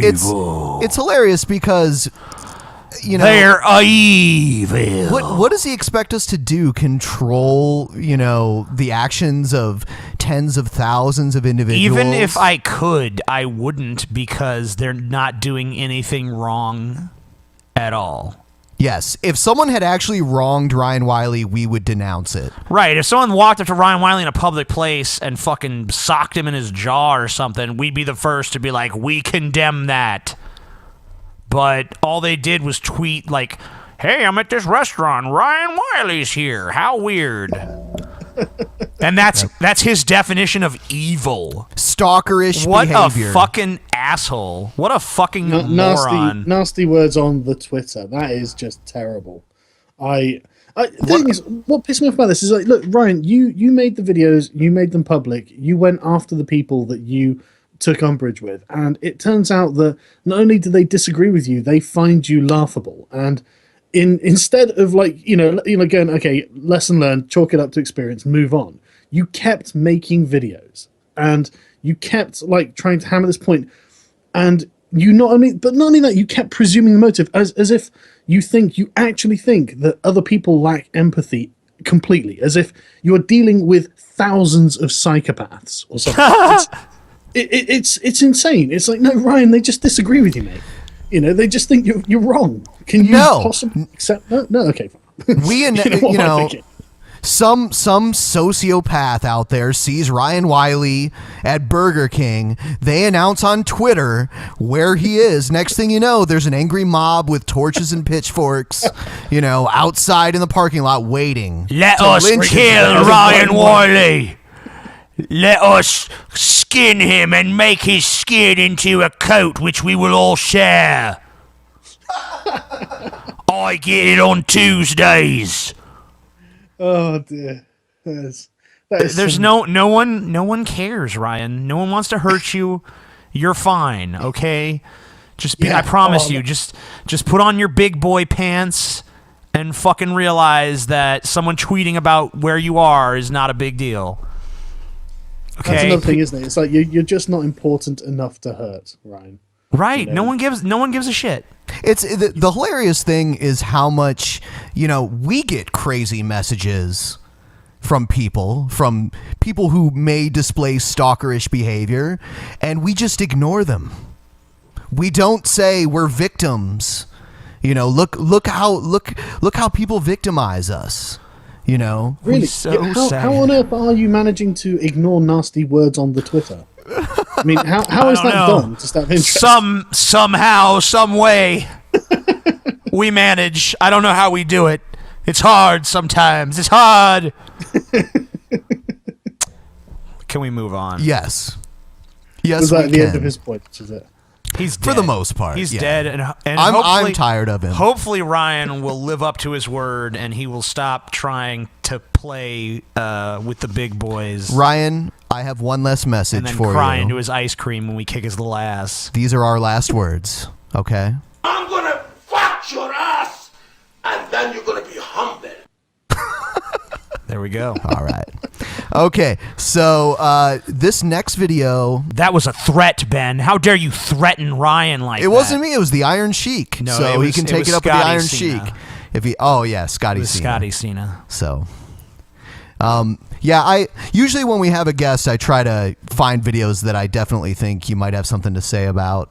It's hilarious because they're evil. What does he expect us to do? Control, the actions of tens of thousands of individuals? Even if I could, I wouldn't, because they're not doing anything wrong at all. Yes, if someone had actually wronged Ryan Wiley, we would denounce it. Right, if someone walked up to Ryan Wiley in a public place and fucking socked him in his jaw or something, we'd be the first to be like, we condemn that. But all they did was tweet like, hey, I'm at this restaurant, Ryan Wiley's here, how weird. And that's his definition of evil. Stalkerish what behavior. What a fucking asshole. What a fucking moron. Nasty words on the Twitter. That is just terrible. The thing is, what pissed me off about this is like, look, Ryan, you made the videos, you made them public, you went after the people that you took umbrage with, and it turns out that not only do they disagree with you, they find you laughable. And instead of going, okay, lesson learned, chalk it up to experience, move on, you kept making videos and you kept trying to hammer this point, and not only that, you kept presuming the motive as if you actually think that other people lack empathy completely, as if you are dealing with thousands of psychopaths or something. It's insane. It's like, no, Ryan, they just disagree with you, mate. They just think you're wrong. Can you possibly accept that? No, okay, fine. Some sociopath out there sees Ryan Wiley at Burger King. They announce on Twitter where he is. Next thing you know, there's an angry mob with torches and pitchforks, outside in the parking lot waiting. Let us kill Ryan Wiley. Let us skin him and make his skin into a coat which we will all share. I get it on Tuesdays. Oh dear. There's no one cares, Ryan. No one wants to hurt you. You're fine, okay? I promise you, just put on your big boy pants and fucking realize that someone tweeting about where you are is not a big deal. Okay. That's another thing, isn't it? It's like you're just not important enough to hurt, Ryan. Right. No one gives a shit. It's the hilarious thing is how much we get crazy messages from people who may display stalkerish behavior, and we just ignore them. We don't say we're victims. Look how people victimize us. Really? How on earth are you managing to ignore nasty words on the Twitter? I mean, how is that done? Just out of interest. Somehow, some way, we manage. I don't know how we do it. It's hard sometimes. It's hard. Can we move on? Yes. Was that the end of his point? Is it? He's dead. For the most part. He's dead, and I'm tired of him. Hopefully, Ryan will live up to his word, and he will stop trying to play with the big boys. Ryan, I have one less message and then for cry you. into his ice cream when we kick his little ass. These are our last words, okay? I'm gonna fuck your ass, and then you're gonna be humble. There we go. All right. Okay, so this next video... That was a threat, Ben. How dare you threaten Ryan like that? It wasn't me. It was the Iron Sheik. No, so he can take it up with the Iron Cena. Sheik. If he, oh yeah, Scotty Cena. Scotty Cena. So, I usually when we have a guest, I try to find videos that I definitely think you might have something to say about.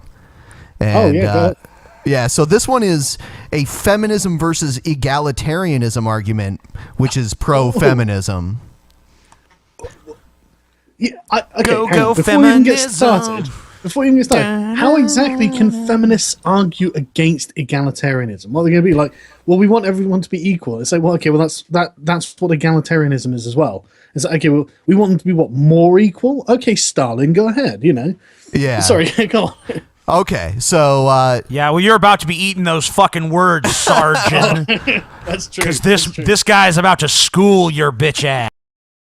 And, go ahead. Yeah, so this one is a feminism versus egalitarianism argument, which is pro-feminism. Yeah, before we even get started, how exactly can feminists argue against egalitarianism? What are they going to be like? Well, we want everyone to be equal. It's like, well, okay, well that's what egalitarianism is as well. It's like, okay, well, we want them to be more equal. Okay, Stalin, go ahead. Yeah. Sorry, go on. Okay, so yeah, well, you're about to be eating those fucking words, Sergeant. That's true. Because this guy's about to school your bitch ass.